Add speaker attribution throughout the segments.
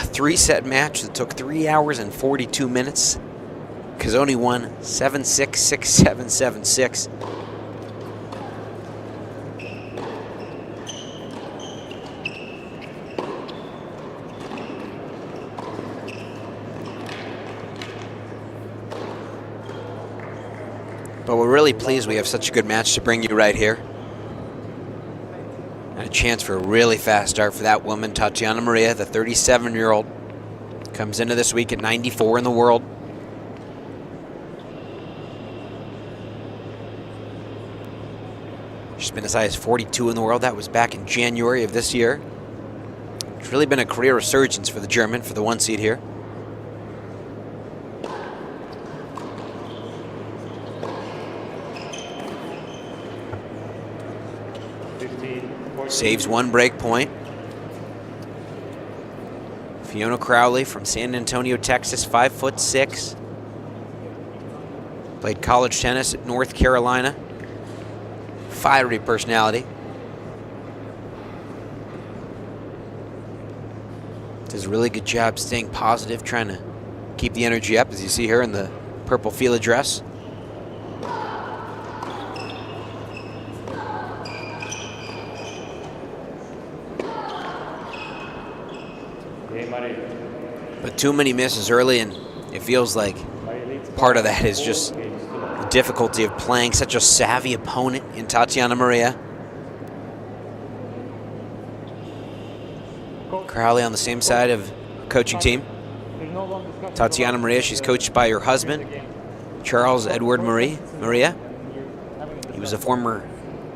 Speaker 1: three-set match that took 3 hours and 42 minutes. Kazoni won 7-6, 6-7, 7-6. But we're really pleased we have such a good match to bring you right here. And a chance for a really fast start for that woman, Tatiana Maria, the 37-year-old. Comes into this week at 94 in the world. She's been as high as 42 in the world. That was back in January of this year. It's really been a career resurgence for the German for the one seed here. Saves one break point. Fiona Crowley from San Antonio, Texas, 5'6". Played college tennis at North Carolina. Fiery personality. Does a really good job staying positive, trying to keep the energy up, as you see her in the purple Fila dress. But too many misses early, and it feels like part of that is just the difficulty of playing such a savvy opponent in Tatiana Maria. Crowley on the same side of the coaching team. Tatiana Maria, she's coached by her husband, Charles Edward Maria. He was a former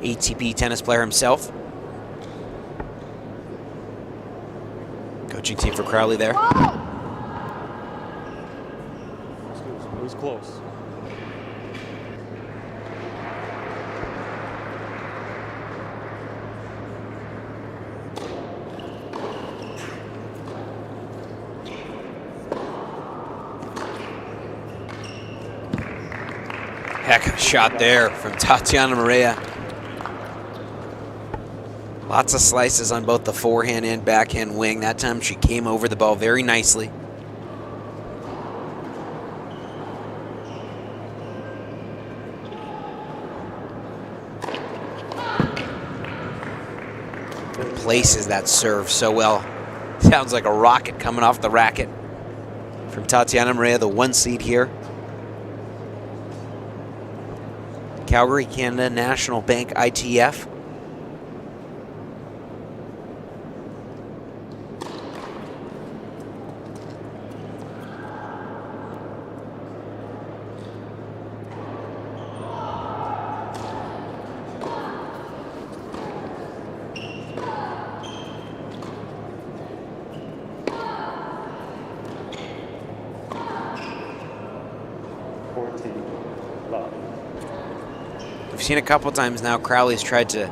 Speaker 1: ATP tennis player himself. Coaching team for Crowley there.
Speaker 2: It was close.
Speaker 1: Heck of a shot there from Tatiana Maria. Lots of slices on both the forehand and backhand wing. That time she came over the ball very nicely. And places that serve so well. Sounds like a rocket coming off the racket from Tatiana Maria, the one seed here. Calgary, Canada, National Bank ITF. We've seen a couple times now Crowley's tried to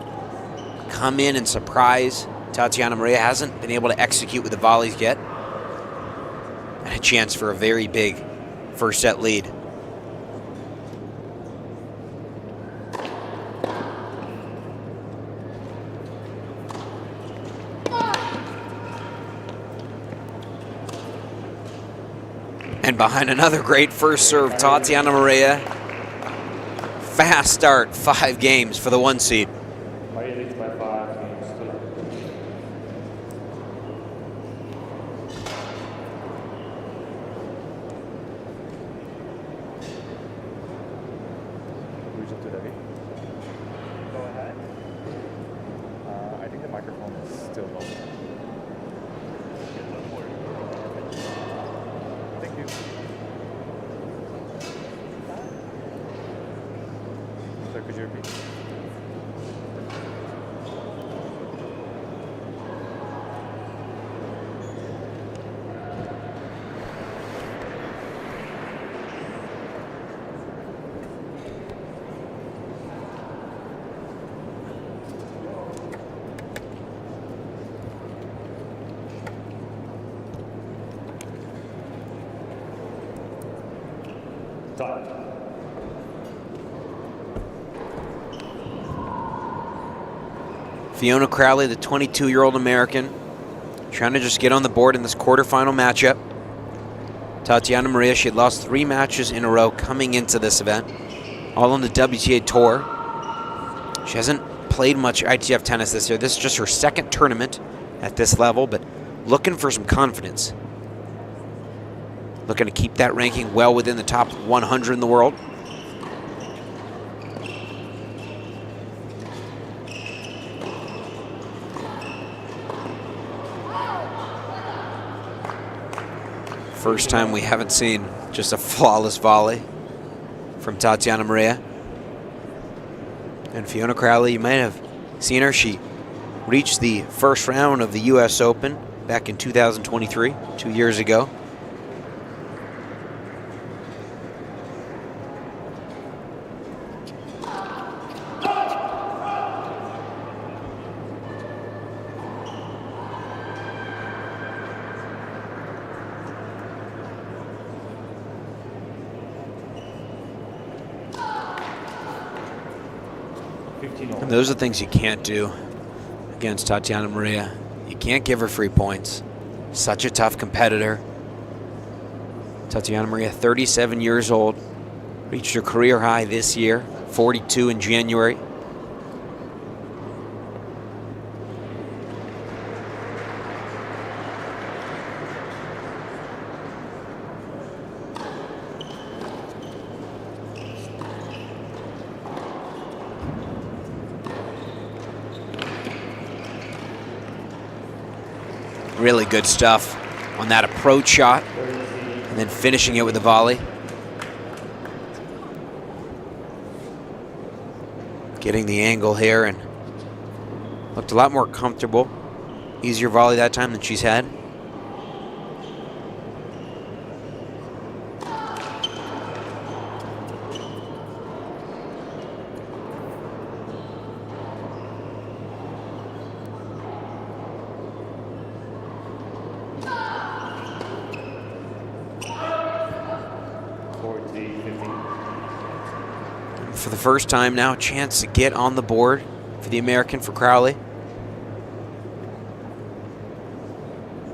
Speaker 1: come in and surprise. Tatiana Maria hasn't been able to execute with the volleys yet. And a chance for a very big first set lead. And behind another great first serve, Tatiana Maria. Fast start, 5 games for the one seed.
Speaker 2: Maria leads by 5 games to love. Region to Debbie. Go ahead. I think the microphone is still low. Thank you. Sir, could you repeat? Time.
Speaker 1: Fiona Crowley, the 22-year-old American, trying to just get on the board in this quarterfinal matchup. Tatiana Maria, she had lost 3 matches in a row coming into this event, all on the WTA Tour. She hasn't played much ITF tennis this year. This is just her 2nd tournament at this level, but looking for some confidence. Looking to keep that ranking well within the top 100 in the world. First time we haven't seen just a flawless volley from Tatiana Maria. And Fiona Crowley, you might have seen her. She reached the first round of the US Open back in 2023, 2 years ago. And those are things you can't do against Tatiana Maria. You can't give her free points. Such a tough competitor. Tatiana Maria, 37 years old, reached her career high this year, 42 in January. Really good stuff on that approach shot, and then finishing it with a volley. Getting the angle here, and looked a lot more comfortable. Easier volley that time than she's had. For the first time now, a chance to get on the board for the American, for Crowley.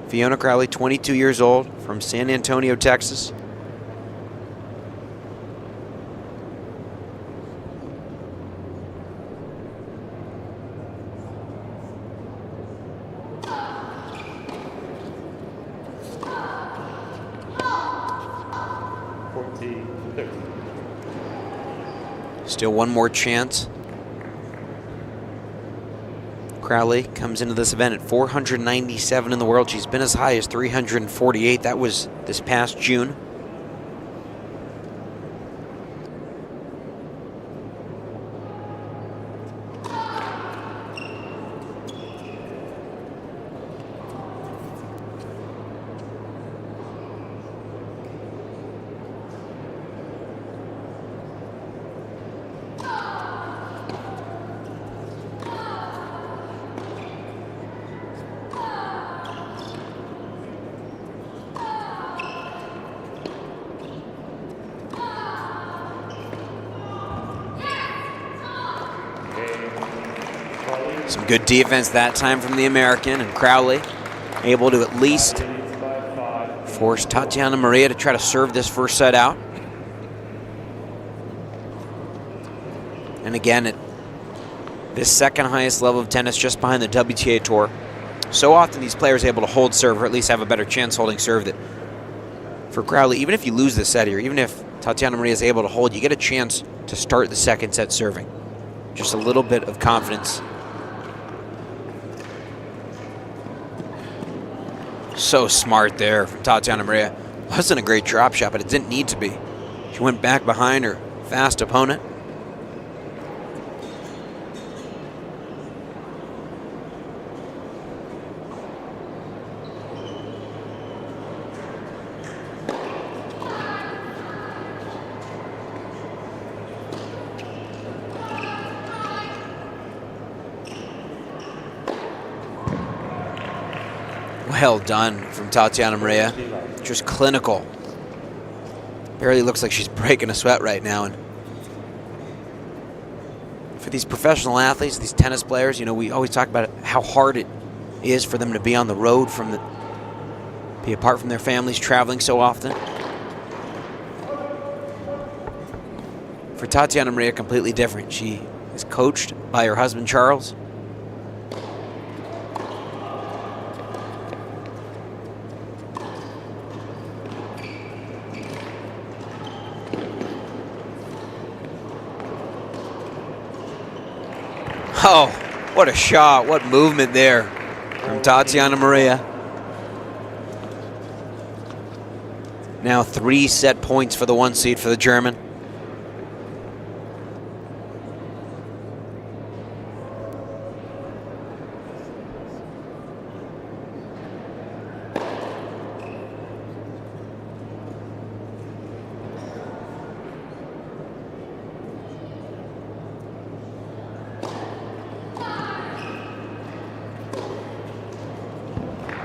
Speaker 1: Fiona Crowley, 22 years old, from San Antonio, Texas. Still one more chance. Crowley comes into this event at 497 in the world. She's been as high as 348. That was this past June. Some good defense that time from the American, and Crowley able to at least force Tatiana Maria to try to serve this first set out. And again, at this second highest level of tennis, just behind the WTA Tour, so often these players are able to hold serve, or at least have a better chance holding serve. That for Crowley, even if you lose the set here, even if Tatiana Maria is able to hold, you get a chance to start the second set serving. Just a little bit of confidence. So smart there from Tatiana Maria. Wasn't a great drop shot, but it didn't need to be. She went back behind her fast opponent. Well done from Tatiana Maria. Just clinical. Barely looks like she's breaking a sweat right now. And for these professional athletes, these tennis players, you know, we always talk about how hard it is for them to be on the road, be apart from their families, traveling so often. For Tatiana Maria, completely different. She is coached by her husband, Charles. Oh, what a shot, what movement there from Tatiana Maria. Now 3 set points for the 1 seed for the German.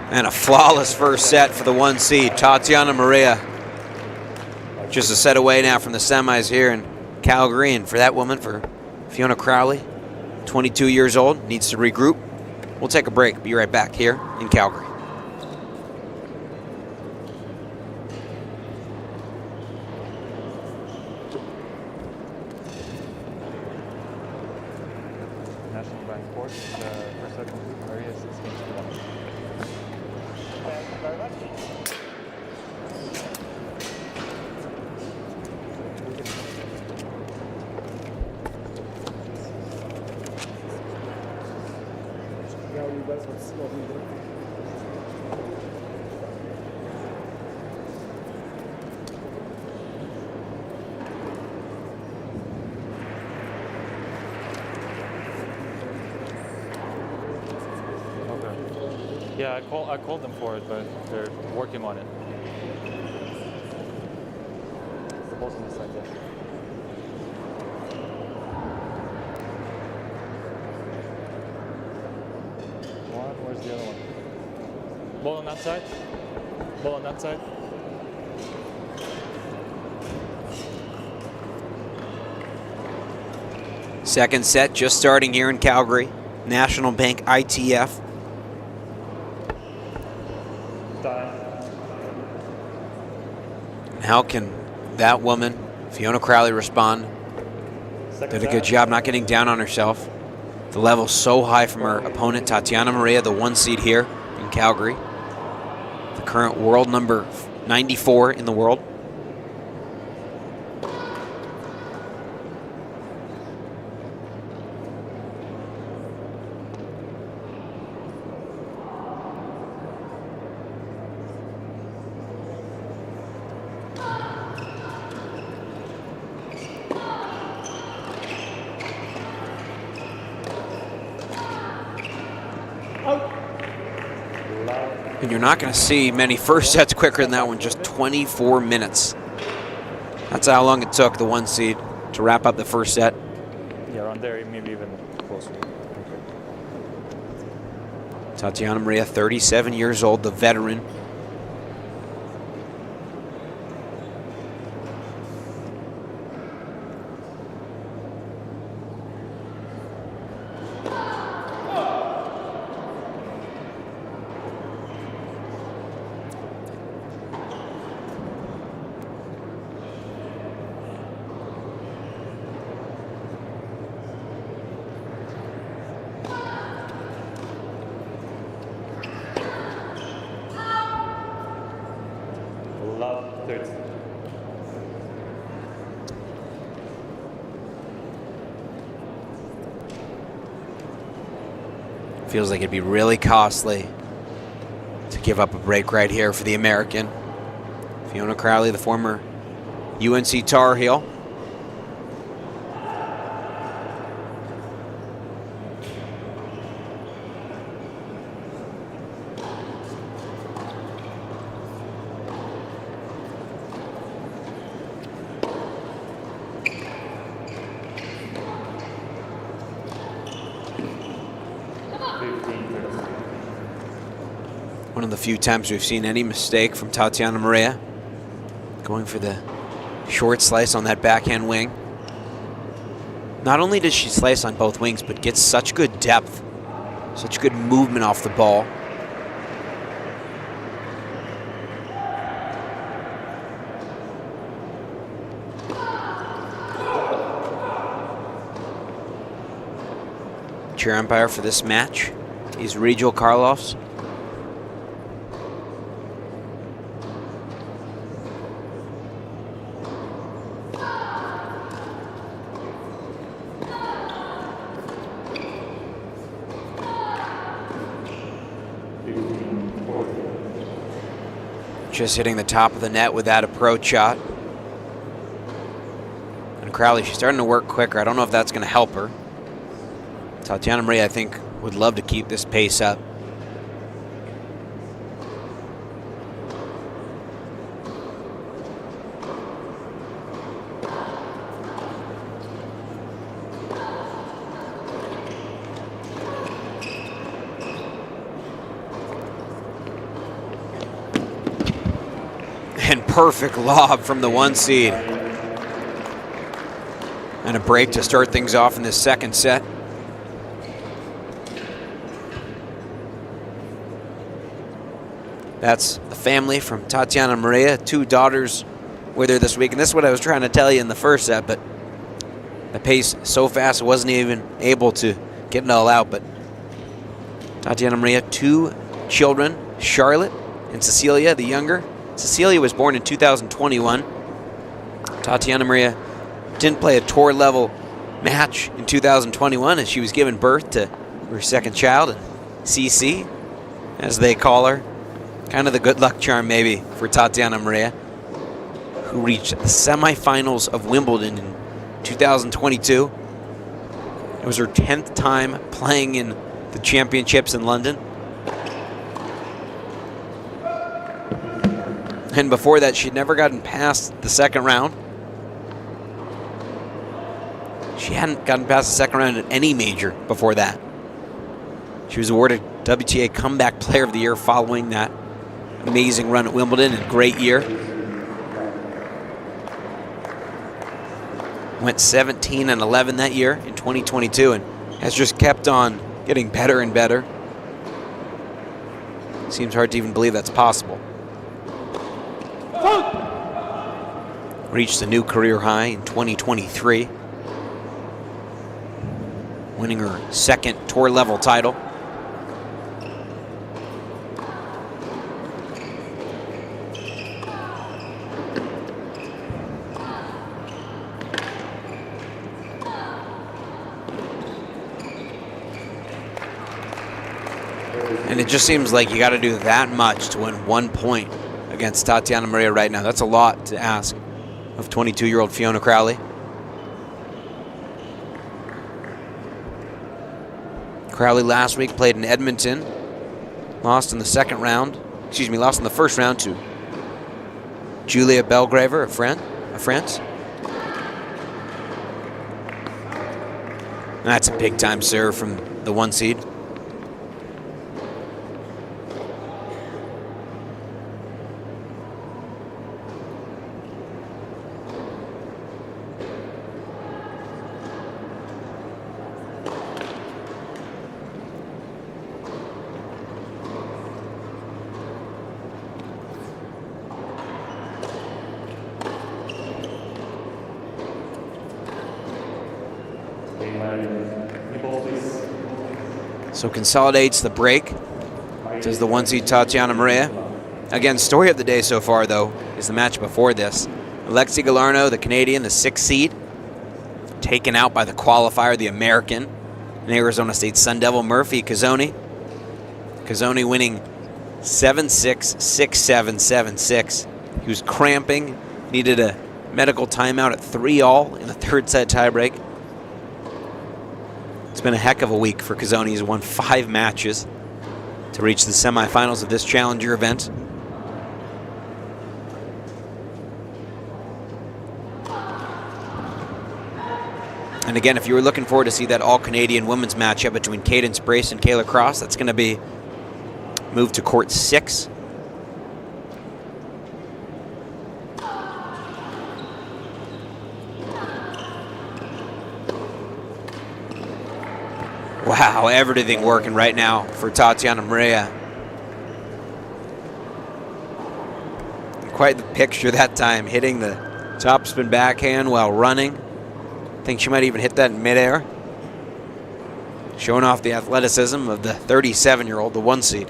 Speaker 1: And a flawless first set for the 1 seed, Tatiana Maria. Just a set away now from the semis here in Calgary. And for that woman, for Fiona Crowley, 22 years old, needs to regroup. We'll take a break. Be right back here in Calgary.
Speaker 2: National Bank Court, first set complete, Maria 16-1. Thank you very much. Yeah, I called them for it, but they're working on it. The ball's on the side there. One, where's the other one? Ball on that side. Ball on that side.
Speaker 1: Second set just starting here in Calgary. National Bank ITF. How can that woman, Fiona Crowley, respond? Did a good job not getting down on herself. The level's so high from her opponent, Tatiana Maria, the 1 seed here in Calgary. The current world number 94 in the world. And you're not going to see many first sets quicker than that one, just 24 minutes. That's how long it took the 1 seed to wrap up the first set.
Speaker 2: Yeah, around there, maybe even closer.
Speaker 1: Tatiana Maria, 37 years old, the veteran. Feels like it'd be really costly to give up a break right here for the American. Fiona Crowley, the former UNC Tar Heel. One of the few times we've seen any mistake from Tatiana Maria. Going for the short slice on that backhand wing. Not only does she slice on both wings, but gets such good depth. Such good movement off the ball. Chair umpire for this match is Rigel Karloffs. Just hitting the top of the net with that approach shot. And Crowley, she's starting to work quicker. I don't know if that's going to help her. Tatiana Maria, I think, would love to keep this pace up. And perfect lob from the 1 seed. And a break to start things off in this second set. That's the family from Tatiana Maria, 2 daughters with her this week. And this is what I was trying to tell you in the first set, but the pace so fast I wasn't even able to get it all out. But Tatiana Maria, 2 children, Charlotte and Cecilia, the younger. Cecilia was born in 2021. Tatiana Maria didn't play a tour level match in 2021 as she was giving birth to her second child, and CC, as they call her. Kind of the good luck charm maybe for Tatiana Maria, who reached the semifinals of Wimbledon in 2022. It was her 10th time playing in the championships in London. And before that, she'd never gotten past the second round. She hadn't gotten past the second round at any major before that. She was awarded WTA Comeback Player of the Year following that amazing run at Wimbledon and great year. Went 17-11 that year in 2022 and has just kept on getting better and better. Seems hard to even believe that's possible. Reached a new career high in 2023, winning her second tour level title. And it just seems like you got to do that much to win 1 point against Tatiana Maria right now. That's a lot to ask of 22-year-old Fiona Crowley. Crowley last week played in Edmonton, lost in the first round to Julia Belgraver of France. And that's a big-time serve from the 1 seed. So consolidates the break, says the 1 seed Tatiana Maria. Again, story of the day so far, though, is the match before this. Alexi Galarneau, the Canadian, the 6th seed, taken out by the qualifier, the American, and Arizona State Sun Devil Murphy Cazzoni. Cazzoni winning 7-6, 6-7, 7-6. He was cramping, needed a medical timeout at 3-all in the 3rd set tiebreak. It's been a heck of a week for Cazzoni. He's won 5 matches to reach the semifinals of this Challenger event. And again, if you were looking forward to see that all-Canadian women's matchup between Cadence Brace and Kayla Cross, that's going to be moved to court 6. Wow, everything working right now for Tatiana Maria. Quite the picture that time, hitting the topspin backhand while running. I think she might even hit that in midair. Showing off the athleticism of the 37-year-old, the 1 seed.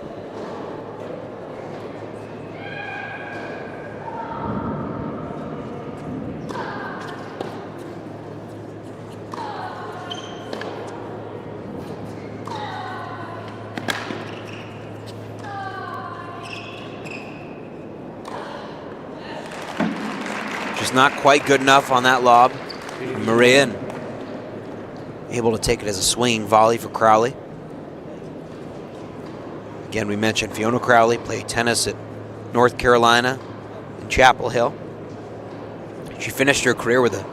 Speaker 1: Just not quite good enough on that lob. Maria and able to take it as a swinging volley for Crowley. Again, we mentioned Fiona Crowley played tennis at North Carolina in Chapel Hill. She finished her career with the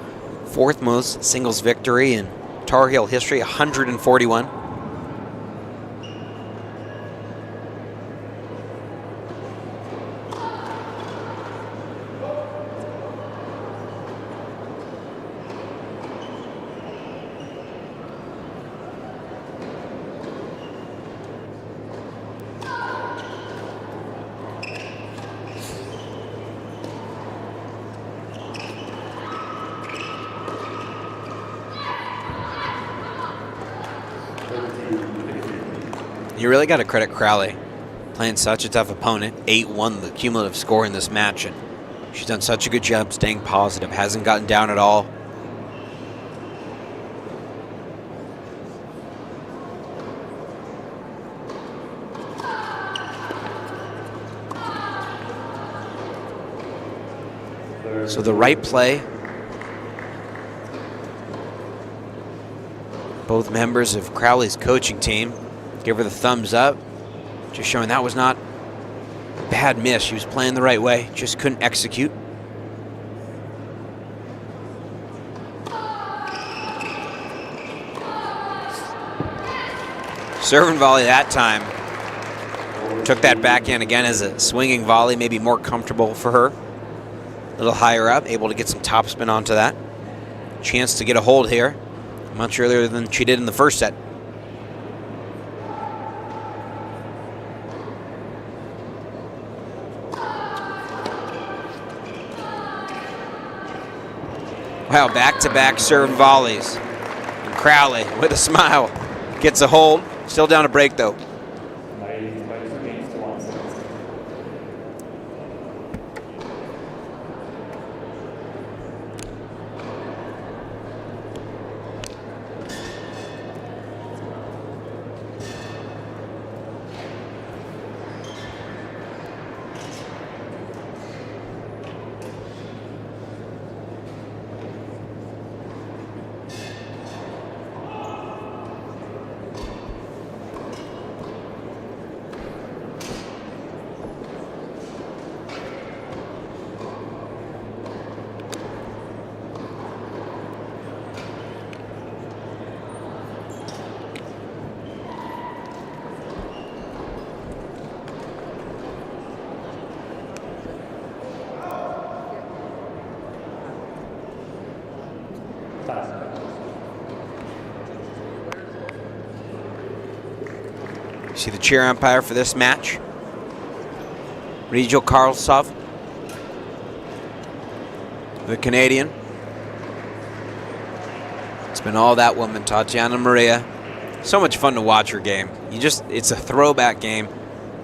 Speaker 1: 4th most singles victory in Tar Heel history, 141. You really got to credit Crowley playing such a tough opponent. 8-1 the cumulative score in this match, and she's done such a good job staying positive, hasn't gotten down at all. So the right play. Both members of Crowley's coaching team give her the thumbs up, just showing that was not a bad miss. She was playing the right way, just couldn't execute. Serve and volley that time. Took that backhand again as a swinging volley, maybe more comfortable for her. A little higher up, able to get some topspin onto that. Chance to get a hold here much earlier than she did in the first set. Wow, back-to-back serve volleys. And Crowley, with a smile, gets a hold. Still down a break, though. See the chair umpire for this match, Rachel Karlsov, the Canadian. It's been all that woman, Tatiana Maria. So much fun to watch her game. It's a throwback game,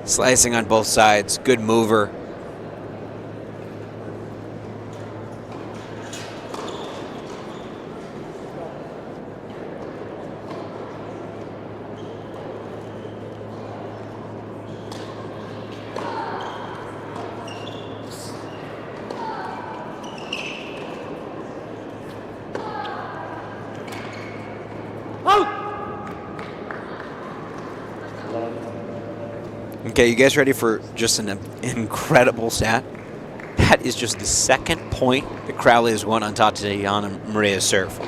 Speaker 1: slicing on both sides, good mover. Okay, you guys ready for just an incredible stat? That is just the second point that Crowley has won on Tatiana Maria's serve.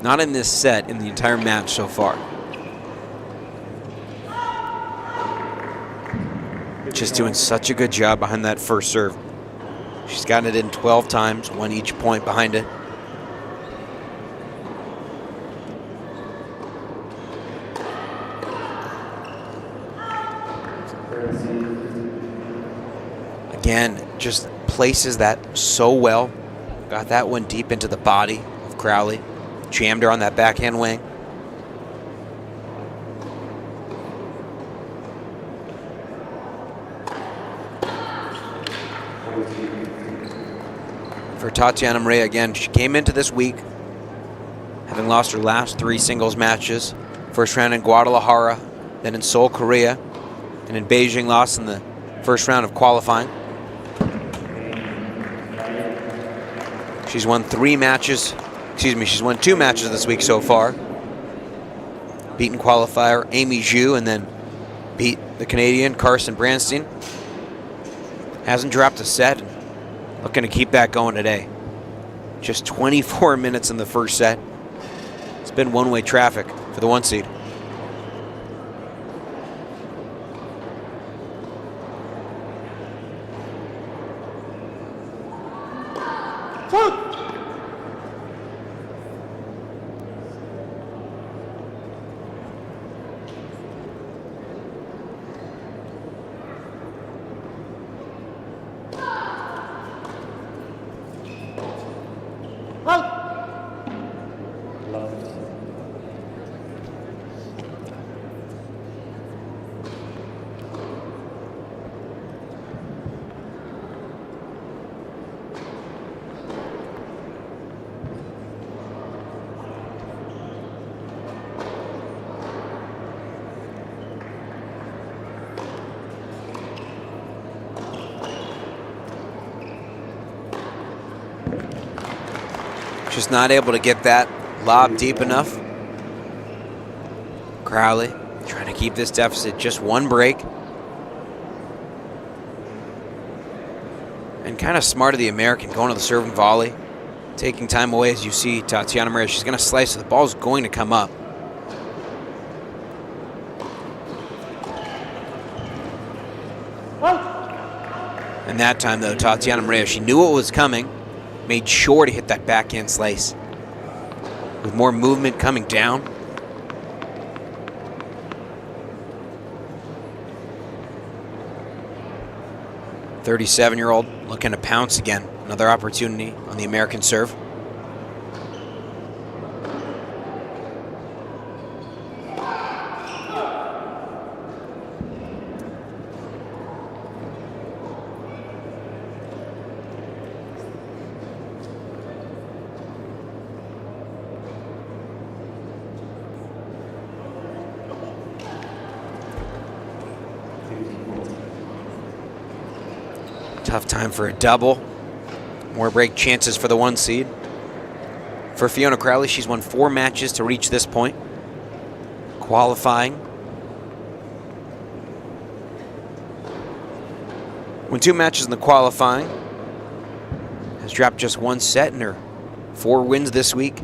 Speaker 1: Not in this set, in the entire match so far. Just doing such a good job behind that first serve. She's gotten it in 12 times, won each point behind it. Again, just places that so well. Got that one deep into the body of Crowley. Jammed her on that backhand wing. For Tatiana Maria, again, she came into this week having lost her last 3 singles matches. First round in Guadalajara, then in Seoul, Korea, and in Beijing lost in the first round of qualifying. She's won 3 matches. Excuse me, she's won 2 matches this week so far. Beaten qualifier Amy Zhu and then beat the Canadian Carson Branstein. Hasn't dropped a set. Looking to keep that going today. Just 24 minutes in the first set. It's been one-way traffic for the 1 seed. Just not able to get that lob deep enough. Crowley trying to keep this deficit just 1 break. And kind of smart of the American going to the serve and volley. Taking time away as you see Tatiana Maria. She's going to slice it. The ball's going to come up. And that time though, Tatiana Maria, she knew what was coming. Made sure to hit that backhand slice. With more movement coming down. The 37-year-old looking to pounce again. Another opportunity on the American serve. Tough time for a double. More break chances for the 1 seed. For Fiona Crowley, she's won 4 matches to reach this point. Qualifying. Won 2 matches in the qualifying. Has dropped just 1 set in her 4 wins this week.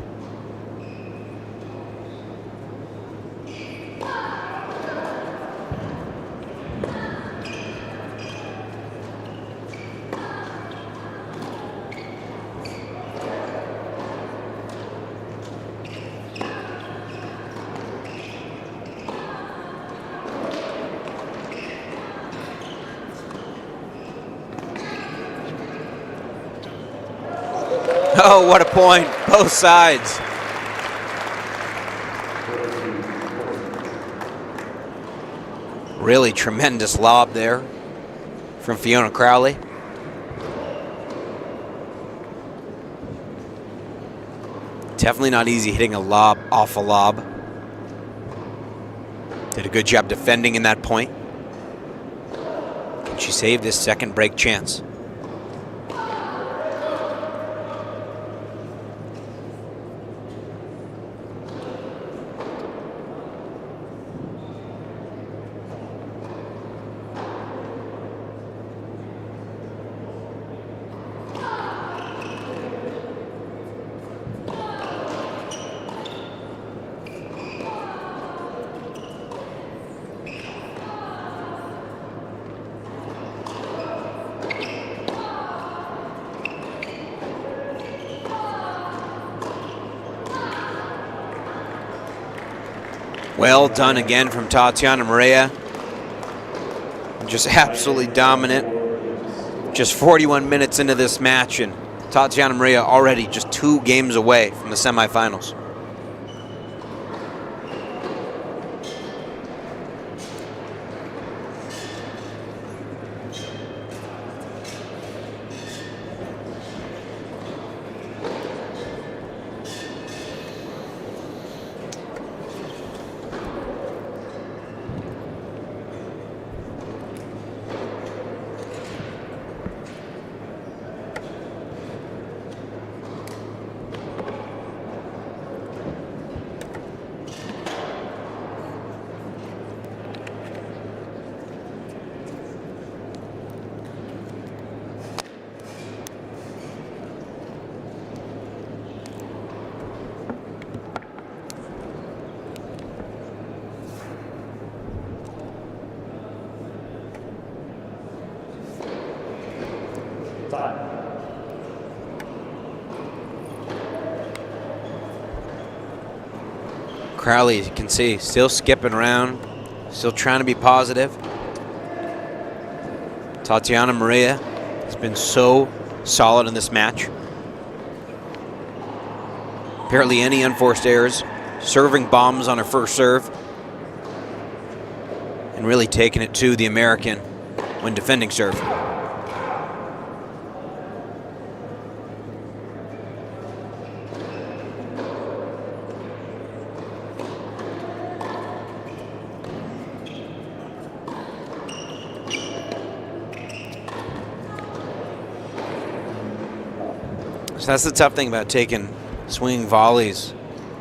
Speaker 1: Oh, what a point. Both sides. Really tremendous lob there from Fiona Crowley. Definitely not easy hitting a lob off a lob. Did a good job defending in that point. Can she save this second break chance? Well done again from Tatiana Maria. Just absolutely dominant. Just 41 minutes into this match, and Tatiana Maria already just 2 games away from the semifinals. Crowley, as you can see, still skipping around, still trying to be positive. Tatiana Maria has been so solid in this match. Apparently any unforced errors, serving bombs on her first serve, and really taking it to the American when defending serve. So that's the tough thing about taking swinging volleys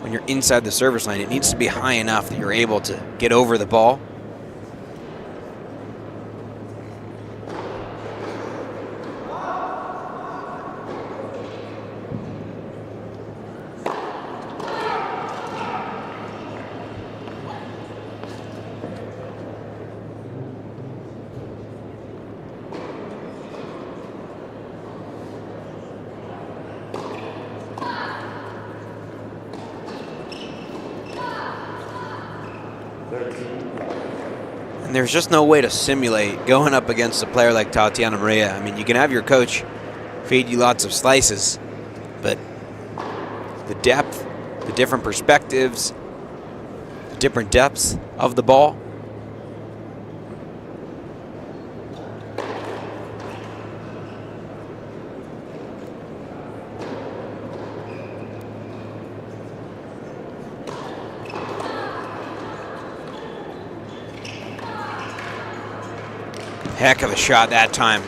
Speaker 1: when you're inside the service line. It needs to be high enough that you're able to get over the ball. And there's just no way to simulate going up against a player like Tatiana Maria. I mean, you can have your coach feed you lots of slices, but the depth, the different perspectives, the different depths of the ball. Heck of a shot that time.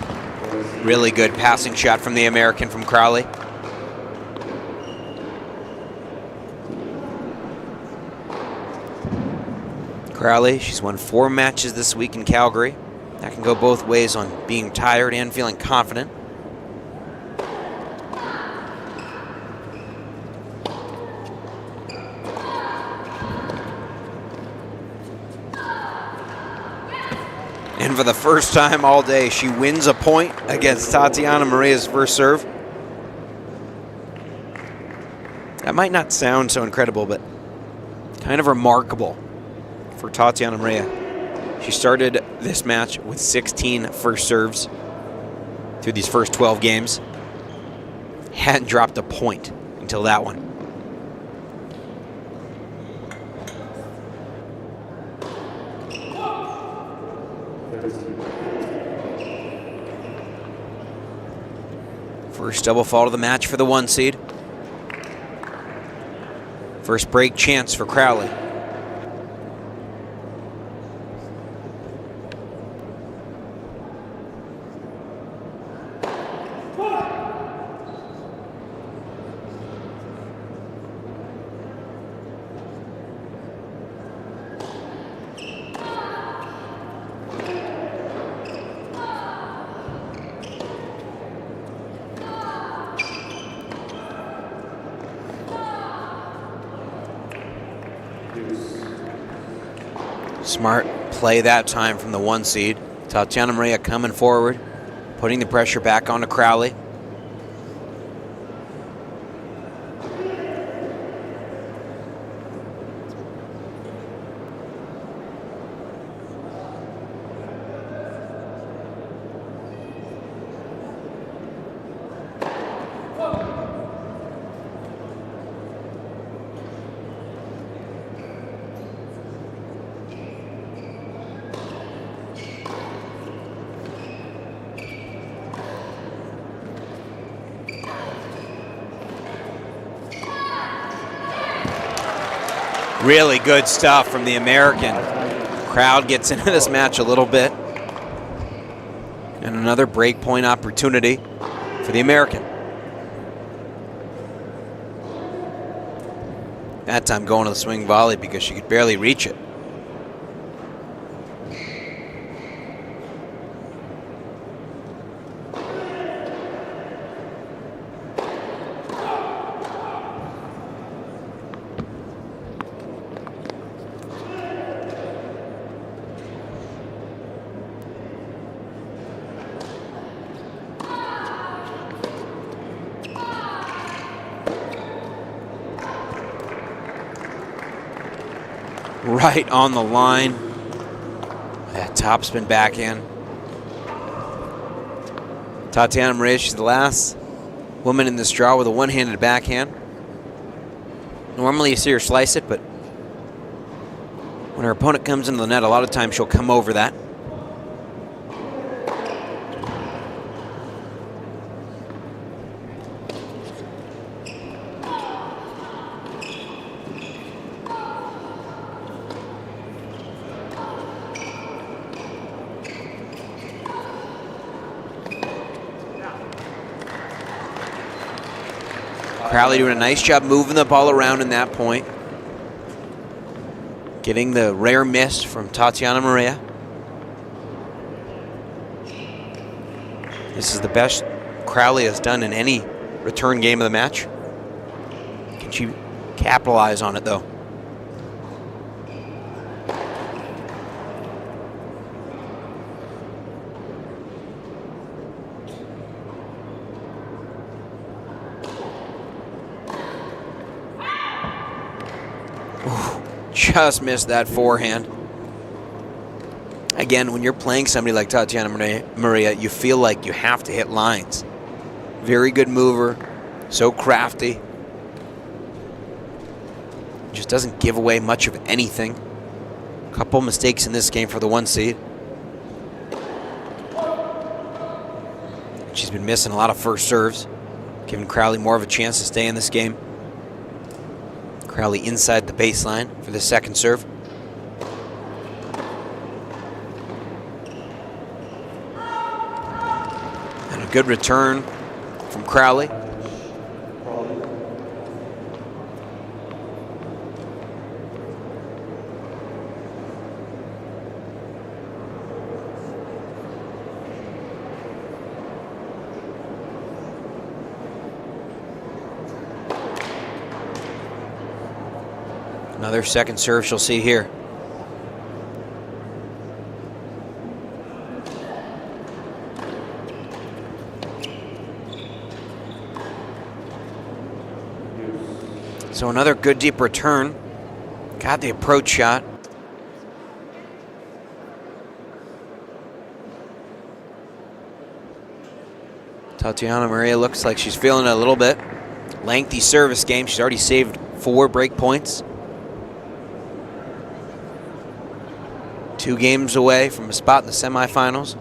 Speaker 1: Really good passing shot from the American, from Crowley. Crowley, she's won 4 matches this week in Calgary. That can go both ways on being tired and feeling confident. And for the first time all day, she wins a point against Tatiana Maria's first serve. That might not sound so incredible, but kind of remarkable for Tatiana Maria. She started this match with 16 first serves through these first 12 games. Hadn't dropped a point until that one. First double fall of the match for the 1 seed. First break chance for Crowley. Smart play that time from the 1 seed. Tatiana Maria coming forward, putting the pressure back onto Crowley. Really good stuff from the American. Crowd gets into this match a little bit. And another break point opportunity for the American. That time going to the swing volley because she could barely reach it. Right on the line. That topspin backhand. Tatiana Maria, she's the last woman in this draw with a one-handed backhand. Normally you see her slice it, but when her opponent comes into the net, a lot of times she'll come over that. Crowley doing a nice job moving the ball around in that point. Getting the rare miss from Tatiana Maria. This is the best Crowley has done in any return game of the match. Can she capitalize on it though? Just missed that forehand. Again, when you're playing somebody like Tatiana Maria, you feel like you have to hit lines. Very good mover, so crafty. Just doesn't give away much of anything. Couple mistakes in this game for the 1 seed. She's been missing a lot of first serves, giving Crowley more of a chance to stay in this game. Crowley inside the baseline for the second serve. And a good return from Crowley. Another second serve she'll see here. So another good deep return. Got the approach shot. Tatiana Maria looks like she's feeling it a little bit. Lengthy service game. She's already saved 4 break points. 2 games away from a spot in the semifinals.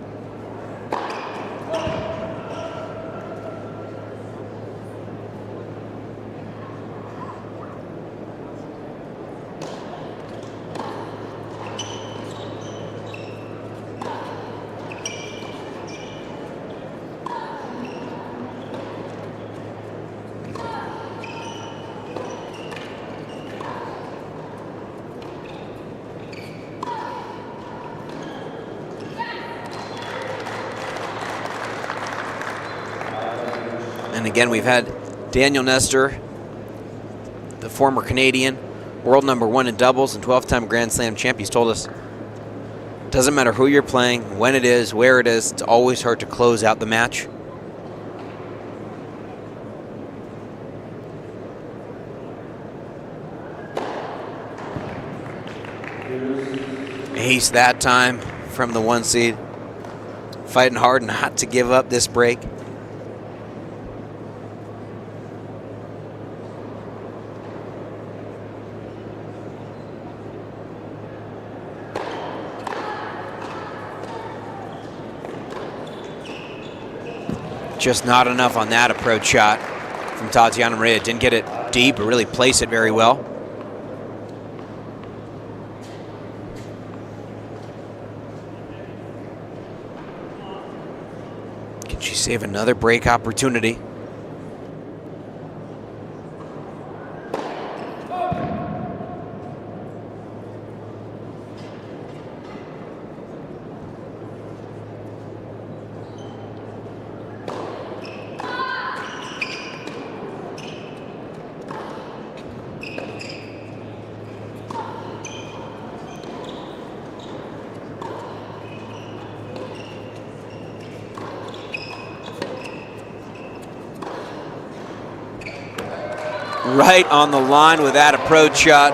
Speaker 1: And again, we've had Daniel Nestor, the former Canadian, world #1 in doubles and 12-time Grand Slam champ. He's told us, it doesn't matter who you're playing, when it is, where it is, it's always hard to close out the match. Ace that time from the 1 seed. Fighting hard not to give up this break. Just not enough on that approach shot from Tatiana Maria. Didn't get it deep or really place it very well. Can she save another break opportunity? Right on the line with that approach shot.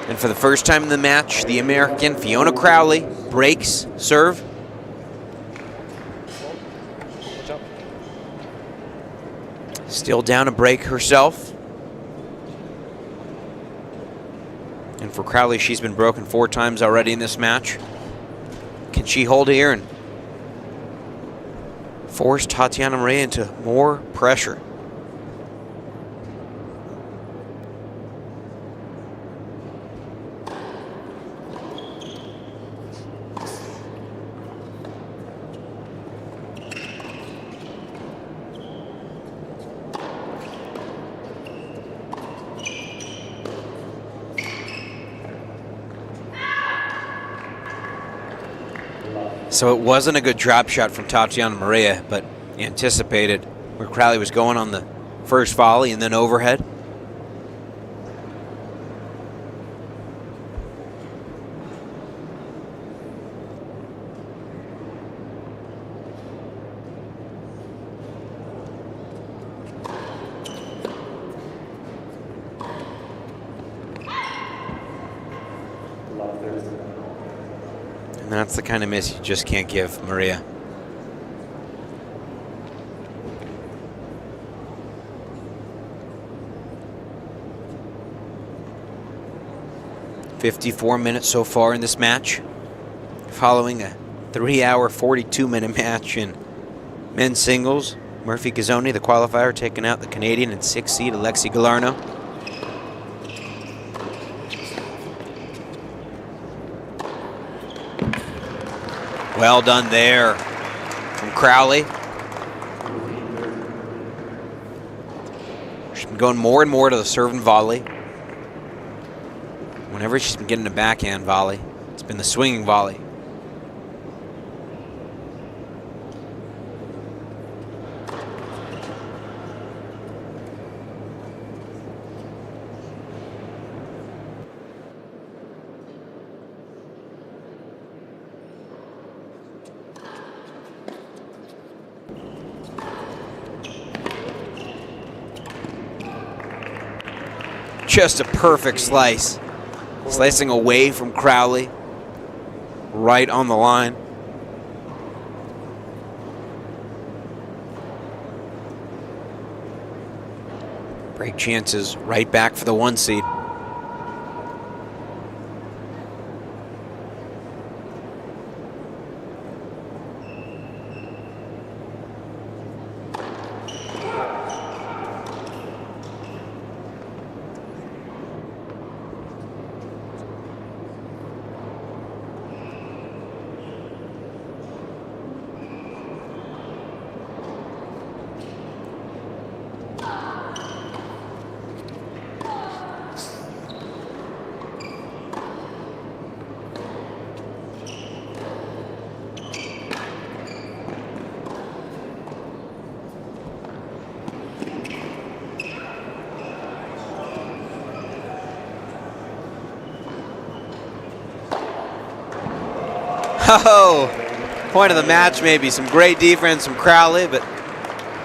Speaker 1: And for the first time in the match, the American Fiona Crowley breaks serve. Still down a break herself. And for Crowley, she's been broken 4 times already in this match. Can she hold here and force Tatiana Maria into more pressure? So it wasn't a good drop shot from Tatiana Maria, but anticipated where Crowley was going on the first volley and then overhead. And that's the kind of miss you just can't give Maria. "54 minutes so far in this match, following a 3-hour, 42-minute match in men's singles. Murphy Gazzoni, the qualifier, taking out the Canadian and 6th seed Alexi Galarno. Well done there from Crowley. She's been going more and more to the serve and volley. Whenever she's been getting a backhand volley, it's been the swinging volley. Just a perfect slice. Slicing away from Crowley. Right on the line. Break chances right back for the 1 seed. Oh, point of the match maybe. Some great defense from Crowley, but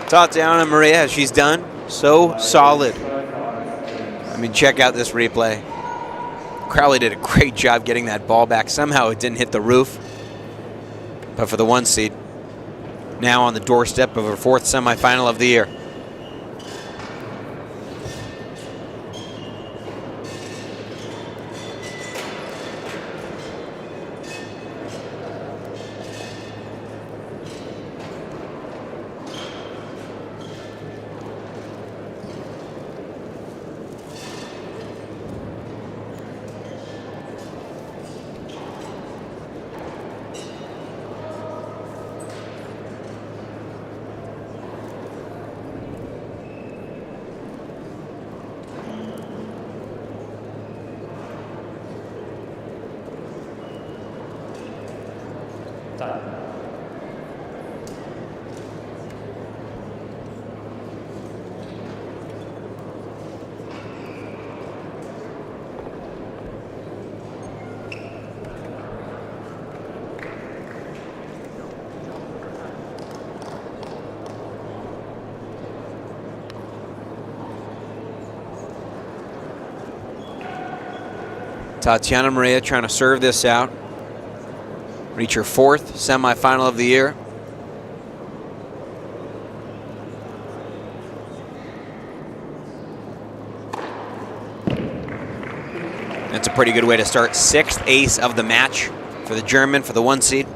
Speaker 1: Tatiana Maria, she's done so solid. I mean, check out this replay. Crowley did a great job getting that ball back. Somehow it didn't hit the roof. But for the 1 seed, now on the doorstep of her 4th semifinal of the year. Tatiana Maria trying to serve this out. Reach her 4th semifinal of the year. That's a pretty good way to start. 6th ace of the match for the German for the 1 seed.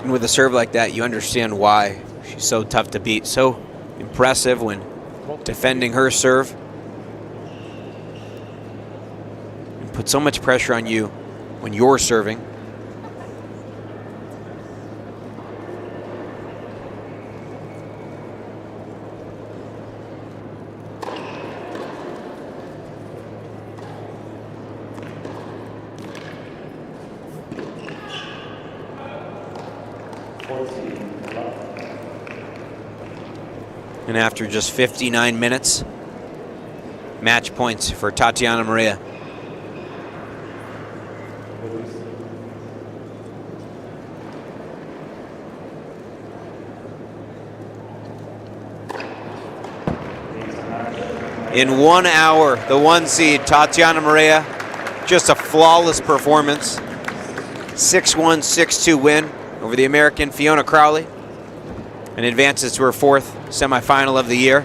Speaker 1: And with a serve like that, you understand why she's so tough to beat. So impressive when defending her serve. And put so much pressure on you when you're serving. And after just 59 minutes, match points for Tatiana Maria. In 1 hour, the 1 seed, Tatiana Maria, just a flawless performance. 6-1, 6-2 win over the American Fiona Crowley, and advances to her 4th semifinal of the year.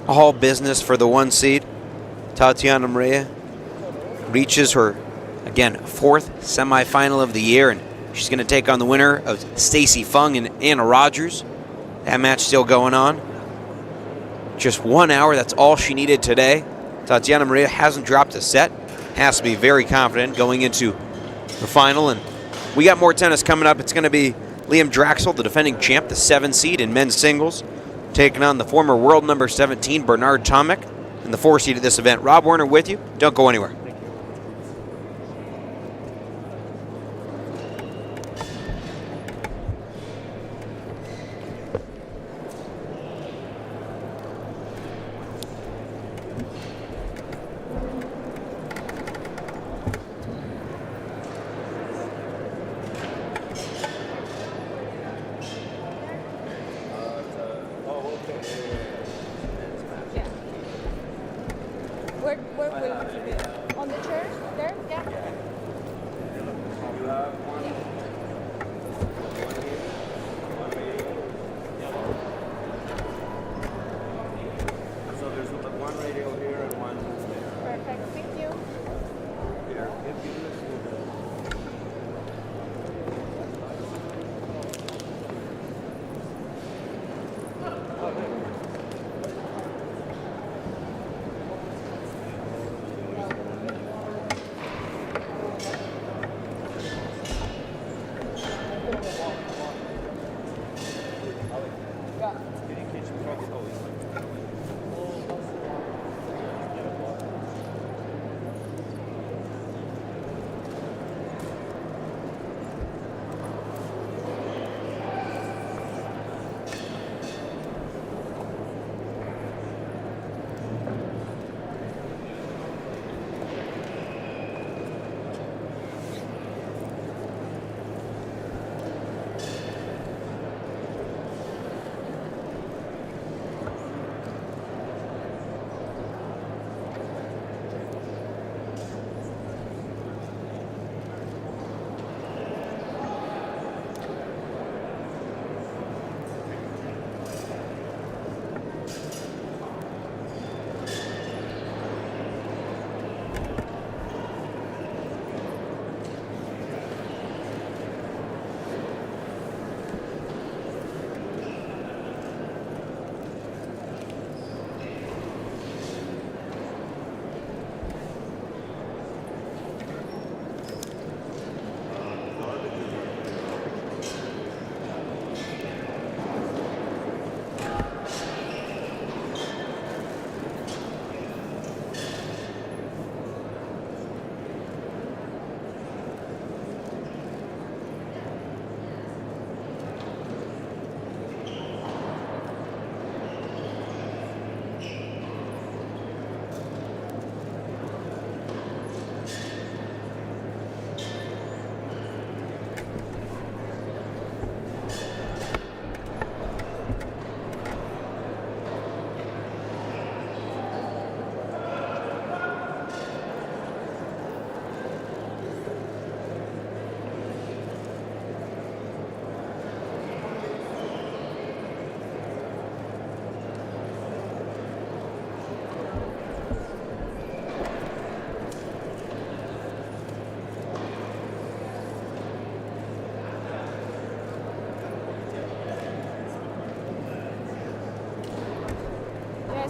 Speaker 1: All business for the 1 seed. Tatiana Maria reaches her, again, 4th semifinal of the year, and she's going to take on the winner of Stacy Fung and Anna Rogers. That match still going on. Just 1 hour, that's all she needed today. Tatiana Maria hasn't dropped a set. Has to be very confident going into the final. And we got more tennis coming up. It's going to be Liam Draxl, the defending champ, the 7 seed in men's singles, taking on the former world number 17, Bernard Tomic, in the 4 seed of this event. Rob Werner with you. Don't go anywhere.
Speaker 3: Where will you be? On the chair? There? Yeah.
Speaker 4: So there's one radio here and one there.
Speaker 3: Perfect. Thank you.
Speaker 4: Here.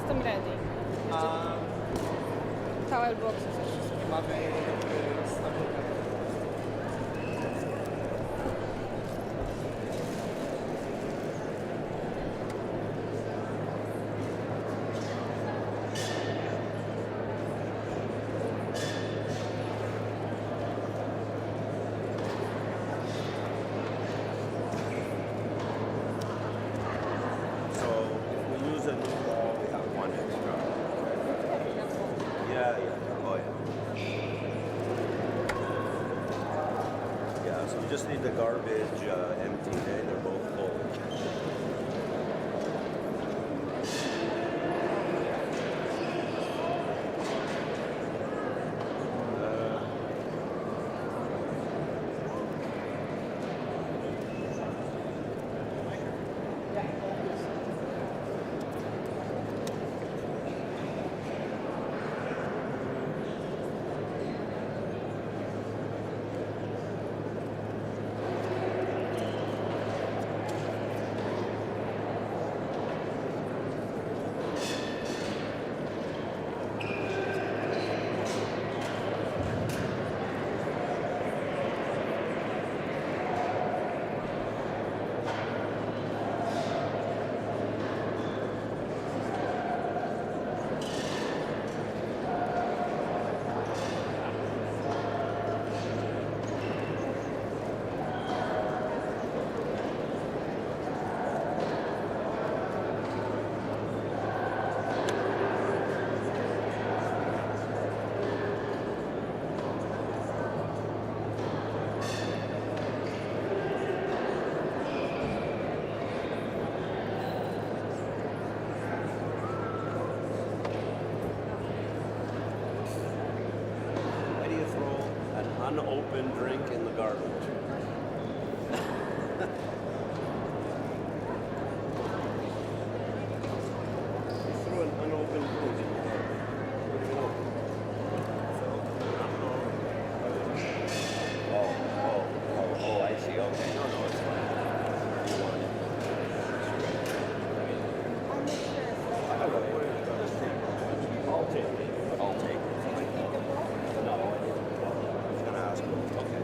Speaker 3: custom ready. Towel boxes.
Speaker 4: So if we use a new ball, we have one extra. Yeah. Oh, yeah. Yeah, so we just need the garbage emptied. They're both full. Why do you throw an unopened drink in the garbage? You threw an unopened drink in the garbage. What do you know? Oh, I see. Okay. No, it's fine. You want it. I'll take it. No, I was going to ask him. Okay.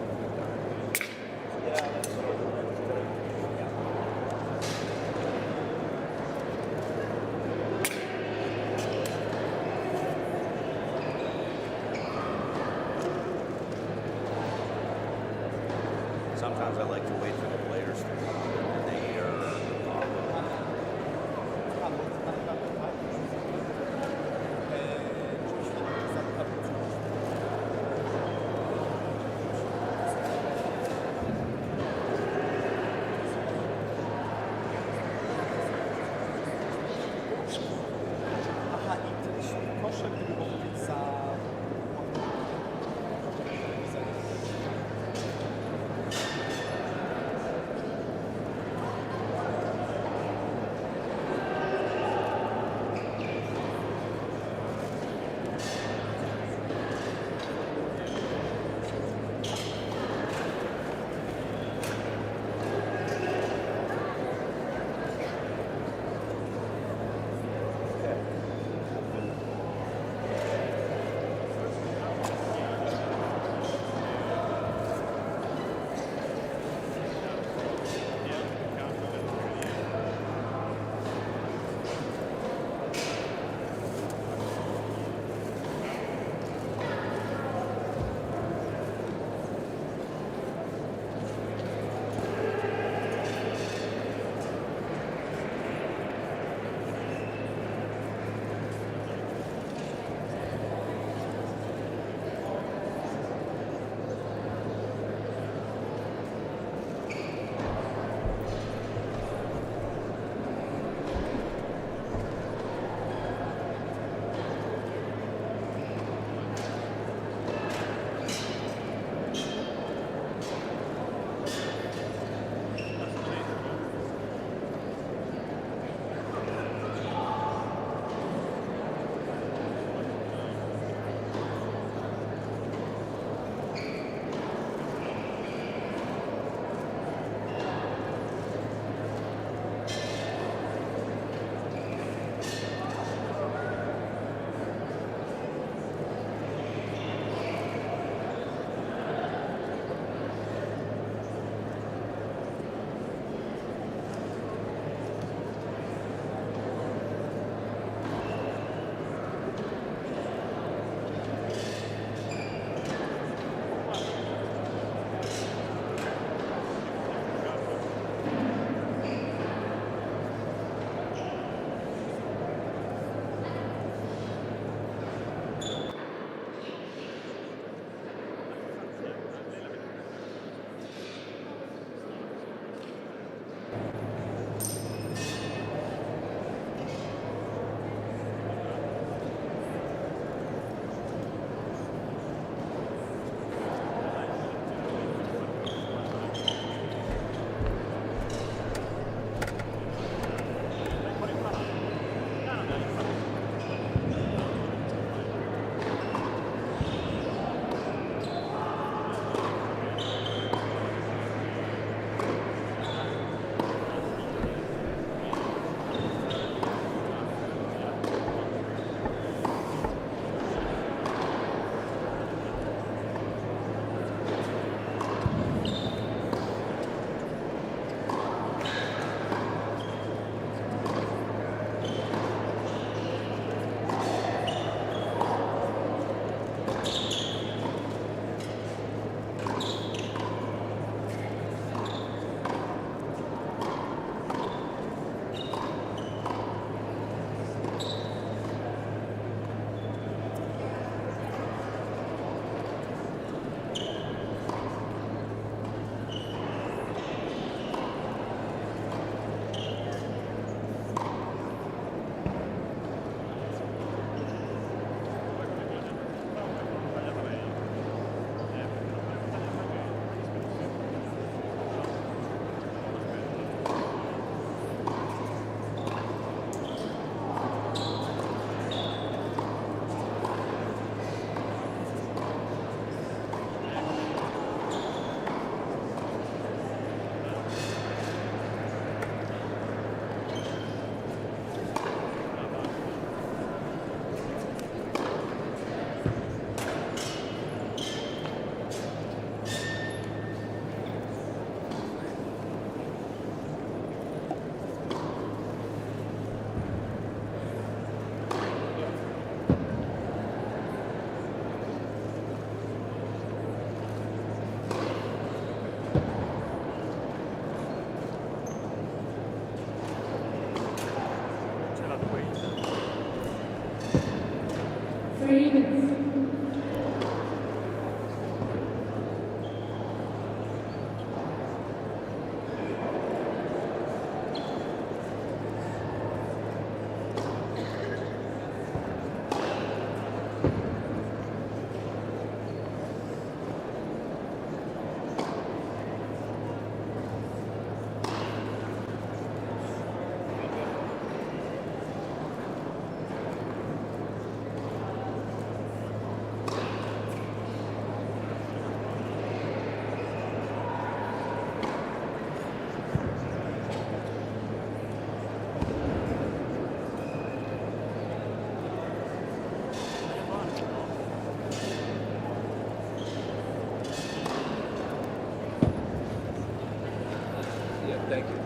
Speaker 4: Thank you.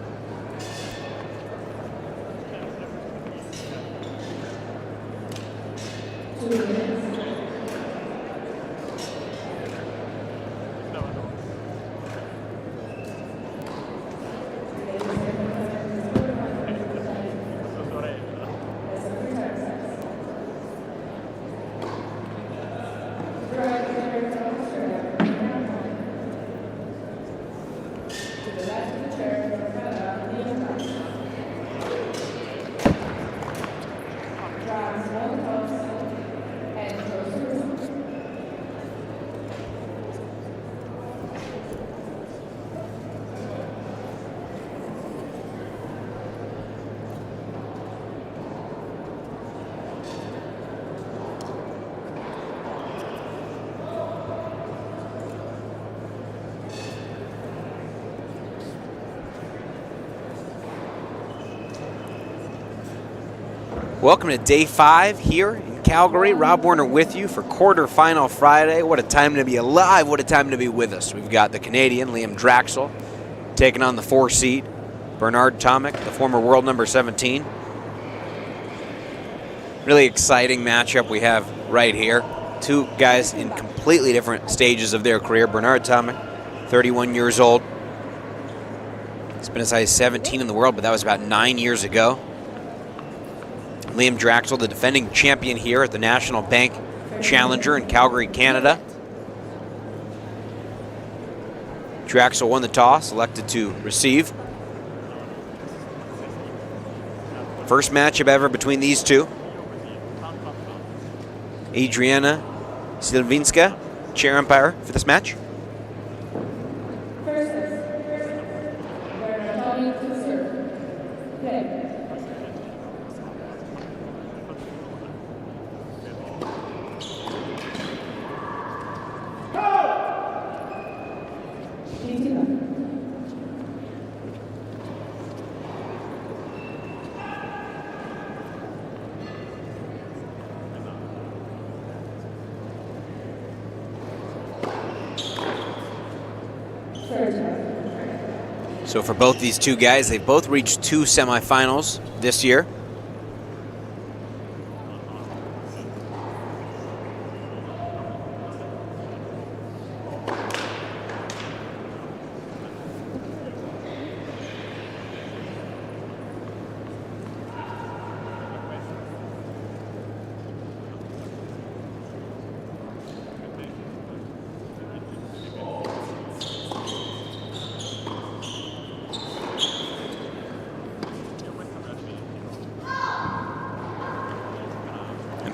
Speaker 1: Welcome to day 5 here in Calgary. Rob Warner with you for quarterfinal Friday. What a time to be alive. What a time to be with us. We've got the Canadian, Liam Draxl, taking on the 4 seed, Bernard Tomic, the former world number 17. Really exciting matchup we have right here. Two guys in completely different stages of their career. Bernard Tomic, 31 years old. He's been as high as 17 in the world, but that was about 9 years ago. Liam Draxl, the defending champion here at the National Bank Challenger in Calgary, Canada. Draxl won the toss, elected to receive. First matchup ever between these two. Adriana Silvinska, chair umpire for this match. So for both these two guys, they've both reached 2 semifinals this year.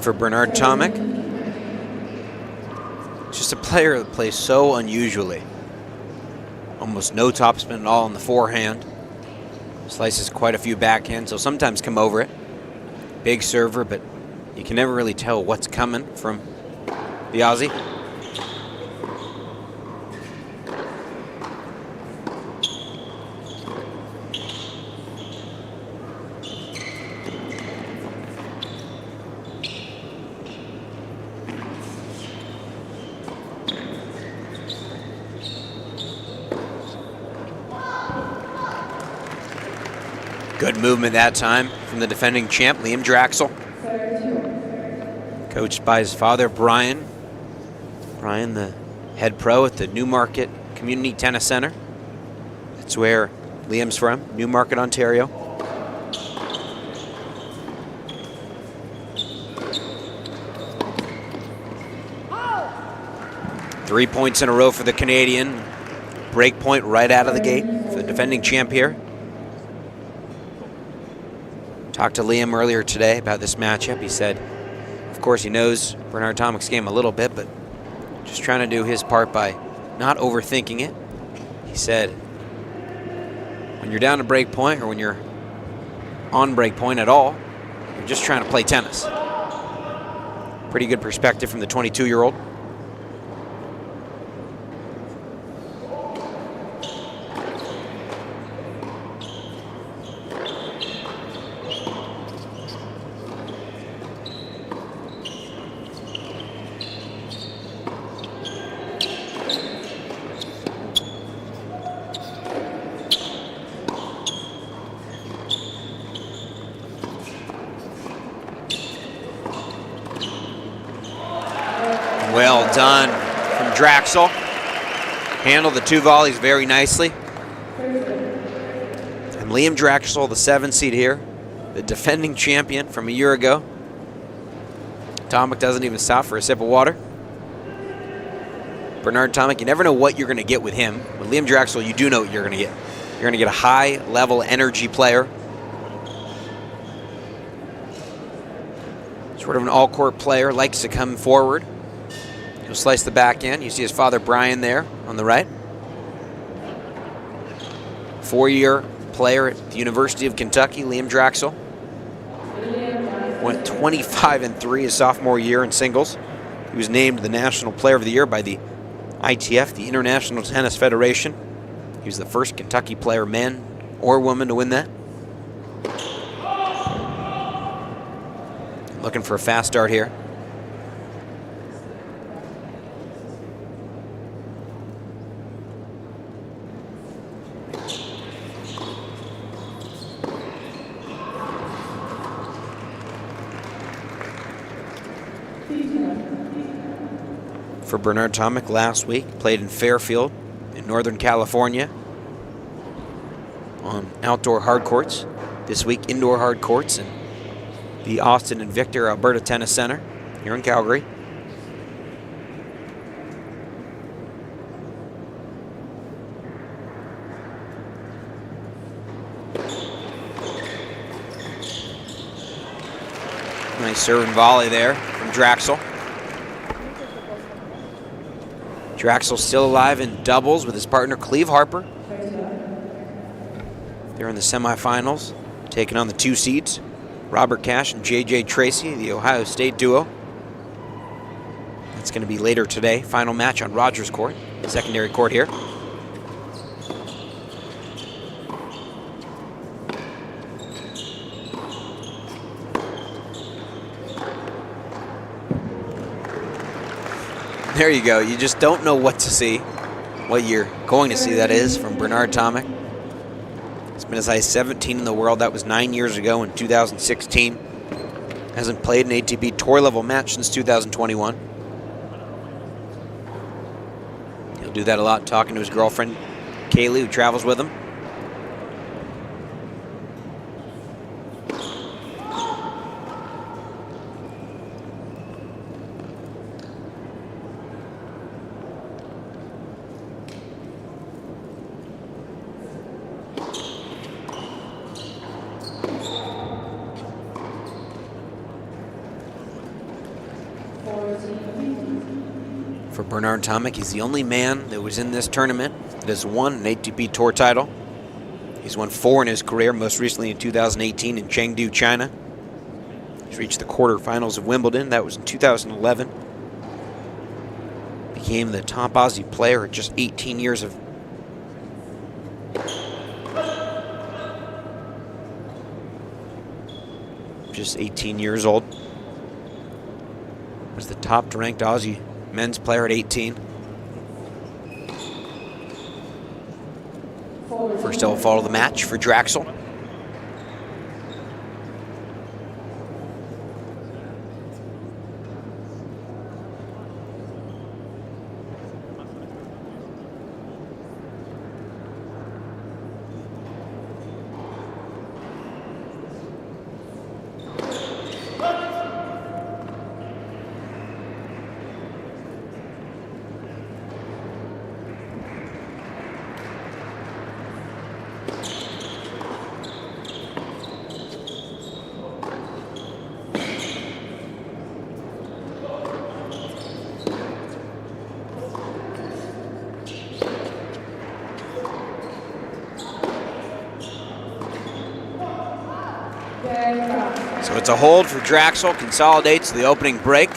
Speaker 1: For Bernard Tomic, just a player that plays so unusually. Almost no topspin at all on the forehand. Slices quite a few backhands, so sometimes come over it. Big server, but you can never really tell what's coming from the Aussie. Good movement that time from the defending champ, Liam Draxl. Coached by his father, Brian. Brian, the head pro at the Newmarket Community Tennis Center. That's where Liam's from, Newmarket, Ontario. 3 points in a row for the Canadian. Break point right out of the gate for the defending champ here. Talked to Liam earlier today about this matchup. He said, of course, he knows Bernard Tomic's game a little bit, but just trying to do his part by not overthinking it. He said, when you're down to break point or when you're on break point at all, you're just trying to play tennis. Pretty good perspective from the 22-year-old. Well done from Draxl. Handled the 2 volleys very nicely. And Liam Draxl, the 7 seed here, the defending champion from a year ago. Tomic doesn't even stop for a sip of water. Bernard Tomic, you never know what you're going to get with him. With Liam Draxl, you do know what you're going to get. You're going to get a high-level energy player. Sort of an all-court player, likes to come forward. He'll slice the backhand. You see his father, Brian, there on the right. 4-year player at the University of Kentucky, Liam Draxl. Went 25-3 his sophomore year in singles. He was named the National Player of the Year by the ITF, the International Tennis Federation. He was the first Kentucky player, man or woman, to win that. Looking for a fast start here. For Bernard Tomic last week, played in Fairfield in Northern California on outdoor hard courts. This week, indoor hard courts in the Osten and Victor, Alberta Tennis Center here in Calgary. Nice serve and volley there from Draxl. Draxl still alive in doubles with his partner Cleve Harper. They're in the semifinals, taking on the 2 seeds, Robert Cash and J.J. Tracy, the Ohio State duo. That's going to be later today. Final match on Rogers Court, secondary court here. There you go. You just don't know what to see. What you're going to see, that is, from Bernard Tomic. He's been as high as 17 in the world. That was 9 years ago in 2016. Hasn't played an ATP Tour level match since 2021. He'll do that a lot, talking to his girlfriend, Kaylee, who travels with him. For Bernard Tomic, he's the only man that was in this tournament that has won an ATP Tour title. He's won 4 in his career, most recently in 2018 in Chengdu, China. He's reached the quarterfinals of Wimbledon. That was in 2011. Became the top Aussie player at just 18 years of just 18 years old. Was the top ranked Aussie men's player at 18. First, I'll follow the match for Draxl. So it's a hold for Draxl, consolidates the opening break.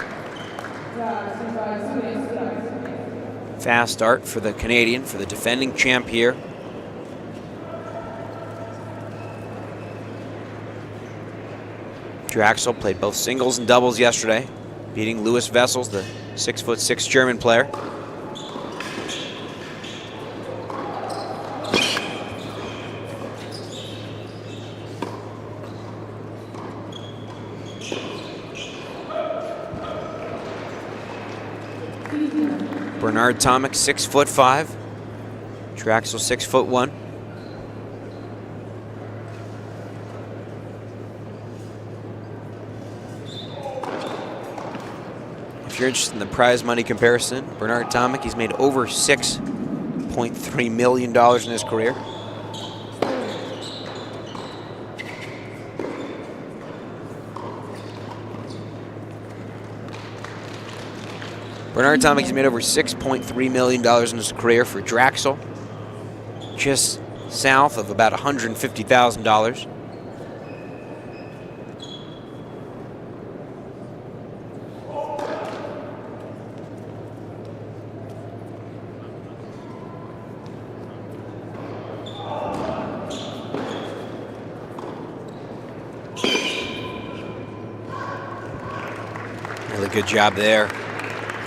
Speaker 1: Fast start for the Canadian, for the defending champ here. Draxl played both singles and doubles yesterday, beating Louis Wessels, the 6'6" German player. Bernard Tomic, 6'5". Draxl, 6'1". If you're interested in the prize money comparison, Bernard Tomic, he's made over $6.3 million in his career. Bernard Tomic has made over $6.3 million in his career. For Draxl, just south of about $150,000. Really good job there.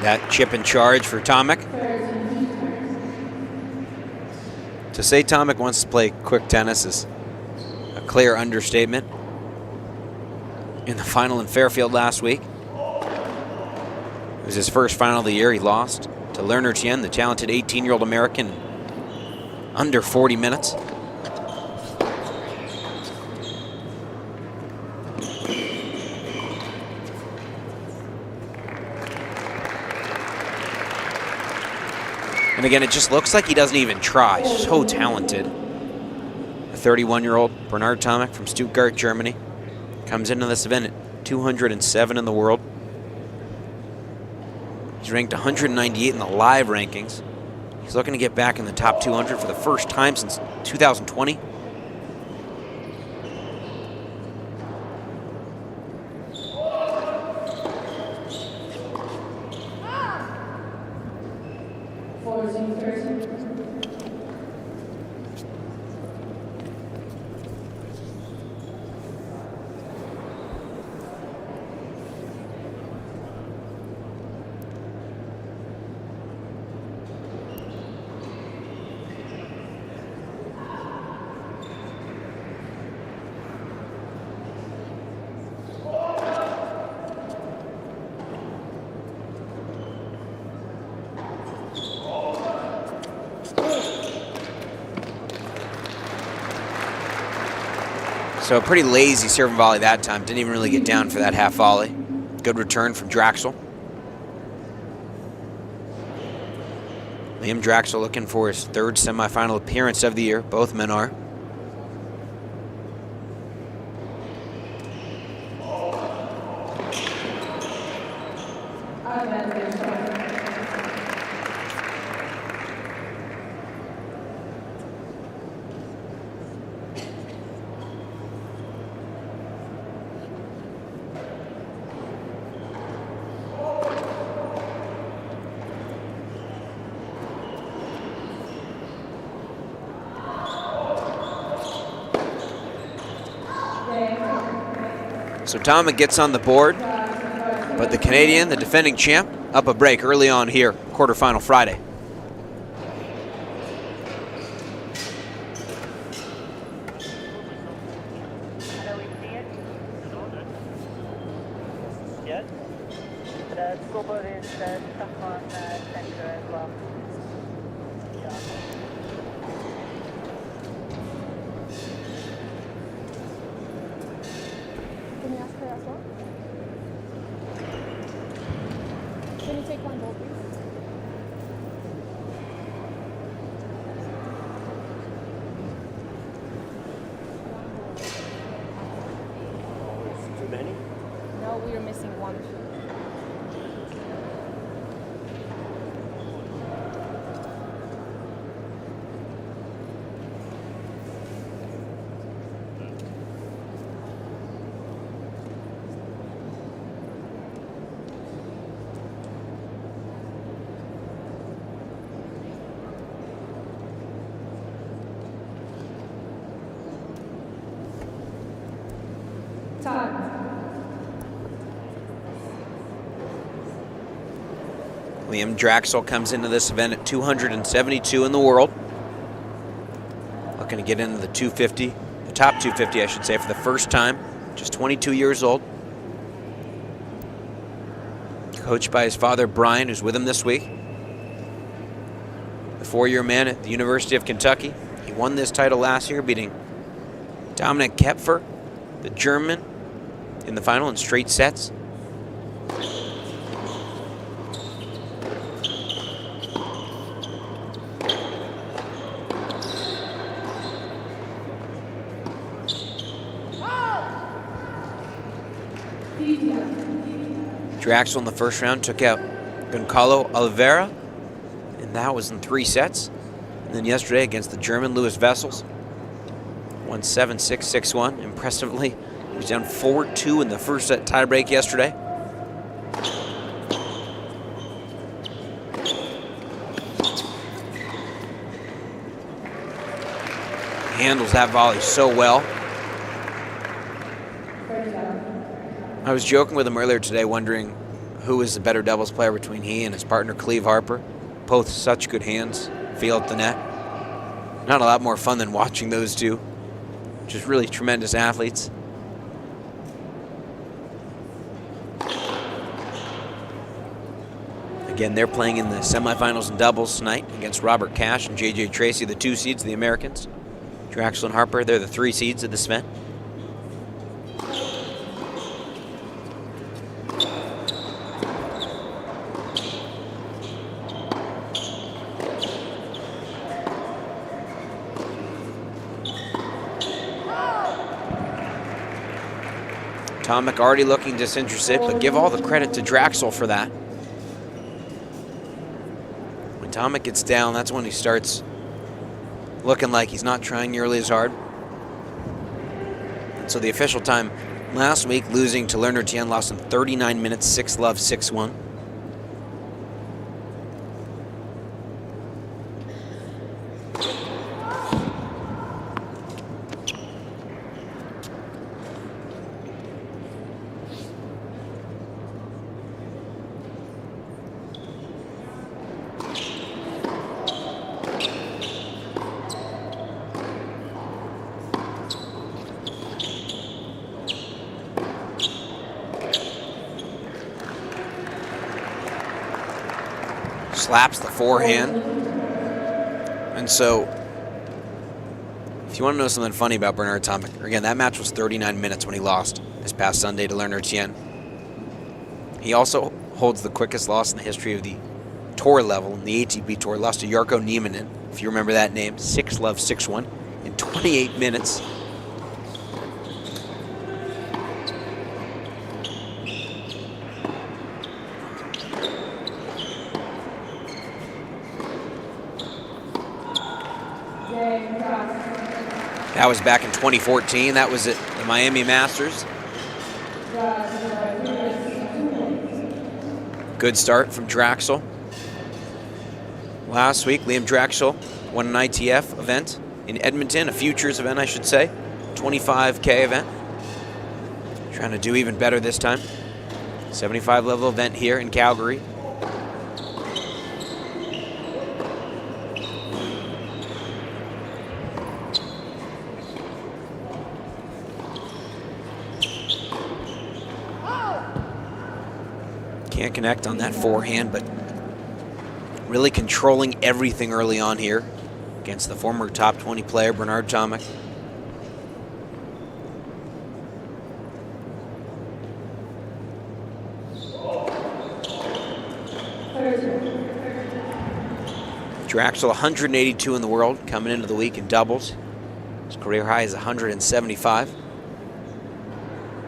Speaker 1: That chip and charge for Tomic. To say Tomic wants to play quick tennis is a clear understatement. In the final in Fairfield last week, it was his first final of the year. He lost to Lerner Tien, the talented 18-year-old American, under 40 minutes. And again, it just looks like he doesn't even try. So talented. The 31-year-old Bernard Tomic from Stuttgart, Germany, comes into this event at 207 in the world. He's ranked 198 in the live rankings. He's looking to get back in the top 200 for the first time since 2020. So a pretty lazy serve and volley that time. Didn't even really get down for that half volley. Good return from Draxl. Liam Draxl looking for his third semifinal appearance of the year. Both men are. So Tomic gets on the board, but the Canadian, the defending champ, up a break early on here, quarterfinal Friday.
Speaker 3: Can you ask her as well? Can you take one bowl, please?
Speaker 4: Too many?
Speaker 3: No, we are missing one.
Speaker 1: Liam Draxl comes into this event at 272 in the world. Looking to get into the 250, the top 250, I should say, for the first time. Just 22 years old. Coached by his father, Brian, who's with him this week. The 4-year man at the University of Kentucky. He won this title last year, beating Dominik Koepfer, the German, in the final in straight sets. Draxl in the first round took out Goncalo Oliveira, and that was in 3 sets. And then yesterday against the German Louis Wessels, won 7-6, 6-1. Impressively, he was down 4-2 in the first set tiebreak yesterday. Handles that volley so well. I was joking with him earlier today, wondering who is the better doubles player between he and his partner, Cleve Harper. Both such good hands, feel at the net. Not a lot more fun than watching those two. Just really tremendous athletes. Again, they're playing in the semifinals in doubles tonight against Robert Cash and J.J. Tracy, the 2 seeds, the Americans. Draxl and Harper, they're the 3 seeds of this event. Tomic already looking disinterested, but give all the credit to Draxl for that. When Tomic gets down, that's when he starts looking like he's not trying nearly as hard. So the official time last week, losing to Lerner Tien, lost in 39 minutes, 6-love, 6-1. Slaps the forehand. And so, if you want to know something funny about Bernard Tomic, again, that match was 39 minutes when he lost this past Sunday to Lerner Tien. He also holds the quickest loss in the history of the tour level, in the ATP Tour. Lost to Jarkko Nieminen, if you remember that name, 6-love, 6-1 in 28 minutes. That was back in 2014. That was at the Miami Masters. Good start from Draxl. Last week, Liam Draxl won an ITF event in Edmonton, a futures event, I should say. 25K event. Trying to do even better this time. 75 level event here in Calgary. Can't connect on that forehand, but really controlling everything early on here against the former top 20 player, Bernard Tomic. Draxl 182 in the world coming into the week in doubles. His career high is 175.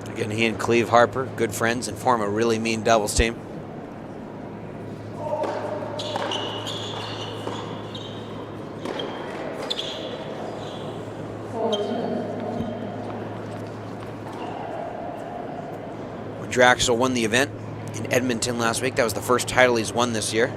Speaker 1: Again, he and Cleve Harper, good friends, and form a really mean doubles team. When Draxl won the event in Edmonton last week, that was the first title he's won this year.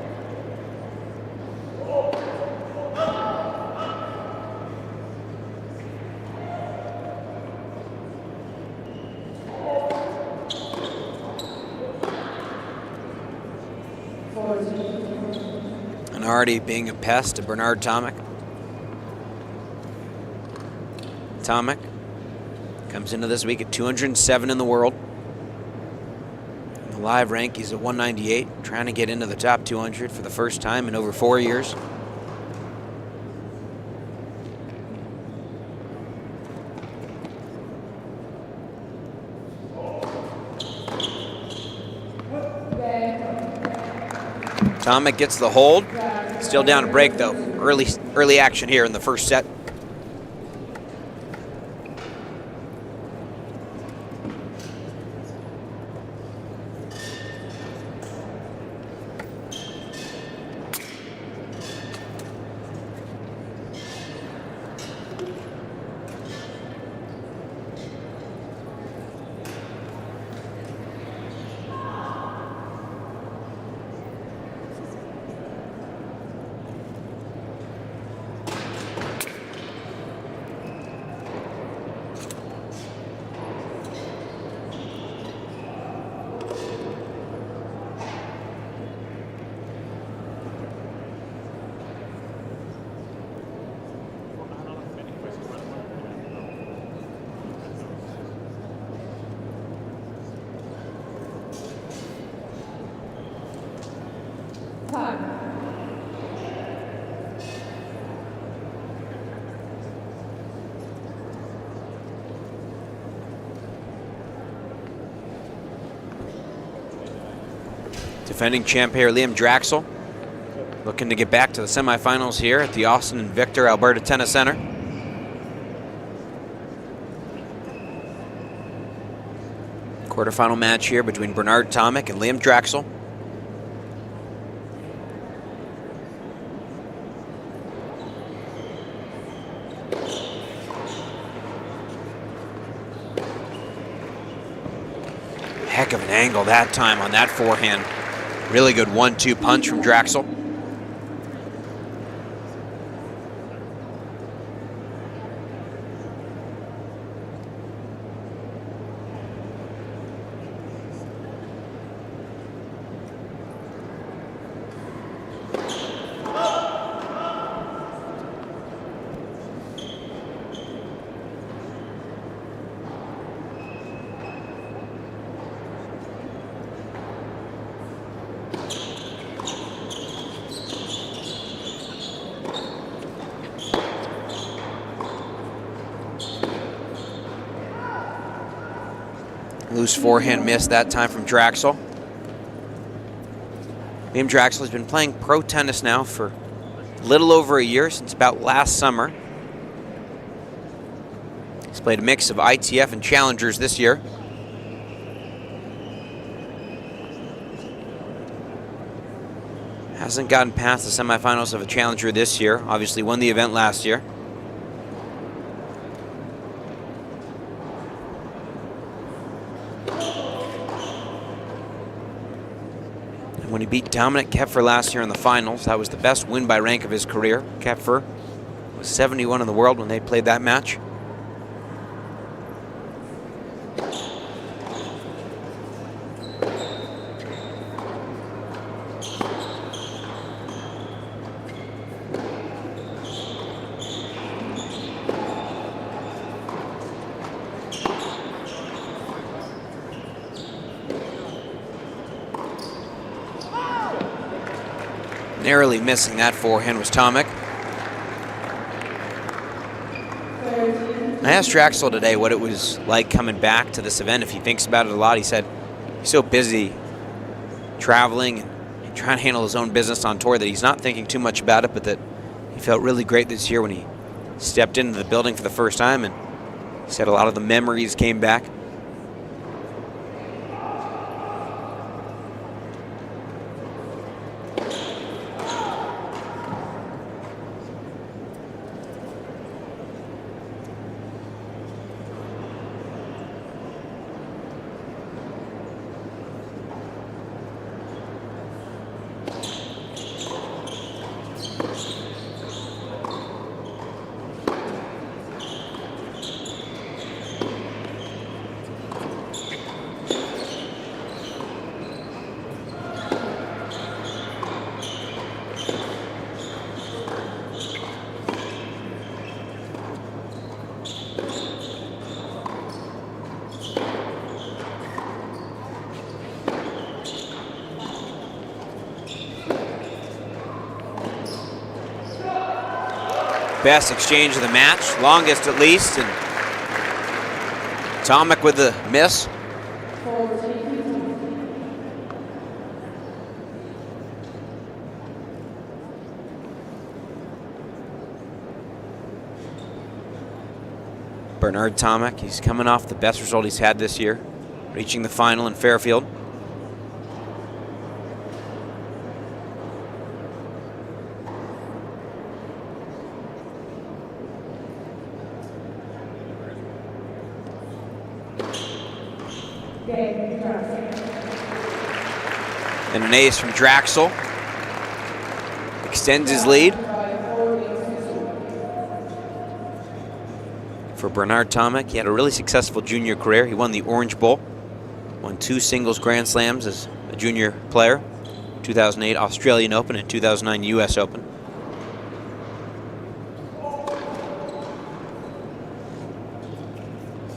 Speaker 1: already being a pest to Bernard Tomic. Tomic comes into this week at 207 in the world. In the live rank, he's at 198, trying to get into the top 200 for the first time in over 4 years. Tomic gets the hold. Still down a break though. Early action here in the first set. Defending champ here, Liam Draxl, looking to get back to the semifinals here at the Osten and Victor Alberta Tennis Center. Quarterfinal match here between Bernard Tomic and Liam Draxl. Heck of an angle that time on that forehand. Really good 1-2 punch from Draxl. Loose forehand miss that time from Draxl. Liam Draxl has been playing pro tennis now for a little over a year, since about last summer. He's played a mix of ITF and challengers this year. Hasn't gotten past the semifinals of a challenger this year. Obviously won the event last year. When he beat Dominik Koepfer last year in the finals, that was the best win by rank of his career. Koepfer was 71 in the world when they played that match. Narrowly missing that forehand was Tomic. I asked Draxl today what it was like coming back to this event, if he thinks about it a lot. He said he's so busy traveling and trying to handle his own business on tour that he's not thinking too much about it, but that he felt really great this year when he stepped into the building for the first time, and he said a lot of the memories came back. best exchange of the match, longest at least, and Tomic with the miss. Bernard Tomic, he's coming off the best result he's had this year, reaching the final in Fairfield. And an ace from Draxl. Extends his lead. For Bernard Tomic, he had a really successful junior career. He won the Orange Bowl, won 2 singles Grand Slams as a junior player, 2008 Australian Open and 2009 US Open.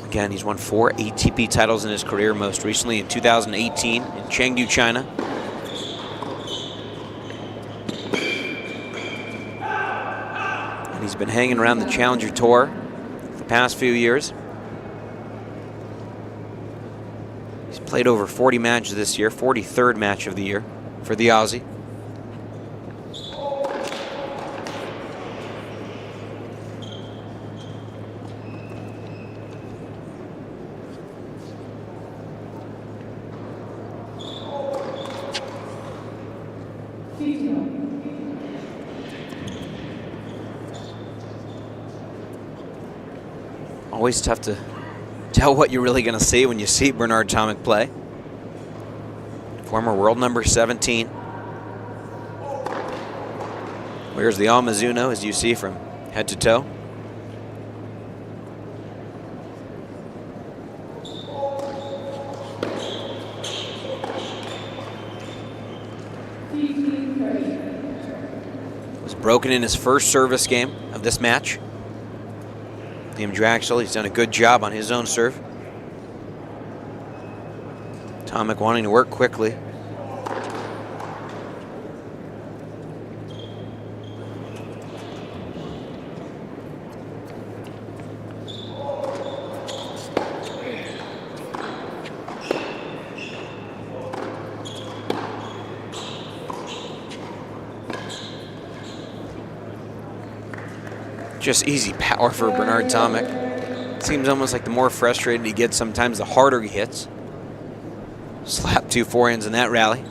Speaker 1: Again, he's won 4 ATP titles in his career, most recently in 2018 in Chengdu, China. And he's been hanging around the Challenger Tour the past few years. He's played over 40 matches this year, 43rd match of the year for the Aussie. Always tough to tell what you're really going to see when you see Bernard Tomic play. Former world number 17. Wears the Mizuno, as you see, from head to toe. Was broken in his first service game of this match. Liam Draxl, he's done a good job on his own serve. Tomic wanting to work quickly. Just easy power for Bernard Tomic. Seems almost like the more frustrated he gets sometimes, the harder he hits. Slapped 2 forehands in that rally.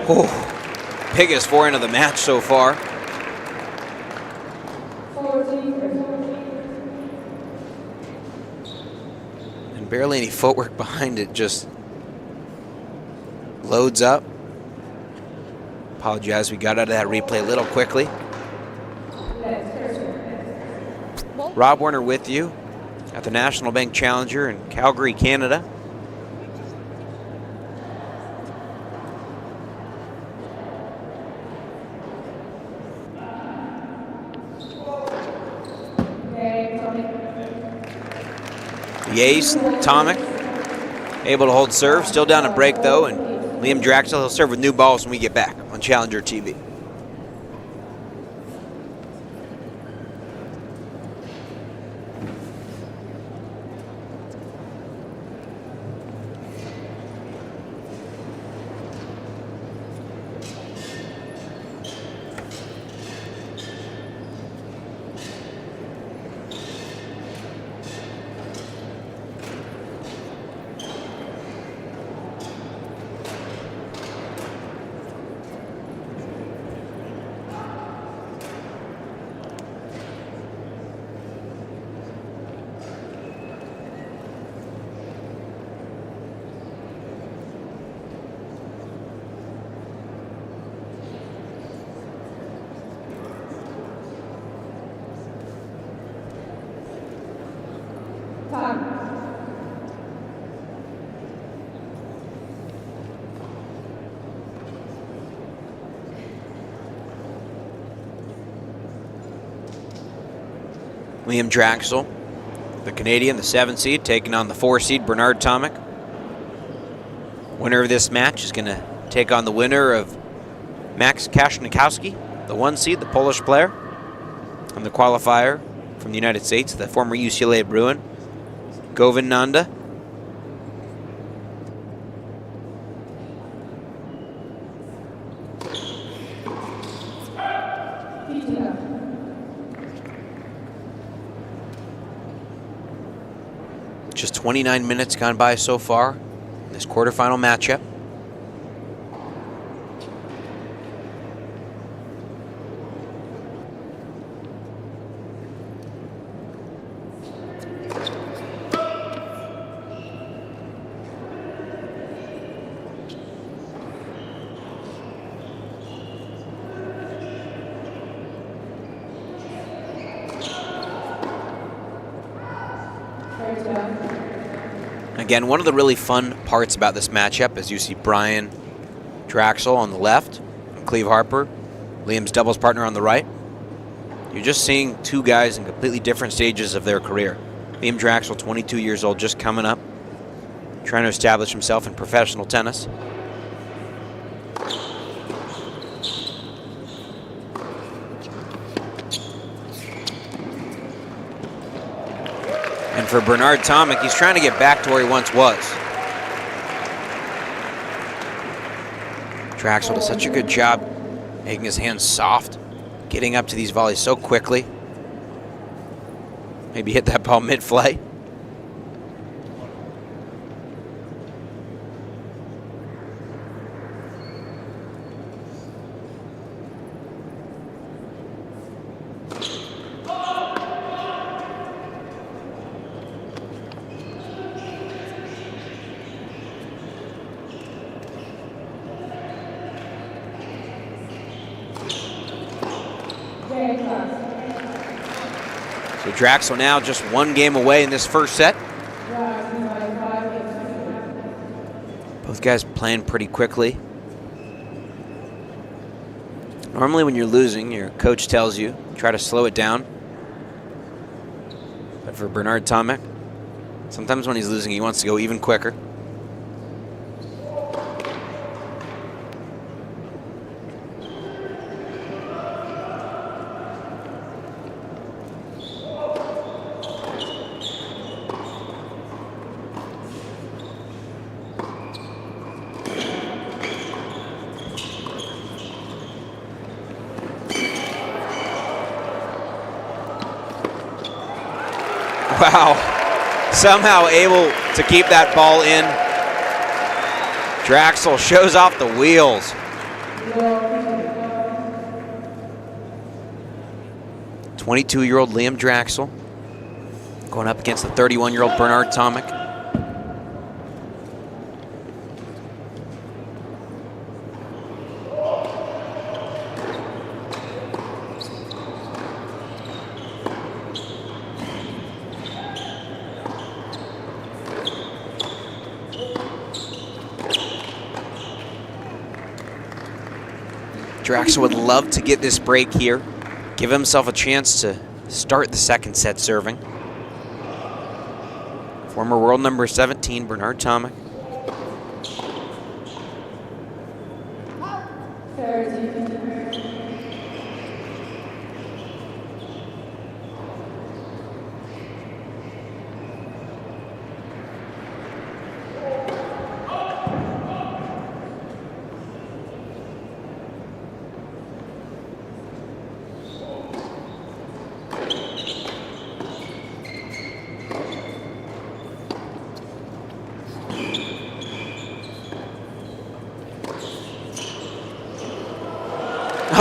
Speaker 1: Oh, biggest forehand of the match so far. And barely any footwork behind it, just loads up. Apologize, we got out of that replay a little quickly. Rob Warner with you at the National Bank Challenger in Calgary, Canada. The ace, Tomic, able to hold serve. Still down a break, though, and Liam Draxl, he'll serve with new balls when we get back on Challenger TV. Liam Draxl, the Canadian, the 7 seed, taking on the 4 seed, Bernard Tomic. Winner of this match is going to take on the winner of Max Kasnikowski, the 1 seed, the Polish player, and the qualifier from the United States, the former UCLA Bruin, Nanda. Just 29 minutes gone by so far in this quarterfinal matchup. Again, one of the really fun parts about this matchup is you see Brian Draxl on the left, and Cleve Harper, Liam's doubles partner on the right. You're just seeing two guys in completely different stages of their career. Liam Draxl, 22 years old, just coming up, trying to establish himself in professional tennis. And for Bernard Tomic, he's trying to get back to where he once was. Draxl does such a good job making his hands soft, getting up to these volleys so quickly. Maybe hit that ball mid-flight. So Draxl now just 1 game away in this first set. Both guys playing pretty quickly. Normally when you're losing, your coach tells you, try to slow it down. But for Bernard Tomic, sometimes when he's losing, he wants to go even quicker. Wow, somehow able to keep that ball in. Draxl shows off the wheels. 22-year-old Liam Draxl going up against the 31-year-old Bernard Tomic. Draxl would love to get this break here, give himself a chance to start the second set serving. Former world number 17, Bernard Tomic.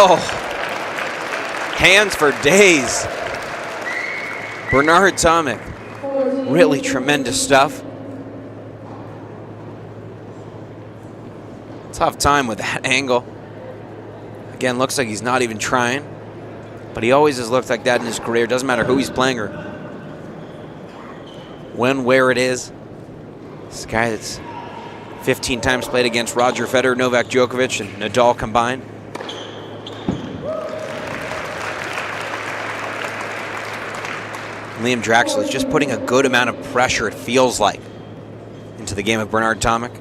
Speaker 1: Oh, hands for days. Bernard Tomic, really tremendous stuff. Tough time with that angle. Again, looks like he's not even trying, but he always has looked like that in his career. Doesn't matter who he's playing or when, where it is. This guy that's 15 times played against Roger Federer, Novak Djokovic, and Nadal combined. Liam Draxl is just putting a good amount of pressure, it feels like, into the game of Bernard Tomic.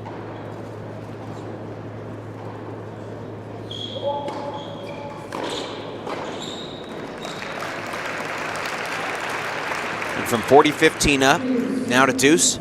Speaker 1: And from 40-15 up, now to deuce.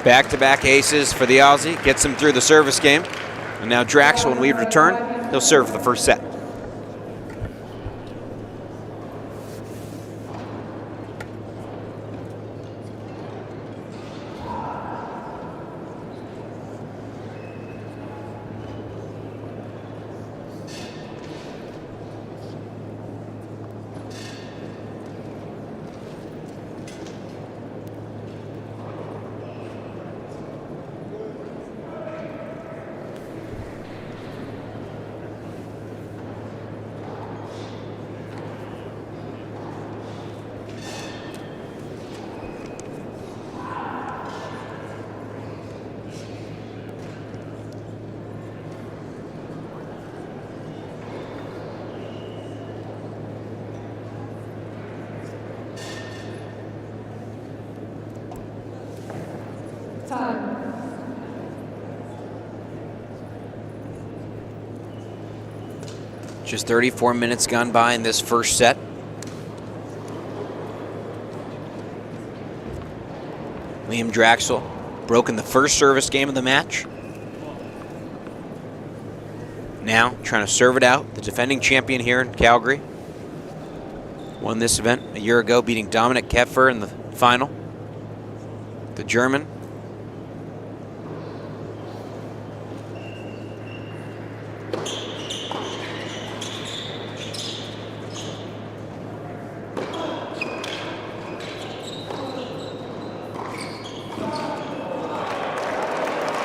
Speaker 1: Back-to-back aces for the Aussie, gets him through the service game. And now Draxl, when we return, he'll serve the first set. Just 34 minutes gone by in this first set. Liam Draxl broken the first service game of the match. Now trying to serve it out. The defending champion here in Calgary. Won this event a year ago, beating Dominik Koevermans in the final. The German.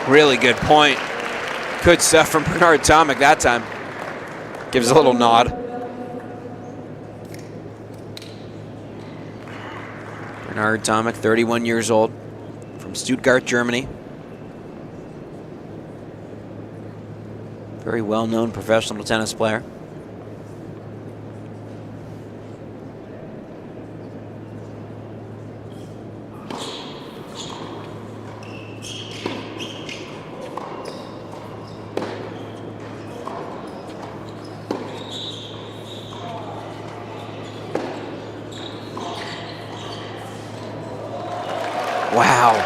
Speaker 1: Really good point. Good stuff from Bernard Tomic that time. Gives a little nod. Bernard Tomic, 31 years old, from Stuttgart, Germany. Very well-known professional tennis player. Wow.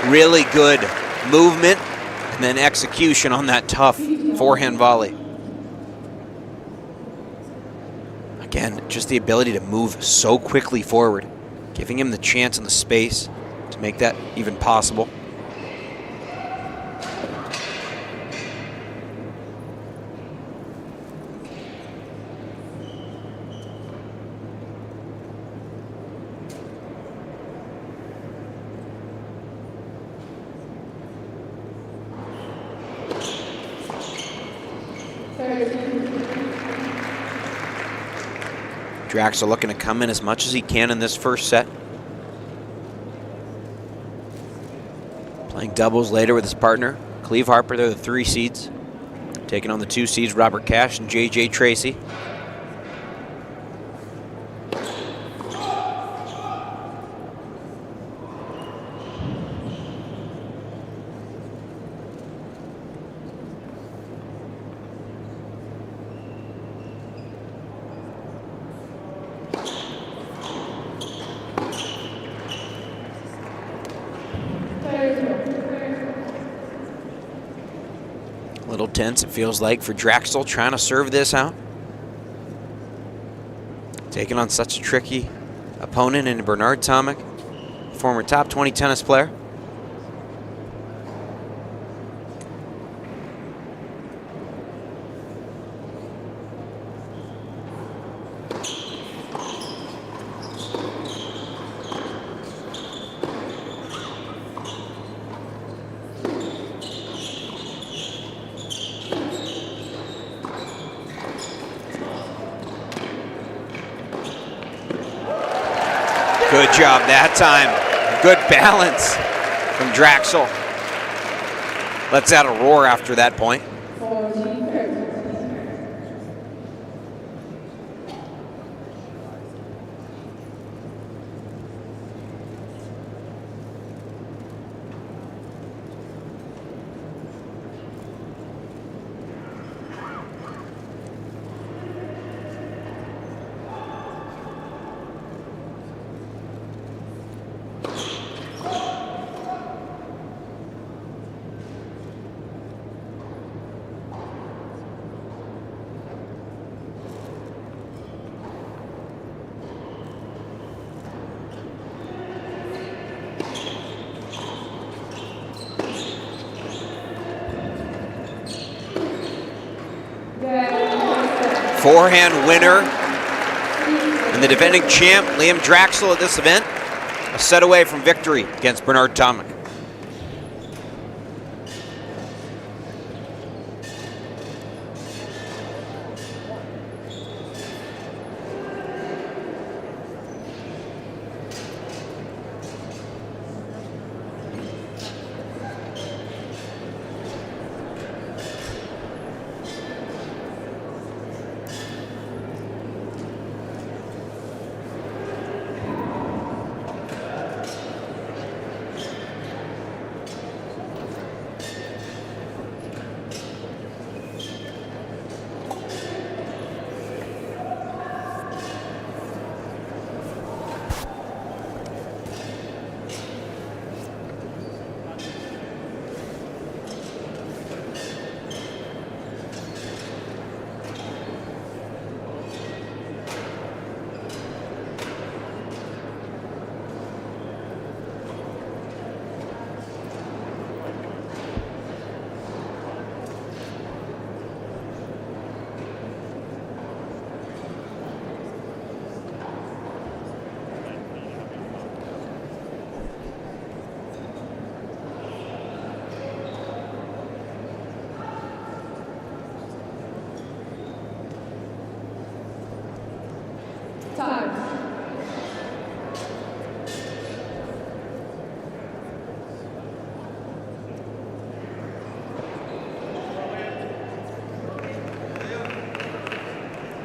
Speaker 1: Really good movement and then execution on that tough forehand volley. Again, just the ability to move so quickly forward, giving him the chance and the space to make that even possible. Draxl looking to come in as much as he can in this first set. Playing doubles later with his partner, Cleve Harper. They're the 3 seeds. Taking on the 2 seeds, Robert Cash and J.J. Tracy. Little tense, it feels like, for Draxl trying to serve this out. Taking on such a tricky opponent in Bernard Tomic, former top 20 tennis player. Good job that time. Good balance from Draxl. Lets out a roar after that point. Forehand winner and the defending champ, Liam Draxl, at this event. A set away from victory against Bernard Tomic.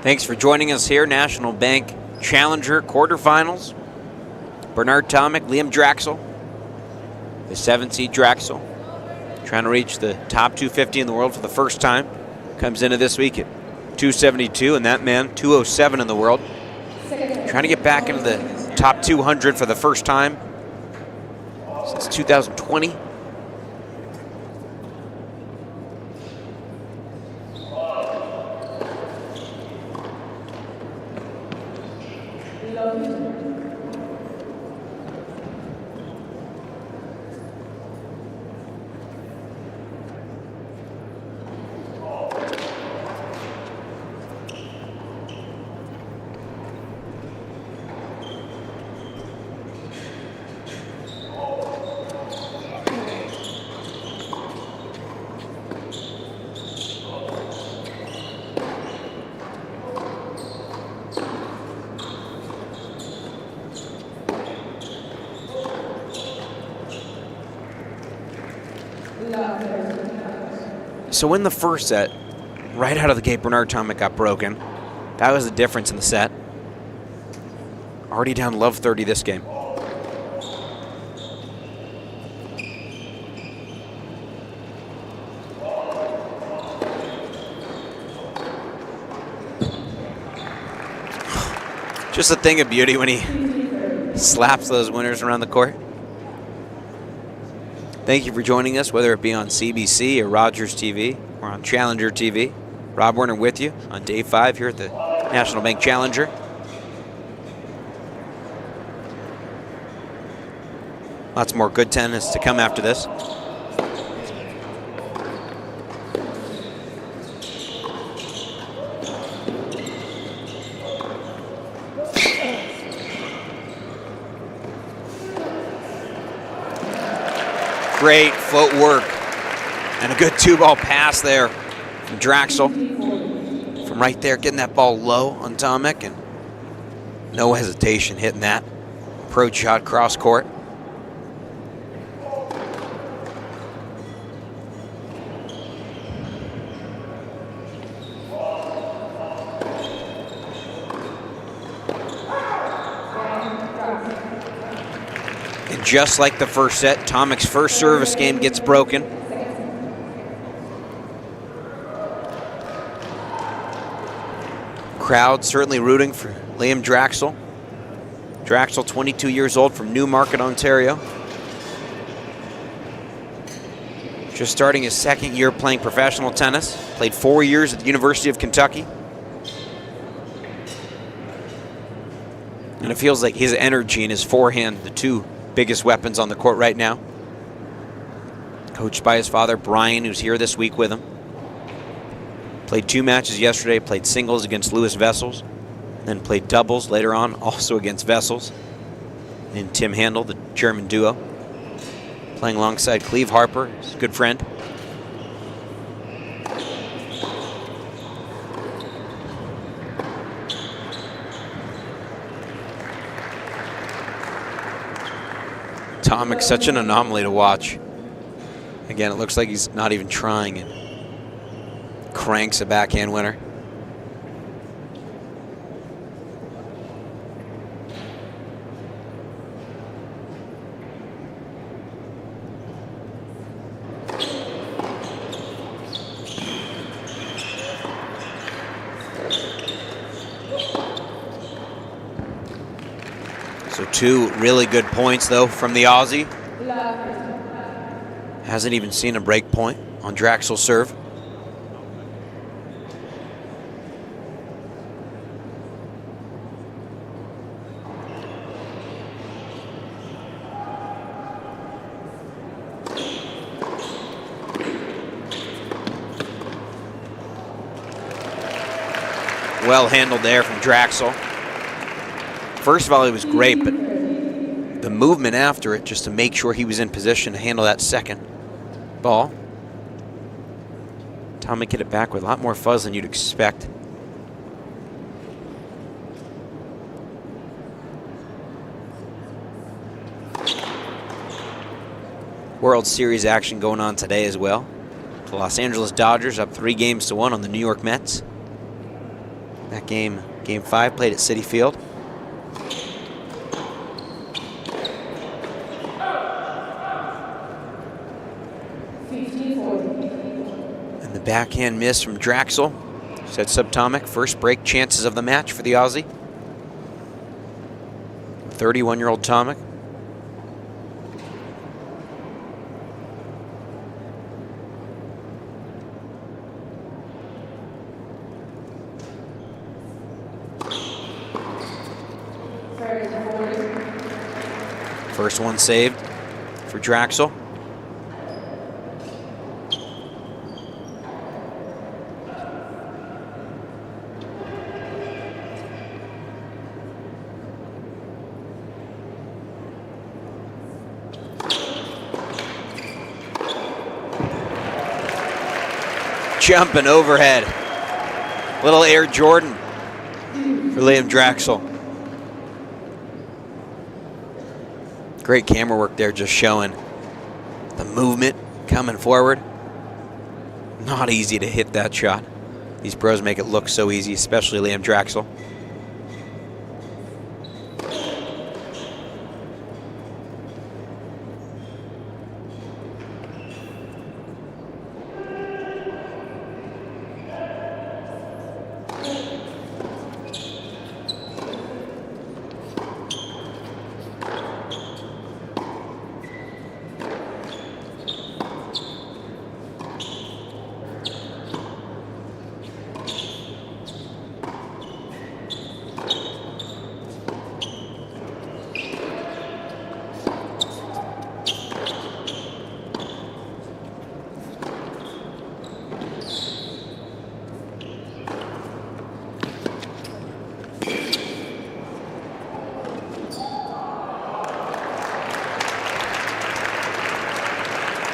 Speaker 1: Thanks for joining us here, National Bank Challenger quarterfinals. Bernard Tomic, Liam Draxl, the 7th seed Draxl, trying to reach the top 250 in the world for the first time. Comes into this week at 272, and that man 207 in the world. Trying to get back into the top 200 for the first time since 2020. So in the first set, right out of the gate, Bernard Tomic got broken. That was the difference in the set. Already down love 30 this game. Just a thing of beauty when he slaps those winners around the court. Thank you for joining us, whether it be on CBC or Rogers TV or on Challenger TV. Rob Werner with you on day 5 here at the National Bank Challenger. Lots more good tennis to come after this. Great footwork and a good 2-ball pass there from Draxl. From right there, getting that ball low on Tomic, and no hesitation hitting that. Approach shot cross court. And just like the first set, Tomic's first service game gets broken. Crowd certainly rooting for Liam Draxl. Draxl, 22 years old, from Newmarket, Ontario. Just starting his second year playing professional tennis. Played 4 years at the University of Kentucky. And it feels like his energy and his forehand, the two biggest weapons on the court right now. Coached by his father, Brian, who's here this week with him. Played 2 matches yesterday, played singles against Louis Vessels, then played doubles later on, also against Vessels and Tim Handel, the German duo. Playing alongside Cleve Harper, his good friend. Tomic's such an anomaly to watch. Again, it looks like he's not even trying and cranks a backhand winner. So 2 really good points, though, from the Aussie. Hasn't even seen a break point on Draxl's serve. Well handled there from Draxl. First volley was great, but the movement after it just to make sure he was in position to handle that second ball. Tomic hit it back with a lot more fuzz than you'd expect. World Series action going on today as well. The Los Angeles Dodgers up 3-1 on the New York Mets. That game, Game 5, played at Citi Field. And the backhand miss from Draxl sets up Tomic. First break chances of the match for the Aussie. 31-year-old Tomic. First one saved for Draxl. Jumping overhead. Little Air Jordan for Liam Draxl. Great camera work there, just showing the movement coming forward. Not easy to hit that shot. These pros make it look so easy, especially Liam Draxl.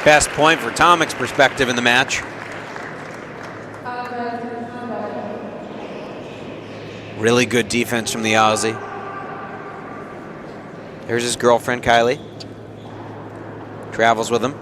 Speaker 1: Best point for Tomic's perspective in the match. Really good defense from the Aussie. There's his girlfriend, Kylie. Travels with him.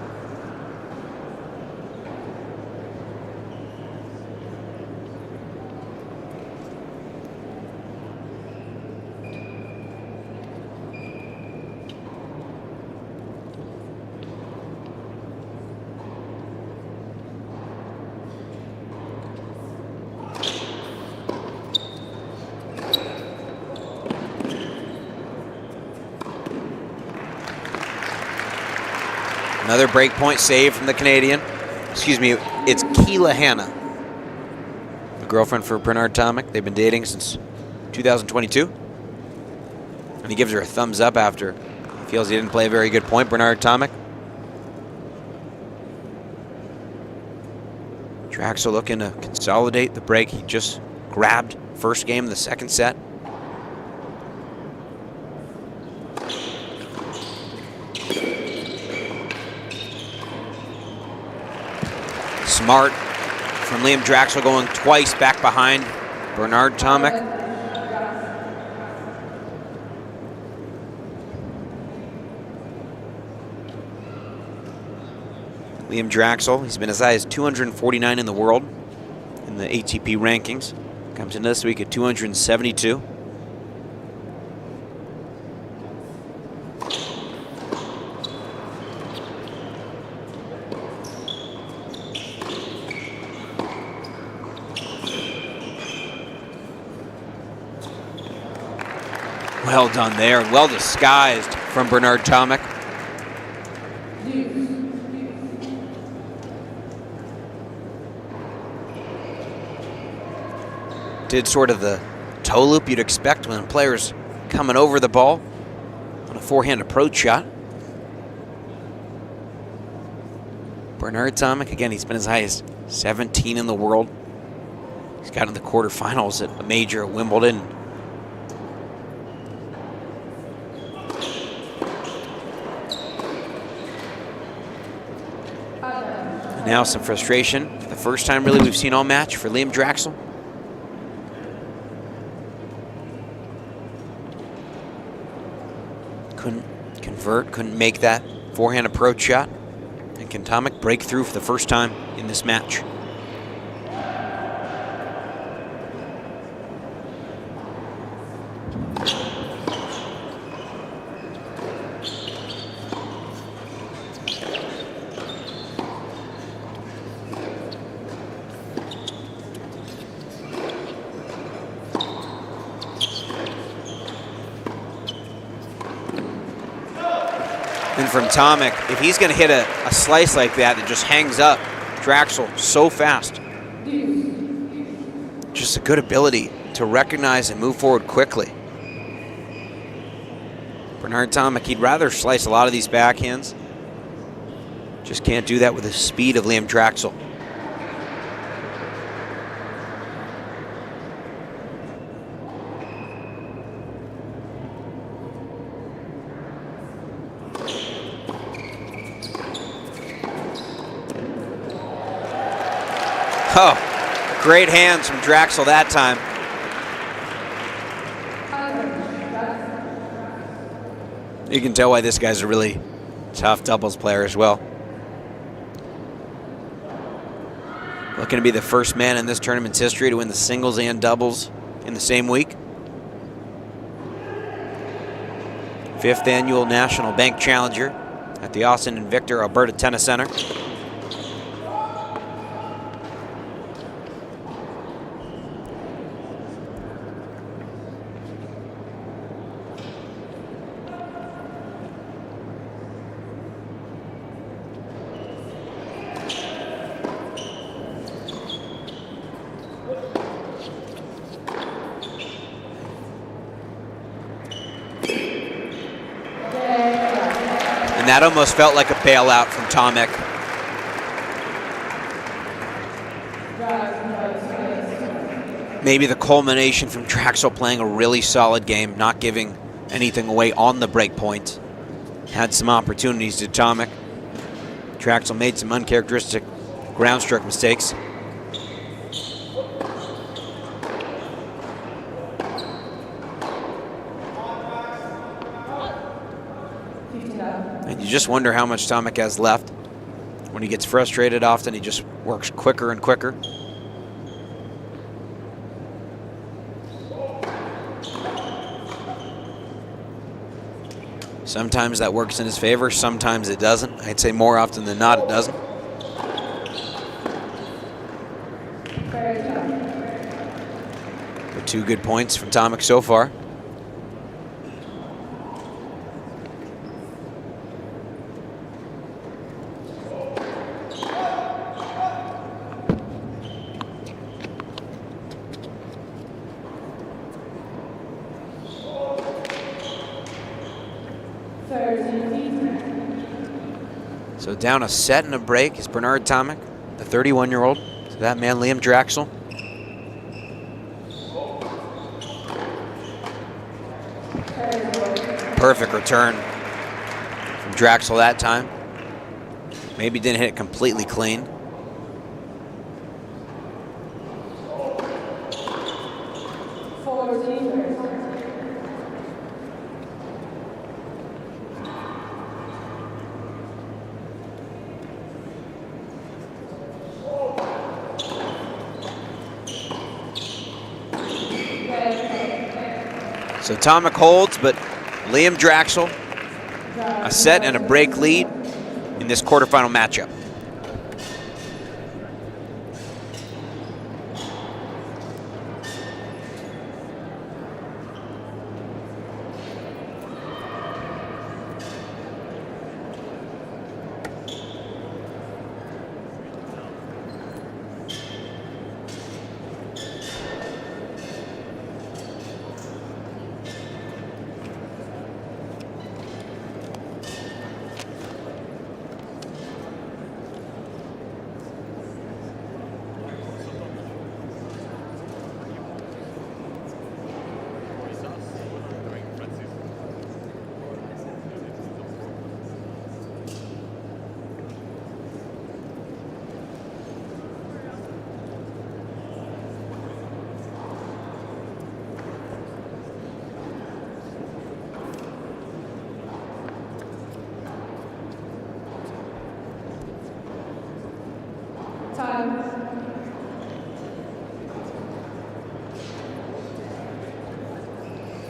Speaker 1: Another breakpoint save from the Canadian. Excuse me, it's Keela Hanna, the girlfriend for Bernard Tomic. They've been dating since 2022. And he gives her a thumbs up after he feels he didn't play a very good point, Bernard Tomic. Draxl looking to consolidate the break he just grabbed first game of the second set. Smart from Liam Draxl going twice back behind Bernard Tomic. Liam Draxl, he's been as high as 249 in the world in the ATP rankings. Comes in this week at 272. Well done there, well disguised from Bernard Tomic. Did sort of the toe loop you'd expect when a player's coming over the ball on a forehand approach shot. Bernard Tomic, again, he's been as high as 17 in the world. He's got in the quarterfinals at a major at Wimbledon. And now some frustration. For the first time really we've seen all match for Liam Draxl. Couldn't convert, couldn't make that forehand approach shot. And can Tomic break through for the first time in this match? And from Tomic, if he's going to hit a slice like that that just hangs up Draxl so fast, just a good ability to recognize and move forward quickly. Bernard Tomic, he'd rather slice a lot of these backhands. Just can't do that with the speed of Liam Draxl. Oh, great hands from Draxl that time. You can tell why this guy's a really tough doubles player as well. Looking to be the first man in this tournament's history to win the singles and doubles in the same week. 5th annual National Bank Challenger at the Osten and Victor Alberta Tennis Center. And that almost felt like a bailout from Tomic. Maybe the culmination from Draxl playing a really solid game, not giving anything away on the break point. Had some opportunities to Tomic. Draxl made some uncharacteristic ground stroke mistakes. And you just wonder how much Tomic has left. When he gets frustrated often, he just works quicker and quicker. Sometimes that works in his favor, sometimes it doesn't. I'd say more often than not it doesn't. But 2 good points from Tomic so far. So down a set and a break is Bernard Tomic, the 31-year-old. So that man, Liam Draxl. Perfect return from Draxl that time. Maybe didn't hit it completely clean. So Tomic holds, but Liam Draxl, a set and a break lead in this quarterfinal matchup.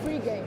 Speaker 3: Free game.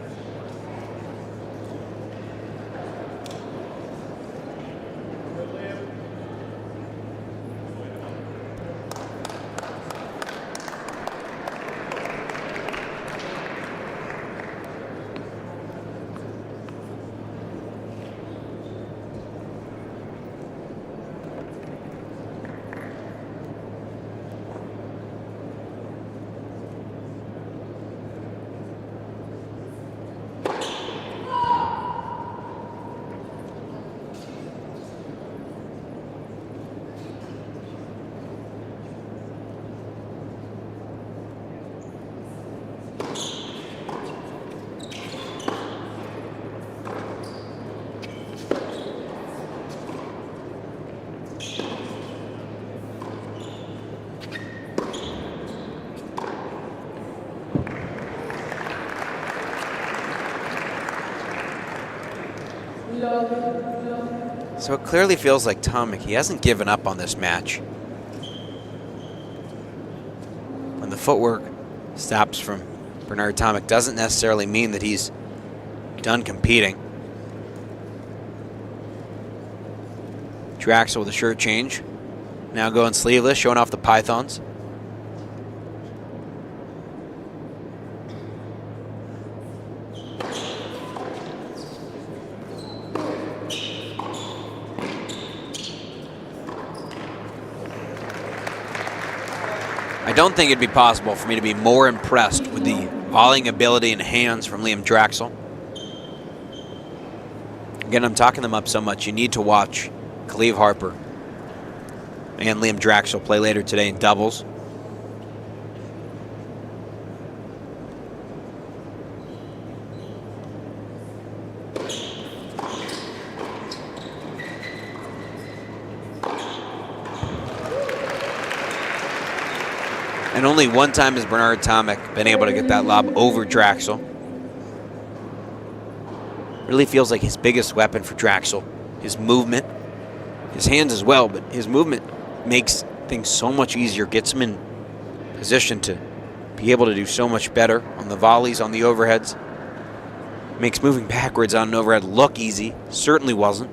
Speaker 1: So it clearly feels like Tomic, he hasn't given up on this match. When the footwork stops from Bernard Tomic, doesn't necessarily mean that he's done competing. Draxl with a shirt change. Now going sleeveless, showing off the pythons. I don't think it'd be possible for me to be more impressed with the volleying ability and hands from Liam Draxl. Again, I'm talking them up so much. You need to watch Khalif Harper and Liam Draxl play later today in doubles. And only one time has Bernard Tomic been able to get that lob over Draxl. Really feels like his biggest weapon for Draxl. His movement, his hands as well, but his movement makes things so much easier, gets him in position to be able to do so much better on the volleys, on the overheads. Makes moving backwards on an overhead look easy. Certainly wasn't.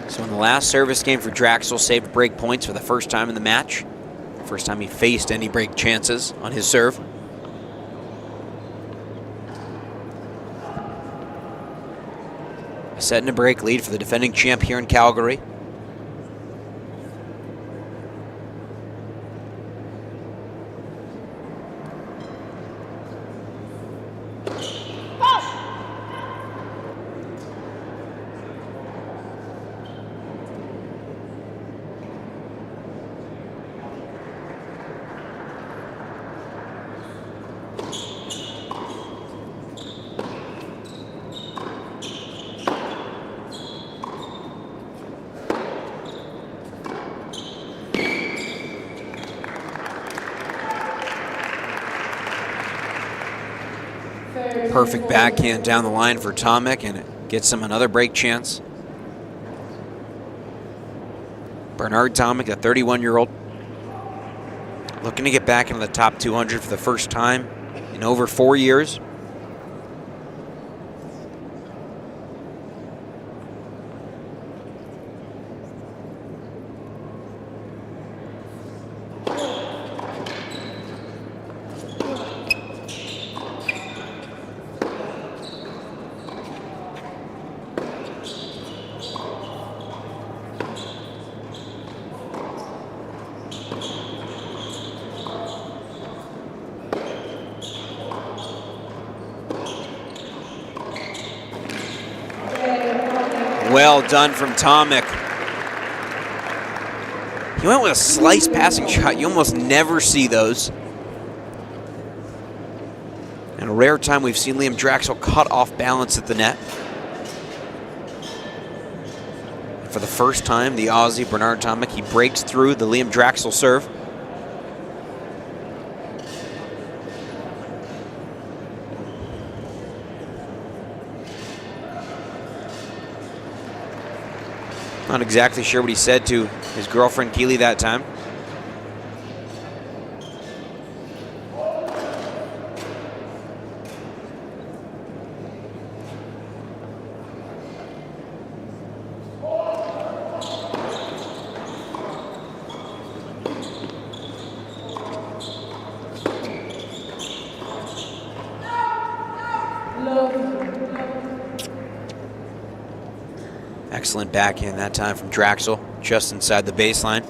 Speaker 1: So in the last service game for Draxl, saved break points for the first time in the match. First time he faced any break chances on his serve. A set and a break lead for the defending champ here in Calgary. Perfect backhand down the line for Tomic, and it gets him another break chance. Bernard Tomic, the 31-year-old, looking to get back into the top 200 for the first time in over 4 years. Well done from Tomic. He went with a slice passing shot. You almost never see those. And a rare time we've seen Liam Draxl cut off balance at the net. And for the first time, the Aussie Bernard Tomic, he breaks through the Liam Draxl serve. Not exactly sure what he said to his girlfriend Keely that time. Excellent backhand that time from Draxl, just inside the baseline.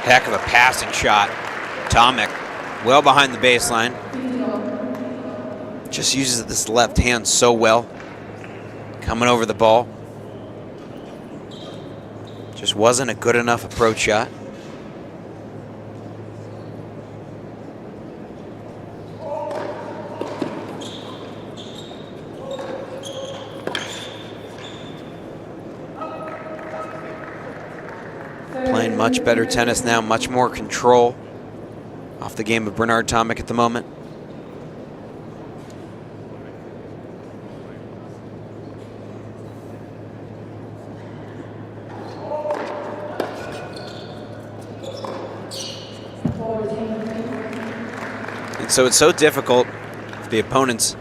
Speaker 1: Heck of a passing shot. Tomic, well behind the baseline. Just uses this left hand so well. Coming over the ball. Just wasn't a good enough approach shot. Playing much better tennis now, much more control off the game of Bernard Tomic at the moment. And so it's so difficult for the opponents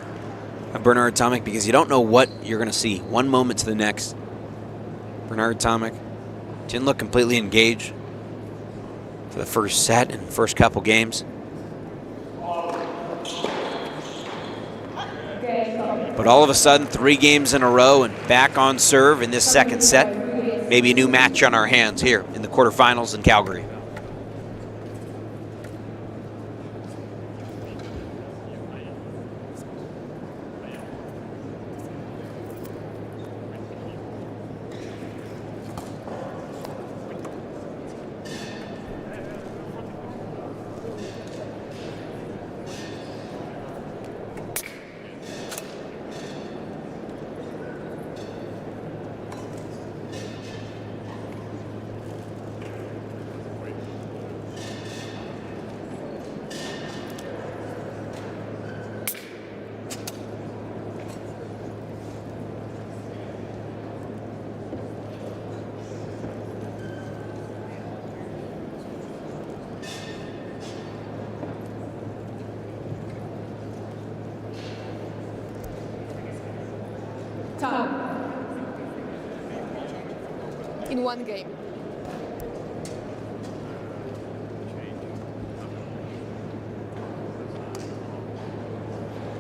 Speaker 1: of Bernard Tomic because you don't know what you're going to see one moment to the next. Bernard Tomic didn't look completely engaged for the first set and first couple games. But all of a sudden, 3 games in a row and back on serve in this second set. Maybe a new match on our hands here in the quarterfinals in Calgary.
Speaker 3: In one game.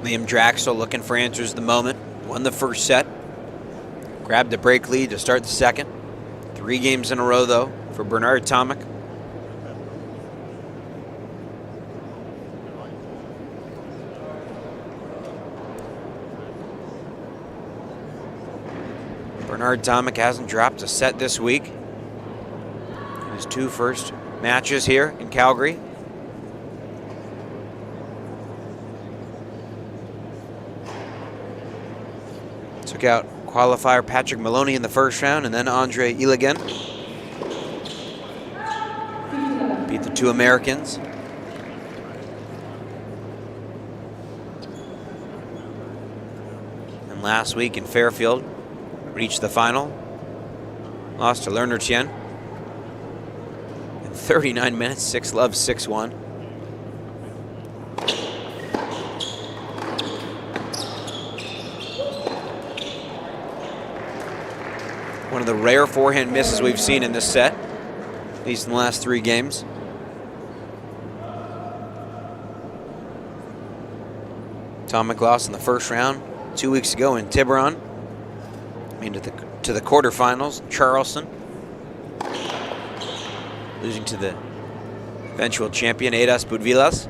Speaker 1: Liam Draxl looking for answers at the moment. Won the first set. Grabbed a break lead to start the second. 3 games in a row, though, for Bernard Tomic. Bernard Tomic hasn't dropped a set this week in his 2 first matches here in Calgary. Took out qualifier Patrick Maloney in the first round, and then Andre Iligan beat the 2 Americans. And last week in Fairfield, reached the final, lost to Lerner Tien in 39 minutes, 6-love, 6-1. One of the rare forehand misses we've seen in this set, at least in the last 3 games. Tomic lost in the first round 2 weeks ago in Tiburon. Made it to the quarterfinals, Charleston. Losing to the eventual champion, Eidas Budvilas.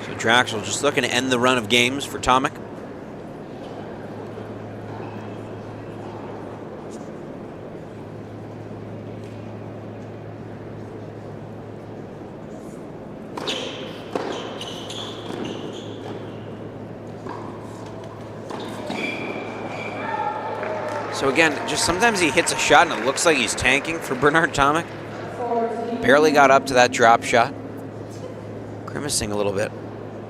Speaker 1: So Draxl just looking to end the run of games for Tomic. So again, just sometimes he hits a shot and it looks like he's tanking for Bernard Tomic. Barely got up to that drop shot. Grimacing a little bit.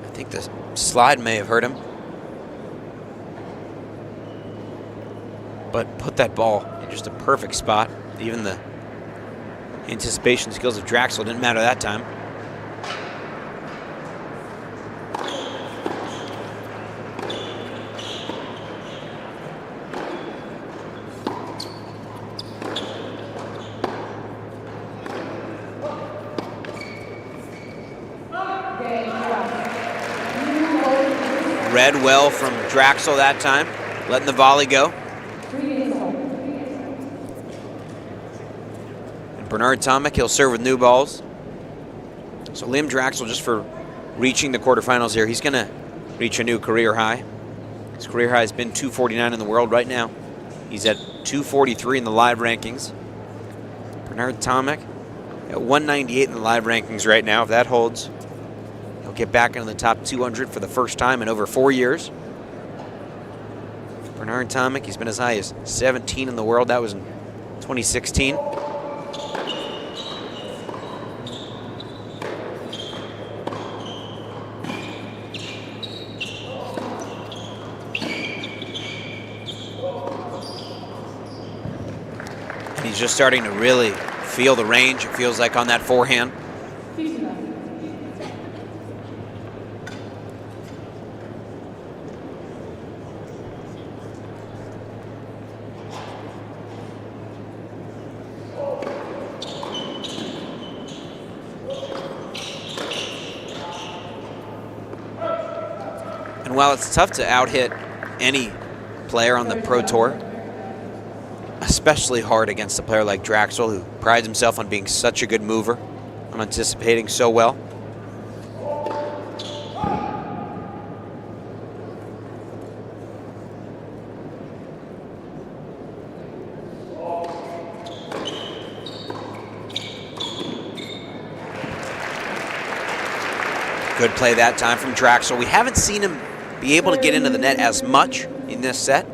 Speaker 1: I think the slide may have hurt him. But put that ball in just a perfect spot. Even the anticipation skills of Draxl didn't matter that time. Read well from Draxl that time, letting the volley go. And Bernard Tomic, he'll serve with new balls. So Liam Draxl, just for reaching the quarterfinals here, he's going to reach a new career high. His career high has been 249 in the world right now. He's at 243 in the live rankings. Bernard Tomic at 198 in the live rankings right now. If that holds, get back into the top 200 for the first time in over 4 years. Bernard Tomic, he's been as high as 17 in the world. That was in 2016. And he's just starting to really feel the range, it feels like, on that forehand. And while it's tough to out-hit any player on the Pro Tour, especially hard against a player like Draxl, who prides himself on being such a good mover, on anticipating so well. Good play that time from Draxl. We haven't seen him be able to get into the net as much in this set.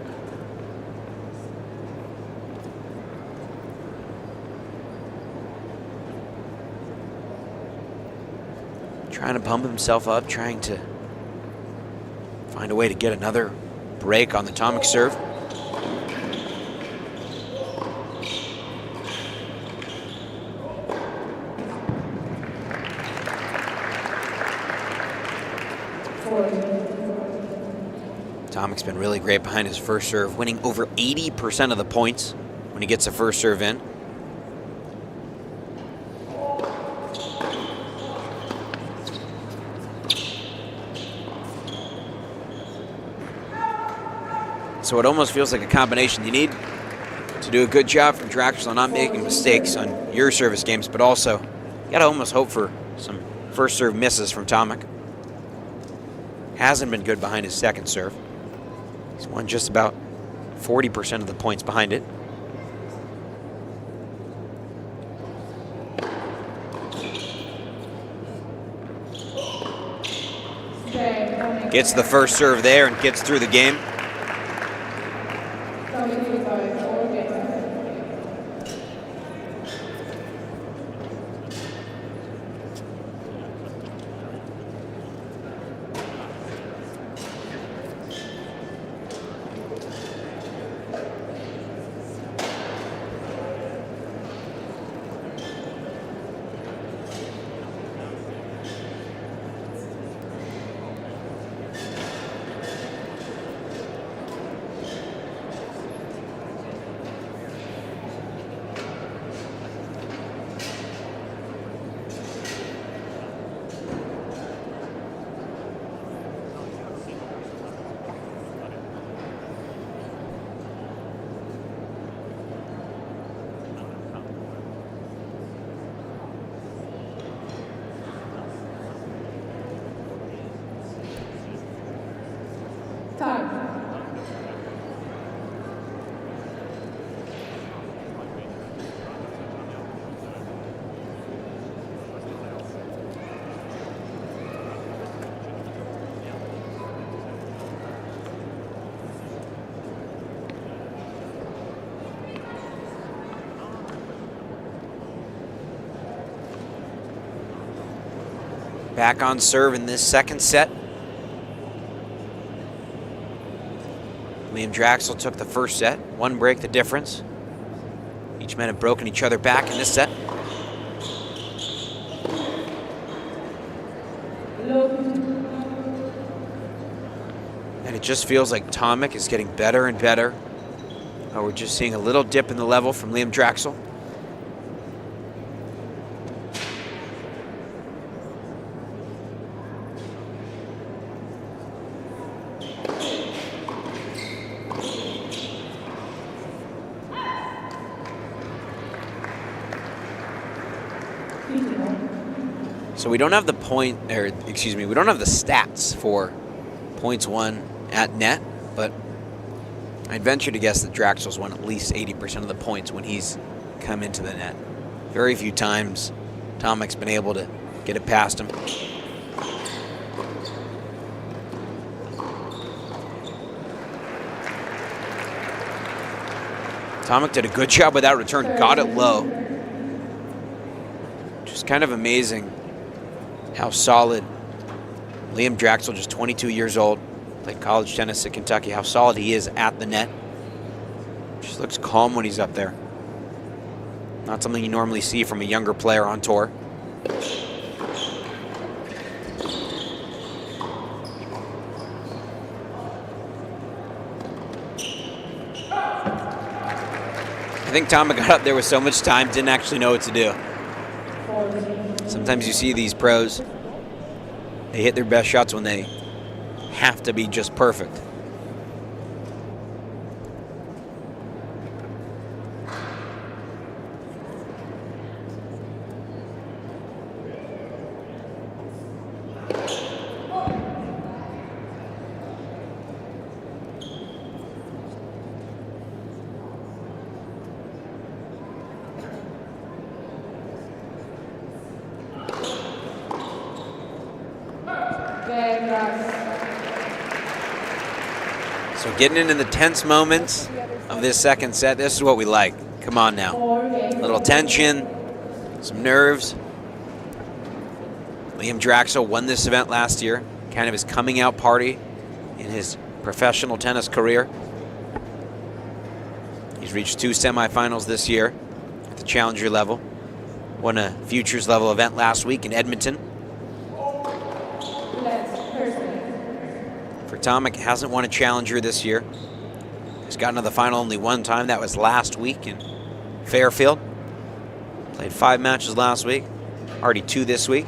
Speaker 1: Trying to pump himself up, trying to find a way to get another break on the Tomic serve. Tomic's been really great behind his first serve, winning over 80% of the points when he gets a first serve in. So it almost feels like a combination. You need to do a good job from Draxl on not making mistakes on your service games, but also you gotta almost hope for some first serve misses from Tomic. Hasn't been good behind his second serve. He's won just about 40% of the points behind it. Gets the first serve there and gets through the game. Back on serve in this second set. Liam Draxl took the first set. One break the difference. Each men have broken each other back in this set. And it just feels like Tomic is getting better and better. We're just seeing a little dip in the level from Liam Draxl. So we don't have the we don't have the stats for points won at net, but I'd venture to guess that Draxl's won at least 80% of the points when he's come into the net. Very few times Tomic's been able to get it past him. Tomic did a good job with that return, got it low. Just kind of amazing how solid Liam Draxl, just 22 years old, played college tennis at Kentucky, how solid he is at the net. Just looks calm when he's up there. Not something you normally see from a younger player on tour. I think Tomic got up there with so much time, didn't actually know what to do. Sometimes you see these pros, they hit their best shots when they have to be just perfect. So getting into the tense moments of this second set, this is what we like. Come on now. A little tension, some nerves. Liam Draxl won this event last year, kind of his coming out party in his professional tennis career. He's reached 2 semifinals this year at the Challenger level. Won a Futures level event last week in Edmonton. For Tomic, hasn't won a Challenger this year. He's gotten to the final only one time. That was last week in Fairfield. Played 5 matches last week. Already 2 this week.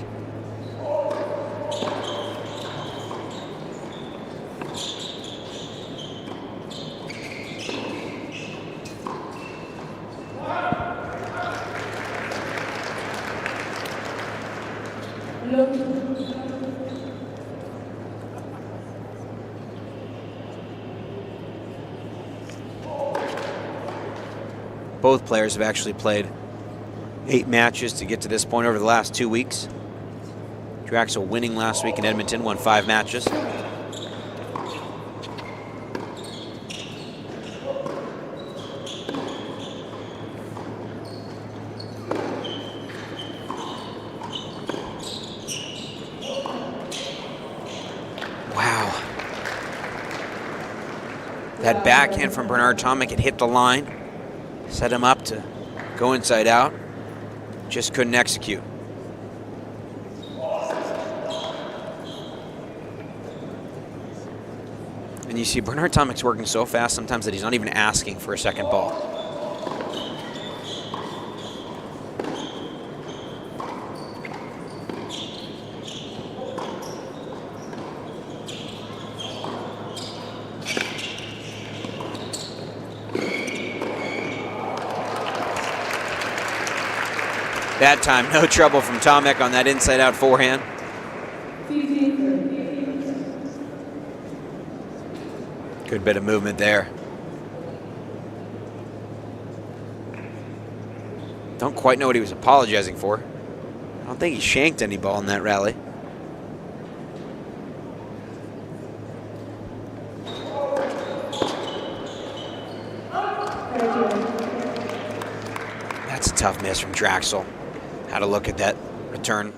Speaker 1: Both players have actually played 8 matches to get to this point over the last 2 weeks. Draxl winning last week in Edmonton, won 5 matches. Wow. That backhand from Bernard Tomic had hit the line. Set him up to go inside out. Just couldn't execute. And you see Bernard Tomic's working so fast sometimes that he's not even asking for a second ball. That time, no trouble from Tomic on that inside-out forehand. Good bit of movement there. Don't quite know what he was apologizing for. I don't think he shanked any ball in that rally. That's a tough miss from Draxl. How to look at that return.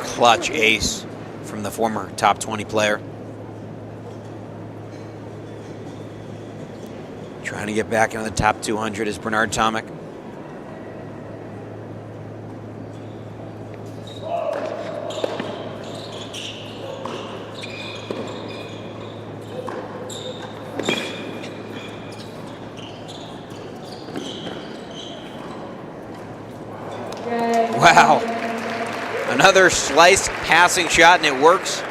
Speaker 1: Clutch ace from the former top 20 player. Trying to get back into the top 200 is Bernard Tomic. Wow. Another slice passing shot, and it works.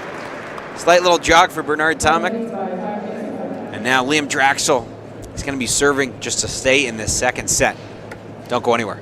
Speaker 1: Slight little jog for Bernard Tomic. And now Liam Draxl is going to be serving just to stay in this second set. Don't go anywhere.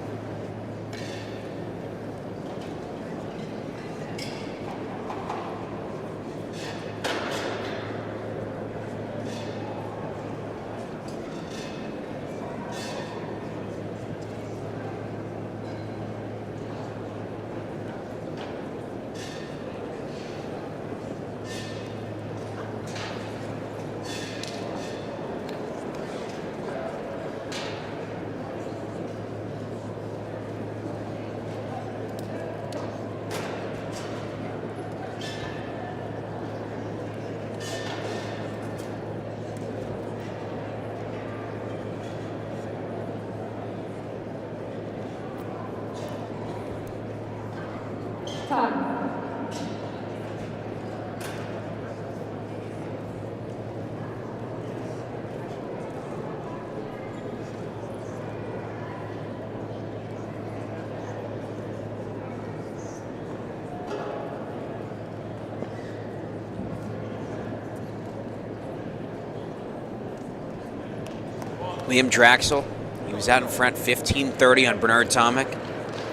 Speaker 1: Liam Draxl, he was out in front 15-30 on Bernard Tomic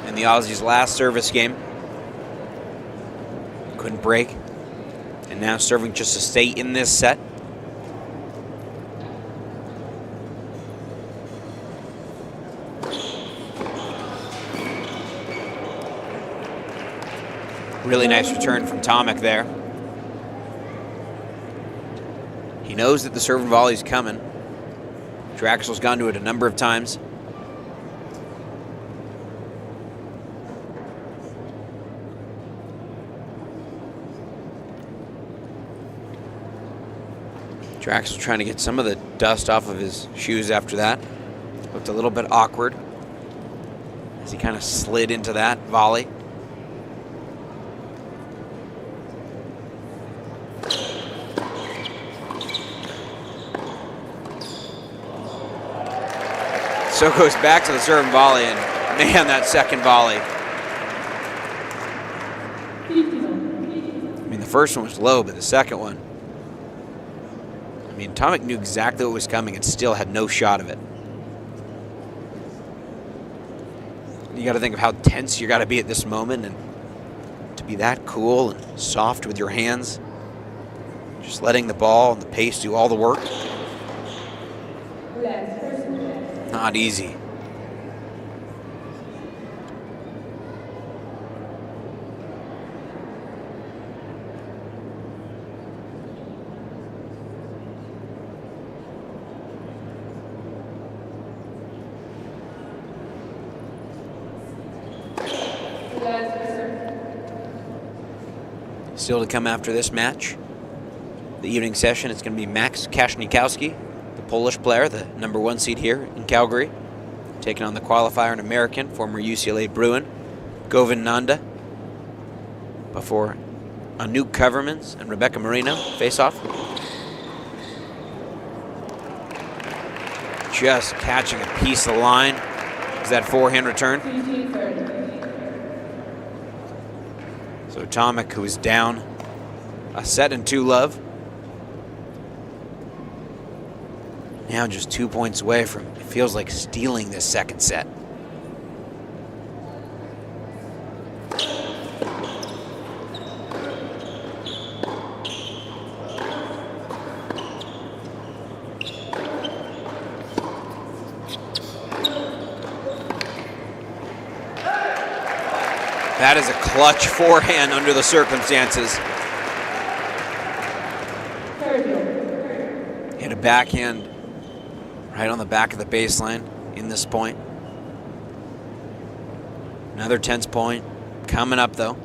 Speaker 1: in the Aussies' last service game. Couldn't break. And now serving just to stay in this set. Really nice return from Tomic there. He knows that the serve and volley's coming. Draxl's gone to it a number of times. Draxl trying to get some of the dust off of his shoes after that. Looked a little bit awkward as he kind of slid into that volley. So goes back to the serve and volley, and man, that second volley. I mean, the first one was low, but the second one, I mean, Tomic knew exactly what was coming and still had no shot of it. You got to think of how tense you got to be at this moment, and to be that cool and soft with your hands, just letting the ball and the pace do all the work. Not easy. Still to come after this match, the evening session, it's going to be Max Kasnikowski, the Polish player, the #1 seed here in Calgary, taking on the qualifier, an American, former UCLA Bruin, Nanda, before Koevermans and Rebecca Marino face off. Just catching a piece of the line. Is that forehand return? So Tomic, who is down a set and 2 love, now just 2 points away from, it feels like, stealing this second set. That is a clutch forehand under the circumstances. Hit a backhand right on the back of the baseline in this point. Another tense point coming up, though.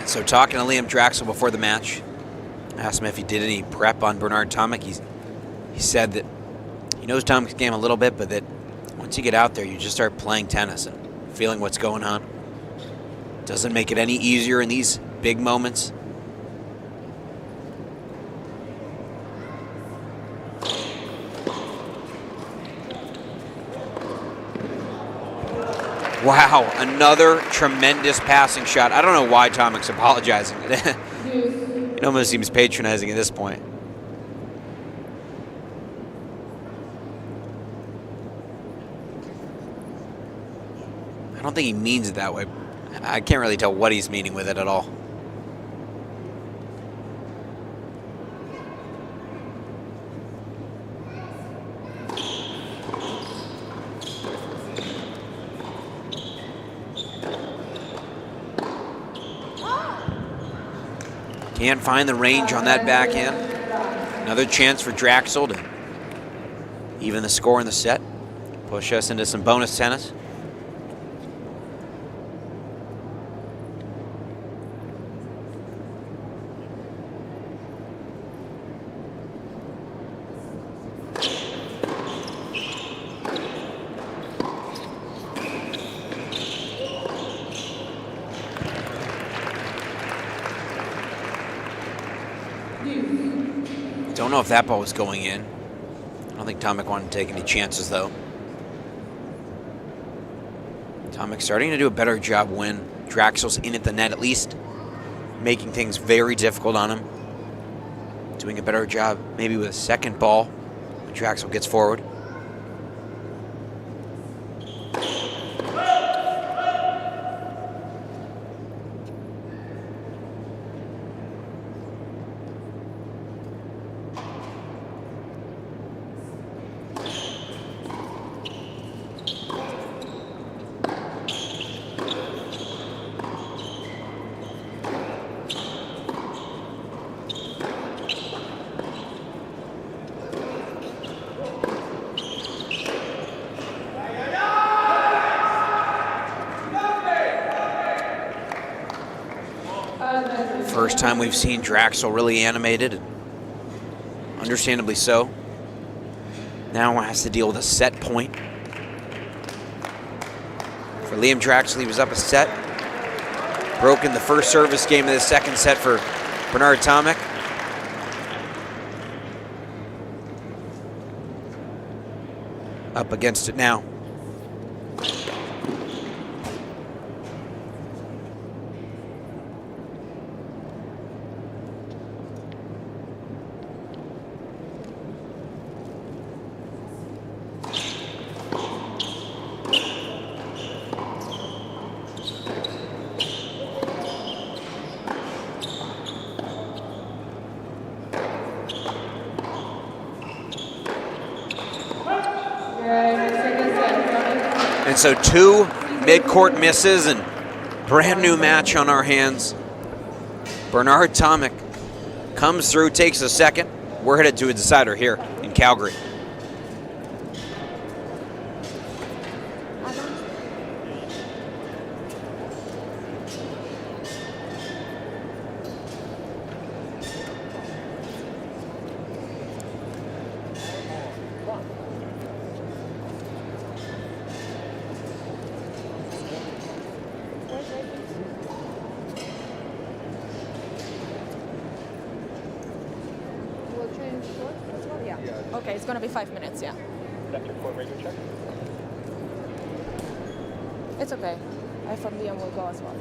Speaker 1: So talking to Liam Draxl before the match, I asked him if he did any prep on Bernard Tomic. He said that he knows Tomic's game a little bit, but that once you get out there, you just start playing tennis and feeling what's going on. Doesn't make it any easier in these big moments. Wow, another tremendous passing shot. I don't know why Tomic's apologizing. It almost seems patronizing at this point. I don't think he means it that way. I can't really tell what he's meaning with it at all. Can't find the range on that backhand. Another chance for Draxl to even the score in the set. Push us into some bonus tennis. Don't know if that ball was going in. I don't think Tomic wanted to take any chances, though. Tomic starting to do a better job when Draxl's in at the net, at least making things very difficult on him. Doing a better job maybe with a second ball when Draxl gets forward. First time we've seen Draxl really animated, and understandably so. Now has to deal with a set point. For Liam Draxl, he was up a set. Broken the first service game of the second set for Bernard Tomic. Up against it now. And so 2 mid-court misses and brand new match on our hands. Bernard Tomic comes through, takes a second. We're headed to a decider here in Calgary.
Speaker 3: Okay, it's gonna be 5 minutes, yeah.
Speaker 2: That's your court radio check?
Speaker 3: It's okay. I from Liam will go as well.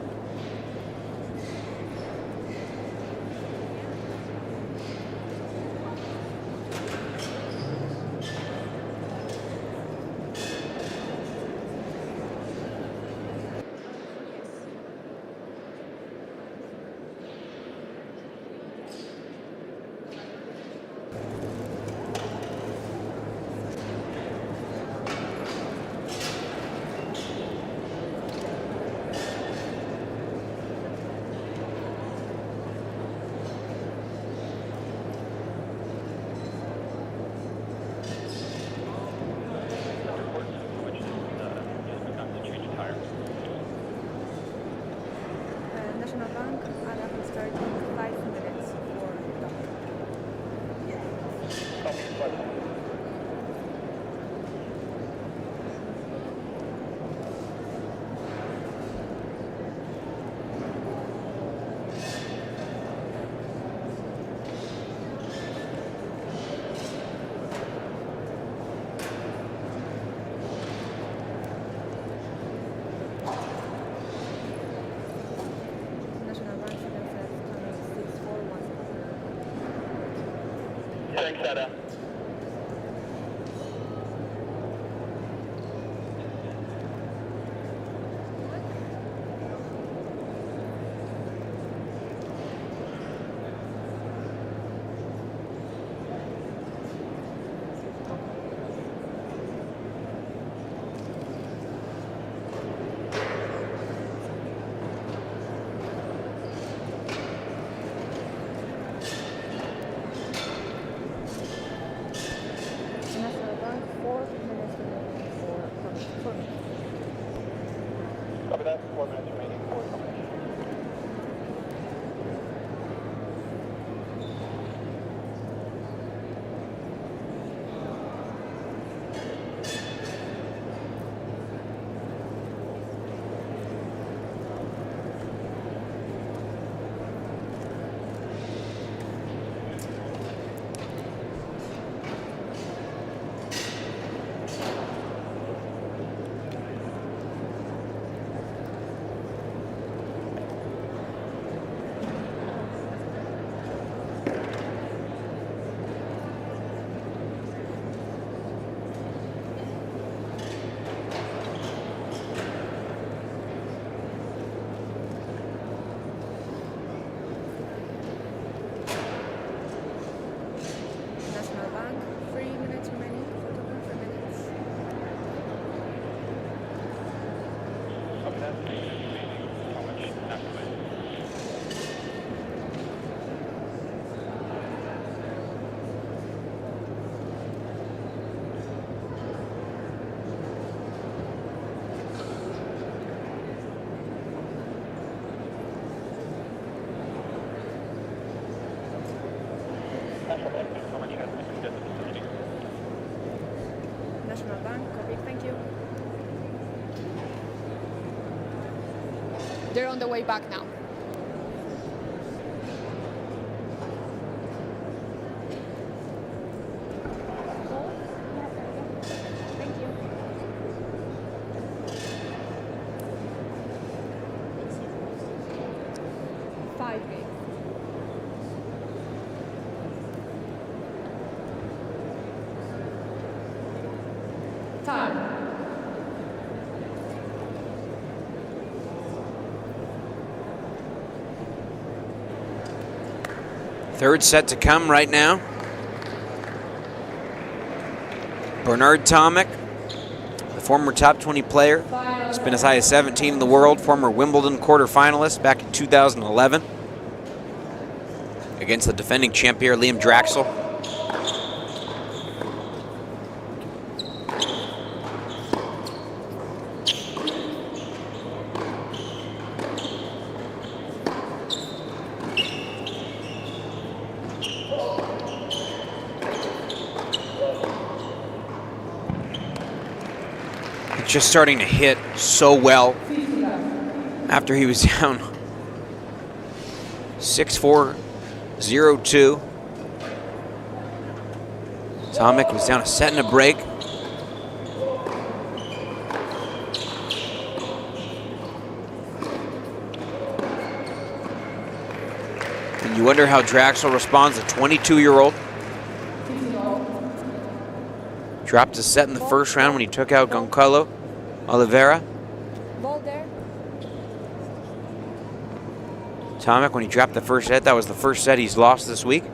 Speaker 2: Thanks, Nanda. Copy that. 4 minutes remaining for combination.
Speaker 3: National Bank, copy, thank you. They're on the way back now. Thank you. Five games. Time.
Speaker 1: Third set to come right now. Bernard Tomic, the former top 20 player. He's been as high as 17 in the world, former Wimbledon quarterfinalist back in 2011 against the defending champion Liam Draxl. Just starting to hit so well after he was down 6-4, 0-2. Tomic was down a set and a break. And you wonder how Draxl responds, a 22-year-old. Dropped a set in the first round when he took out Goncalo Oliveira.
Speaker 3: Ball there.
Speaker 1: Tomic, when he dropped the first set, that was the first set he's lost this week.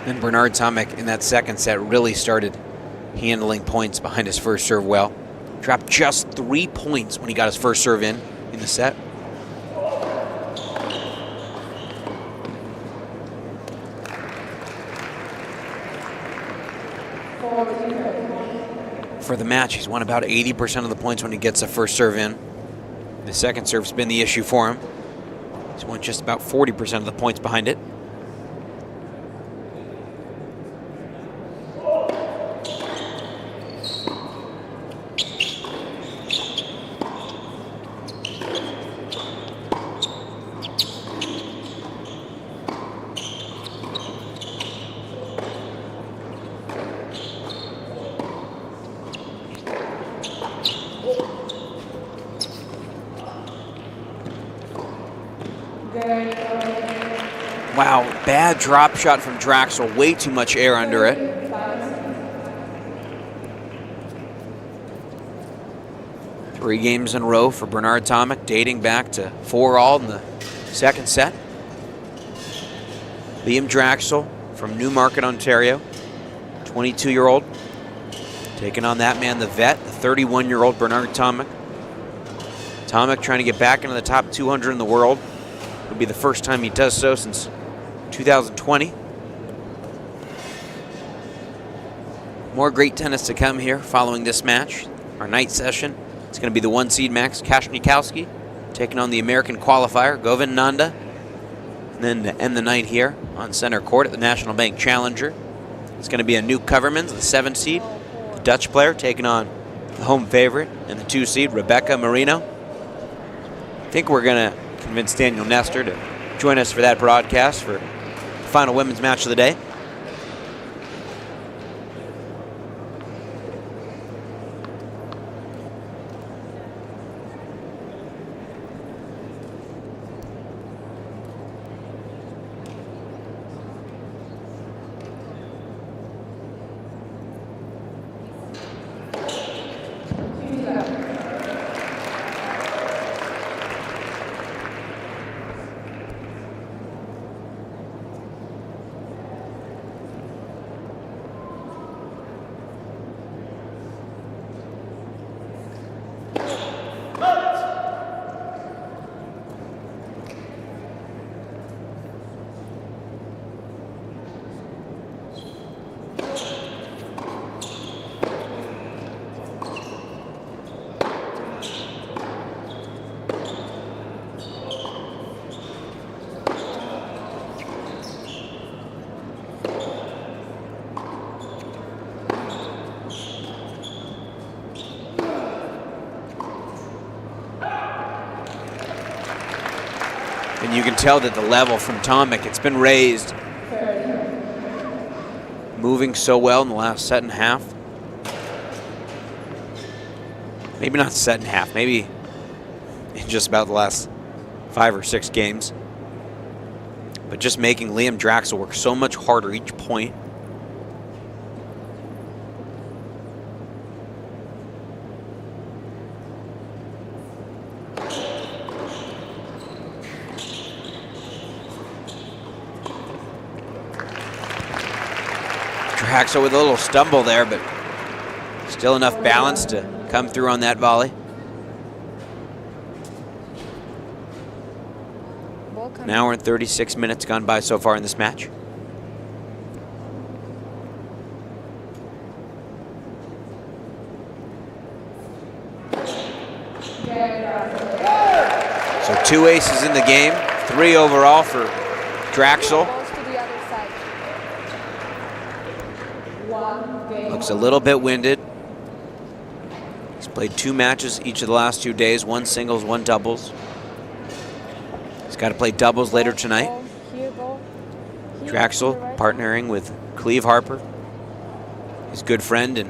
Speaker 1: Then Bernard Tomic in that second set really started handling points behind his first serve well. Dropped just 3 points when he got his first serve in the set. For the match, he's won about 80% of the points when he gets the first serve in. The second serve's been the issue for him. He's won just about 40% of the points behind it. Wow, bad drop shot from Draxl. Way too much air under it. Three games in a row for Bernard Tomic, dating back to 4-all in the second set. Liam Draxl from Newmarket, Ontario, 22-year-old, taking on that man, the vet, the 31-year-old Bernard Tomic. Tomic trying to get back into the top 200 in the world. It'll be the first time he does so since 2020. More great tennis to come here following this match. Our night session, it's going to be the 1 seed Max Kasnikowski taking on the American qualifier, Nanda. And then to end the night here on center court at the National Bank Challenger, it's going to be a new Koevermans, the 7 seed, the Dutch player, taking on the home favorite and the 2 seed, Marino. I think we're going to convince Daniel Nestor to join us for that broadcast for the final women's match of the day. And you can tell that the level from Tomic, it's been raised. Moving so well in the last set and a half. Maybe not set and a half, maybe in just about the last 5 or 6 games. But just making Liam Draxl work so much harder each point. Draxl with a little stumble there, but still enough balance to come through on that volley. An hour and 36 minutes gone by so far in this match. So 2 aces in the game, 3 overall for Draxl. Looks a little bit winded. He's played 2 matches each of the last 2 days, 1 singles, 1 doubles. He's got to play doubles later tonight. Draxl partnering with Cleve Harper, his good friend and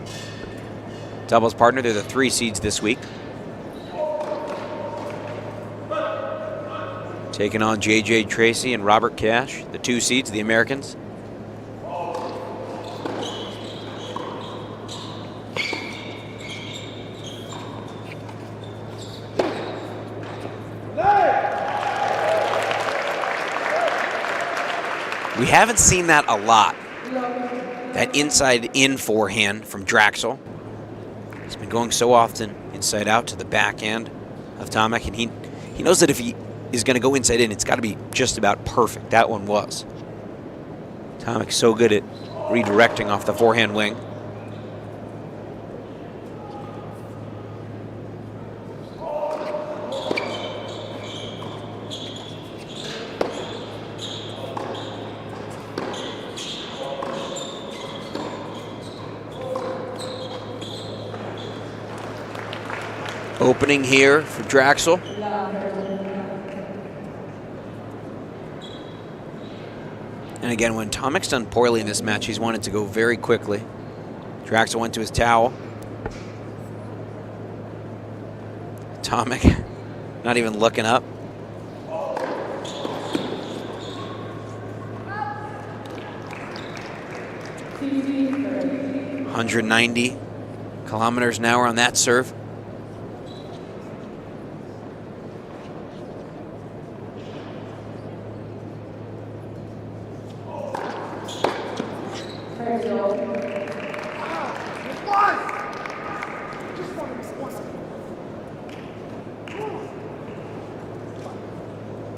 Speaker 1: doubles partner. They're the 3 seeds this week. Taking on J.J. Tracy and Robert Cash, the 2 seeds, the Americans. We haven't seen that a lot. That inside-in forehand from Draxl. He's been going so often inside out to the backhand of Tomic, and he knows that if he is going to go inside in, it's got to be just about perfect. That one was. Tomic's so good at redirecting off the forehand wing. Opening here for Draxl. And again, when Tomic's done poorly in this match, he's wanted to go very quickly. Draxl went to his towel. Tomic not even looking up. .190 kilometers an hour on that serve.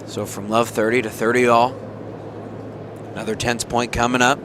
Speaker 1: So from love 30 to 30 all. Another tense point coming up.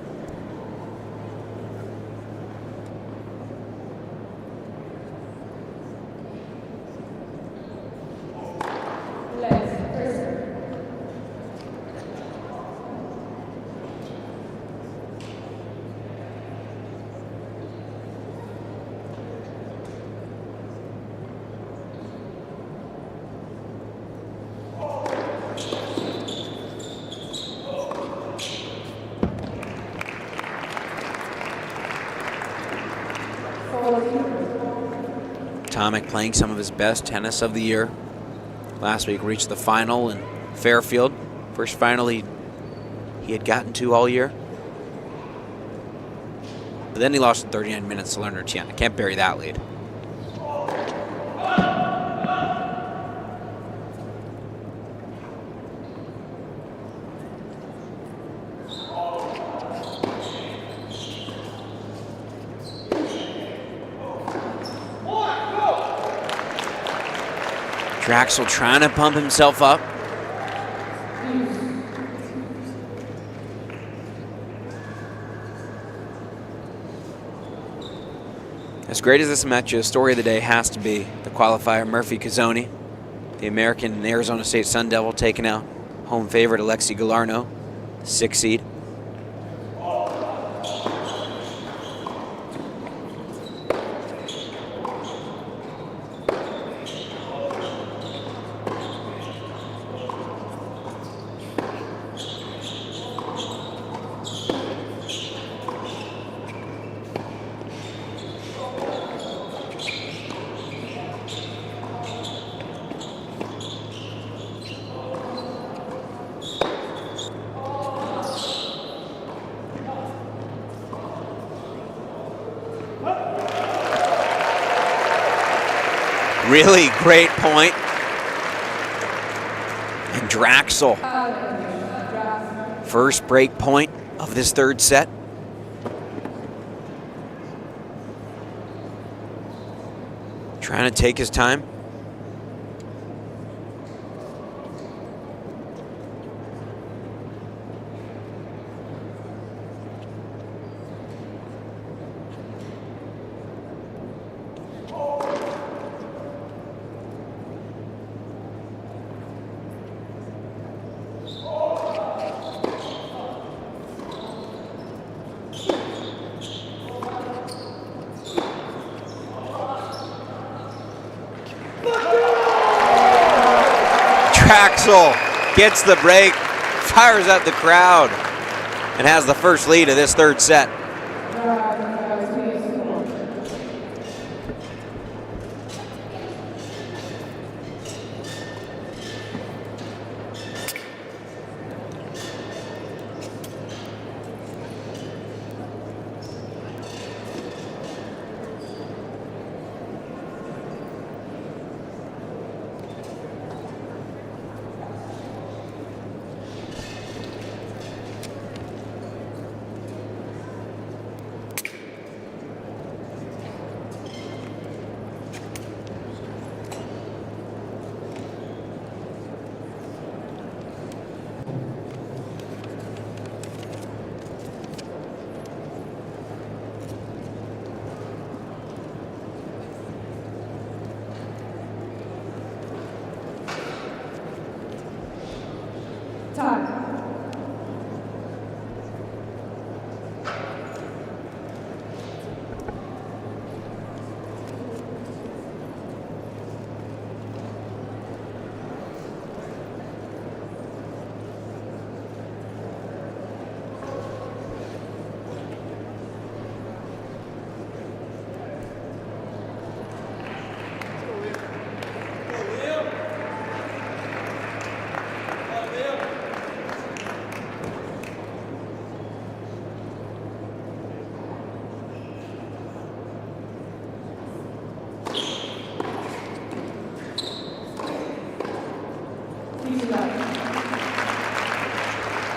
Speaker 1: Tomic playing some of his best tennis of the year. Last week reached the final in Fairfield. First final he had gotten to all year. But then he lost in 39 minutes to Lerner Tiana. Can't bury that lead. Draxl trying to pump himself up. As great as this match is, story of the day has to be the qualifier Murphy Cazzoni, the American Arizona State Sun Devil, taking out home favorite Alexi Galarneau, 6th seed. Really great point. And Draxl, first break point of this third set. Trying to take his time. Draxl gets the break, fires up the crowd, and has the first lead of this third set.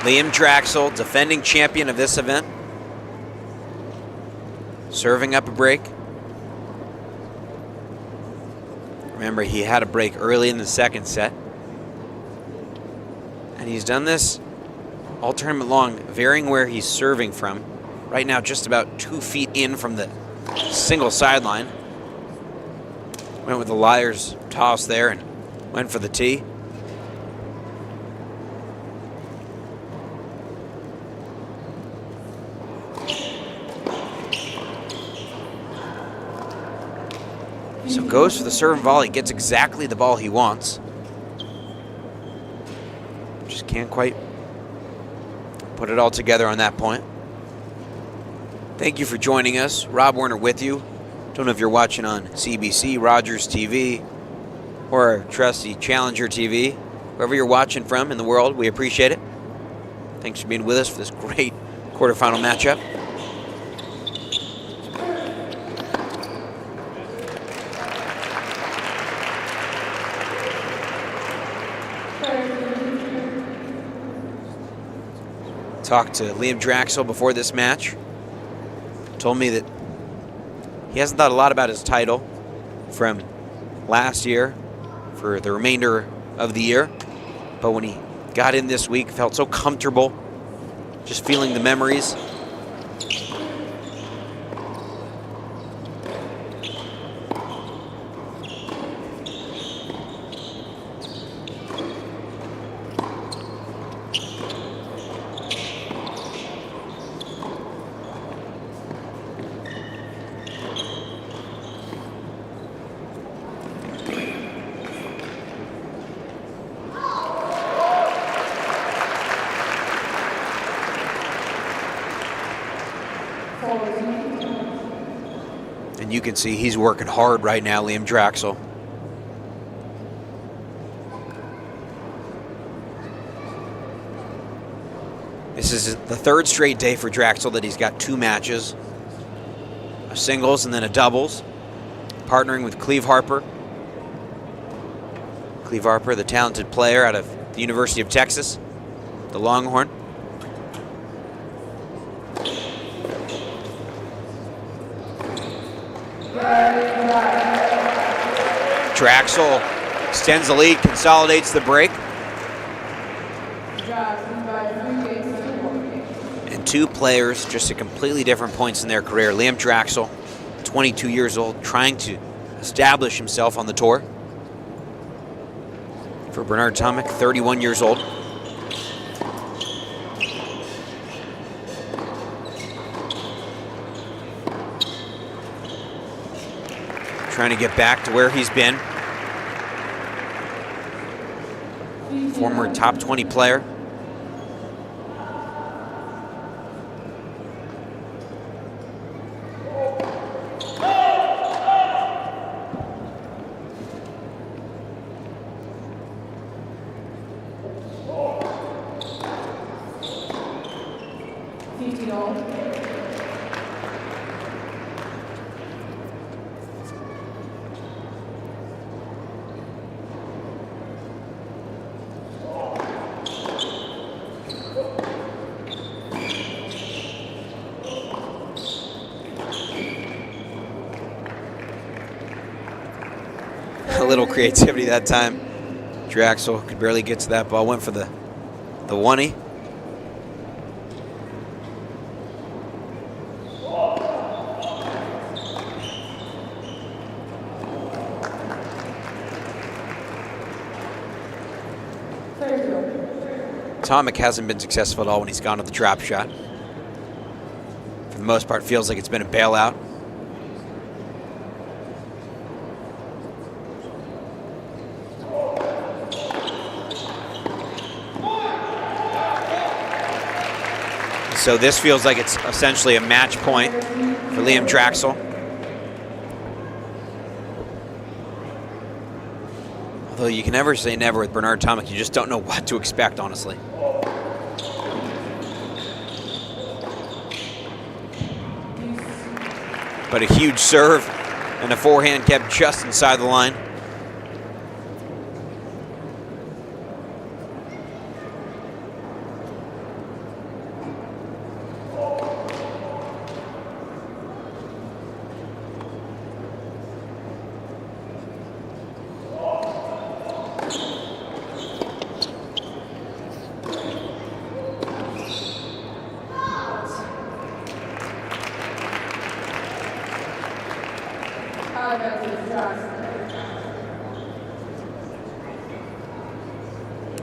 Speaker 1: Liam Draxl, defending champion of this event, serving up a break. Remember, he had a break early in the second set. And he's done this all tournament long, varying where he's serving from. Right now, just about 2 feet in from the single sideline. Went with the Liar's toss there and went for the tee. So goes for the serve and volley, gets exactly the ball he wants. Just can't quite put it all together on that point. Thank you for joining us. Rob Werner with you. Don't know if you're watching on CBC, Rogers TV, or trusty Challenger TV. Wherever you're watching from in the world, we appreciate it. Thanks for being with us for this great quarterfinal matchup. Talked to Liam Draxl before this match. Told me that he hasn't thought a lot about his title from last year for the remainder of the year. But when he got in this week, felt so comfortable, just feeling the memories. And you can see he's working hard right now, Liam Draxl. This is the third straight day for Draxl that he's got 2 matches. A singles and then a doubles. Partnering with Cleve Harper Cleve Harper, the talented player out of the University of Texas, the Longhorn. Draxl extends the lead, consolidates the break. And two players just at completely different points in their career. Liam Draxl, 22 years old, trying to establish himself on the tour. For Bernard Tomic, 31 years old. Trying to get back to where he's been. Former top 20 player. A little creativity that time. Draxl could barely get to that ball. Went for the 1-y. Tomic hasn't been successful at all when he's gone to the drop shot. For the most part, feels like it's been a bailout. So this feels like it's essentially a match point for Liam Draxl. Although you can never say never with Bernard Tomic, you just don't know what to expect, honestly. But a huge serve and a forehand kept just inside the line.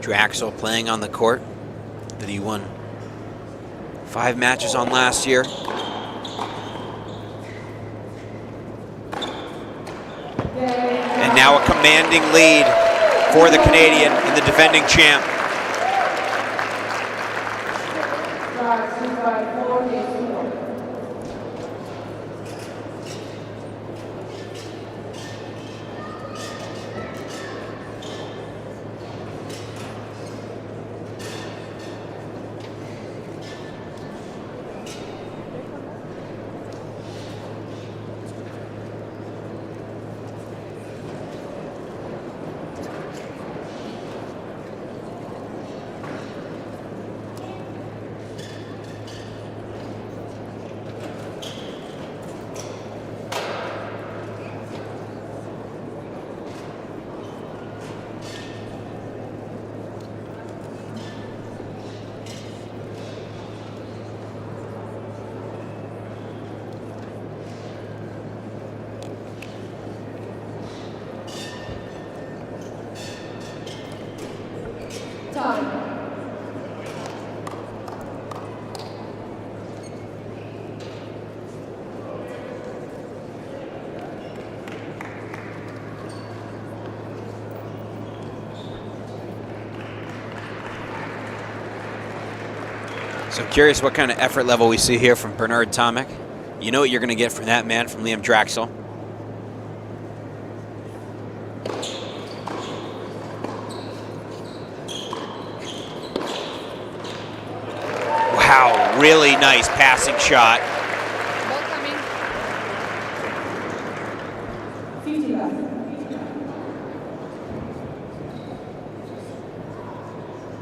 Speaker 1: Draxl playing on the court that he won 5 matches on last year. And now a commanding lead for the Canadian and the defending champ. So I'm curious what kind of effort level we see here from Bernard Tomic. You know what you're going to get from that man, from Liam Draxl. Wow, really nice passing shot.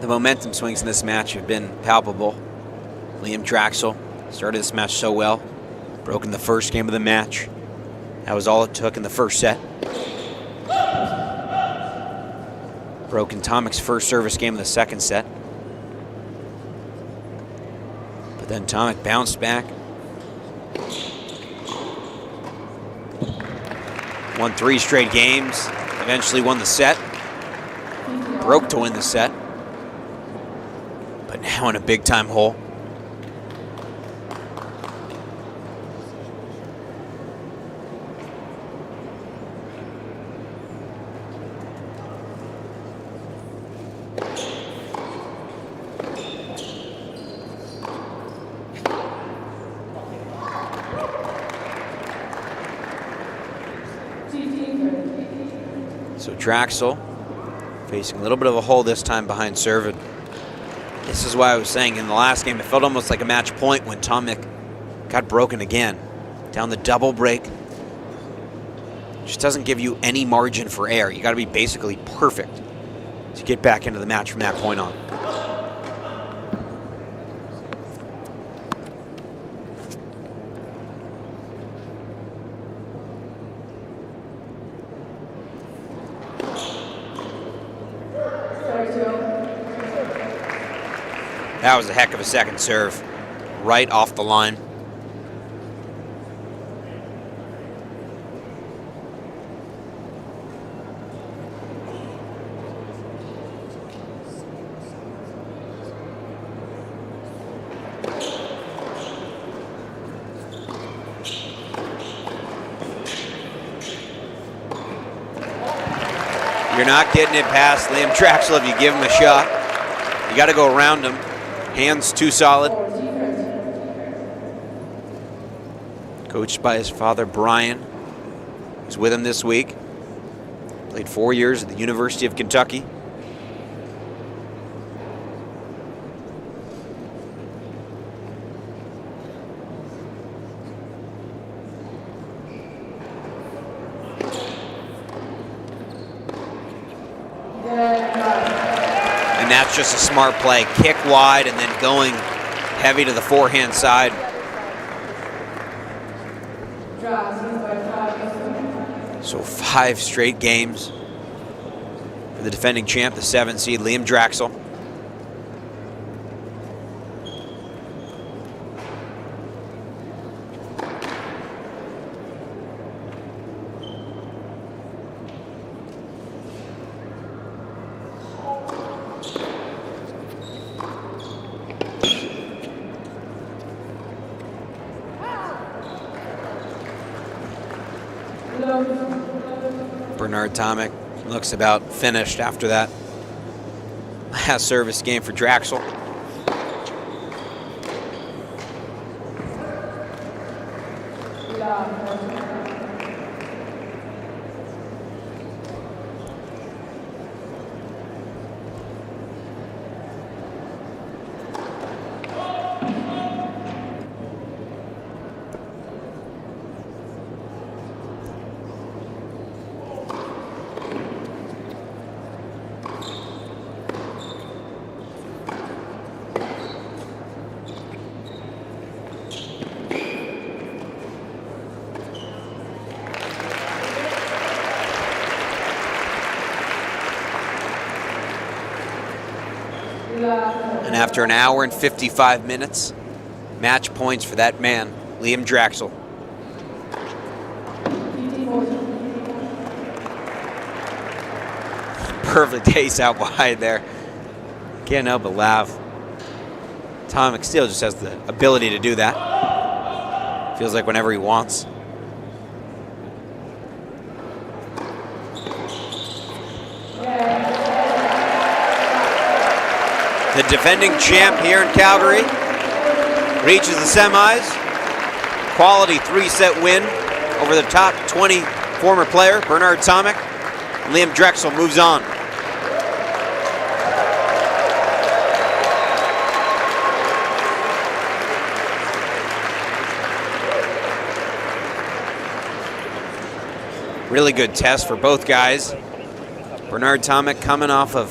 Speaker 1: The momentum swings in this match have been palpable. Liam Draxl started this match so well. Broke in the first game of the match. That was all it took in the first set. Broke in Tomic's first service game of the second set. But then Tomic bounced back. Won 3 straight games. Eventually won the set. Broke to win the set. But now in a big time hole. So Draxl facing a little bit of a hole this time behind serve. This is why I was saying in the last game, it felt almost like a match point when Tomic got broken again. Down the double break. Just doesn't give you any margin for error. You got to be basically perfect to get back into the match from that point on. That was a heck of a second serve, right off the line. You're not getting it past Liam Draxl if you give him a shot. You got to go around him. Hands too solid. Coached by his father, Brian. He's with him this week. Played 4 years at the University of Kentucky. And that's just a smart play. Kick wide and then going heavy to the forehand side. So 5 straight games for the defending champ, the 7th seed, Liam Draxl. Bernard Tomic looks about finished after that last service game for Draxl. And after an hour and 55 minutes, match points for that man, Liam Draxl. Perfect ace out wide there. Can't help but laugh. Tomic still just has the ability to do that. Feels like whenever he wants. The defending champ here in Calgary reaches the semis. Quality 3-set win over the top 20 former player, Bernard Tomic. Liam Draxl moves on. Really good test for both guys. Bernard Tomic coming off of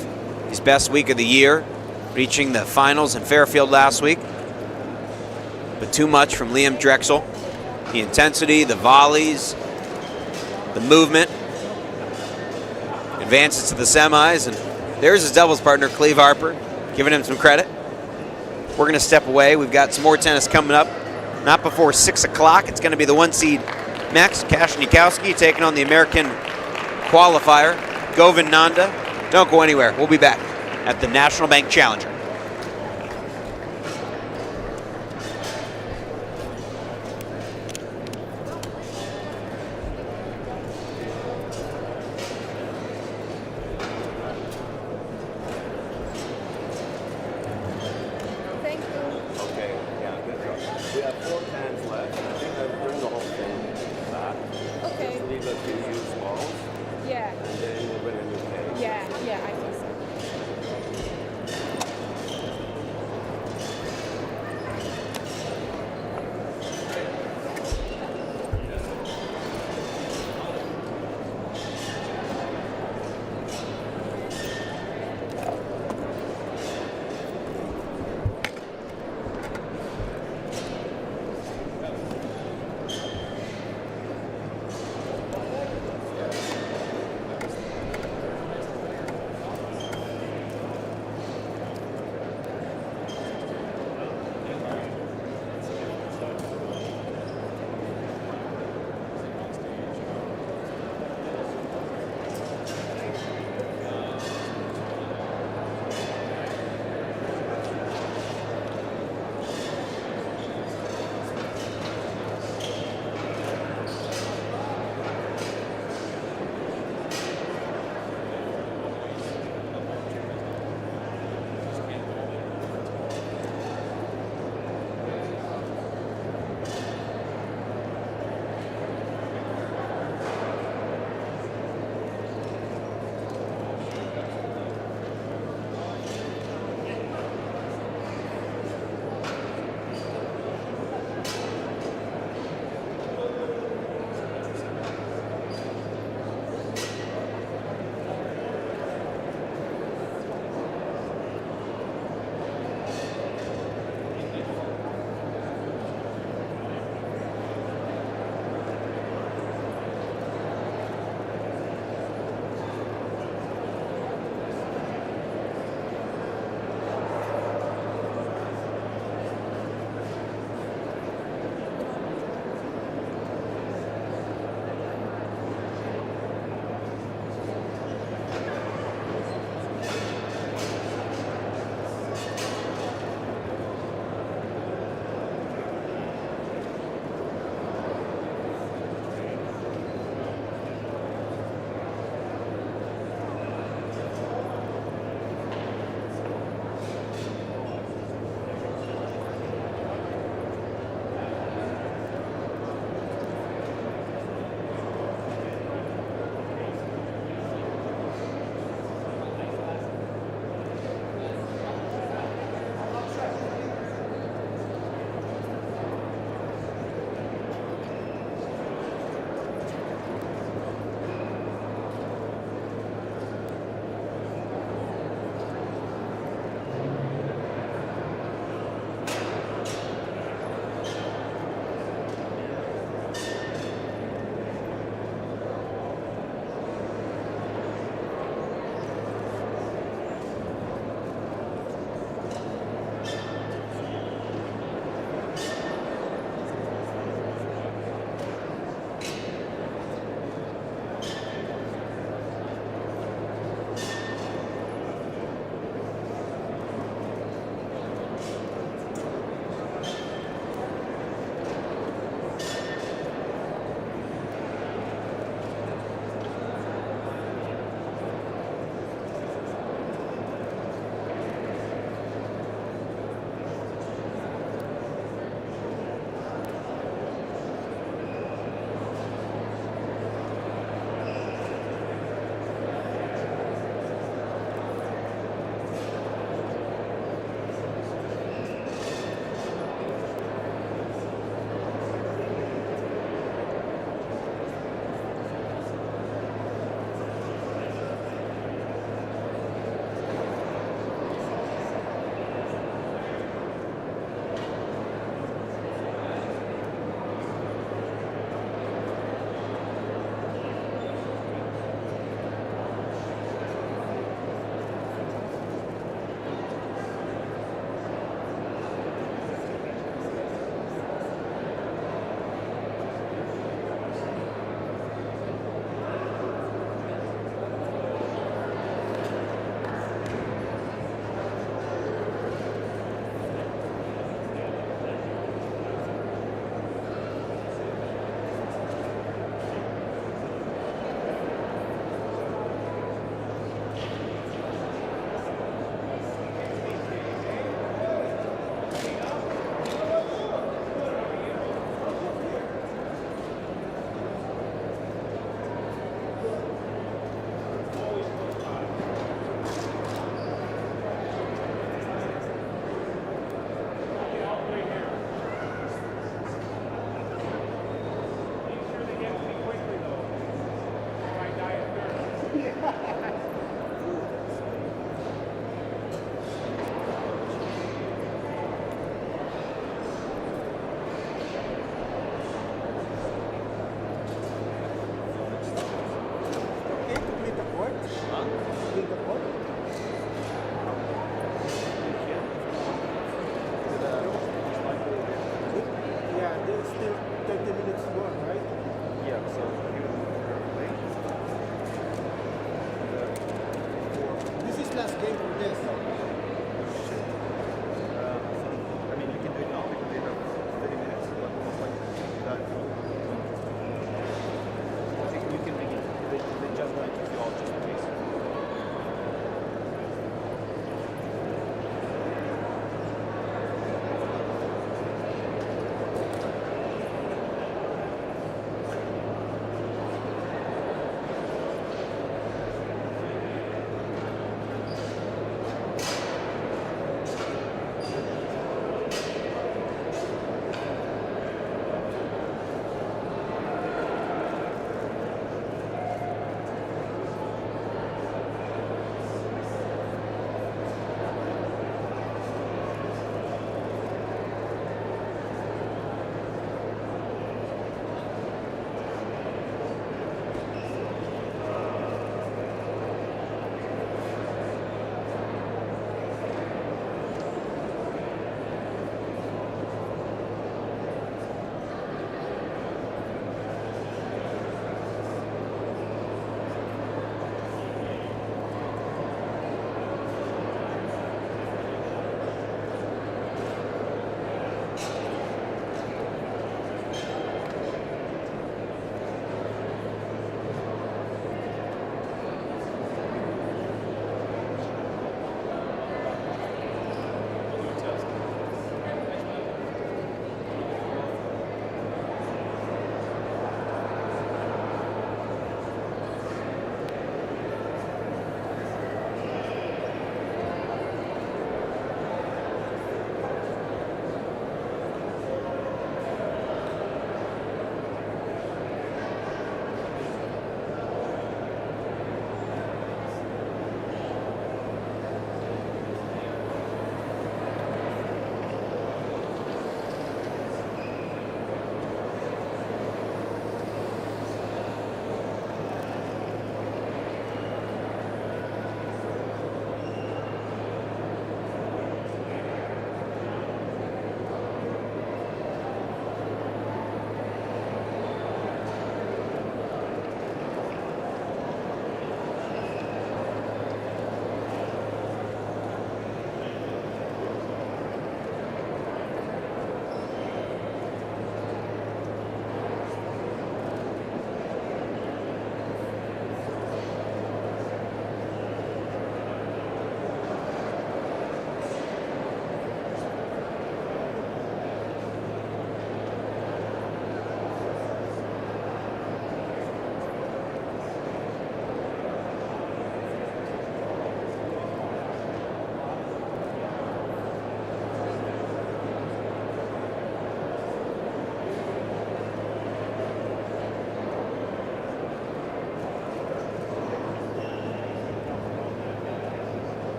Speaker 1: his best week of the year. reaching the finals in Fairfield last week. But too much from Liam Draxl. The intensity, the volleys, the movement. Advances to the semis, and there's his doubles partner, Cleve Harper, giving him some credit. We're going to step away. We've got some more tennis coming up. Not before 6 o'clock. It's going to be the 1 seed Max Kasnikowski taking on the American qualifier, Govind Nanda. Don't go anywhere. We'll be back at the National Bank Challenger.
Speaker 3: Thank you.
Speaker 4: Okay, yeah, good job. We have 4 cans left. I think I'll bring the whole thing back.
Speaker 3: Okay.
Speaker 4: Just leave a few used bottles,
Speaker 3: Yeah.
Speaker 4: and then we'll bring a new can.
Speaker 3: Yeah. Yeah. I think so.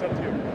Speaker 2: up to you.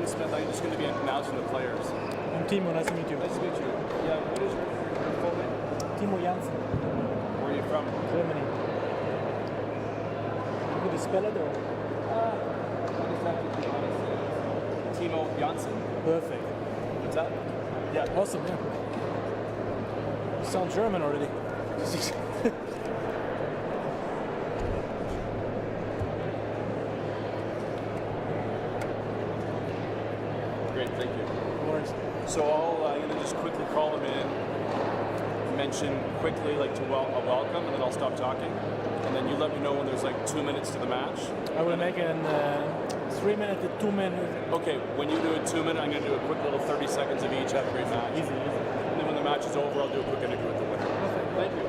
Speaker 5: Tony Smith. I'm just going to be announcing the players.
Speaker 6: I'm Timo, nice to meet you.
Speaker 5: Nice to meet you. Yeah, what is your full name?
Speaker 6: Timo Janssen,
Speaker 5: Where are you from?
Speaker 6: Germany. Could you spell it or?
Speaker 5: What exactly do you want to say? Timo Janssen?
Speaker 6: Perfect.
Speaker 5: What's that? Yeah.
Speaker 6: Awesome, yeah. You sound German already.
Speaker 5: Great, thank you.
Speaker 6: No worries.
Speaker 5: So I'm going to just quickly call them in, mention quickly like to a welcome, and then I'll stop talking. And then you let me know when there's like 2 minutes to the match.
Speaker 6: I will make an 3 minute to 2 minute.
Speaker 5: Okay, when you do a 2 minute, I'm going to do a quick little 30 seconds of each. Have a great match.
Speaker 6: Easy, easy.
Speaker 5: And then when the match is over, I'll do a quick interview with the winner.
Speaker 6: Perfect.
Speaker 5: Thank you.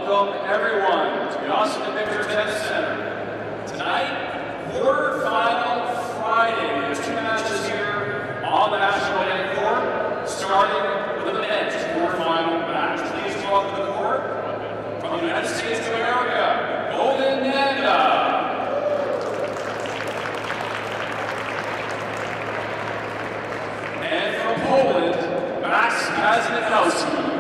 Speaker 7: Welcome everyone to the Osten Tennis Center. Tonight, quarterfinal Friday. There's 2 matches here on the National Bank Court, starting with the men's quarterfinal match. Please welcome to the court from the United States of America, Nanda. And from Poland, Kasnikowski.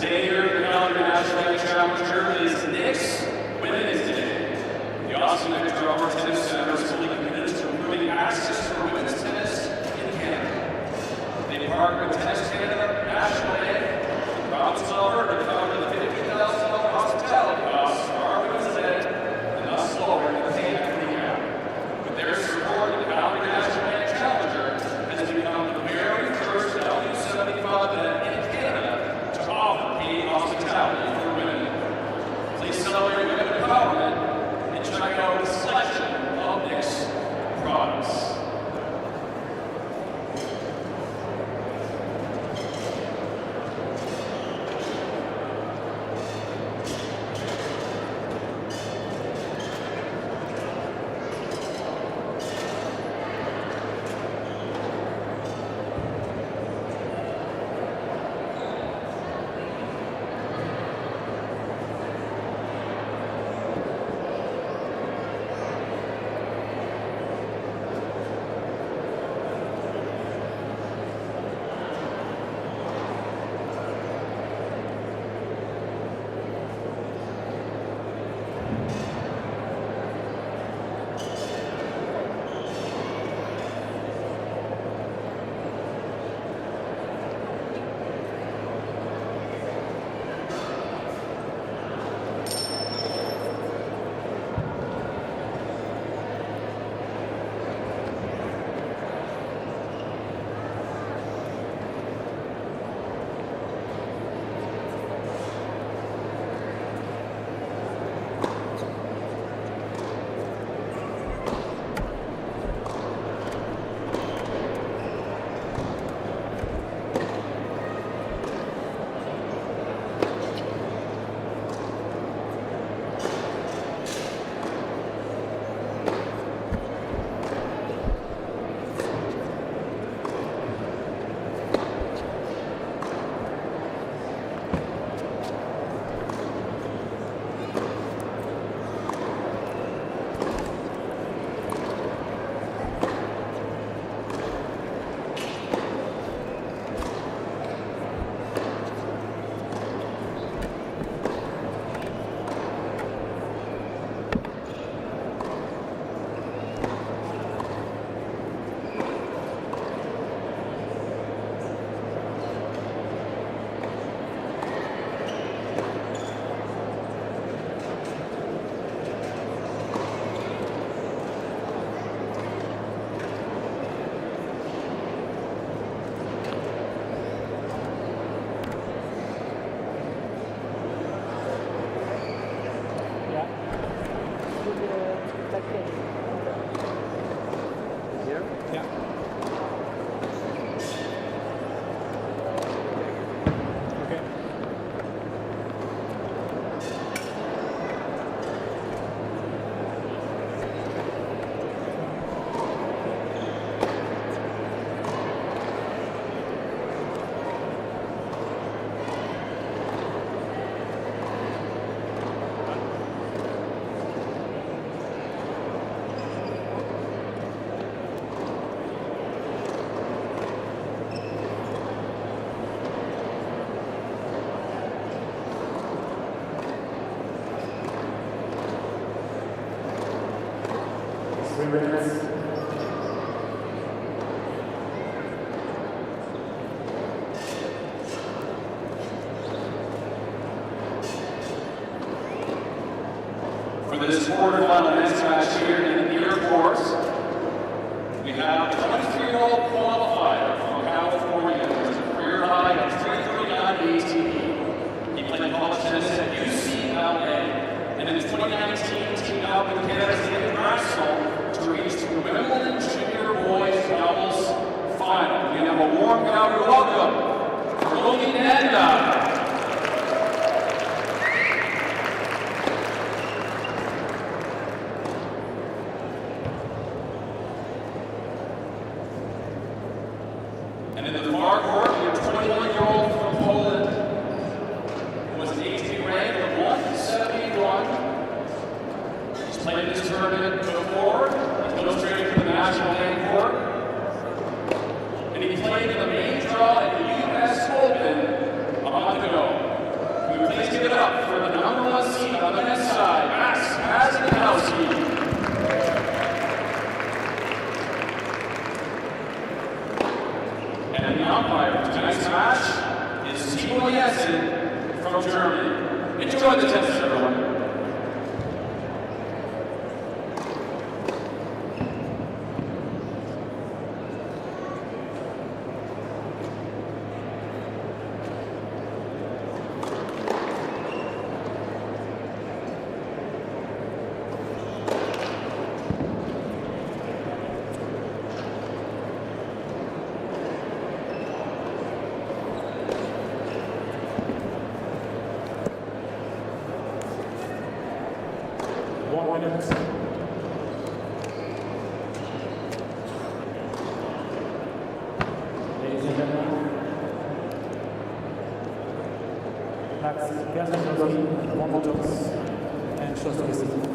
Speaker 7: Today here at the Calgary ATP Challenger is Nick's Women's Day. The Osten Alberta Tennis Center is fully committed to improving access for women's tennis in Canada. They partner with Tennis Canada, National Bank, the province of Alberta to cover the $50,000 hospitality costs for our Women's Day, and thus lowering the pay equity gap. With their support, the Calgary ATP Challenger has become the very first W75 event in Canada hospitality for women. Please celebrate women empowerment and check out a selection of Nick's products. For this quarterfinal men's match here in the airport, we have a 23-year-old qualifier from California who has a career high of 339 ATP. He played college tennis at UCLA, and in 2019 teamed up with Canada's Draxl to reach the Wimbledon Junior Boys Doubles Final. We have a warm contestant from Germany. Enjoy the tennis, everyone.
Speaker 6: Ladies and gentlemen, that's Kasnikowski, Koevermans, and Osten.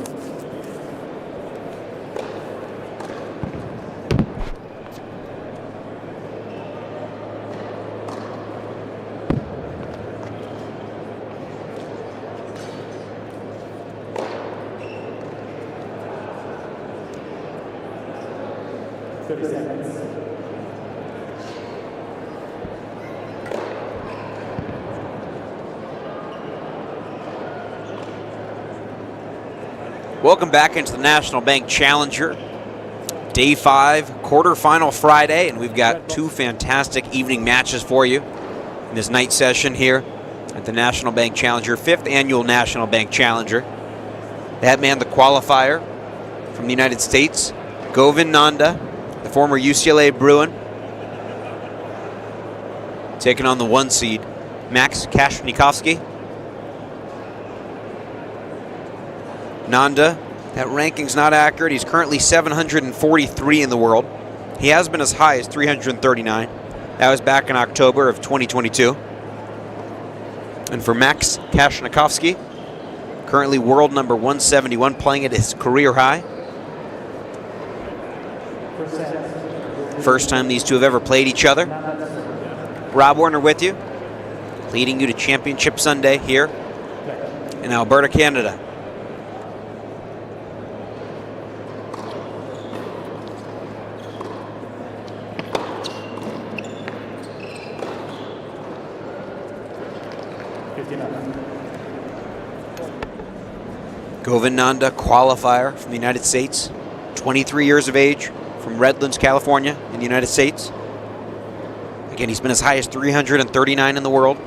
Speaker 1: Welcome back into the National Bank Challenger. Day 5, quarterfinal Friday, and we've got 2 fantastic evening matches for you in this night session here at the National Bank Challenger, 5th annual National Bank Challenger. That man, the qualifier from the United States, Nanda, the former UCLA Bruin, taking on the 1 seed, Max Kasnikowski. Nanda, that ranking's not accurate. He's currently 743 in the world. He has been as high as 339. That was back in October of 2022. And for Max Kasnikowski, currently world number 171, playing at his career high. First time these two have ever played each other. Rob Warner with you, leading you to Championship Sunday here in Alberta, Canada. Nanda, qualifier from the United States, 23 years of age, from Redlands, California, in the United States. Again, he's been as high as 339 in the world.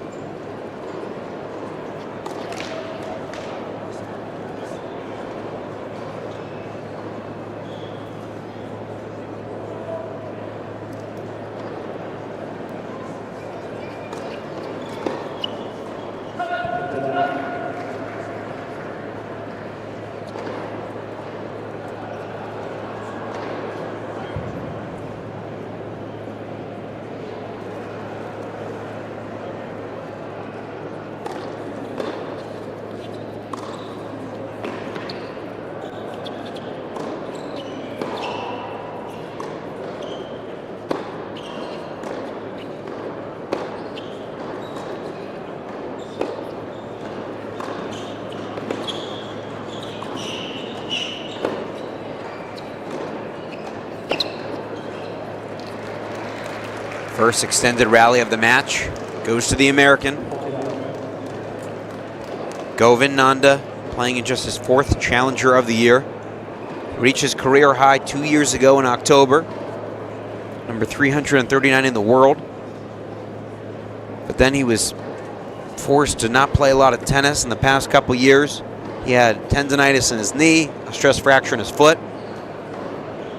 Speaker 1: First extended rally of the match goes to the American. Nanda, playing in just his 4th Challenger of the year. Reached his career high 2 years ago in October. Number 339 in the world. But then he was forced to not play a lot of tennis in the past couple years. He had tendonitis in his knee, a stress fracture in his foot,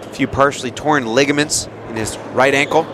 Speaker 1: a few partially torn ligaments in his right ankle.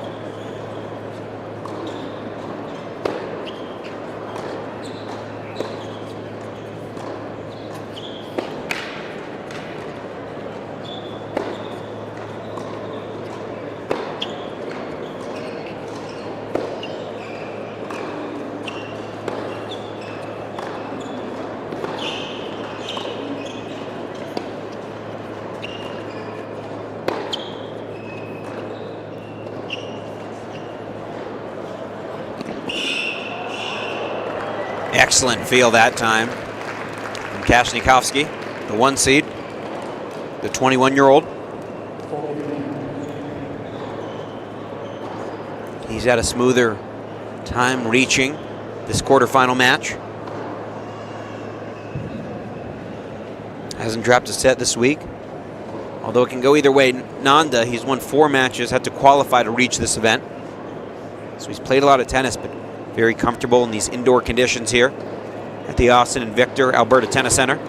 Speaker 1: Excellent feel that time from Kasnikowski, the 1 seed, the 21-year-old. He's had a smoother time reaching this quarterfinal match. Hasn't dropped a set this week, although it can go either way. Nanda, he's won 4 matches, had to qualify to reach this event. So he's played a lot of tennis, but very comfortable in these indoor conditions here at the Osten and Victor Alberta Tennis Center.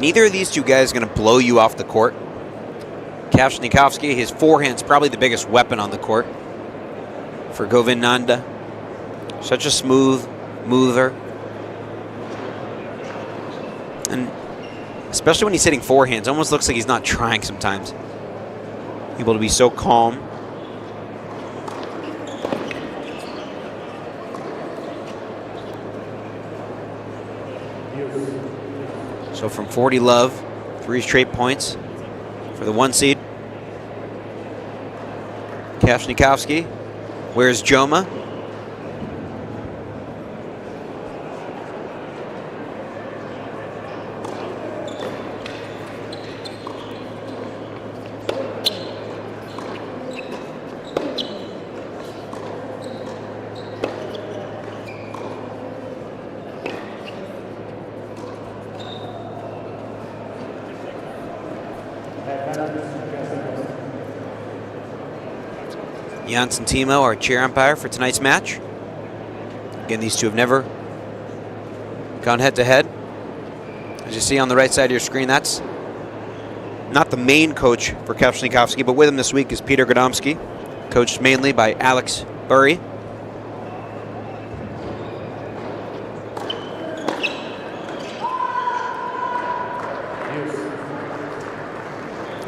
Speaker 1: Neither of these two guys is going to blow you off the court. Kasnikowski, his forehand's probably the biggest weapon on the court for Govind Nanda. Such a smooth mover. And especially when he's hitting forehands, almost looks like he's not trying sometimes. Able to be so calm. So from 40 love, 3 straight points for the 1 seed. Kasnikowski. Where's Joma? Janssen Timo, our chair umpire for tonight's match. Again, these two have never gone head-to-head. As you see on the right side of your screen, that's not the main coach for Kasnikowski, but with him this week is Peter Godomski, coached mainly by Alex Burry.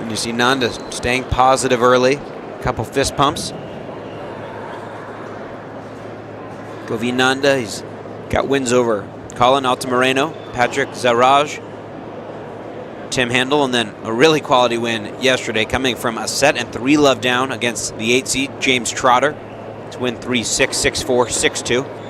Speaker 1: And you see Nanda staying positive early. Couple fist pumps. Govind Nanda, he's got wins over Colin Altamirano, Patrick Zaraj, Tim Handel, and then a really quality win yesterday coming from a set and 3 love down against the 8 seed, James Trotter, to win 3-6, 6-4, 6-2.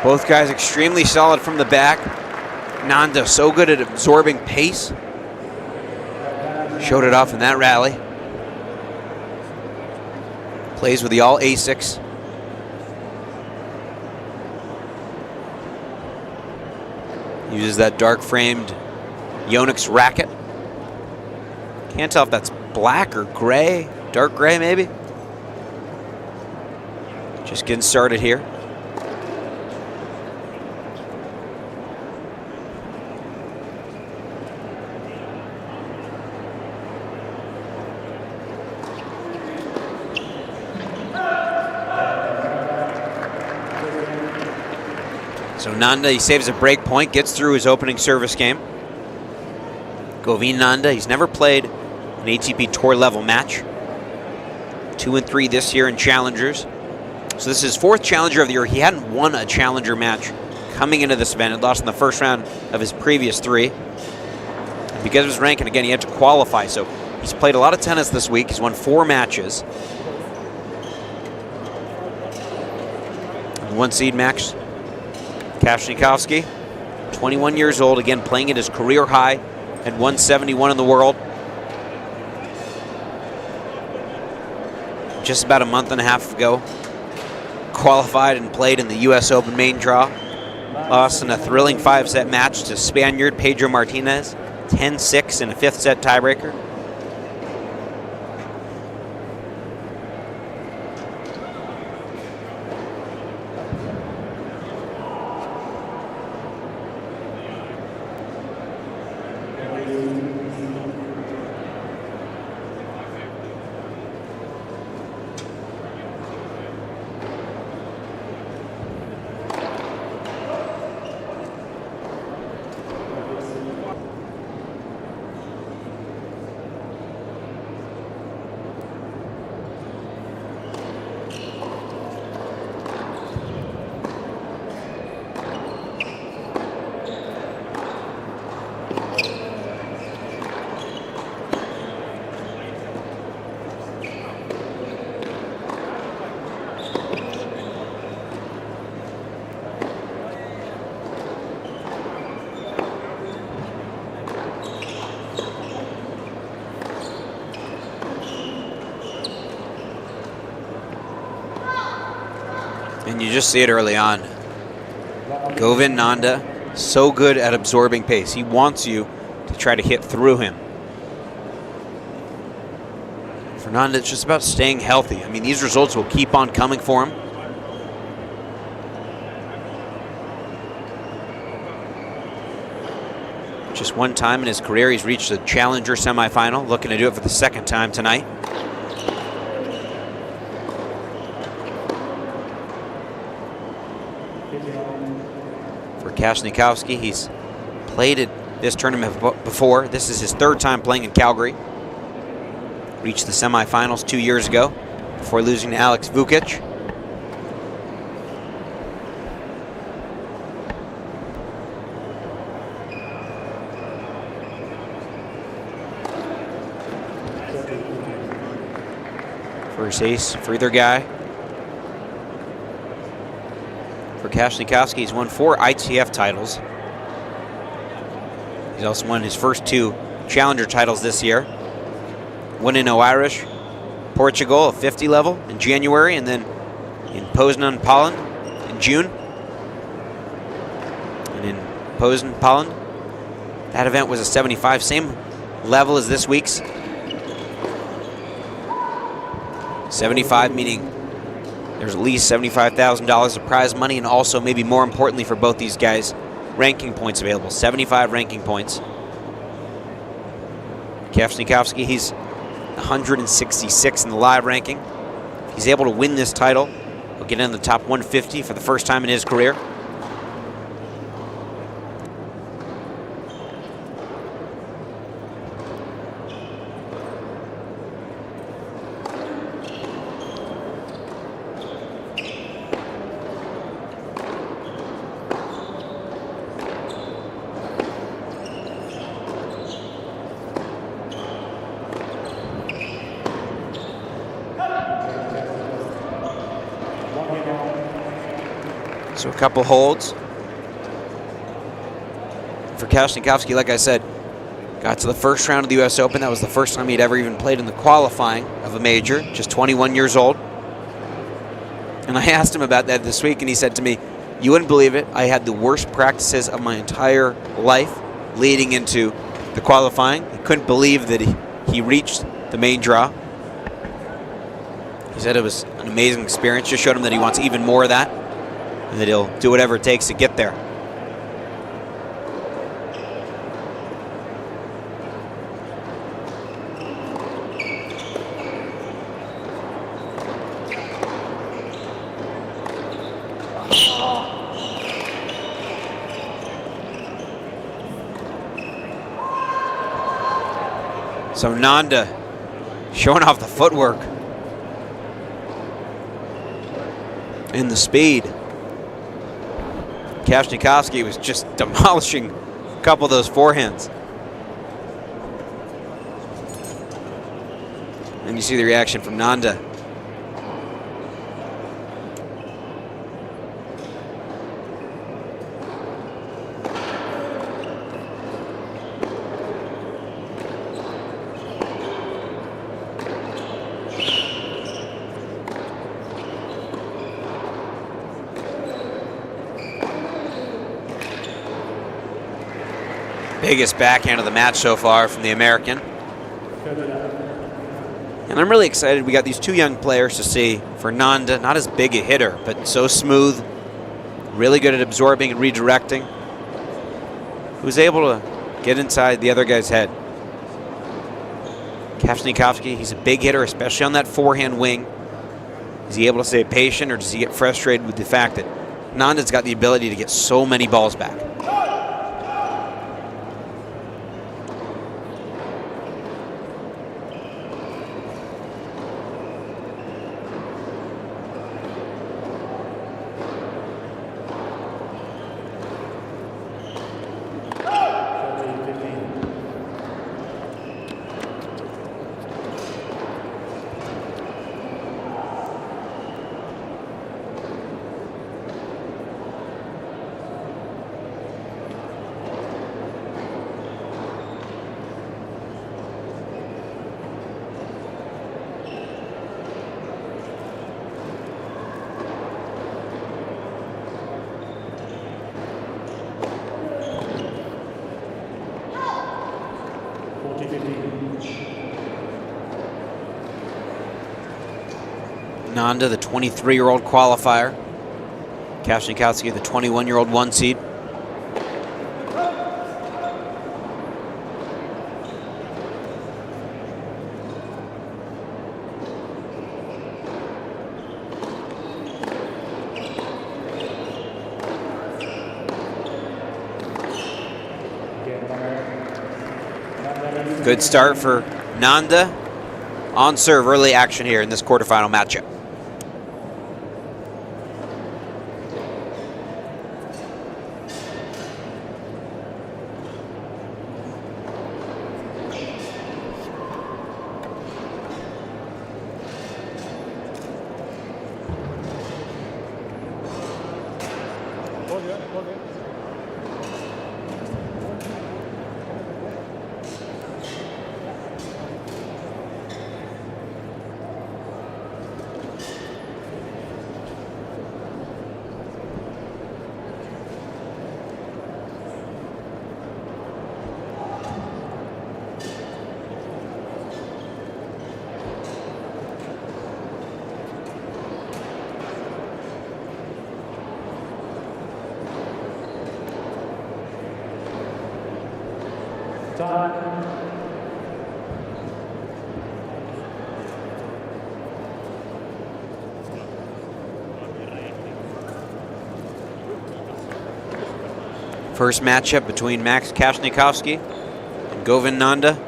Speaker 1: Both guys extremely solid from the back. Nanda so good at absorbing pace. Showed it off in that rally. Plays with the all Asics. Uses that dark framed Yonex racket. Can't tell if that's black or gray, dark gray maybe. Just getting started here. So Nanda, he saves a break point, gets through his opening service game. Govind Nanda, he's never played an ATP Tour level match. 2-3 this year in Challengers. So this is his 4th Challenger of the year. He hadn't won a Challenger match coming into this event. He lost in the first round of his previous 3. And because of his ranking, again, he had to qualify. So he's played a lot of tennis this week. He's won 4 matches. 1 seed Max Kasnikowski, 21 years old, again playing at his career high at 171 in the world. Just about a month and a half ago, qualified and played in the U.S. Open main draw. Lost in a thrilling 5-set match to Spaniard Pedro Martinez, 10-6 in a 5th set tiebreaker. And you just see it early on. Govin Nanda, so good at absorbing pace. He wants you to try to hit through him. For Nanda, it's just about staying healthy. I mean, these results will keep on coming for him. Just one time in his career, he's reached the Challenger semifinal, looking to do it for the second time tonight. For Kasnikowski, he's played at this tournament before. This is his third time playing in Calgary. Reached the semifinals 2 years ago before losing to Alex Vukic. First ace for either guy. For Kasnikowski, he's won 4 ITF titles. He's also won his first 2 Challenger titles this year. One in Irish, Portugal, a 50 level in January, and then in Poznan, Poland in June. And in Poznan, Poland, that event was a 75, same level as this week's. 75 meaning there's at least $75,000 of prize money, and also, maybe more importantly for both these guys, ranking points available. 75 ranking points. Kasnikowski, he's 166 in the live ranking. If he's able to win this title, he'll get in the top 150 for the first time in his career. So a couple holds. For Kasnikowski, like I said, got to the first round of the US Open. That was the first time he'd ever even played in the qualifying of a major, just 21 years old. And I asked him about that this week, and he said to me, "You wouldn't believe it, I had the worst practices of my entire life leading into the qualifying." He couldn't believe that he reached the main draw. He said it was an amazing experience, just showed him that he wants even more of that, and that he'll do whatever it takes to get there. So Nanda showing off the footwork and the speed. Kasnikowski was just demolishing a couple of those forehands. And you see the reaction from Nanda. Biggest backhand of the match so far from the American. And I'm really excited we got these two young players to see. For Nanda, not as big a hitter, but so smooth, really good at absorbing and redirecting, who's able to get inside the other guy's head. Kasnikowski, he's a big hitter, especially on that forehand wing. Is he able to stay patient, or does he get frustrated with the fact that Nanda's got the ability to get so many balls back? Nanda, the 23-year-old qualifier. Kasnikowski, the 21-year-old 1 seed. Good start for Nanda. On serve, early action here in this quarterfinal matchup. First matchup between Max Kasnikowski and Govind Nanda.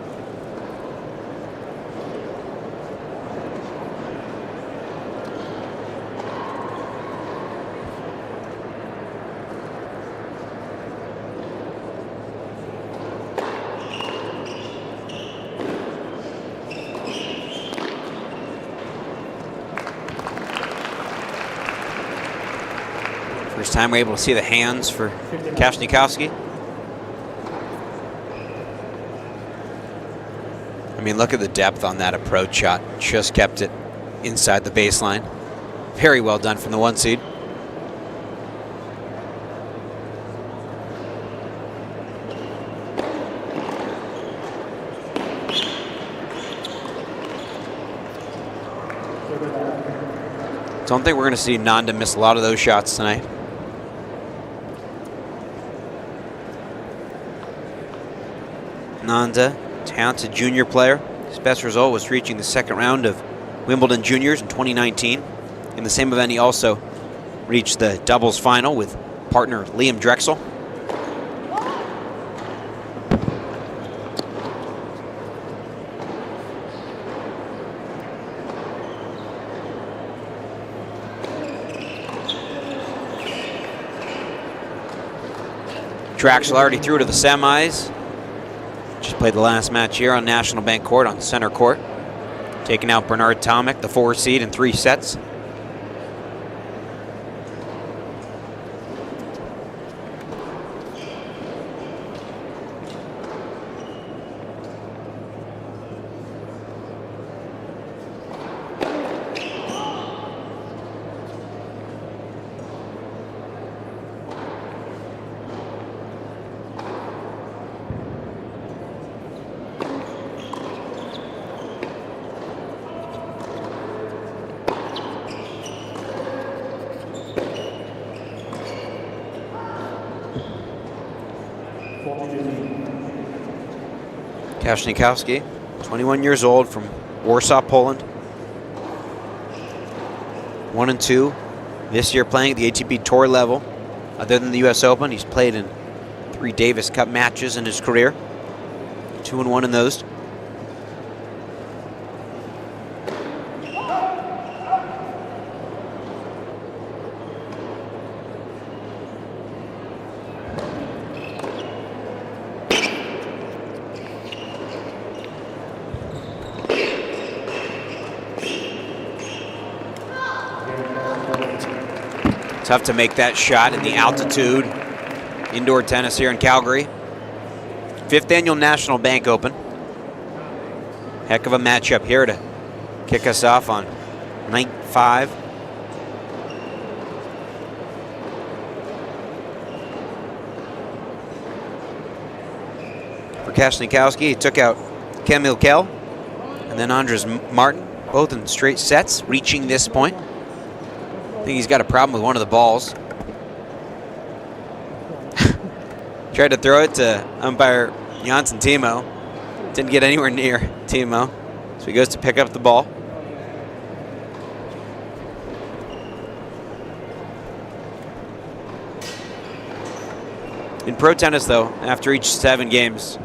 Speaker 1: First time we're able to see the hands for Kasnikowski. I mean, look at the depth on that approach shot. Just kept it inside the baseline. Very well done from the 1 seed. Don't think we're going to see Nanda miss a lot of those shots tonight. Nanda, talented junior player. His best result was reaching the second round of Wimbledon Juniors in 2019. In the same event, he also reached the doubles final with partner Liam Draxl. Draxl already through to the semis. Just played the last match here on National Bank Court on center court. Taking out Bernard Tomic, the 4 seed, in 3 sets. Kasnikowski, 21 years old, from Warsaw, Poland. 1 and 2 this year, playing at the ATP Tour level. Other than the US Open, he's played in 3 Davis Cup matches in his career. 2 and 1 in those. Tough to make that shot in the altitude. Indoor tennis here in Calgary. 5th annual National Bank Open. Heck of a matchup here to kick us off on night 5. For Kasnikowski, he took out Kamil Kell and then Andres Martin. both in straight sets, reaching this point. I think he's got a problem with one of the balls. Tried to throw it to umpire Janssen Timo. Didn't get anywhere near Timo. So he goes to pick up the ball. In pro tennis, though, after each 7 games,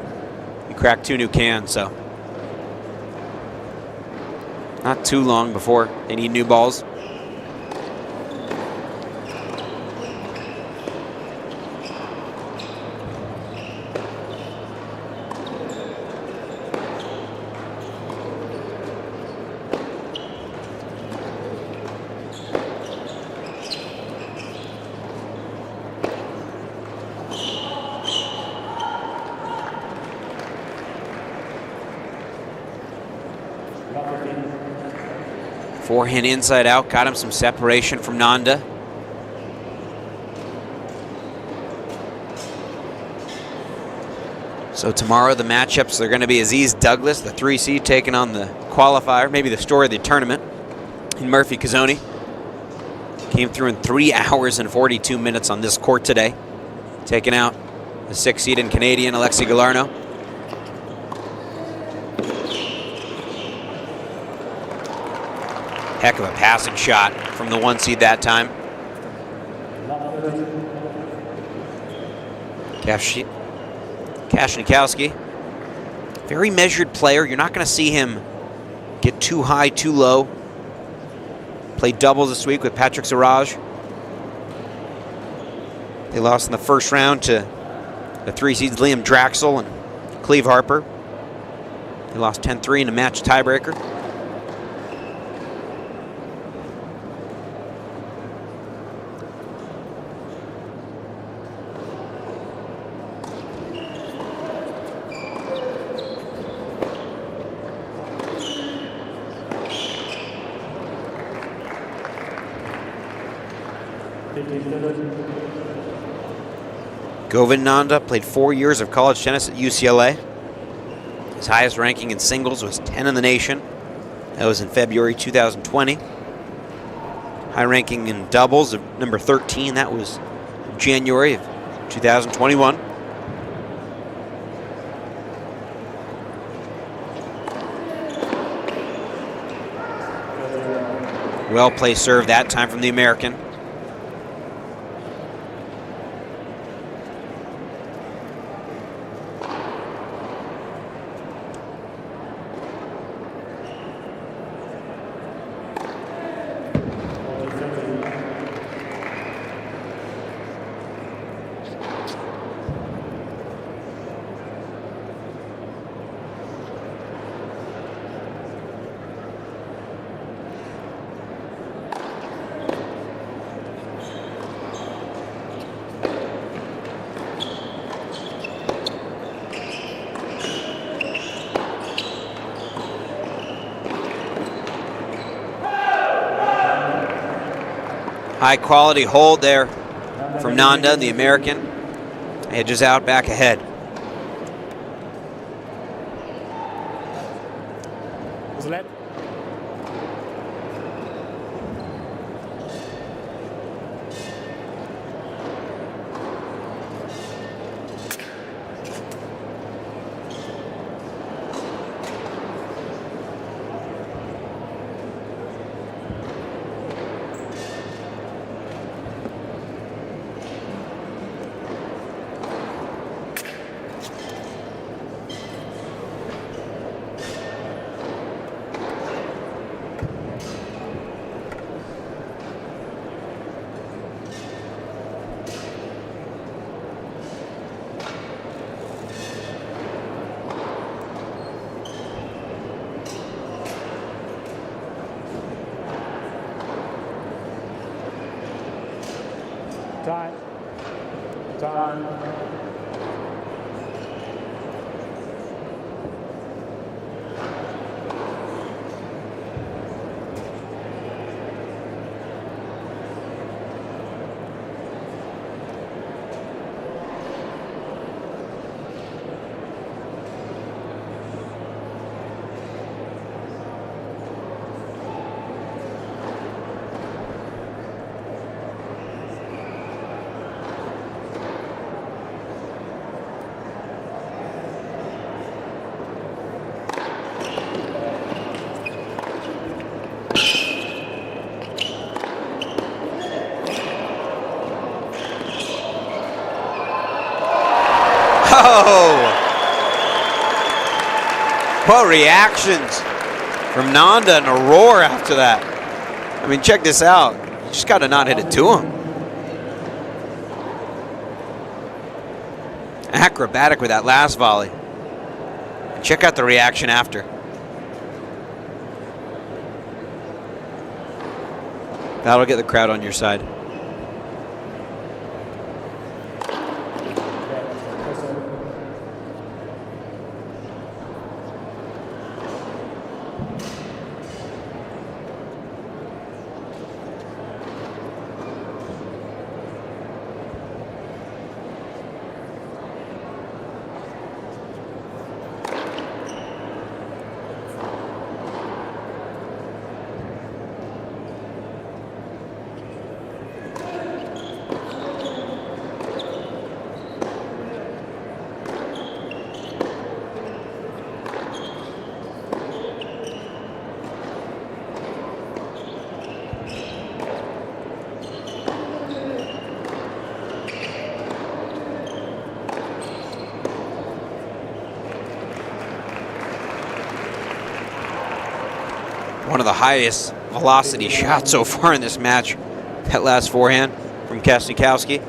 Speaker 1: you crack 2 new cans, so not too long before they need new balls. Forehand inside out, got him some separation from Nanda. So tomorrow the matchups are going to be Aziz Douglas, the 3 seed, taking on the qualifier, maybe the story of the tournament, in Murphy Cazzoni. Came through in 3 hours and 42 minutes on this court today, taking out the 6 seed in Canadian, Alexei Galarno. Heck of a passing shot from the 1 seed that time. Kasnikowski, very measured player. You're not going to see him get too high, too low. Played doubles this week with Patrick Siraj. They lost in the first round to the 3 seeds Liam Draxl and Cleve Harper. They lost 10-3 in a match tiebreaker. Govind Nanda played 4 years of college tennis at UCLA. His highest ranking in singles was 10 in the nation. That was in February 2020. High ranking in doubles of number 13. That was January of 2021. Well-placed serve that time from the American. High quality hold there from Nanda, the American. Edges out, back ahead. Oh! What reactions from Nanda and a roar after that. I mean, check this out. You just got to not hit it to him. Acrobatic with that last volley. Check out the reaction after. That'll get the crowd on your side. One of the highest velocity shots so far in this match. That last forehand from Kasnikowski,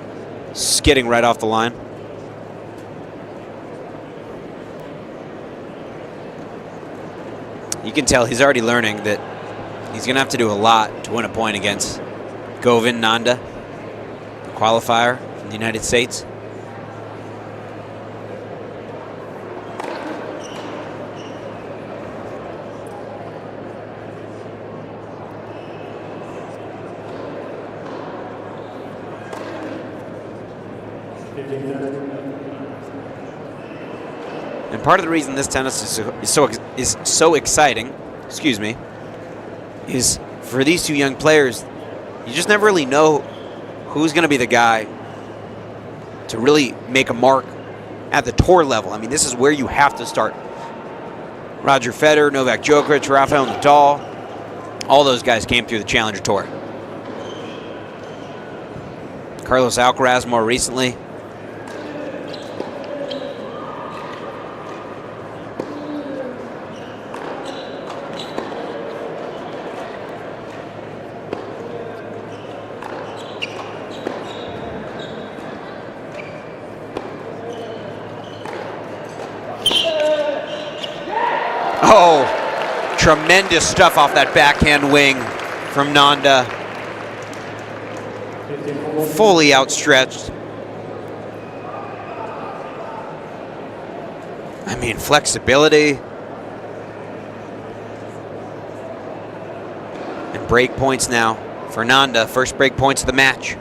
Speaker 1: skidding right off the line. You can tell he's already learning that he's going to have to do a lot to win a point against Govin Nanda, the qualifier from the United States. And part of the reason this tennis is so exciting, excuse me, is for these two young players, you just never really know who's going to be the guy to really make a mark at the tour level. I mean, this is where you have to start. Roger Federer, Novak Djokovic, Rafael Nadal, all those guys came through the Challenger Tour. Carlos Alcaraz more recently. Oh, tremendous stuff off that backhand wing from Nanda. Fully outstretched. I mean, flexibility. And break points now for Nanda. First break points of the match.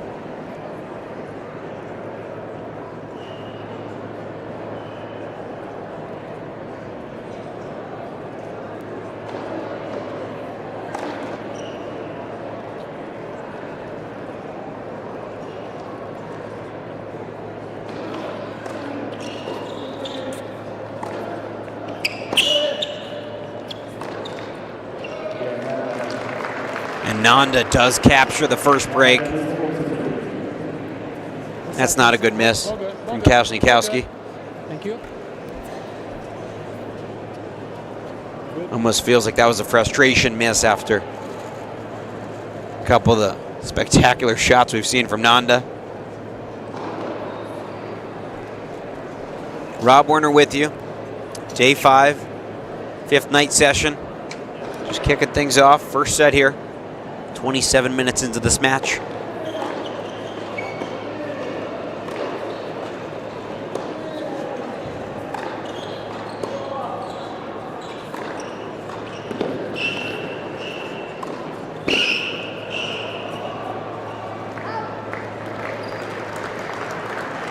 Speaker 1: Nanda does capture the first break. That's not a good miss from Kasnikowski.
Speaker 6: Thank you.
Speaker 1: Almost feels like that was a frustration miss after a couple of the spectacular shots we've seen from Nanda. Rob Werner with you. Day 5, 5th night session. Just kicking things off. First set here. 27 minutes into this match.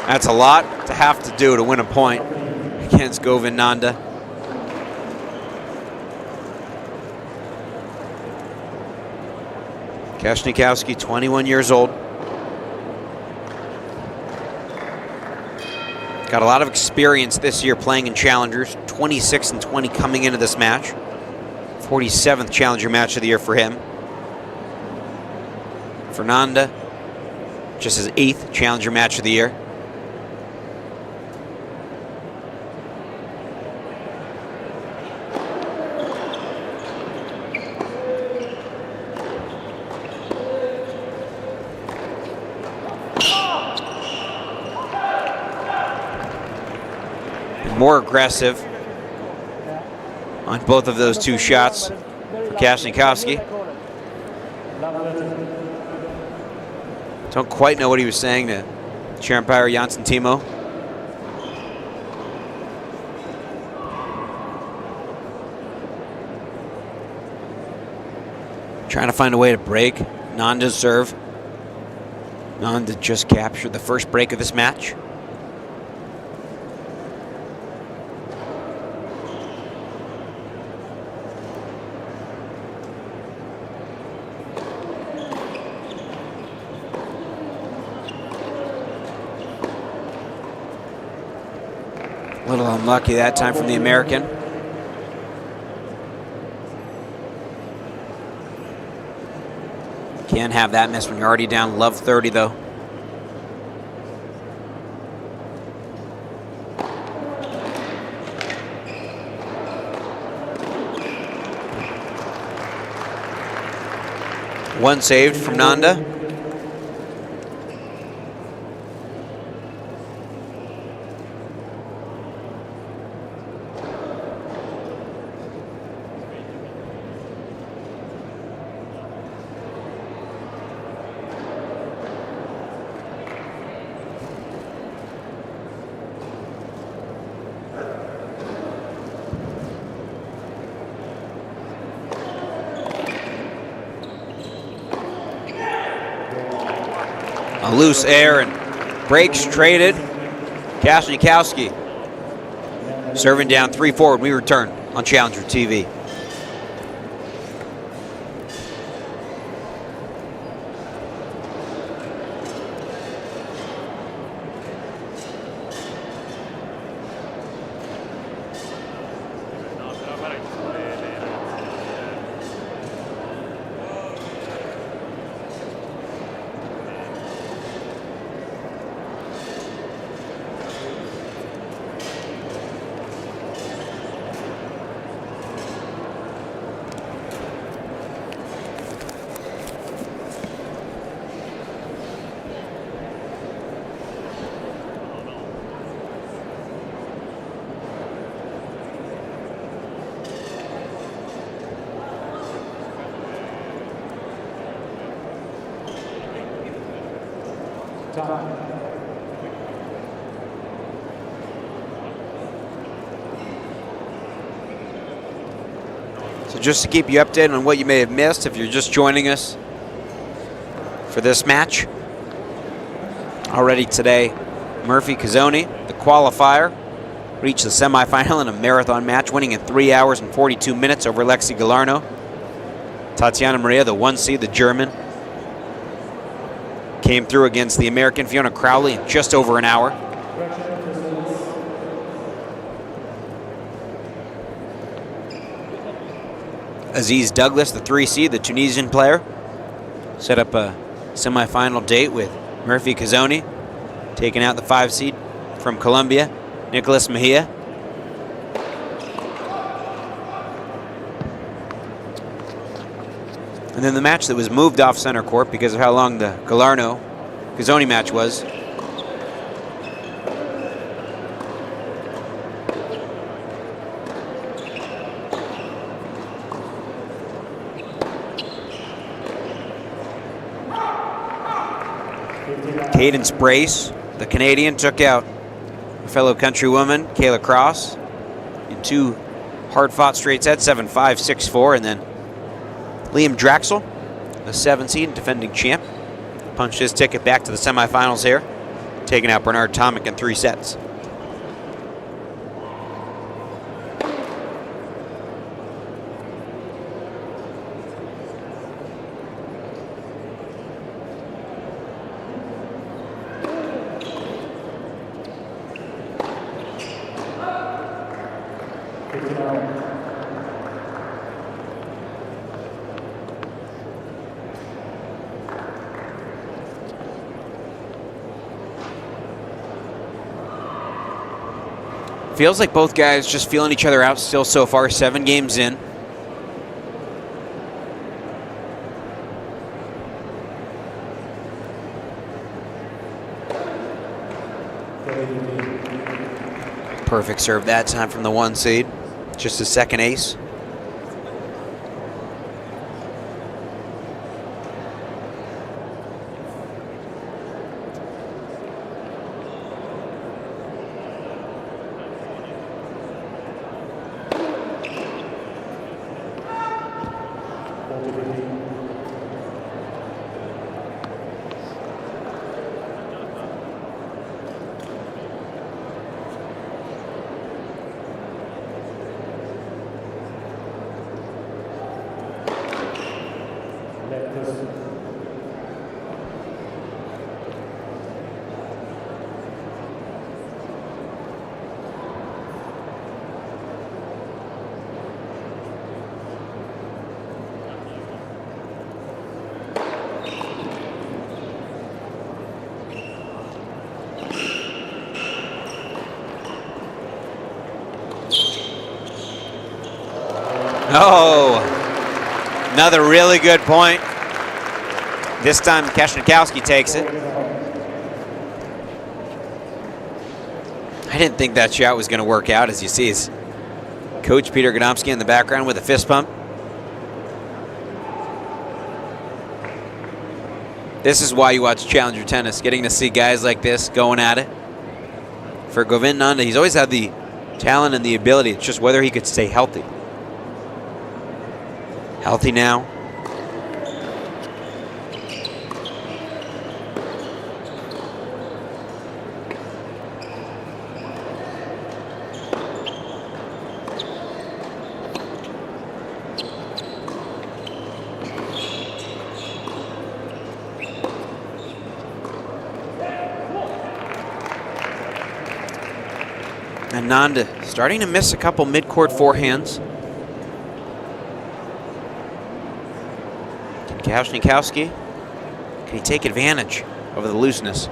Speaker 1: That's a lot to have to do to win a point against Govin Nanda. Kasnikowski, 21 years old. Got a lot of experience this year playing in Challengers. 26-20 coming into this match. 47th Challenger match of the year for him. Fernanda, just his 8th Challenger match of the year. more aggressive on both of those two shots for Kasnikowski. Don't quite know what he was saying to chair umpire Janssen Timo. Trying to find a way to break Nanda's serve. Nanda just captured the first break of this match. A little unlucky that time from the American. Can't have that miss when you're already down love 30 though. One saved from Nanda. A loose air and breaks traded. Kasnikowski serving down 3-4 when we return on Challenger TV. So just to keep you updated on what you may have missed if you're just joining us for this match. Already today, Murphy Cazzoni, the qualifier, reached the semifinal in a marathon match, winning in 3 hours and 42 minutes over Lexi Galarno. Tatiana Maria, the 1 seed, the German, came through against the American Fiona Crowley in just over an hour. Aziz Douglas, the 3 seed, the Tunisian player, set up a semifinal date with Murphy Cazzoni, taking out the 5 seed from Colombia, Nicolas Mejia. And then the match that was moved off center court because of how long the Galarno-Cazzoni match was. Cadence Brace, the Canadian, took out a fellow countrywoman, Kayla Cross, in 2 hard-fought straight sets, 7-5, 6-4, and then Liam Draxl, the 7 seed and defending champ, punched his ticket back to the semifinals here, taking out Bernard Tomic in 3 sets. Feels like both guys just feeling each other out still so far, 7 games in. Perfect serve that time from the 1 seed. Just a second ace. Oh, another really good point. This time Kasnikowski takes it. I didn't think that shot was going to work out, as you see his coach Peter Godomsky in the background with a fist pump. This is why you watch Challenger tennis, getting to see guys like this going at it. For Govind Nanda, he's always had the talent and the ability. It's just whether he could stay healthy. Healthy now. And Nanda starting to miss a couple mid-court forehands. Kasnikowski, can he take advantage of the looseness?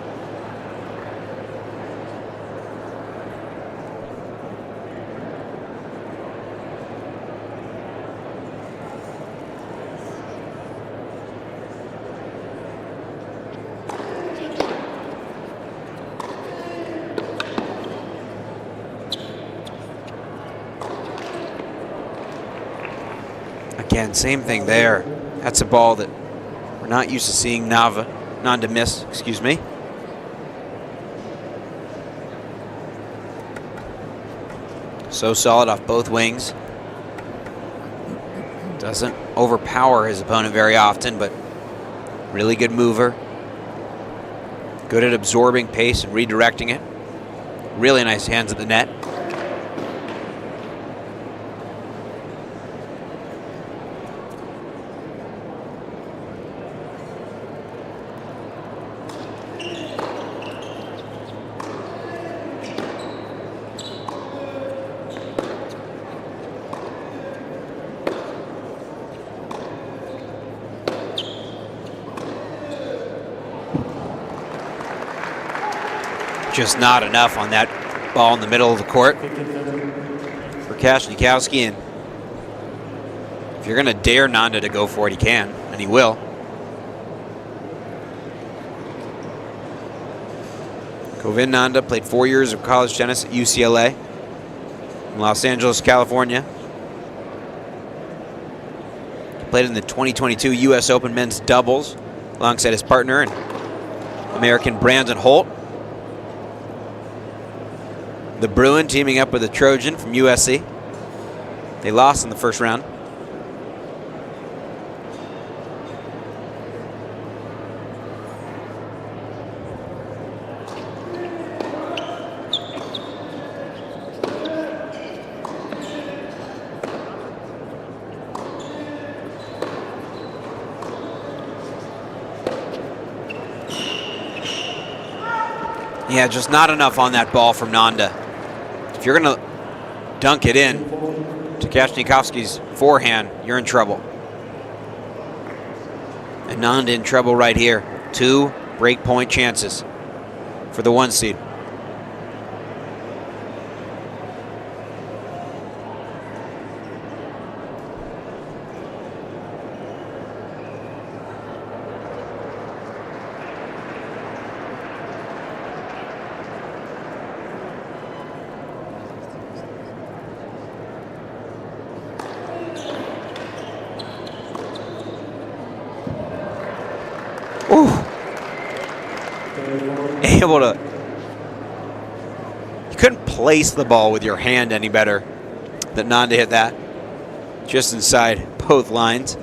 Speaker 1: Again, same thing there. That's a ball that we're not used to seeing Nanda miss, excuse me. So solid off both wings. Doesn't overpower his opponent very often, but really good mover. Good at absorbing pace and redirecting it. Really nice hands at the net. Just not enough on that ball in the middle of the court for Kasnikowski. And if you're going to dare Nanda to go for it, he can, and he will. Govind Nanda played 4 years of college tennis at UCLA in Los Angeles, California. He played in the 2022 U.S. Open men's doubles alongside his partner and American Brandon Holt. The Bruin teaming up with a Trojan from USC. They lost in the first round. Yeah, just not enough on that ball from Nanda. If you're going to dunk it in to Kasnikowski's forehand, you're in trouble. And Nanda in trouble right here. 2 breakpoint chances for the 1 seed. Ooh. Able to. You couldn't place the ball with your hand any better than Nanda hit that. Just inside both lines.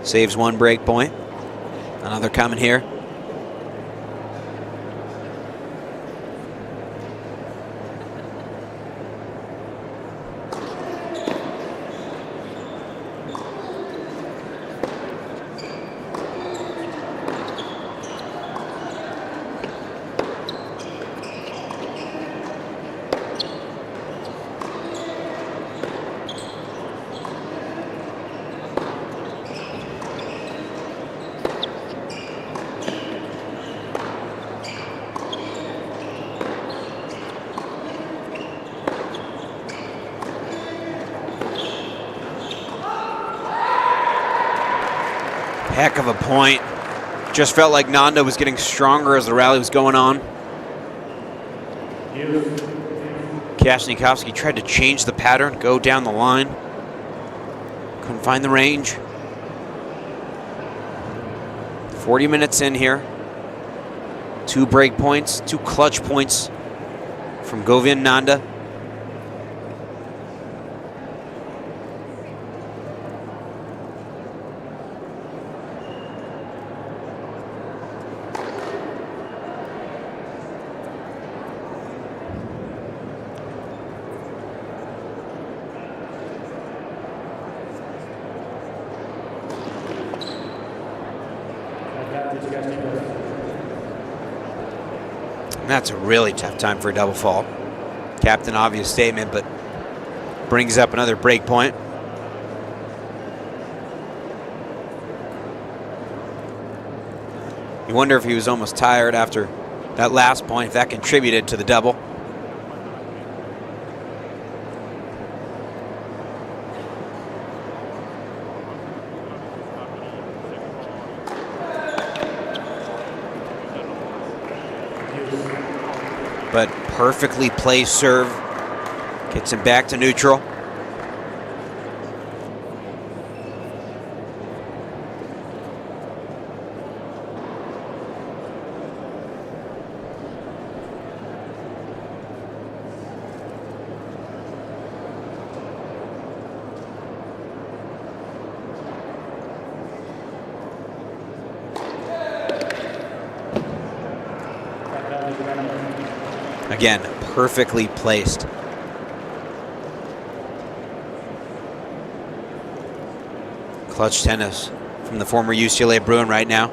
Speaker 1: Saves one break point. Another coming here. Heck of a point. Just felt like Nanda was getting stronger as the rally was going on. Kasnikowski tried to change the pattern, go down the line. Couldn't find the range. 40 minutes in here. 2 break points, 2 clutch points from Govind Nanda. That's a really tough time for a double fault. Captain obvious statement, but brings up another break point. You wonder if he was almost tired after that last point, if that contributed to the double. But perfectly placed serve gets him back to neutral. Again, perfectly placed. Clutch tennis from the former UCLA Bruin right now.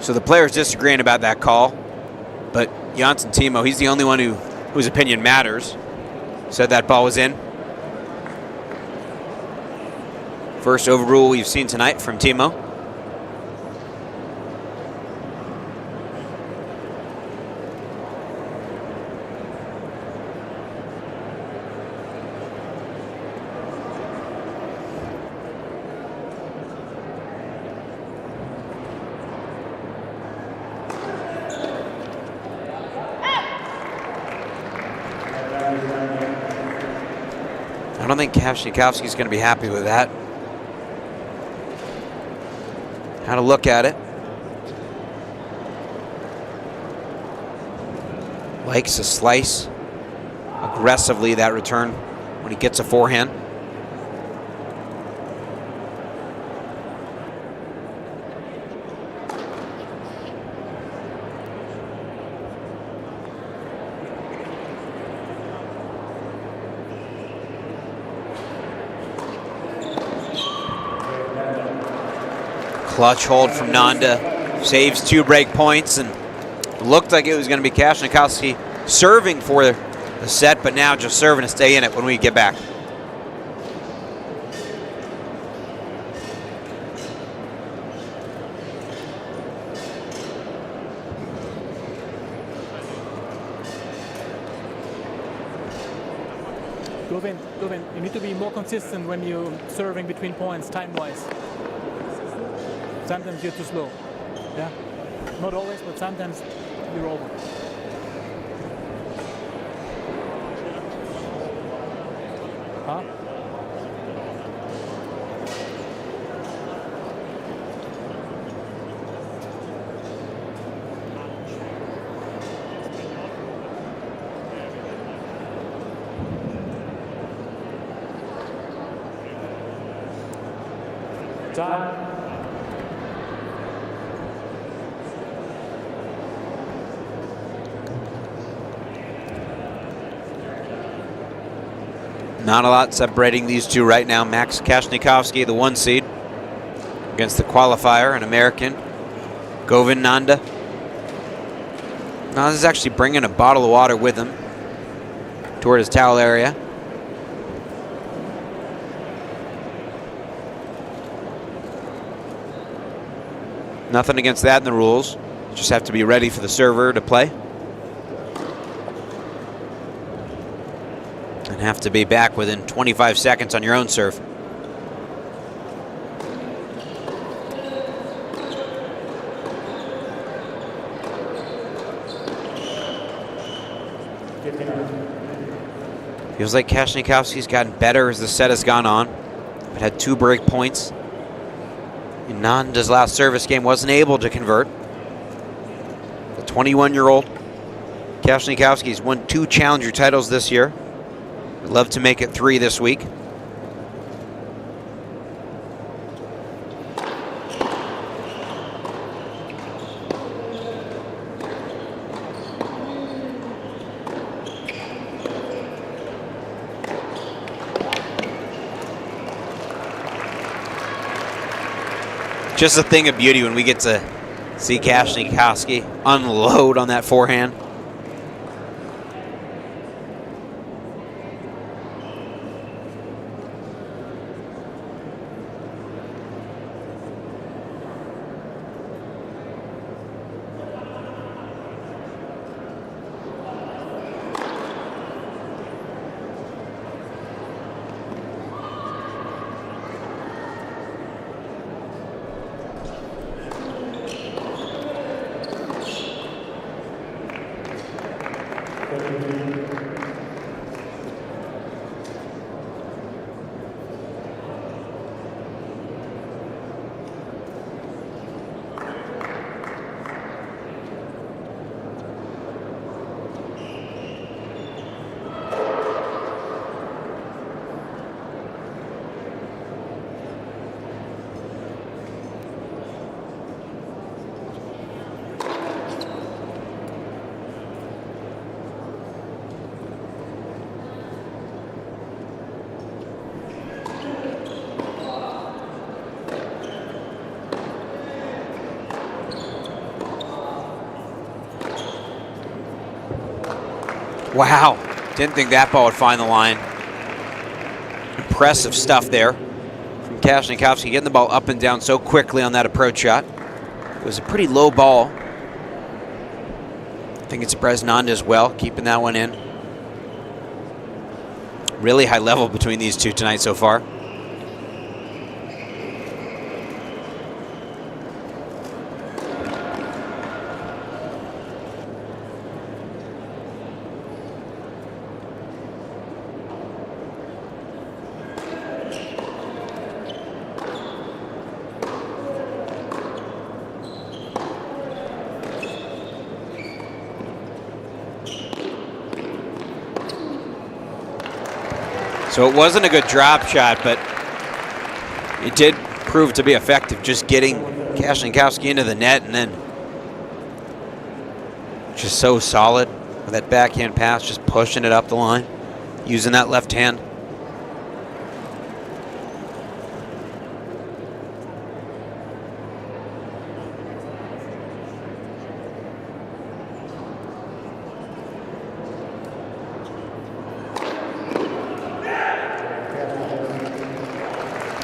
Speaker 1: So the players disagreeing about that call, but Janssen Timo, he's the only one whose opinion matters, said that ball was in. First overrule we've seen tonight from Timo. I don't think Kasnikowski's going to be happy with that. How to look at it. Likes to slice aggressively that return when he gets a forehand. Clutch hold from Nanda, saves 2 break points, and looked like it was going to be Kasnikowski serving for the set, but now just serving to stay in it when we get back.
Speaker 6: Govind, you need to be more consistent when you're serving between points, time-wise. sometimes you're too slow. Yeah, not always, but sometimes you're over. Huh? Time.
Speaker 1: Not a lot separating these two right now. Max Kasnikowski, the 1 seed, against the qualifier, an American, Govin Nanda. Nanda's actually bringing a bottle of water with him toward his towel area. Nothing against that in the rules. You just have to be ready for the server to play. And have to be back within 25 seconds on your own serve. Feels like Kasnikowski's gotten better as the set has gone on, but had 2 break points. In Nanda's last service game wasn't able to convert. The 21-year-old Kasnikowski's won 2 challenger titles this year. Would love to make it 3 this week. Just a thing of beauty when we get to see Kasnikowski unload on that forehand. Wow, didn't think that ball would find the line. Impressive stuff there from Kasnikowski, getting the ball up and down so quickly on that approach shot. It was a pretty low ball. I think it's surprised Nanda as well, keeping that one in. Really high level between these two tonight so far. So it wasn't a good drop shot, but it did prove to be effective, just getting Kasnikowski into the net and then just so solid with that backhand pass, just pushing it up the line, using that left hand.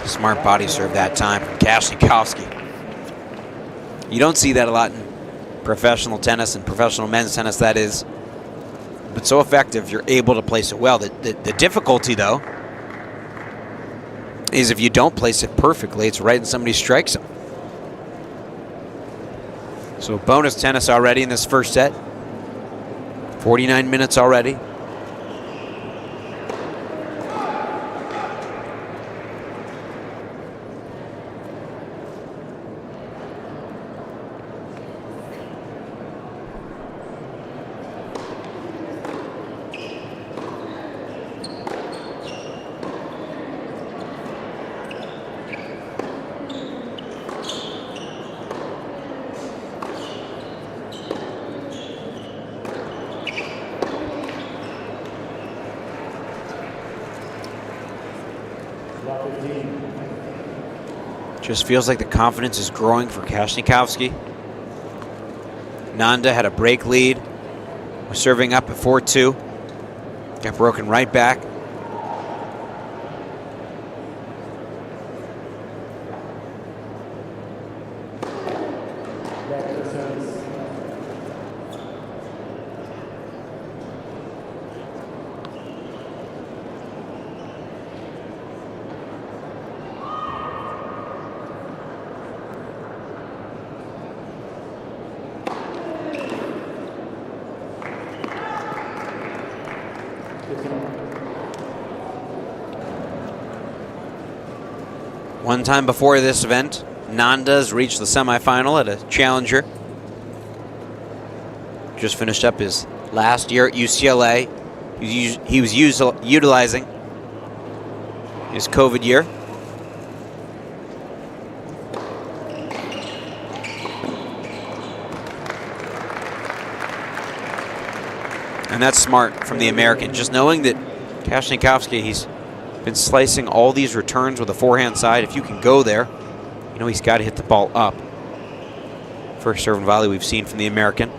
Speaker 1: Smart body serve that time from Kasnikowski. You don't see that a lot in professional tennis and professional men's tennis, that is. But so effective, you're able to place it well. The difficulty, though, is if you don't place it perfectly, it's right in somebody's strike zone. So bonus tennis already in this first set. 49 minutes already. Just feels like the confidence is growing for Kasnikowski. Nanda had a break lead. Was serving up at 4-2. Got broken right back. One time before this event, Nanda's reached the semifinal at a Challenger. Just finished up his last year at UCLA. He was utilizing his COVID year. And that's smart from the American. Just knowing that Kasnikowski, he's been slicing all these returns with a forehand side. If you can go there, you know he's got to hit the ball up. First serve and volley we've seen from the American.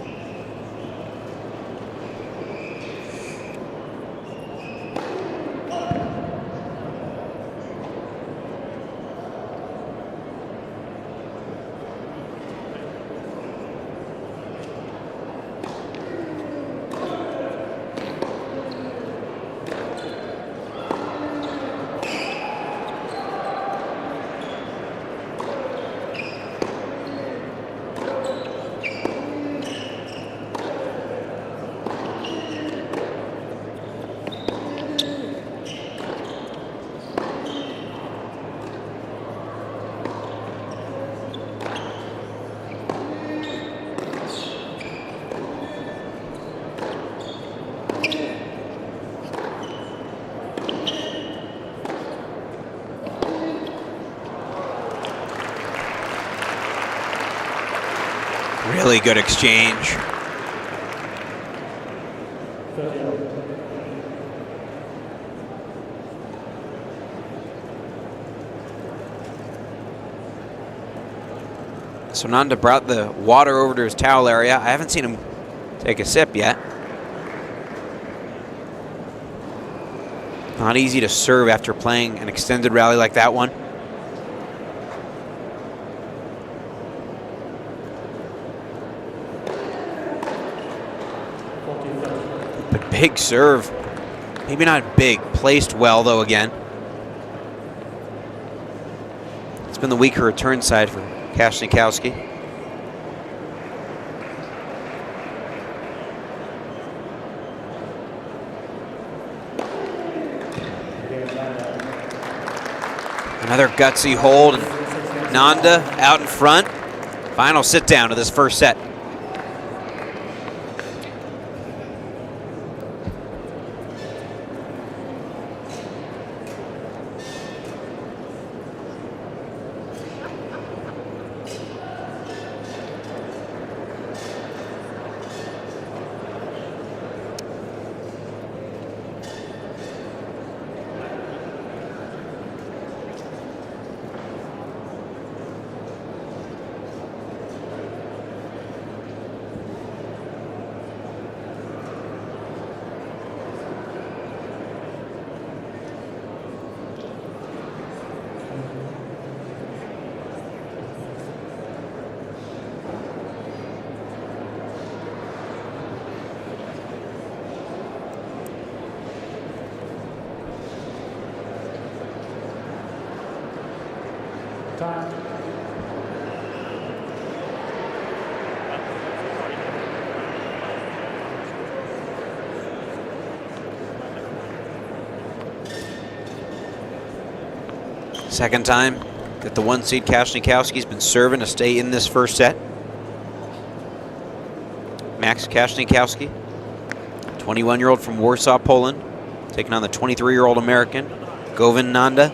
Speaker 1: Really good exchange. So Nanda brought the water over to his towel area. I haven't seen him take a sip yet. Not easy to serve after playing an extended rally like that one. But big serve. Maybe not big. Placed well, though, again. It's been the weaker return side for Kasnikowski. Another gutsy hold. And Nanda out in front. Final sit down to this first set. Second time that the 1 seed Kasnikowski's been serving to stay in this first set. Max Kasnikowski, 21-year-old from Warsaw, Poland, taking on the 23-year-old American, Govind Nanda.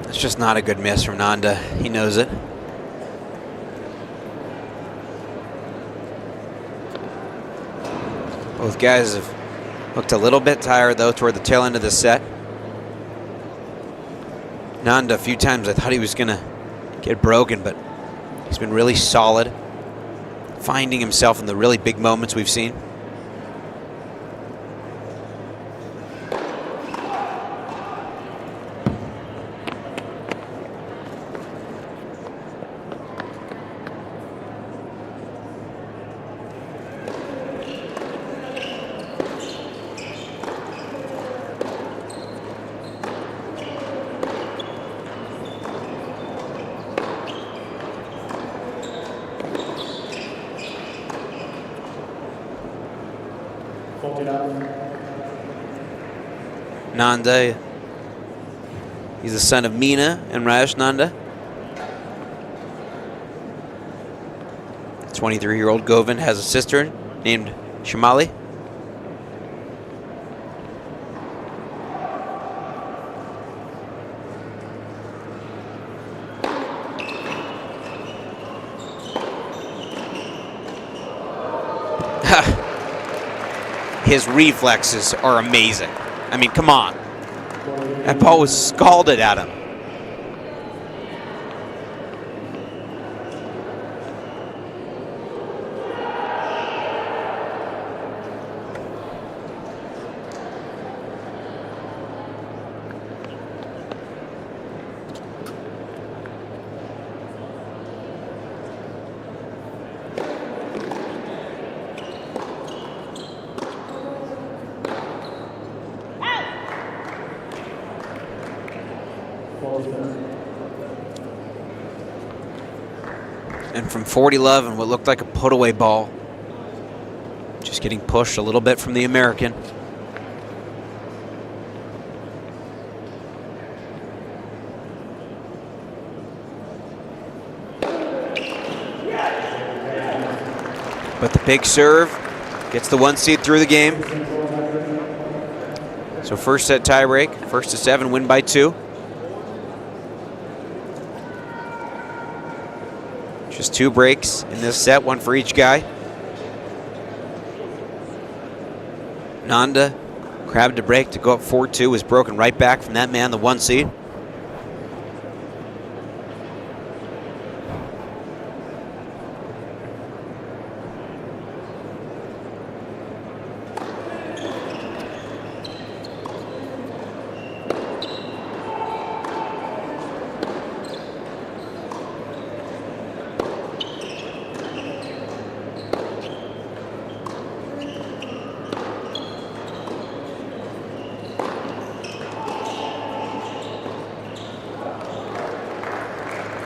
Speaker 1: It's just not a good miss from Nanda. He knows it. Both guys have looked a little bit tired, though, toward the tail end of the set. Nanda, a few times I thought he was going to get broken, but he's been really solid, finding himself in the really big moments we've seen. Nanda, he's the son of Meena and Raj Nanda. 23-year-old Govind has a sister named Shamali. His reflexes are amazing. I mean, come on. That ball was scalded at him. And from 40 love and what looked like a put-away ball, just getting pushed a little bit from the American. But the big serve gets the 1 seed through the game. So first set tie break, 1-7, win by 2. Just 2 breaks in this set, 1 for each guy. Nanda grabbed a break to go up 4-2, was broken right back from that man, the 1 seed.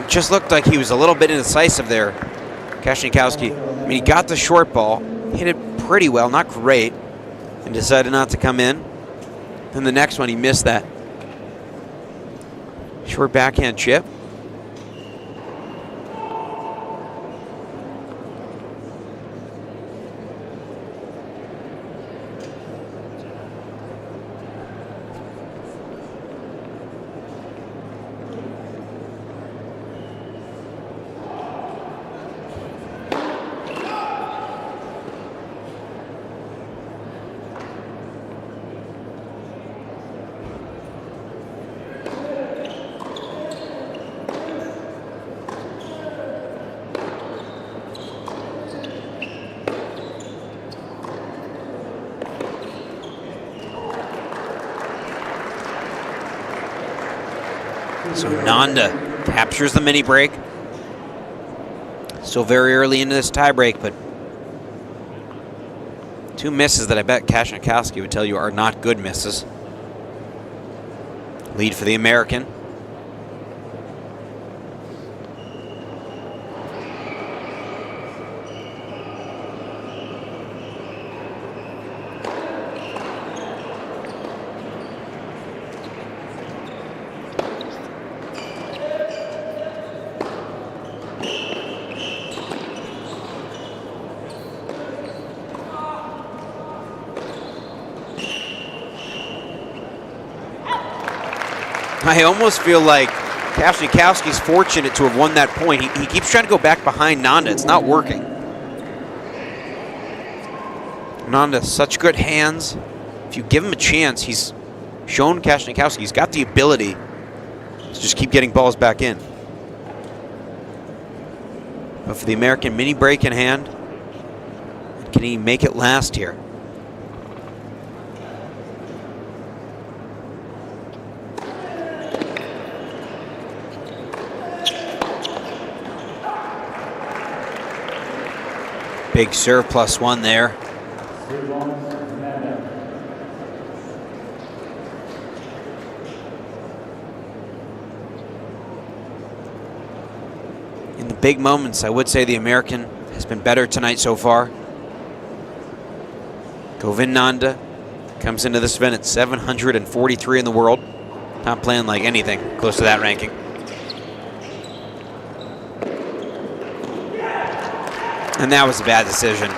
Speaker 1: Just looked like he was a little bit indecisive there, Kasnikowski. I mean, he got the short ball, hit it pretty well, not great, and decided not to come in. Then the next one, he missed that short backhand chip. So Nanda captures the mini break. Still very early into this tie break, but two misses that I bet Kasnikowski would tell you are not good misses. Lead for the American. I almost feel like Kasnikowski's fortunate to have won that point. He keeps trying to go back behind Nanda. It's not working. Nanda, such good hands. If you give him a chance, he's shown Kasnikowski he's got the ability to just keep getting balls back in. But for the American, mini break in hand. Can he make it last here? Big serve +1 there. In the big moments, I would say the American has been better tonight so far. Nanda comes into this event at 743 in the world. Not playing like anything close to that ranking. And that was a bad decision.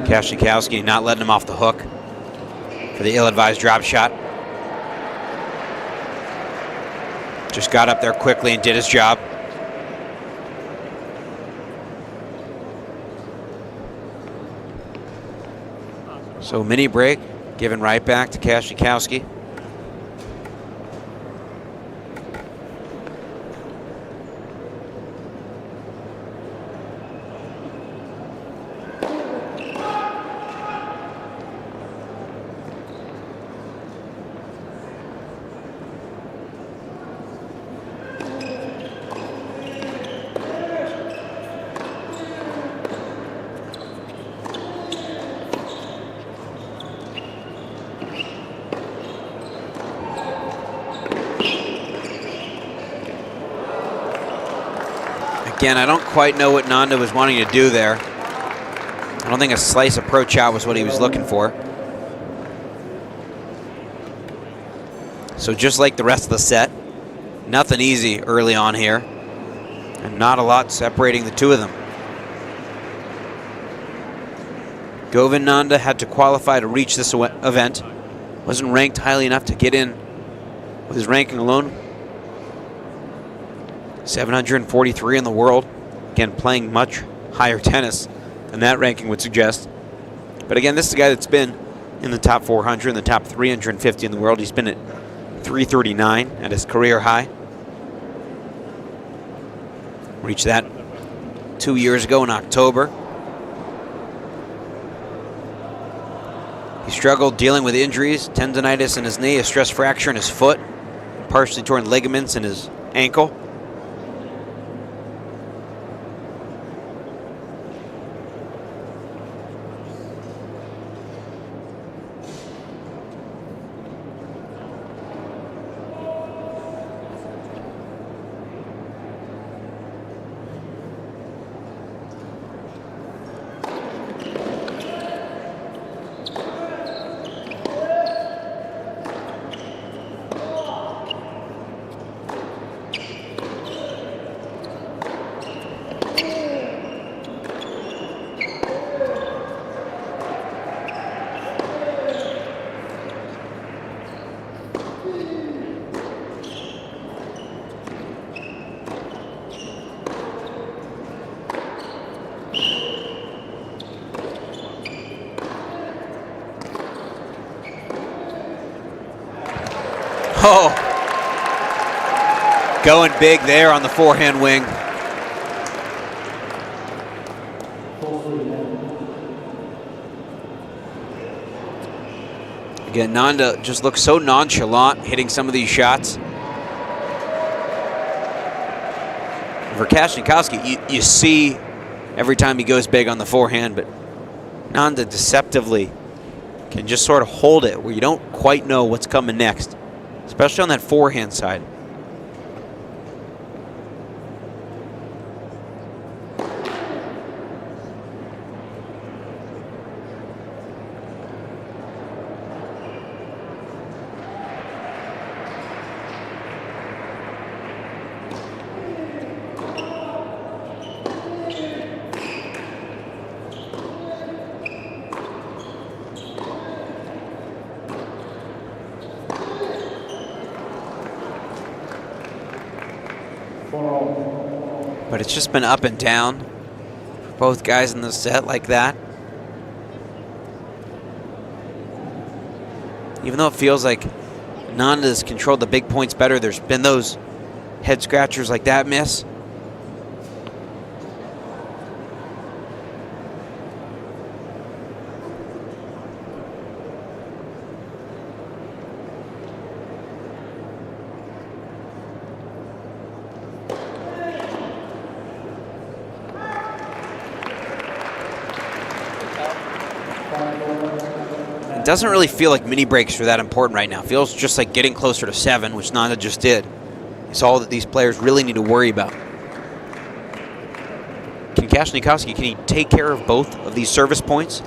Speaker 1: Kasnikowski not letting him off the hook for the ill-advised drop shot. Just got up there quickly and did his job. So mini break, given right back to Kasnikowski. Again, I don't quite know what Nanda was wanting to do there. I don't think a slice approach out was what he was looking for. So just like the rest of the set, nothing easy early on here, and not a lot separating the two of them. Nanda had to qualify to reach this event. Wasn't ranked highly enough to get in with his ranking alone. 743 in the world. Again, playing much higher tennis than that ranking would suggest. But again, this is a guy that's been in the top 400, in the top 350 in the world. He's been at 339 at his career high. Reached that 2 years ago in October. He struggled dealing with injuries, tendonitis in his knee, a stress fracture in his foot, partially torn ligaments in his ankle. Oh, going big there on the forehand wing. Again, Nanda just looks so nonchalant hitting some of these shots. For Kasnikowski, you see every time he goes big on the forehand, but Nanda deceptively can just sort of hold it where you don't quite know what's coming next, especially on that forehand side. But it's just been up and down for both guys in the set like that. Even though it feels like Nanda's controlled the big points better, there's been those head scratchers like that miss. It doesn't really feel like mini breaks are that important right now. It feels just like getting closer to 7, which Nanda just did. It's all that these players really need to worry about. Can Kasnikowski, can he take care of both of these service points?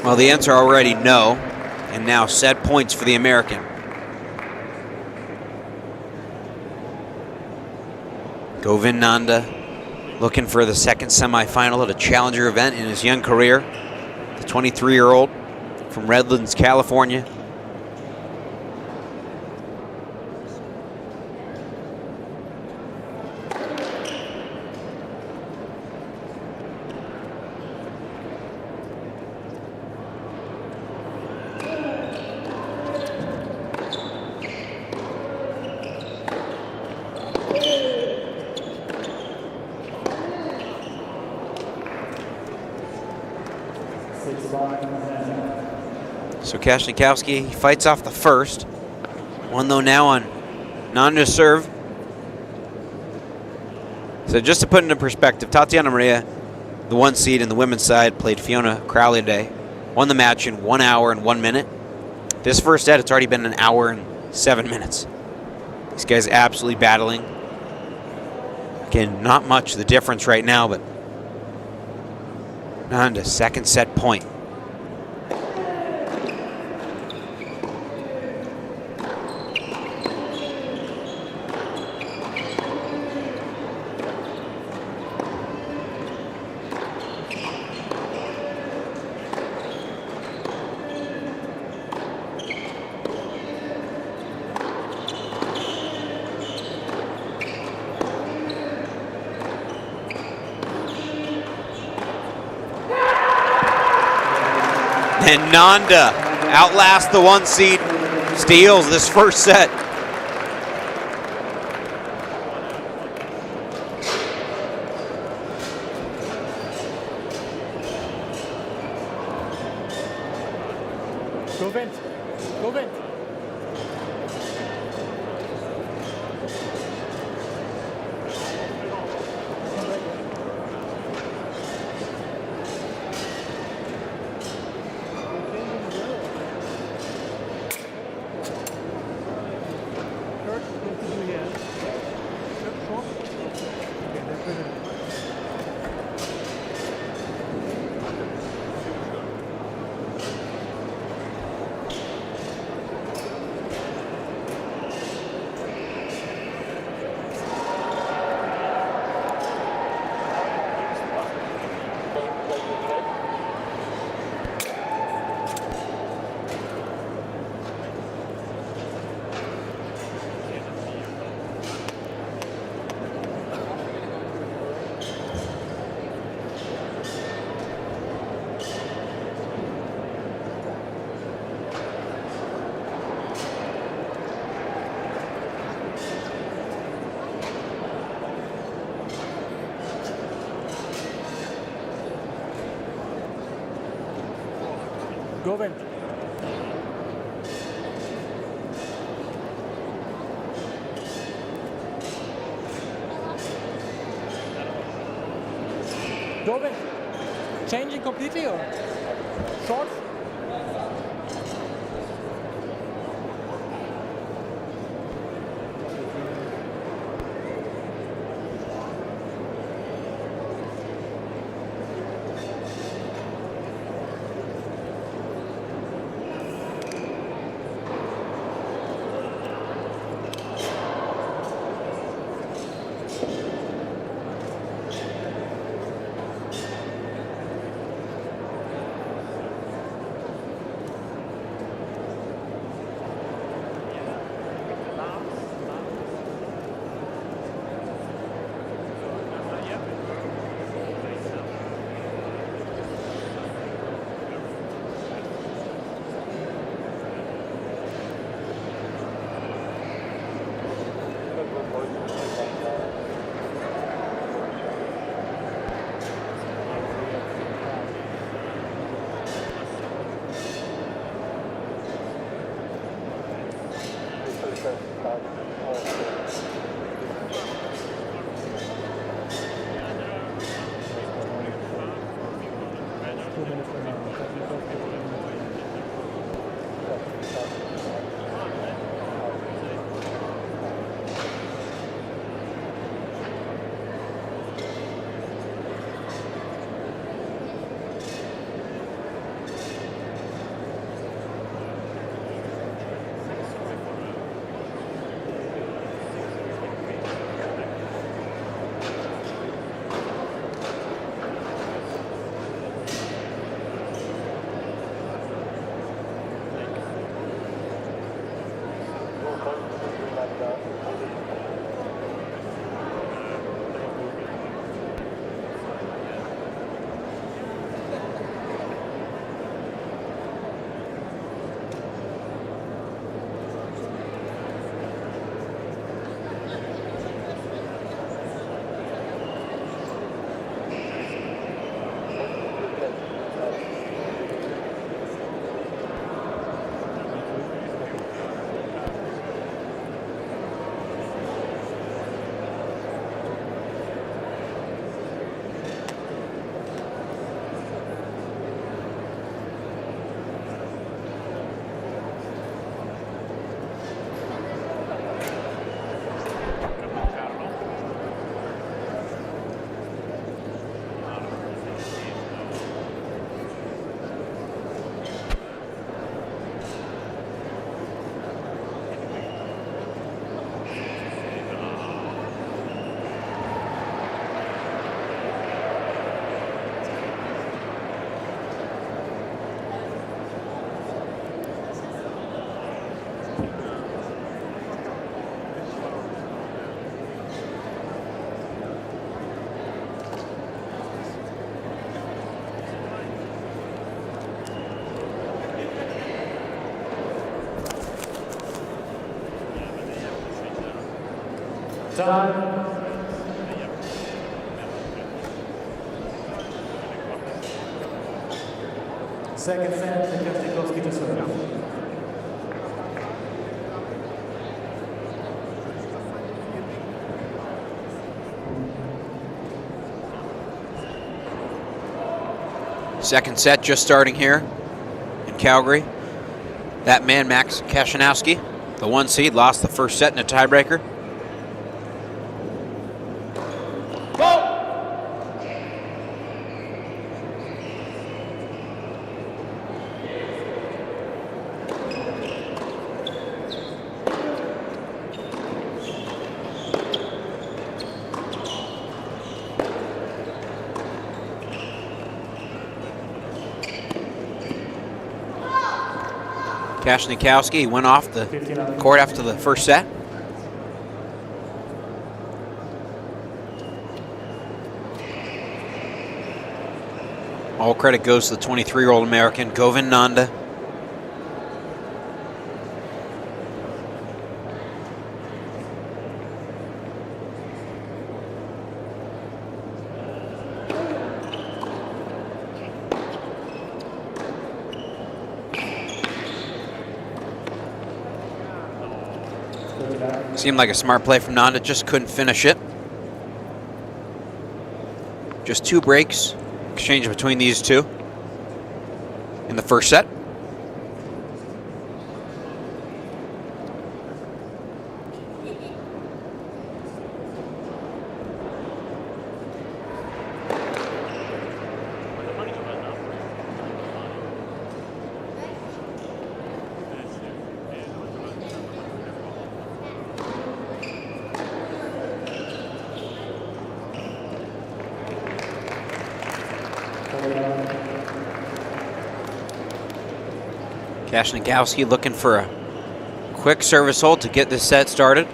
Speaker 1: Well, the answer already no, and now set points for the American. Govind Nanda looking for the second semifinal at a Challenger event in his young career. The 23-year-old from Redlands, California. So Kasnikowski fights off the first. One though now on Nanda's serve. So just to put into perspective, Tatiana Maria, the 1 seed in the women's side, played Fiona Crowley today. Won the match in 1 hour and 1 minute. This first set, it's already been 1 hour and 7 minutes. These guys absolutely battling. Again, not much the difference right now, but Nanda, second set point. And Nanda outlasts the 1 seed, steals this first set.
Speaker 6: Govind. Govind. Govin. Govin. Changing completely or short? Time. Second set to Kasnikowski to serve.
Speaker 1: Second set just starting here in Calgary. That man, Max Kasnikowski, the 1 seed, lost the first set in a tiebreaker. Kasnikowski went off the court after the first set. All credit goes to the 23-year-old American, Govin Nanda. Seemed like a smart play from Nanda, just couldn't finish it. Just 2 breaks exchanged between these two in the first set. Kasnikowski looking for a quick service hold to get this set started.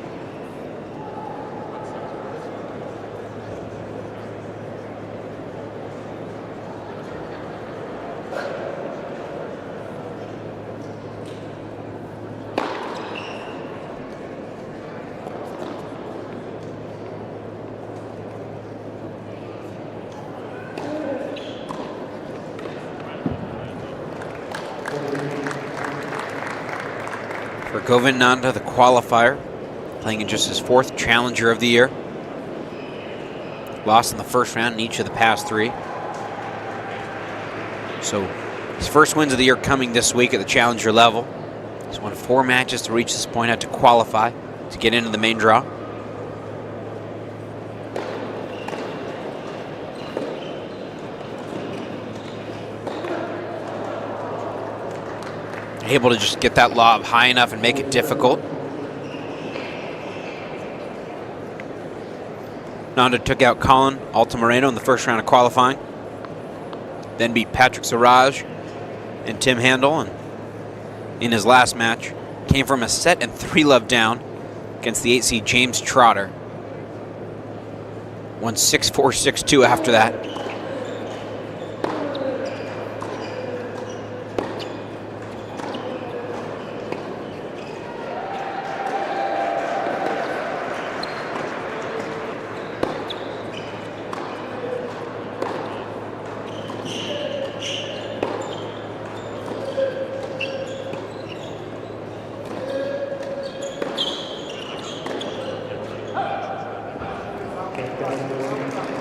Speaker 1: For Koevermans Nanda, the qualifier, playing in just his 4th Challenger of the year. Lost in the first round in each of the past 3. So his first wins of the year coming this week at the Challenger level. He's won 4 matches to reach this point, had to qualify to get into the main draw. Able to just get that lob high enough and make it difficult. Nanda took out Colin Marino in the first round of qualifying. Then beat Patrick Siraj and Tim Handel. And in his last match, came from a set and 3-love down against the 8 seed James Trotter. Won 6-4, 6-2 after that.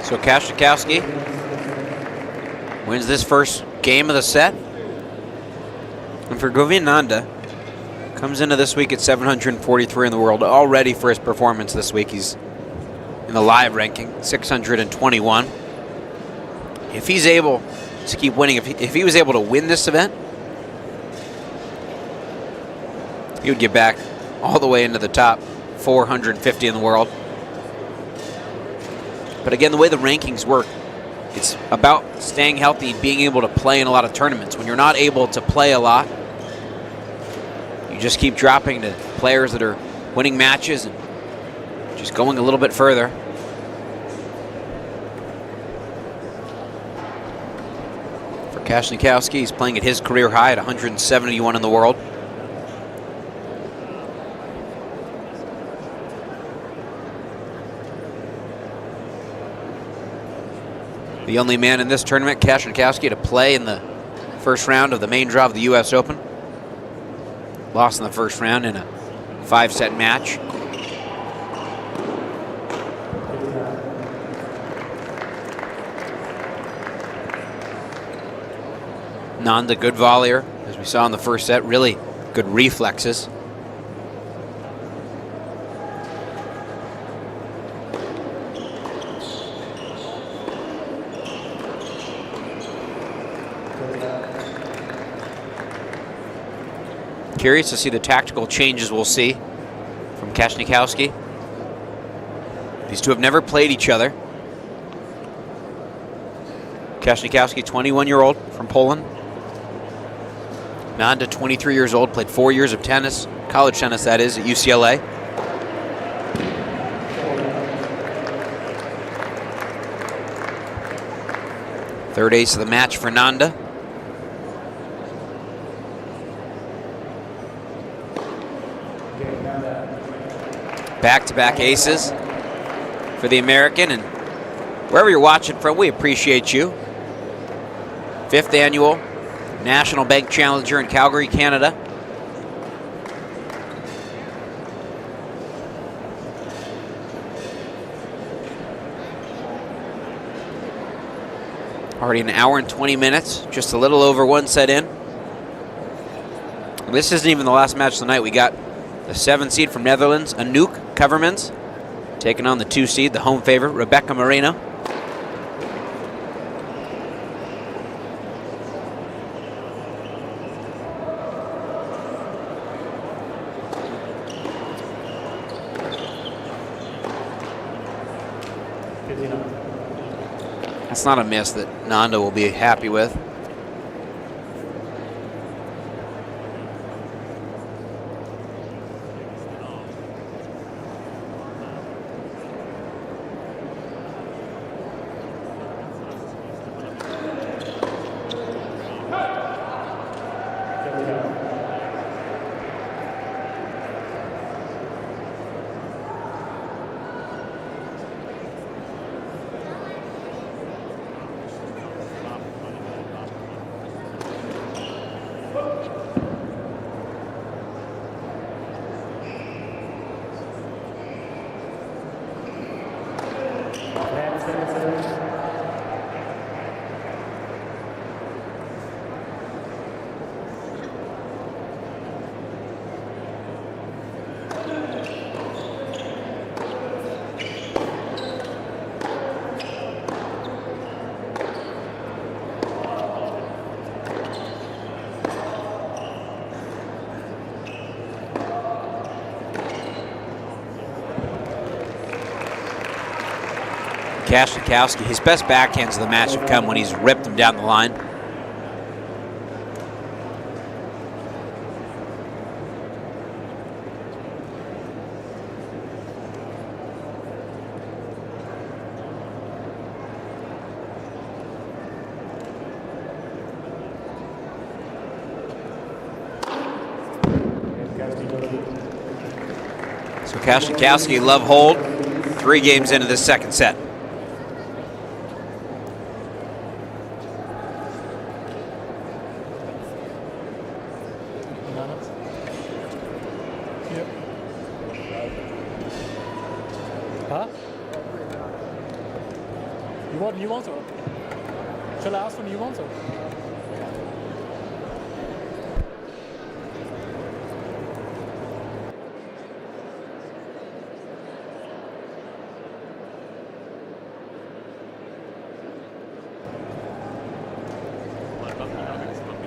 Speaker 1: So Kasnikowski wins this first game of the set. And for Koevermans Nanda, comes into this week at 743 in the world, all ready for his performance this week. He's in the live ranking, 621. If he's able to keep winning, if he was able to win this event, he would get back all the way into the top 450 in the world. But again, the way the rankings work, it's about staying healthy and being able to play in a lot of tournaments. When you're not able to play a lot, you just keep dropping to players that are winning matches and just going a little bit further. For Kasnikowski, he's playing at his career high at 171 in the world. The only man in this tournament, Kasnikowski, to play in the first round of the main draw of the U.S. Open. Lost in the first round in a 5-set match. Nanda, good volleyer, as we saw in the first set. Really good reflexes. Curious to see the tactical changes we'll see from Kasnikowski. These two have never played each other. Kasnikowski, 21-year-old from Poland. Nanda, 23 years old, played 4 years of tennis, college tennis that is, at UCLA. Third ace of the match for Nanda. Back-to-back aces for the American, and wherever you're watching from, we appreciate you. 5th annual National Bank Challenger in Calgary, Canada. Already an hour and 20 minutes, just a little over one set in. This isn't even the last match of the night. We got the 7 seed from Netherlands, Anouk Koevermans, taking on the 2 seed, the home favorite, Rebecca Marino. That's not a miss that Nanda will be happy with. Kasnikowski, his best backhands of the match have come when he's ripped them down the line. So Kasnikowski, love hold, 3 games into this second set.
Speaker 6: You want to? Shall I ask when you want to?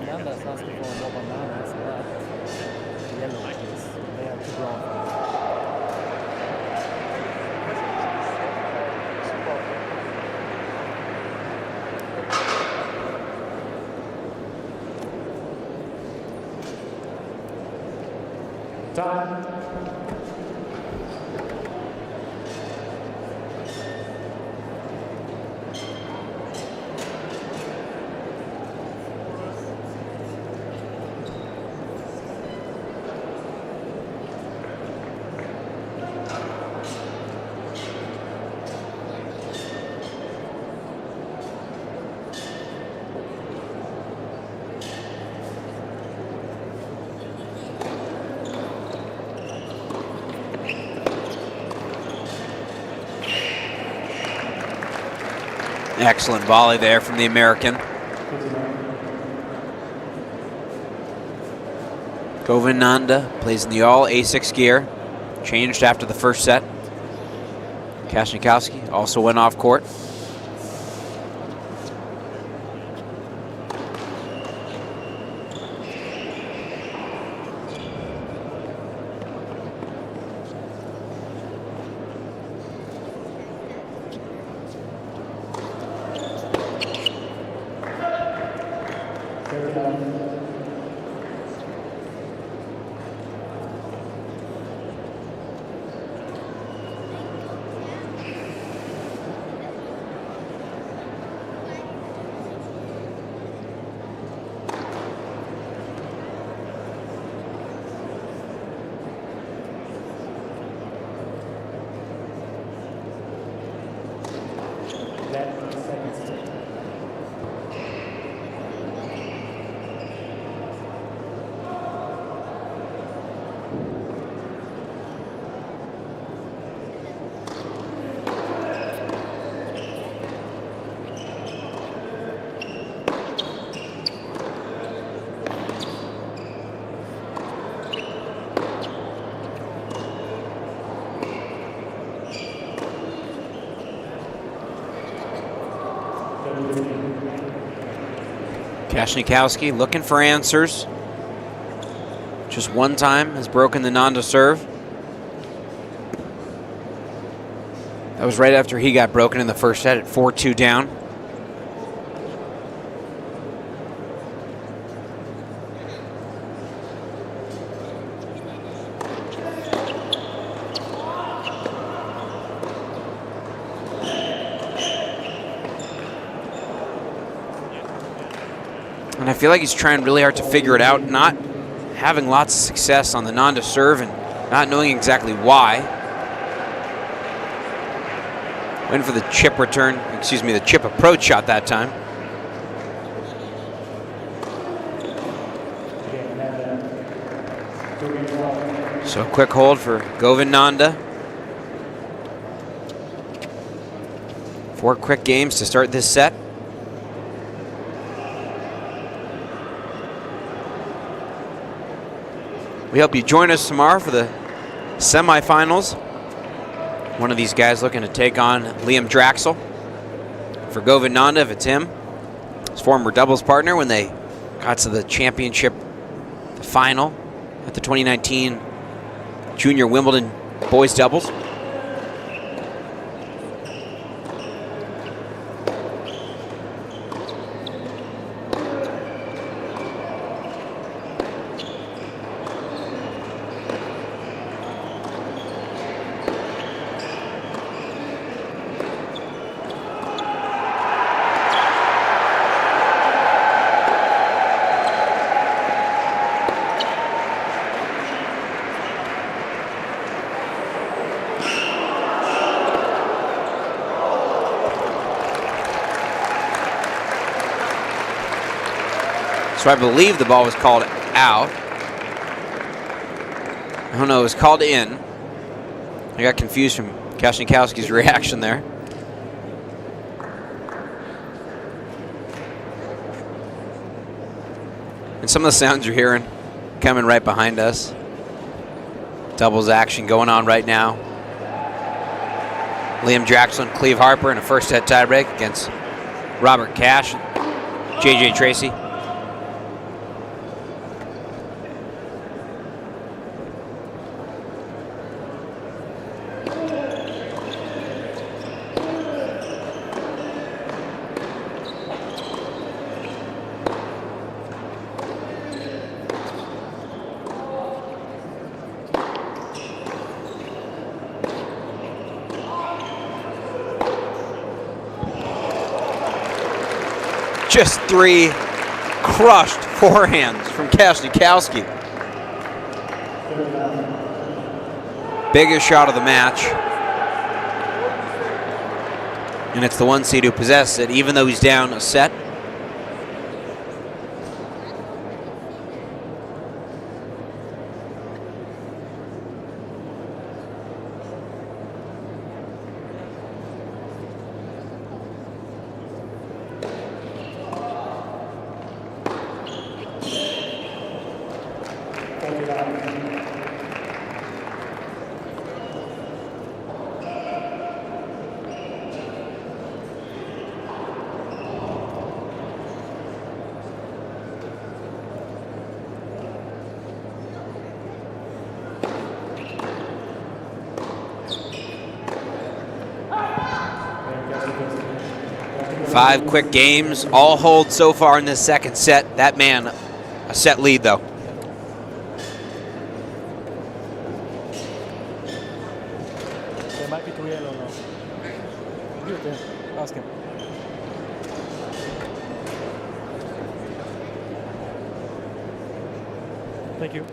Speaker 6: Nanda is asking for more bananas, but yellow please. They are too brown for me. Time.
Speaker 1: Excellent volley there from the American. Nanda plays in the all A6 gear. Changed after the first set. Kasnikowski also went off court. Kasnikowski looking for answers. Just one time has broken the Nanda serve. That was right after he got broken in the first set at 4-2 down. And I feel like he's trying really hard to figure it out, not having lots of success on the Nanda serve and not knowing exactly why. Waiting for the chip return, excuse me, the chip approach shot that time. So a quick hold for Govind Nanda. 4 quick games to start this set. We hope you join us tomorrow for the semifinals. One of these guys looking to take on Liam Draxl. For Govind Nanda, if it's him, his former doubles partner when they got to the championship final at the 2019 Junior Wimbledon boys doubles. So I believe the ball was called out. Oh no, it was called in. I got confused from Kasnikowski's reaction there. And some of the sounds you're hearing coming right behind us. Doubles action going on right now. Liam Draxl and Cleve Harper in a first set tiebreak against Robert Cash and JJ Tracy. Just 3 crushed forehands from Kasnikowski. Biggest shot of the match. And it's the 1 seed who possesses it, even though he's down a set. Five quick games, all hold so far in this second set. That man, a set lead though.
Speaker 6: There might be 3 yellow now. Good, yeah. Ask him. Thank you.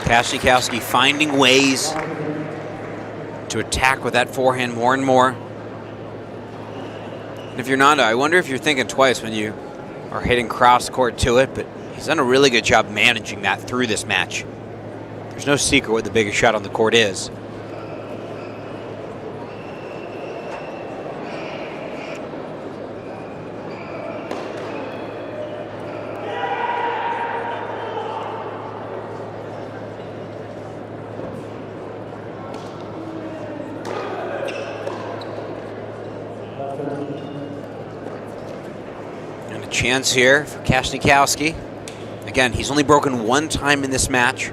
Speaker 1: Kasnikowski finding ways to attack with that forehand more and more. And if you're Nanda, I wonder if you're thinking twice when you are hitting cross court to it, but he's done a really good job managing that through this match. There's no secret what the biggest shot on the court is. And a chance here for Kasnikowski. Again, he's only broken one time in this match.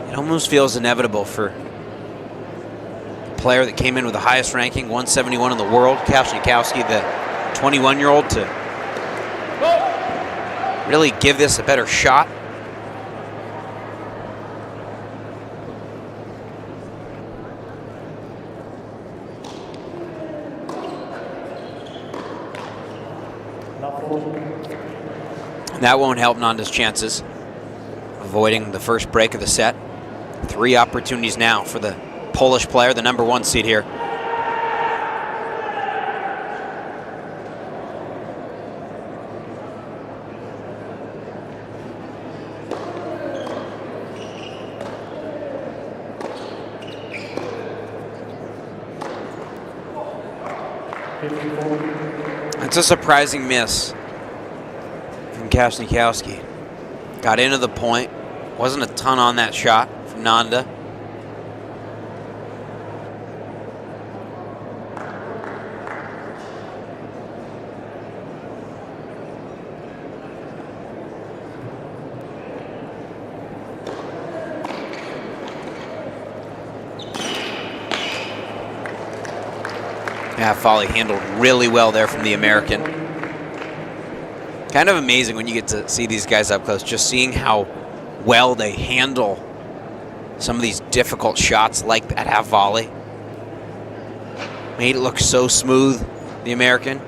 Speaker 1: It almost feels inevitable for the player that came in with the highest ranking, 171 in the world, Kasnikowski, the 21-year-old, to really give this a better shot. And that won't help Nanda's chances, avoiding the first break of the set. 3 opportunities now for the Polish player, the #1 seed here. It's a surprising miss from Kasnikowski. Got into the point. Wasn't a ton on that shot from Nanda. Yeah, volley handled really well there from the American. Kind of amazing when you get to see these guys up close, just seeing how well they handle some of these difficult shots like that half volley. Made it look so smooth, the American.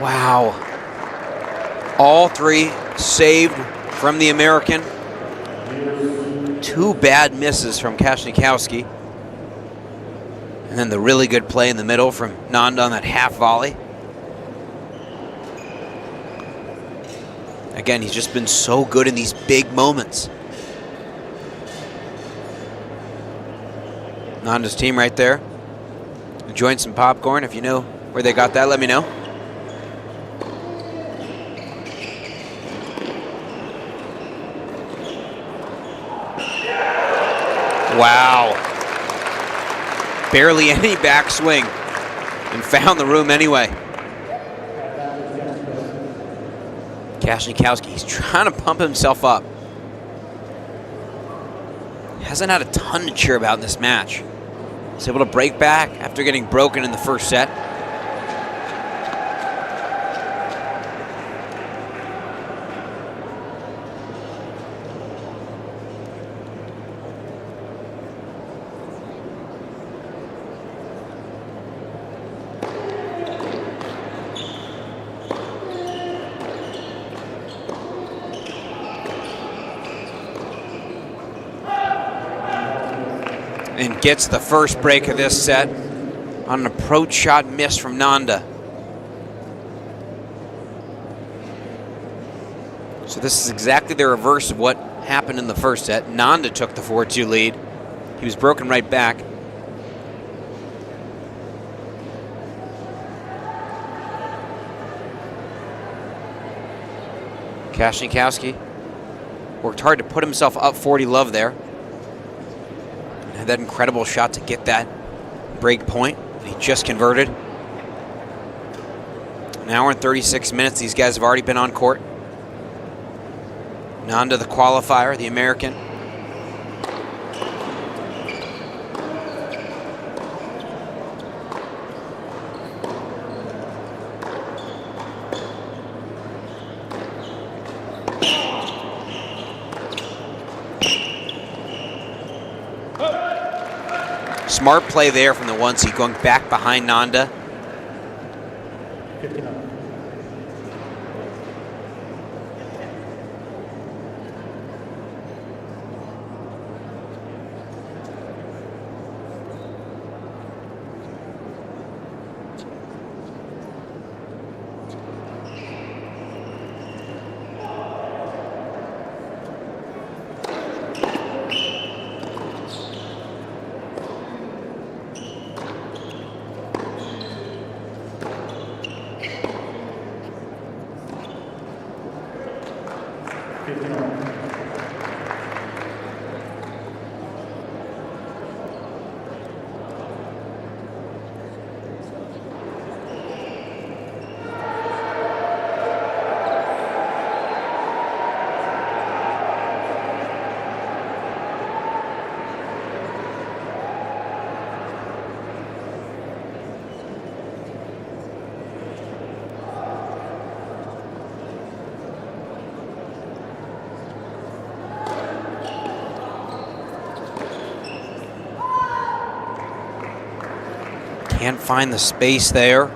Speaker 1: Wow. All 3 saved from the American. 2 bad misses from Kasnikowski. And then the really good play in the middle from Nanda on that half volley. Again, he's just been so good in these big moments. Nanda's team right there. Enjoying some popcorn. If you know where they got that, let me know. Wow. Barely any backswing and found the room anyway. Kasnikowski, he's trying to pump himself up. Hasn't had a ton to cheer about in this match. He's able to break back after getting broken in the first set. And gets the first break of this set. on an approach shot miss from Nanda. So this is exactly the reverse of what happened in the first set. Nanda took the 4-2 lead. He was broken right back. Kasnikowski worked hard to put himself up 40 love there. And had that incredible shot to get that break point that he just converted. An hour and 36 minutes. These guys have already been on court. Nanda, the qualifier, the American. Smart play there from the 1-seed, going back behind Nanda.
Speaker 6: 59.
Speaker 1: Can't find the space there.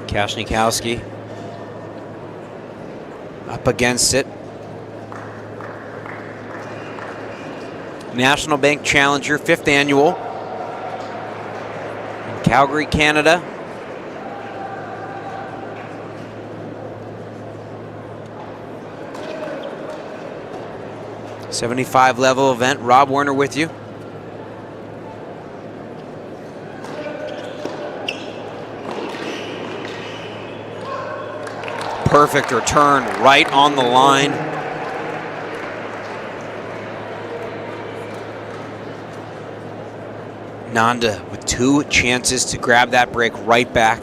Speaker 1: Kasnikowski up against it. National Bank Challenger, 5th annual in Calgary, Canada. '75 level event. Rob Werner with you. Perfect return right on the line. Nanda with 2 chances to grab that break right back.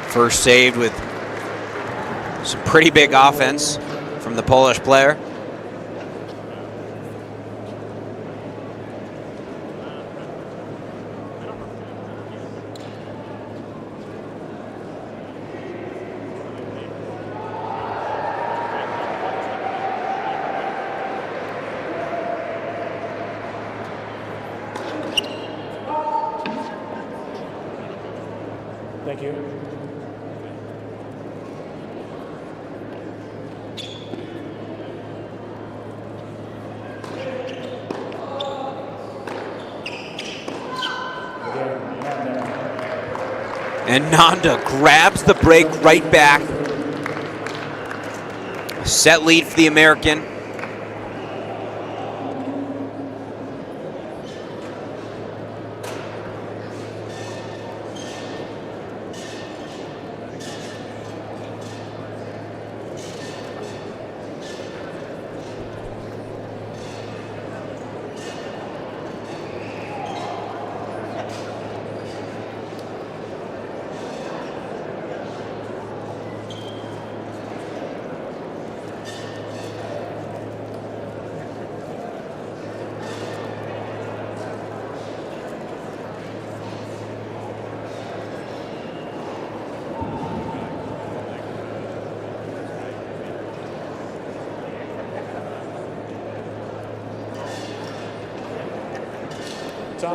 Speaker 1: First saved with some pretty big offense from the Polish player.
Speaker 6: Thank you.
Speaker 1: And Nanda grabs the break right back. A set lead for the American. There's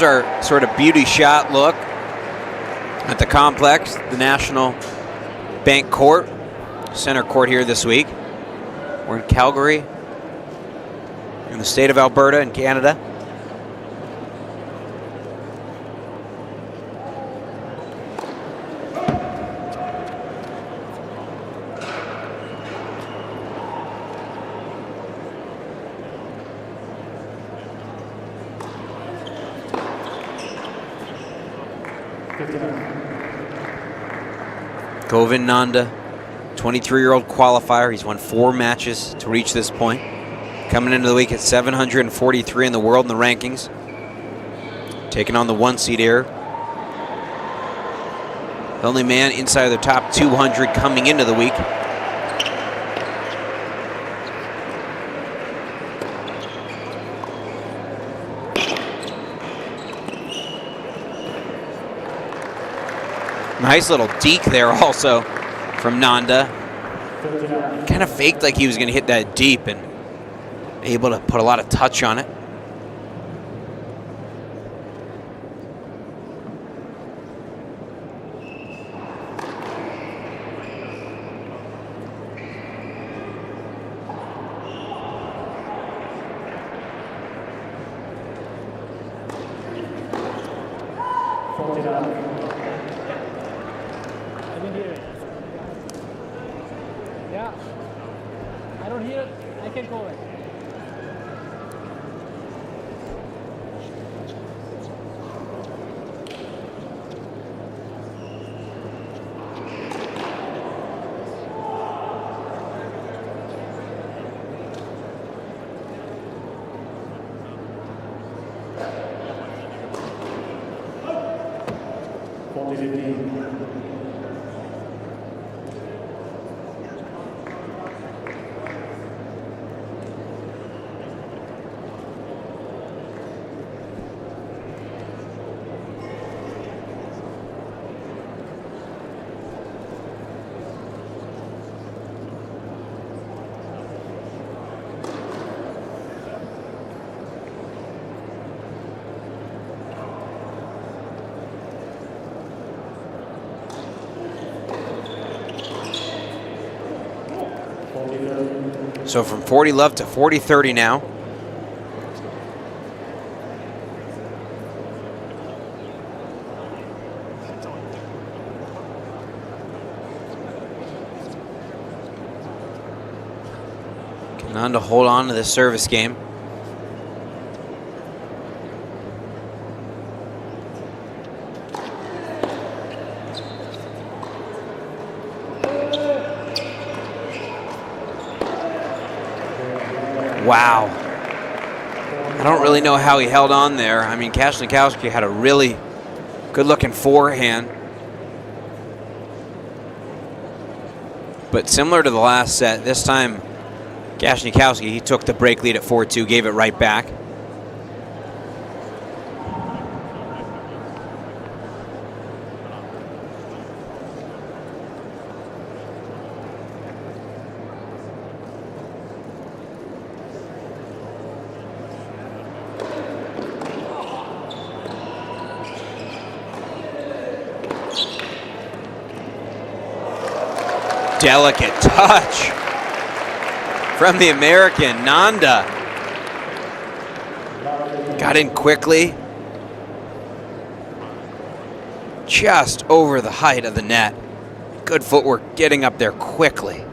Speaker 1: our sort of beauty shot look at the complex, the National Bank Court, center court here this week. We're in Calgary, in the state of Alberta in Canada. Koevermans Nanda, 23-year-old qualifier. He's won 4 matches to reach this point. Coming into the week at 743 in the world in the rankings. Taking on the 1 seed here. The only man inside of the top 200 coming into the week. Nice little deke there also from Nanda. Kind of faked like he was going to hit that deep and able to put a lot of touch on it. So from 40 love to 40-30 now. Can Nanda hold on to this service game? Wow. I don't really know how he held on there. I mean, Kasnikowski had a really good-looking forehand. But similar to the last set, this time Kasnikowski, he took the break lead at 4-2, gave it right back. Delicate touch from the American, Nanda. Got in quickly. Just over the height of the net. Good footwork getting up there quickly.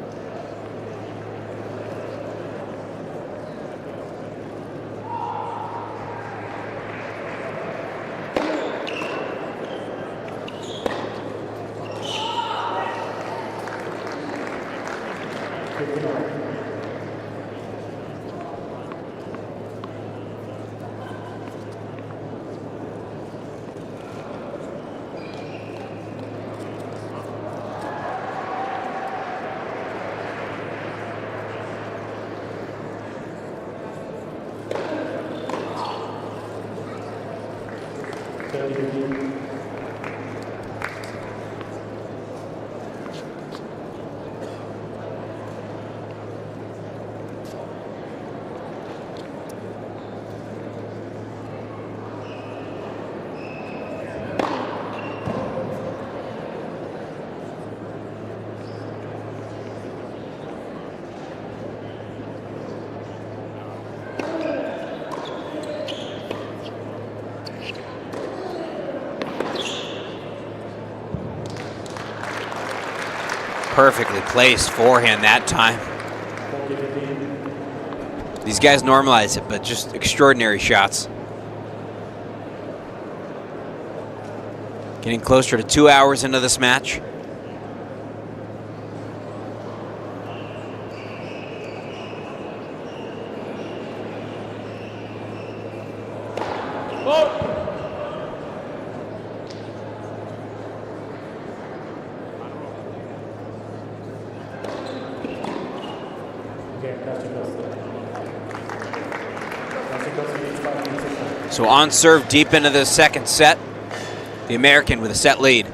Speaker 1: Perfectly placed forehand that time. These guys normalize it, but just extraordinary shots. Getting closer to 2 hours into this match. So on serve deep into the second set. The American with a set lead.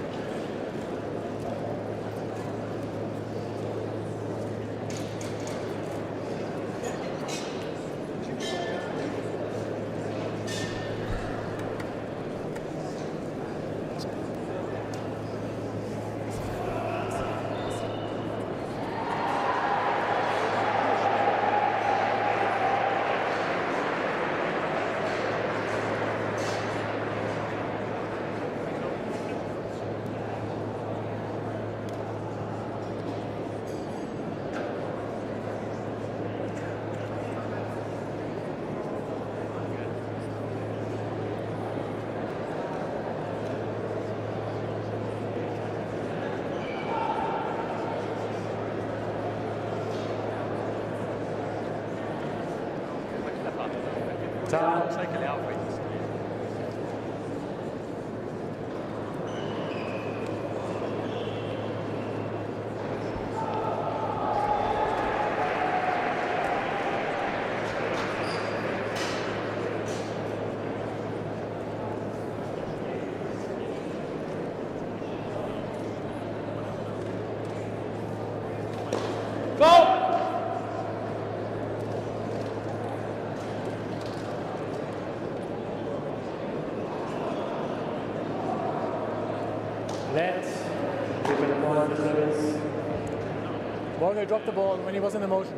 Speaker 6: Borger dropped the ball when he was in the motion.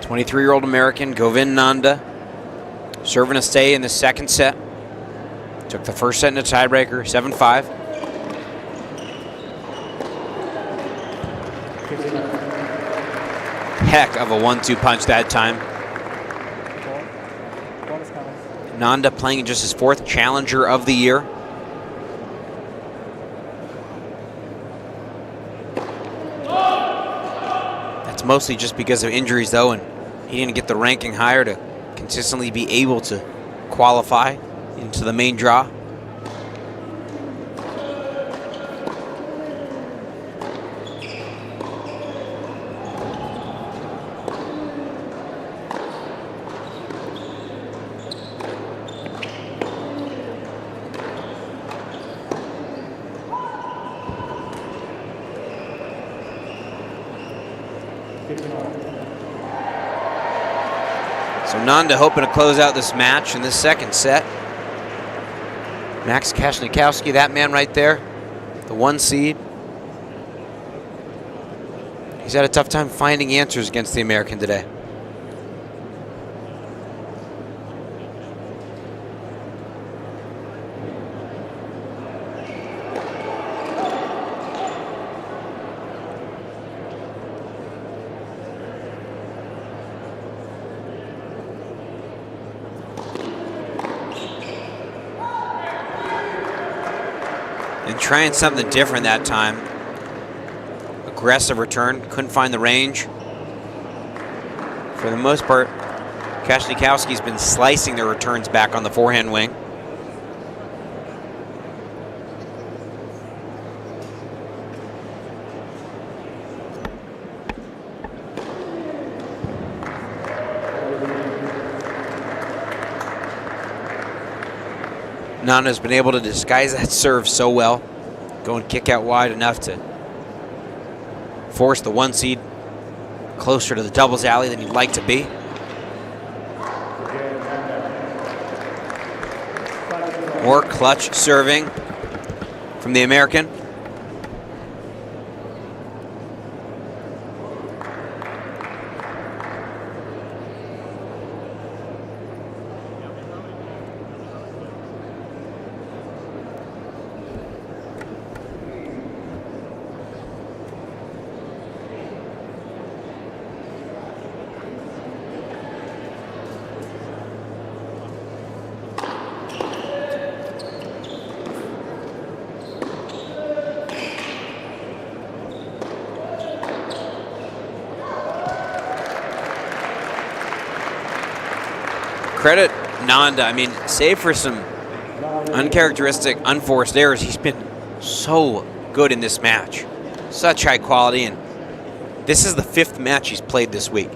Speaker 1: '23-year-old American Govind Nanda serving a stay in the second set. Took the first set in a tiebreaker, 7-5. Heck of a 1-2 punch that time. Nanda playing in just his 4th Challenger of the year. That's mostly just because of injuries, though, and he didn't get the ranking higher to consistently be able to qualify into the main draw. So Nanda hoping to close out this match in this second set. Max Kasnikowski, that man right there, the 1 seed. He's had a tough time finding answers against the American today. And trying something different that time. Aggressive return, couldn't find the range. For the most part, Kasnikowski's been slicing their returns back on the forehand wing. Nanda's been able to disguise that serve so well. Going kick out wide enough to force the 1 seed closer to the doubles alley than he'd like to be. More clutch serving from the American. credit Nanda. I mean, save for some uncharacteristic, unforced errors, he's been so good in this match. Such high quality, and this is the 5th match he's played this week.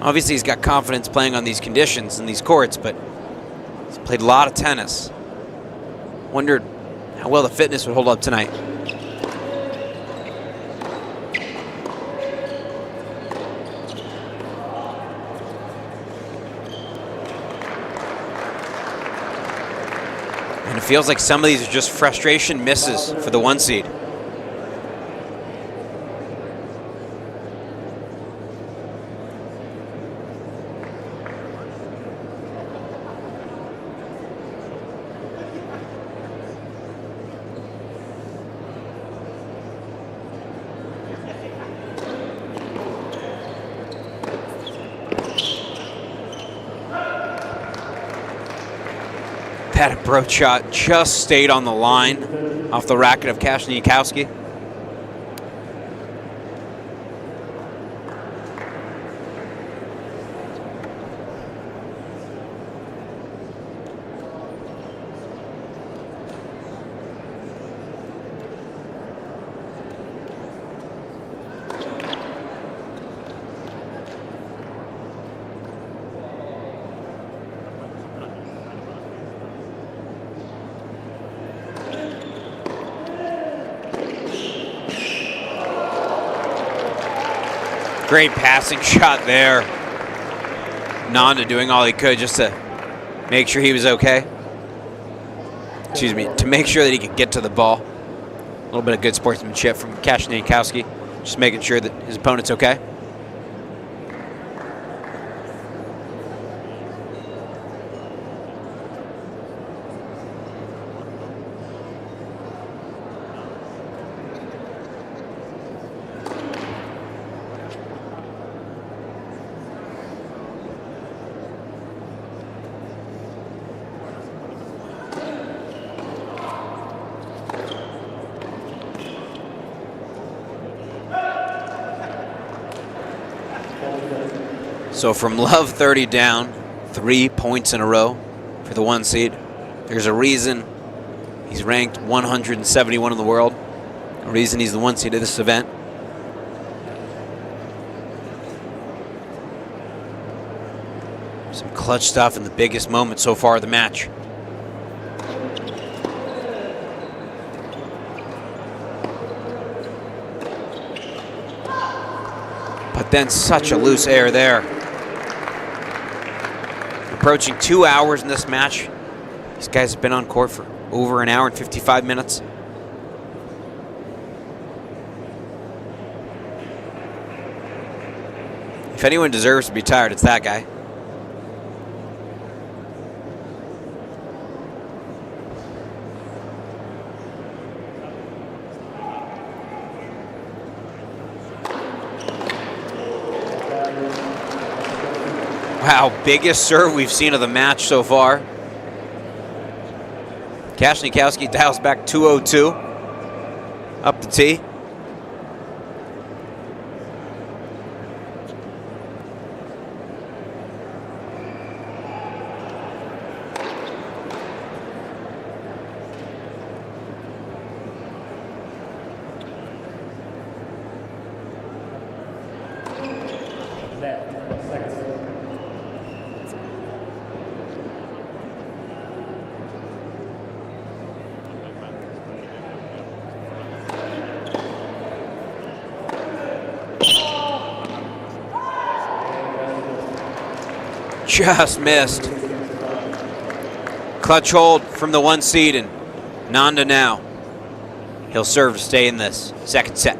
Speaker 1: Obviously, he's got confidence playing on these conditions and these courts, but he's played a lot of tennis. Wondered how well the fitness would hold up tonight. And it feels like some of these are just frustration misses for the 1 seed. That approach shot just stayed on the line off the racket of Kasnikowski. Great passing shot there. Nanda doing all he could just to make sure he was okay. Excuse me, to make sure that he could get to the ball. A little bit of good sportsmanship from Kasnikowski, just making sure that his opponent's okay. So from love 30 down, 3 points in a row for the 1 seed. There's a reason he's ranked 171 in the world. A reason he's the 1 seed of this event. Some clutch stuff in the biggest moment so far of the match. But then such a loose air there. Approaching 2 hours in this match. These guys have been on court for over an hour and 55 minutes. If anyone deserves to be tired, it's that guy. Wow, biggest serve we've seen of the match so far. Kasnikowski dials back 202. Up the tee. Just missed. Clutch hold from the 1 seed, and Nanda now. He'll serve to stay in this 2nd set.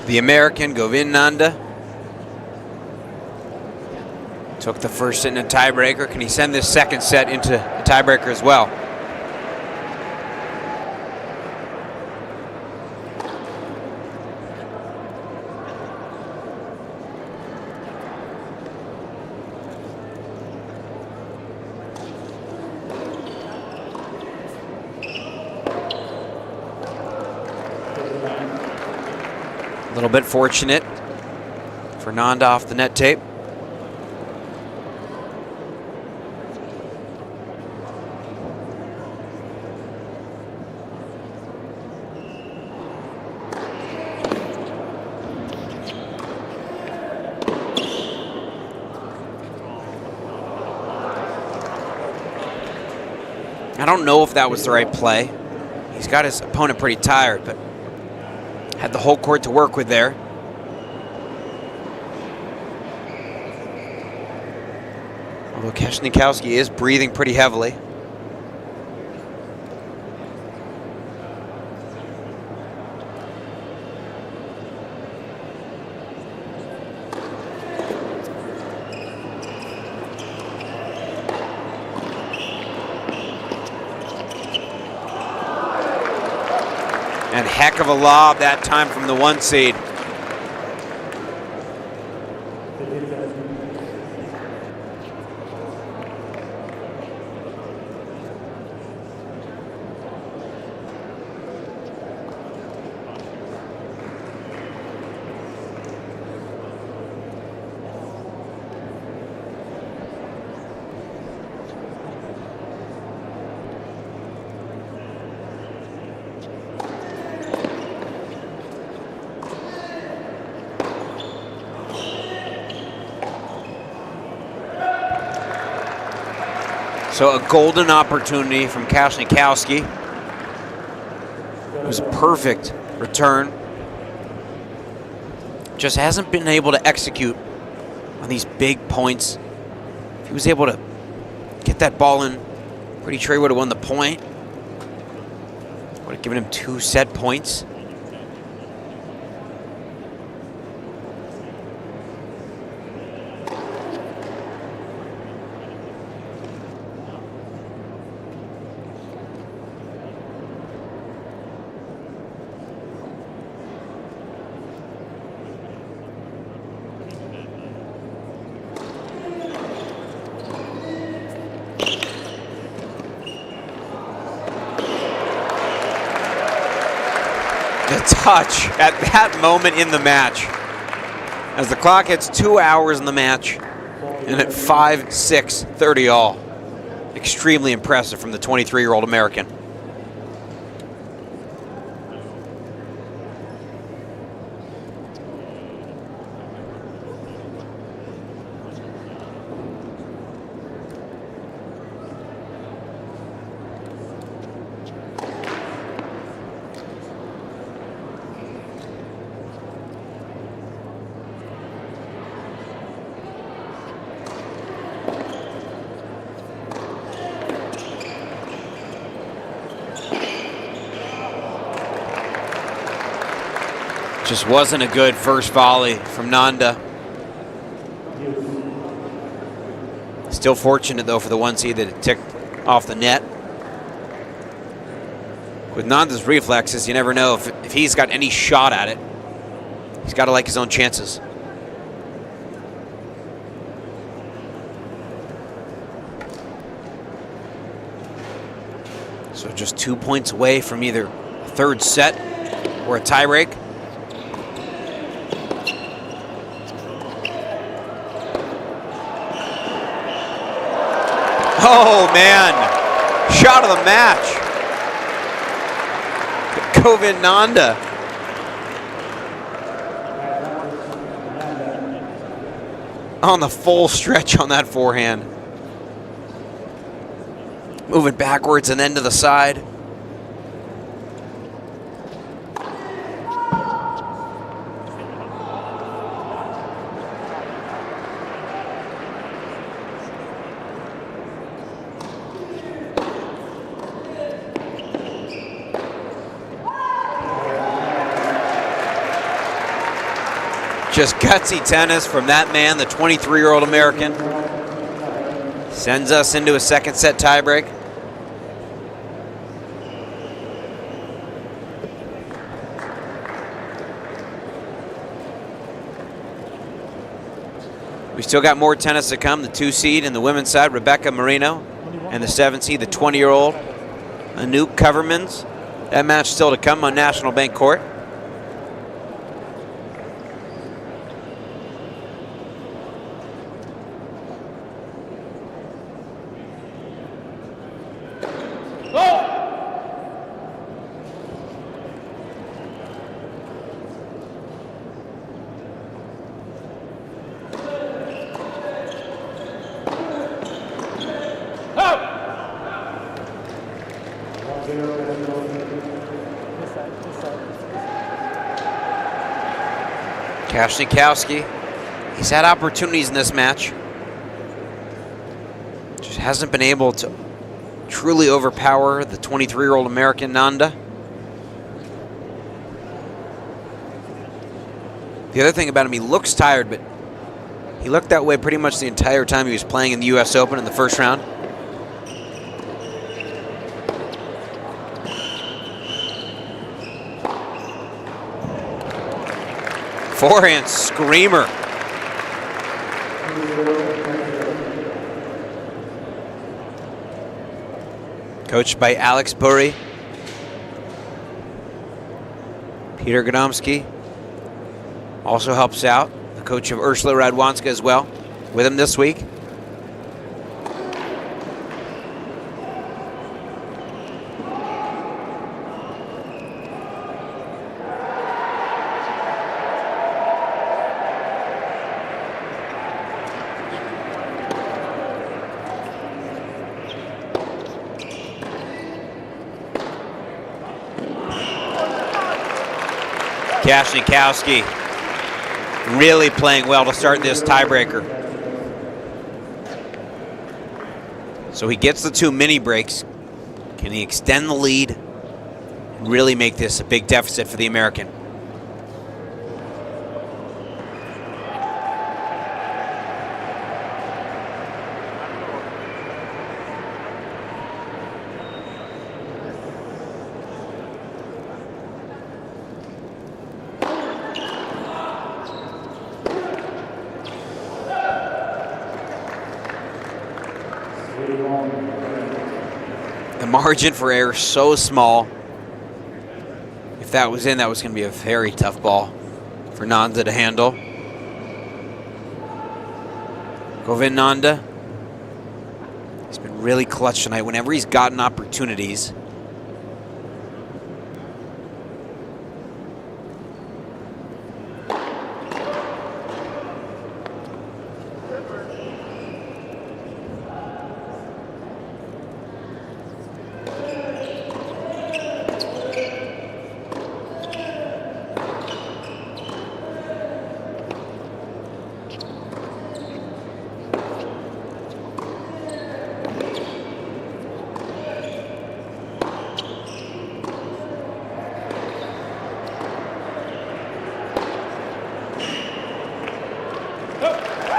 Speaker 1: The American, Govind Nanda, took the first set in a tiebreaker. Can he send this second set into a tiebreaker as well? A little bit fortunate for Nanda off the net tape. I don't know if that was the right play. He's got his opponent pretty tired, but had the whole court to work with there. Although Kasnikowski is breathing pretty heavily. And heck of a lob that time from the 1 seed. So a golden opportunity from Kasnikowski. It was a perfect return. Just hasn't been able to execute on these big points. If he was able to get that ball in, pretty sure he would have won the point. Would have given him 2 set points. Touch at that moment in the match. As the clock hits 2 hours in the match, and at 5-6-30 all. Extremely impressive from the 23-year-old American. Just wasn't a good first volley from Nanda. Still fortunate, though, for the 1 seed that it ticked off the net. With Nanda's reflexes, you never know if he's got any shot at it. He's got to like his own chances. So just 2 points away from either a third set or a tiebreak. Oh, man. Shot of the match. Koevermans Nanda. On the full stretch on that forehand. Moving backwards and then to the side. Just gutsy tennis from that man, the 23-year-old American. Sends us into a second set tiebreak. We still got more tennis to come. The 2 seed in the women's side, Rebecca Marino, and the 7 seed, the 20-year-old Koevermans. That match still to come on National Bank Court. Kasnikowski, he's had opportunities in this match. Just hasn't been able to truly overpower the 23-year-old American Nanda. The other thing about him, he looks tired, but he looked that way pretty much the entire time he was playing in the US Open in the first round. Forehand screamer. Coached by Alex Burry. Peter Godomsky also helps out. The coach of Ursula Radwanska as well with him this week. Kasnikowski really playing well to start this tiebreaker. So he gets the 2 mini breaks. Can he extend the lead and really make this a big deficit for the American? The margin for error so small. If that was in, that was going to be a very tough ball for Nanda to handle. Govind Nanda, he's been really clutch tonight whenever he's gotten opportunities.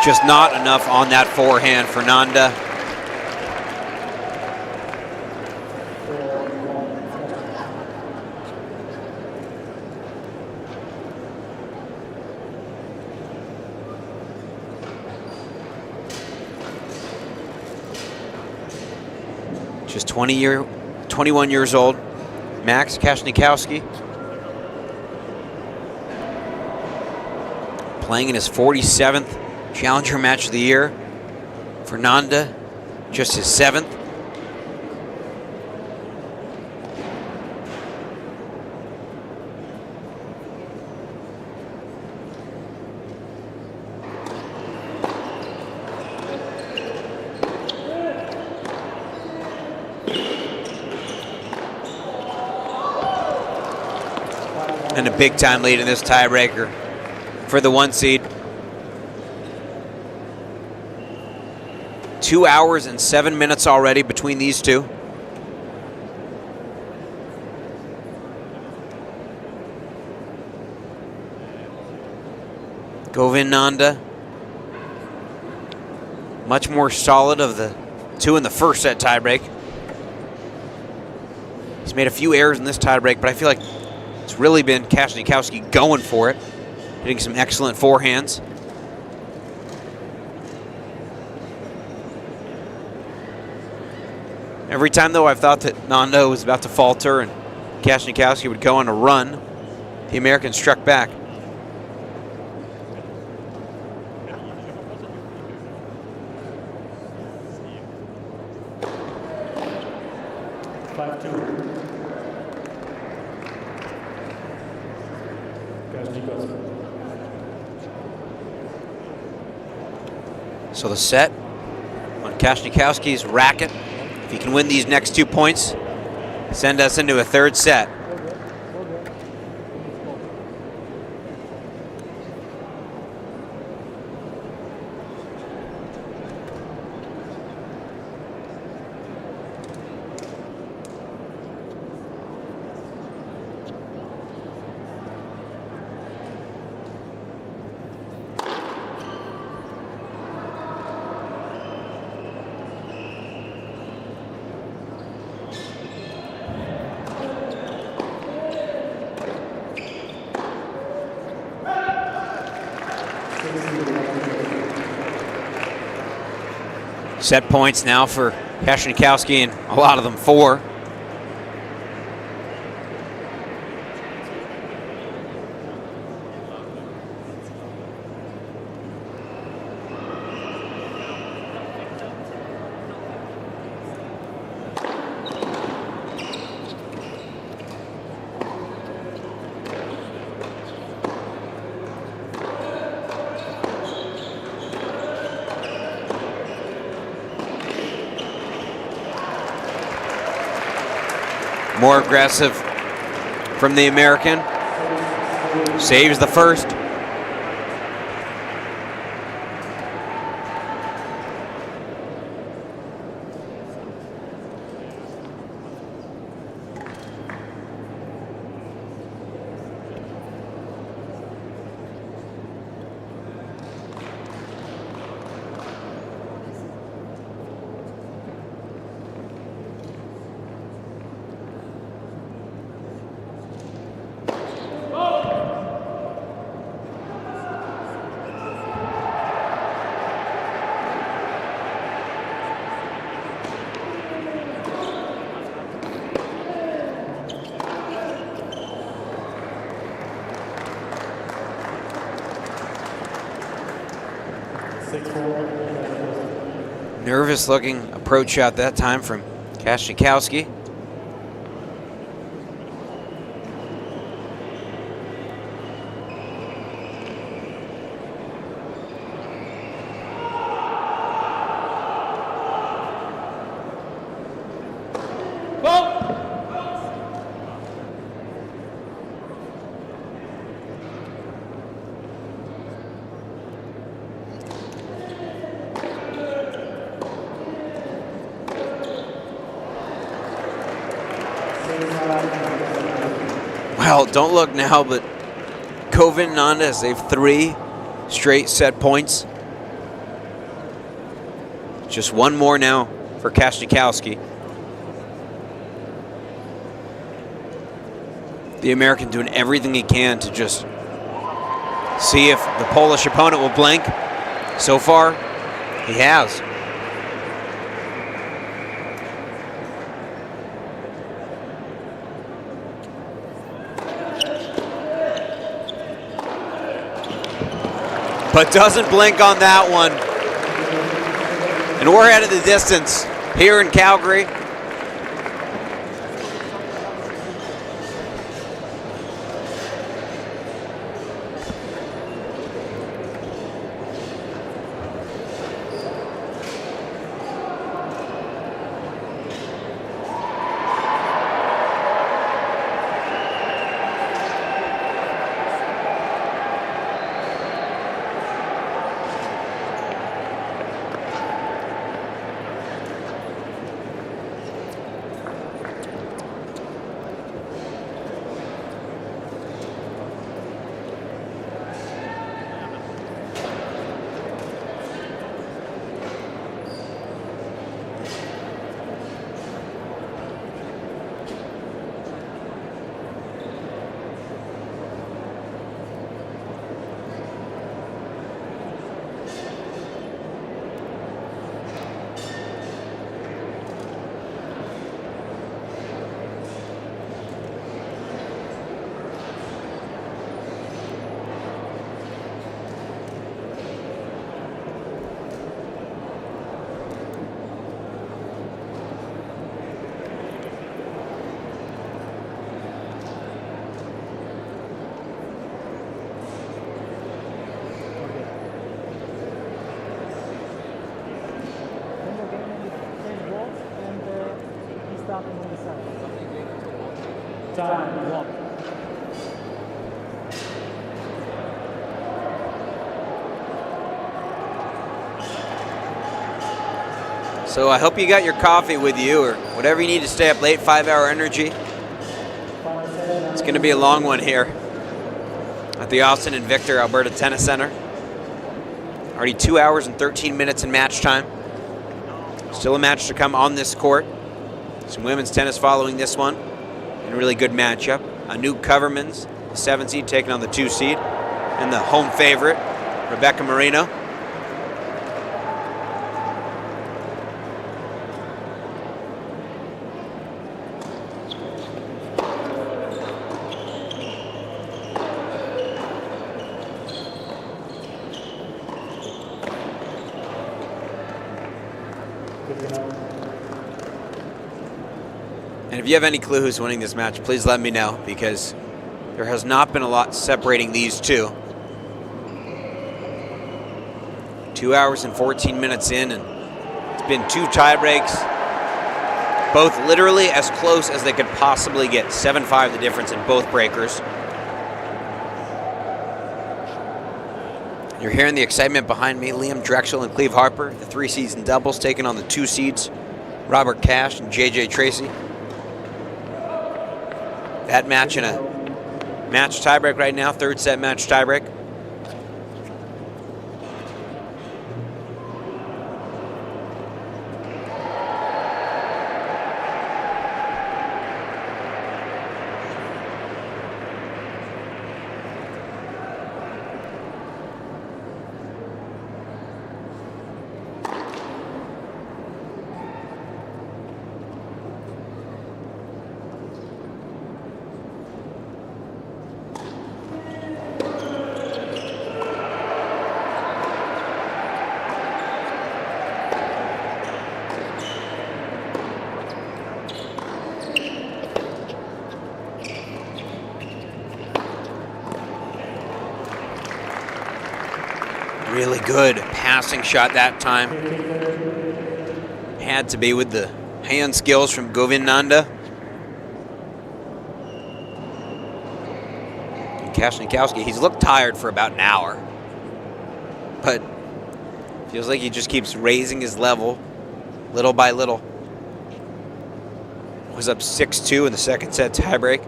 Speaker 1: Just not enough on that forehand for Nanda. Just 21 years old, Max Kasnikowski. Playing in his 47th Challenger match of the year. For Nanda, just his 7th. And a big time lead in this tiebreaker for the 1 seed. 2 hours and 7 minutes already between these two. Govind Nanda, much more solid of the two in the first set tiebreak. He's made a few errors in this tiebreak, but I feel like it's really been Kasnikowski going for it, hitting some excellent forehands. Every time, though, I've thought that Nanda was about to falter and Kasnikowski would go on a run, the American struck back. So the set on Kasnikowski's racket. If he can win these next 2 points, send us into a third set. Set points now for Kasnikowski, and a lot of them 4. More aggressive from the American. Saves the first. Nervous looking approach shot that time from Kasnikowski. Well, don't look now, but Koevermans and Nanda has saved 3 straight set points. Just one more now for Kasnikowski. The American doing everything he can to just see if the Polish opponent will blink. So far, he has. But doesn't blink on that one. And we're ahead of the distance here in Calgary.
Speaker 6: Time, one.
Speaker 1: So I hope you got your coffee with you or whatever you need to stay up late, 5-hour energy. It's going to be a long one here at the Osten and Victor Alberta Tennis Center. Already 2 hours and 13 minutes in match time. Still a match to come on this court. Some women's tennis following this one. And a really good matchup. Koevermans, the 7 seed, taking on the 2 seed. And the home favorite, Marino. And if you have any clue who's winning this match, please let me know, because there has not been a lot separating these two. 2 hours and 14 minutes in, and it's been 2 tie breaks, both literally as close as they could possibly get. 7-5 the difference in both breakers. You're hearing the excitement behind me. Liam Draxl and Cleve Harper, the 3 seeds in doubles, taking on the 2 seeds, Robert Cash and JJ Tracy. That match in a match tiebreak right now, 3rd set match tiebreak. Really good passing shot that time. Had to be with the hand skills from Nanda. And Kasnikowski, he's looked tired for about an hour, but feels like he just keeps raising his level little by little. Was up 6-2 in the 2nd set tiebreak.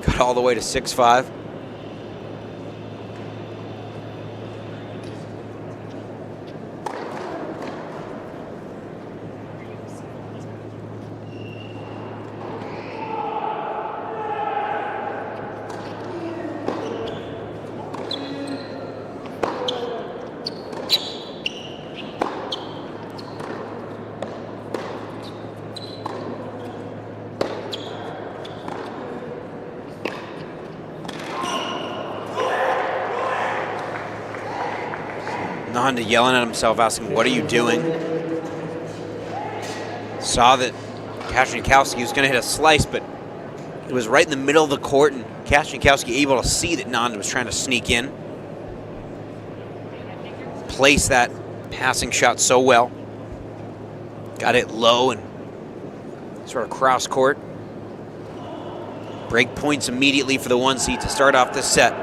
Speaker 1: Got all the way to 6-5. Nanda yelling at himself, asking, "What are you doing?" Saw that Kasnikowski was going to hit a slice, but it was right in the middle of the court, and Kasnikowski able to see that Nanda was trying to sneak in. Placed that passing shot so well. Got it low and sort of cross court. Break points immediately for the 1 seed to start off this set.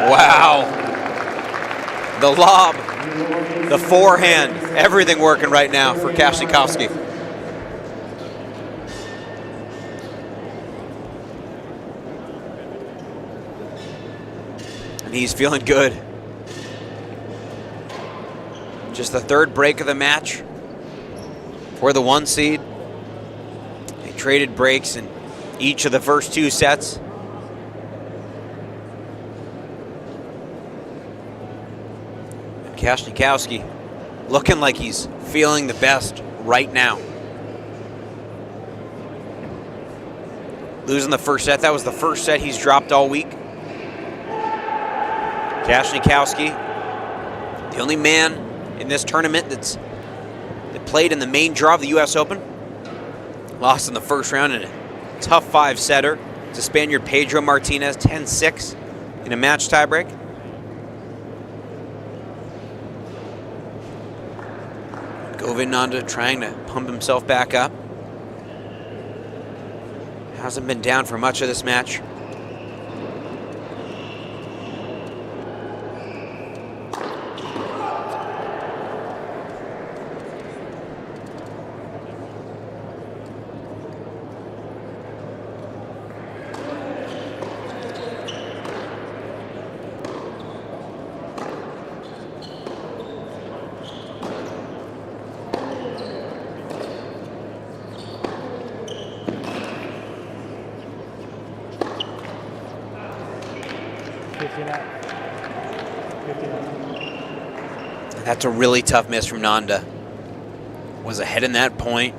Speaker 1: Wow. The lob, the forehand, everything working right now for Kasnikowski. And he's feeling good. Just the 3rd break of the match for the 1 seed. They traded breaks in each of the first 2 sets. Kasnikowski looking like he's feeling the best right now. Losing the 1st set. That was the 1st set he's dropped all week. Kasnikowski, the only man in this tournament that played in the main draw of the U.S. Open. Lost in the 1st round in a tough 5-setter to Spaniard Pedro Martinez, 10-6 in a match tiebreak. Nanda trying to pump himself back up. Hasn't been down for much of this match. That's a really tough miss from Nanda. Was ahead in that point.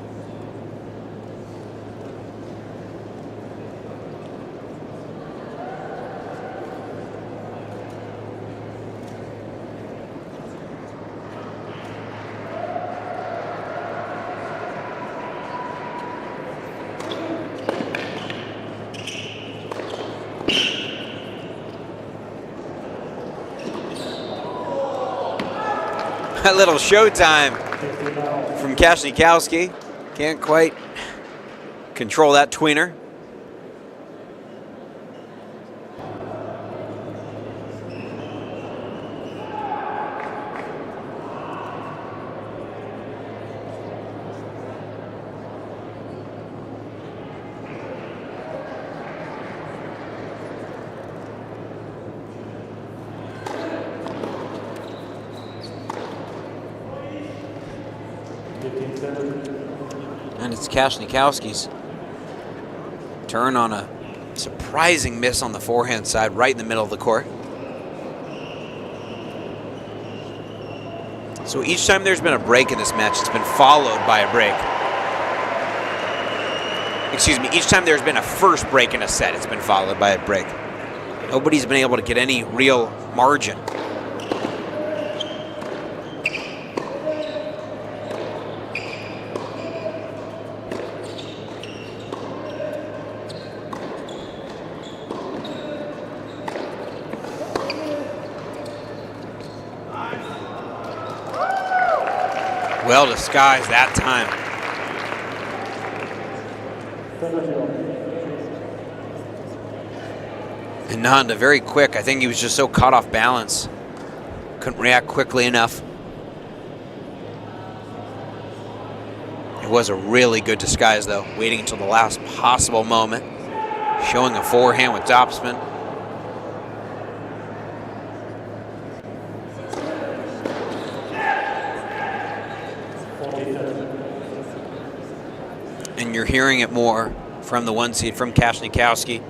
Speaker 1: A little showtime from Kasnikowski. Can't quite control that tweener. And it's Kasnikowski's turn on a surprising miss on the forehand side, right in the middle of the court. So each time there's been a break in this match, it's been followed by a break. Excuse me, each time there's been a first break in a set, it's been followed by a break. Nobody's been able to get any real margin. Well disguised that time. And Nanda very quick. I think he was just so caught off balance. Couldn't react quickly enough. It was a really good disguise though, waiting until the last possible moment. Showing a forehand with topspin. And you're hearing it more from the one seed, from Kasnikowski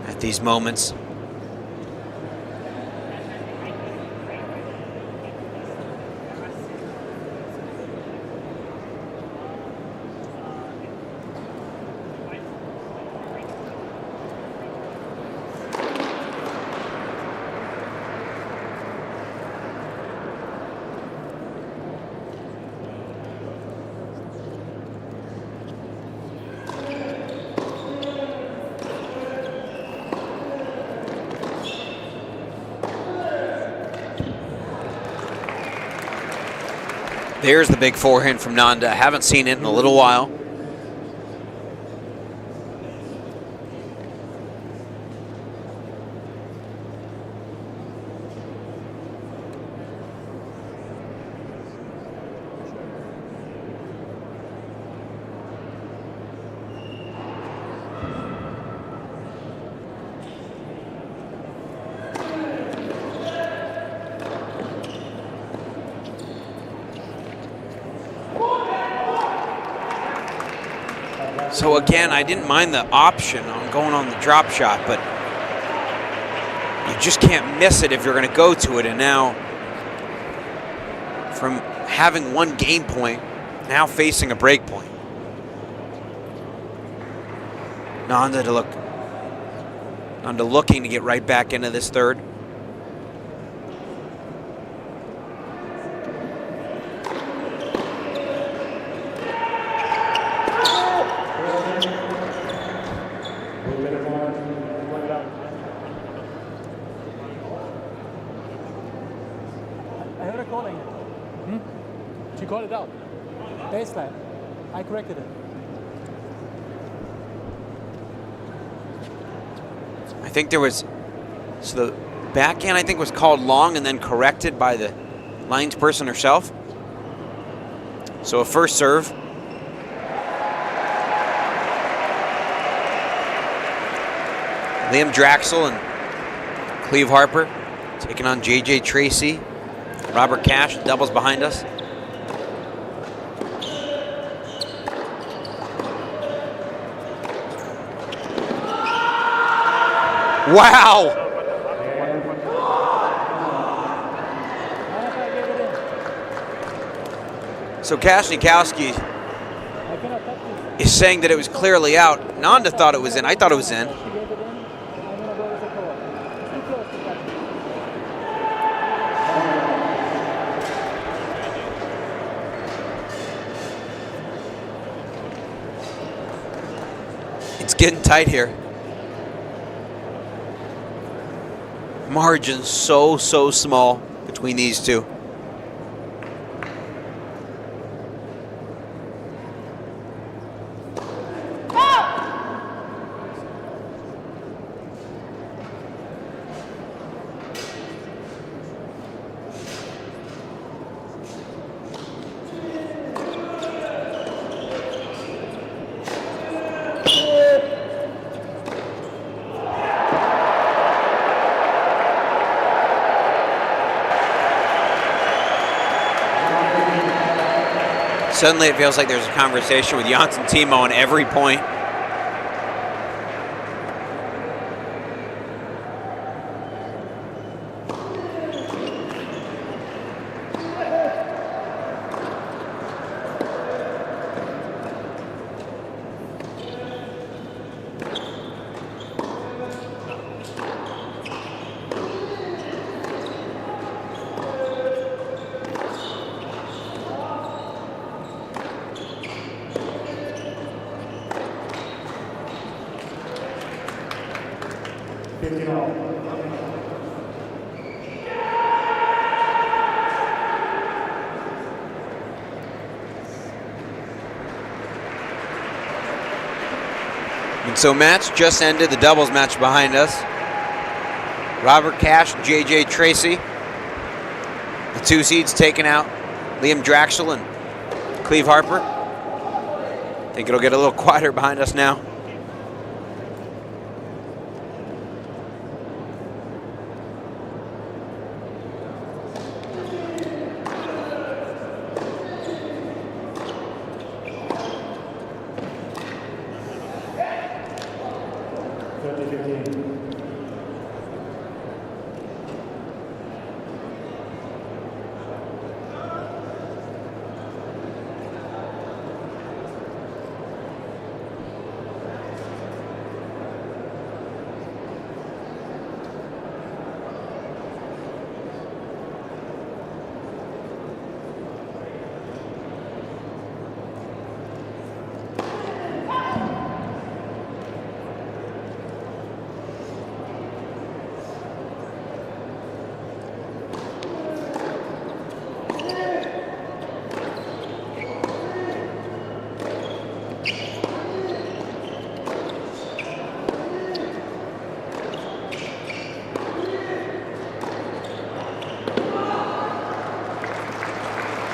Speaker 1: at these moments. There's the big forehand from Nanda. I haven't seen it in a little while. So again, I didn't mind the option on going on the drop shot, but you just can't miss it if you're going to go to it. And now, from having one game point, now facing a break point. Nanda looking to get right back into this third.
Speaker 6: I heard her calling it. She called it out. Baseline. I corrected it.
Speaker 1: I think there was, so the backhand I think was called long and then corrected by the linesperson herself. So a first serve. Liam Draxl and Cleve Harper taking on JJ Tracy. Robert Cash, doubles behind us. Wow! So Kasnikowski is saying that it was clearly out. Nanda thought it was in. I thought it was in. It's getting tight here. Margin so small between these two. Suddenly it feels like there's a conversation with Janssen Timo on every point. And so match just ended, the doubles match behind us. Robert Cash and JJ Tracy. The two seeds taken out. Liam Draxl and Cleve Harper. I think it'll get a little quieter behind us now.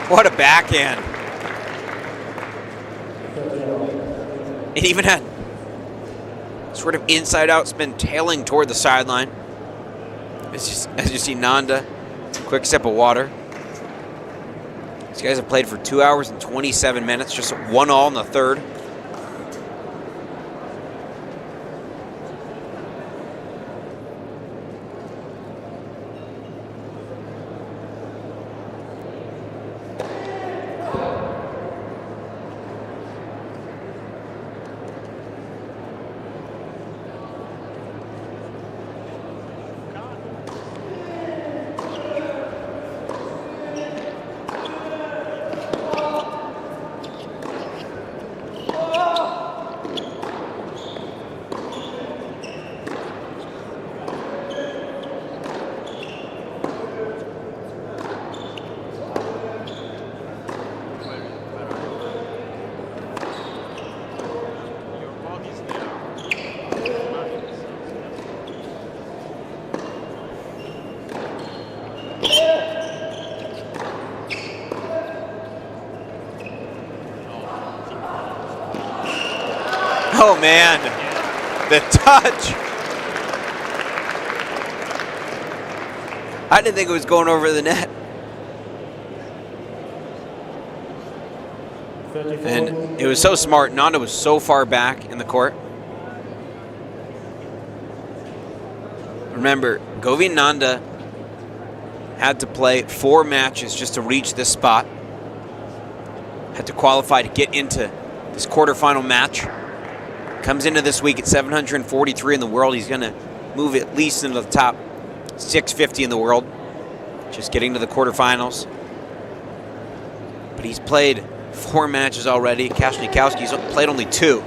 Speaker 1: What a backhand. It even had sort of inside out spin tailing toward the sideline. It's just, as you see, Nanda, quick sip of water. These guys have played for 2 hours and 27 minutes, just 1-1 in the third. Oh man, the touch. I didn't think it was going over the net. And it was so smart. Nanda was so far back in the court. Remember, Govind Nanda had to play 4 matches just to reach this spot. Had to qualify to get into this quarterfinal match. Comes into this week at 743 in the world. He's going to move at least into the top 650 in the world. Just getting to the quarterfinals. But he's played 4 matches already. Kasnikowski's played only 2.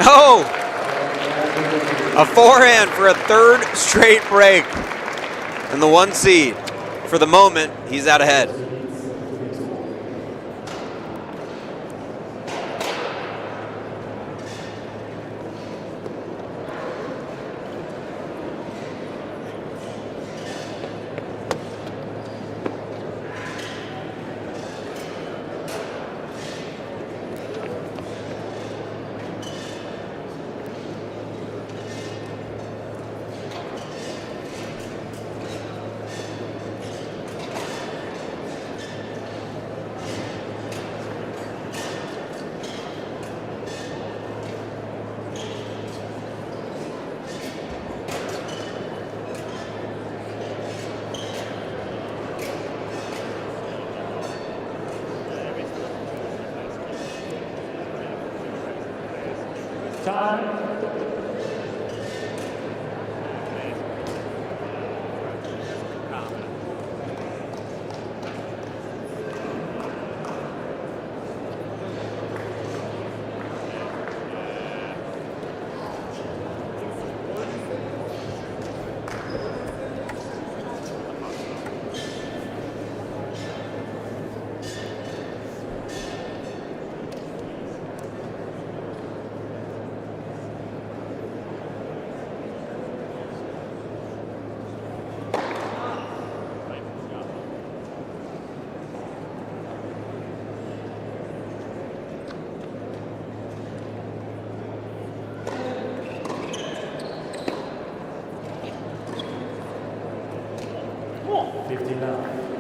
Speaker 1: Oh! A forehand for a 3rd straight break. And the 1 seed. For the moment, he's out ahead.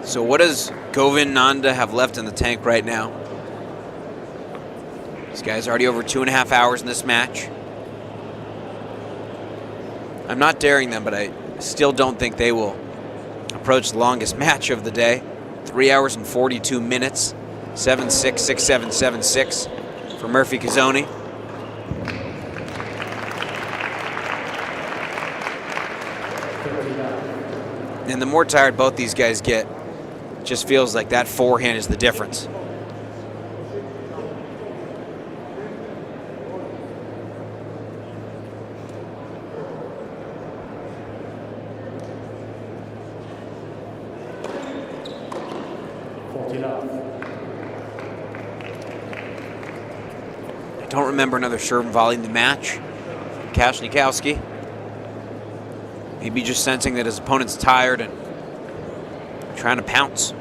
Speaker 1: So what does Govind Nanda have left in the tank right now? This guy's already over 2.5 hours in this match. I'm not daring them, but I still don't think they will approach the longest match of the day. 3 hours and 42 minutes. 7-6, 6-7, 7-6 for Murphy Cazzoni. And the more tired both these guys get, just feels like that forehand is the difference. I don't remember another serve and volley in the match. Kasnikowski. Maybe just sensing that his opponent's tired and trying to pounce.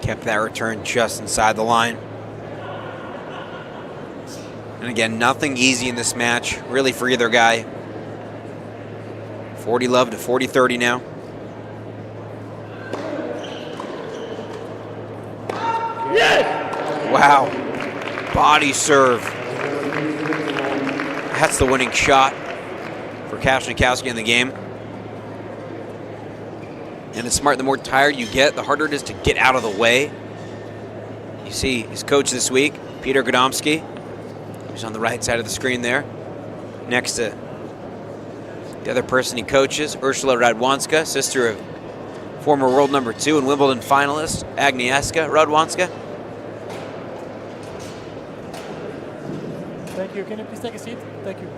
Speaker 1: Kept that return just inside the line. And again, nothing easy in this match, really, for either guy. 40 love to 40-30 now. Wow. Body serve. That's the winning shot for Kasnikowski in the game. And it's smart, the more tired you get, the harder it is to get out of the way. You see his coach this week, Peter Godomski, who's on the right side of the screen there, next to the other person he coaches, Ursula Radwanska, sister of former world number 2 and Wimbledon finalist, Agnieszka Radwanska.
Speaker 6: Thank you. Can you please take a seat? Thank you.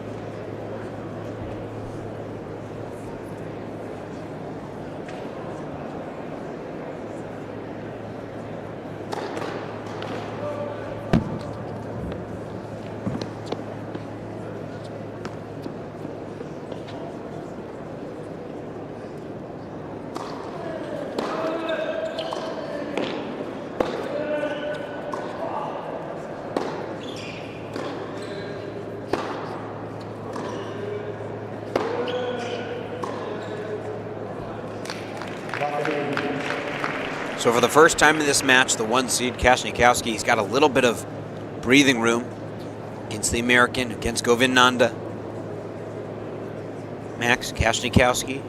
Speaker 1: So for the first time in this match, the 1 seed Kasnikowski, he's got a little bit of breathing room against the American, against Nanda. Max Kasnikowski,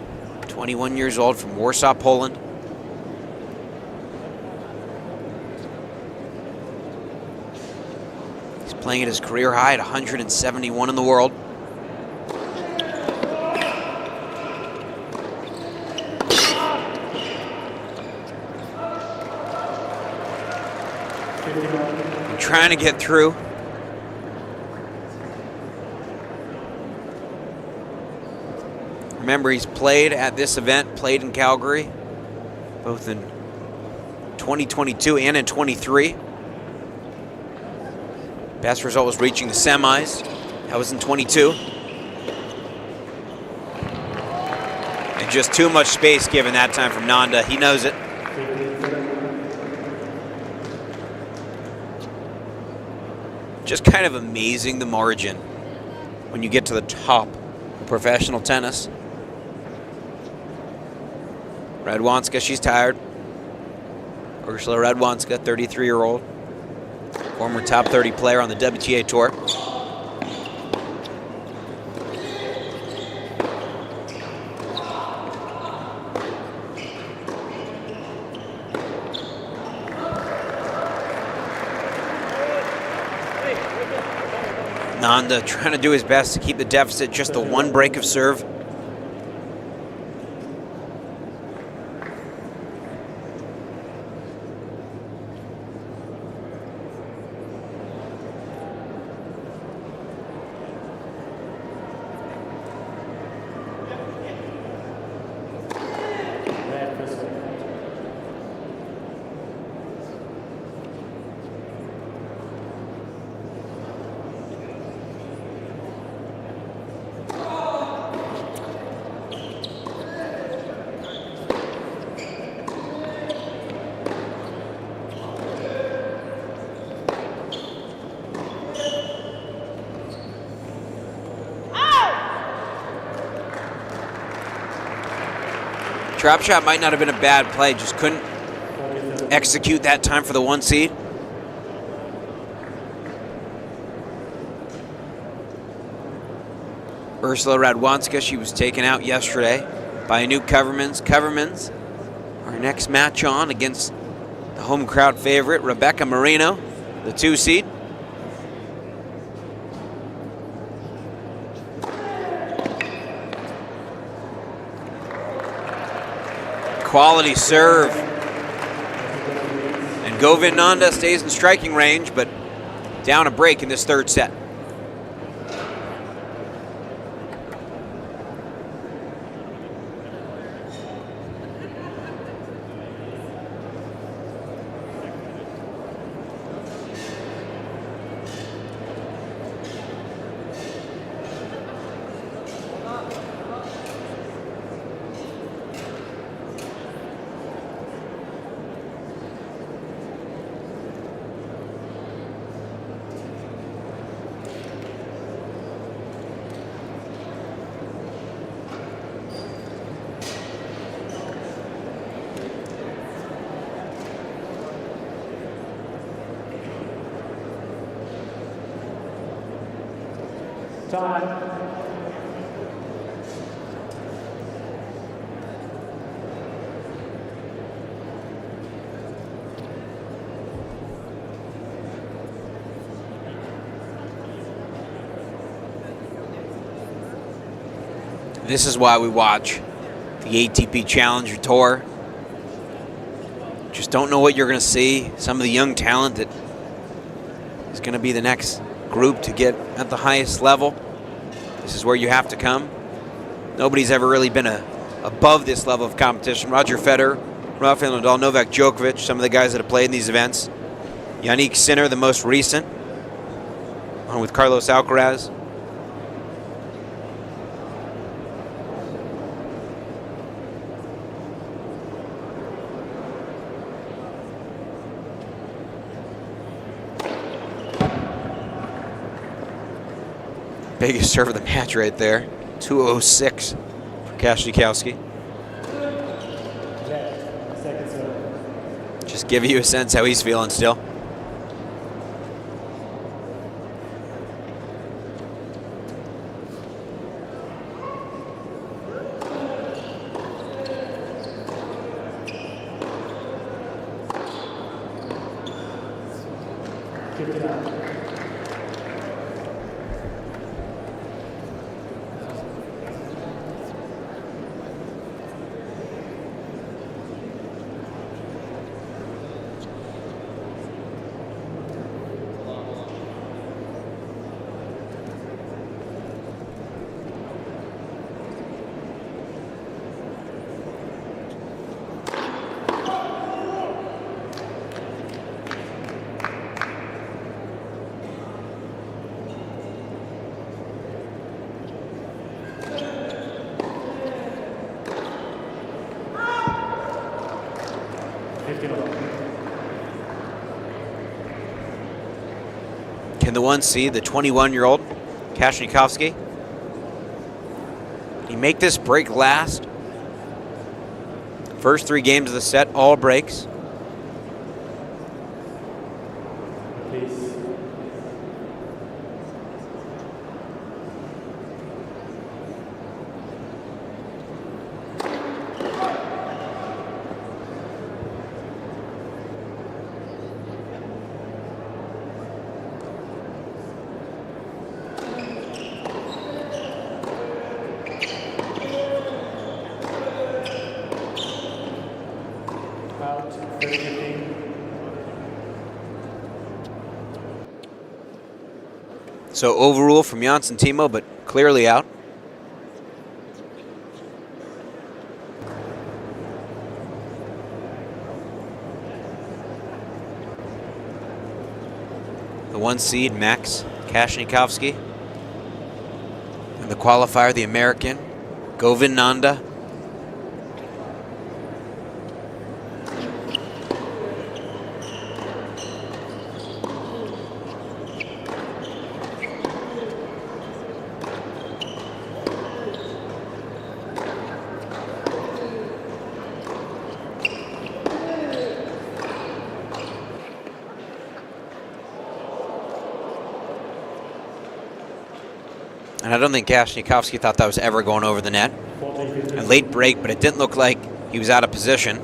Speaker 1: 21 years old, from Warsaw, Poland. He's playing at his career high at 171 in the world. Trying to get through. Remember, he's played at this event, played in Calgary, both in 2022 and in 23. Best result was reaching the semis. That was in 22. And just too much space given that time from Nanda. He knows it. Just kind of amazing, the margin when you get to the top of professional tennis. Radwanska, she's tired. Ursula Radwanska, 33-year-old, former top 30 player on the WTA Tour. Nanda trying to do his best to keep the deficit just the 1 break of serve. Drop shot might not have been a bad play, just couldn't execute that time for the 1 seed. Ursula Radwanska, she was taken out yesterday by Anouk Koevermans. Koevermans, our next match on against the home crowd favorite, Rebecca Marino, the 2 seed. Quality serve. And Nanda stays in striking range, but down a break in this 3rd set. This is why we watch the ATP Challenger Tour. Just don't know what you're going to see. Some of the young talent that is going to be the next group to get at the highest level. This is where you have to come. Nobody's ever really been above this level of competition. Roger Federer, Rafael Nadal, Novak Djokovic, some of the guys that have played in these events. Yannick Sinner, the most recent, along with Carlos Alcaraz. Biggest serve of the match right there. 206 for Kasnikowski. Just give you a sense how he's feeling still. Can the one seed, the 21-year-old Kasnikowski, can he make this break last? First 3 games of the set, all breaks. So overrule from Janssen Timo, but clearly out. The 1 seed, Max Kasnikowski. And the qualifier, the American, Govind Nanda. And I don't think Kasnikowski thought that was ever going over the net. A late break, but it didn't look like he was out of position.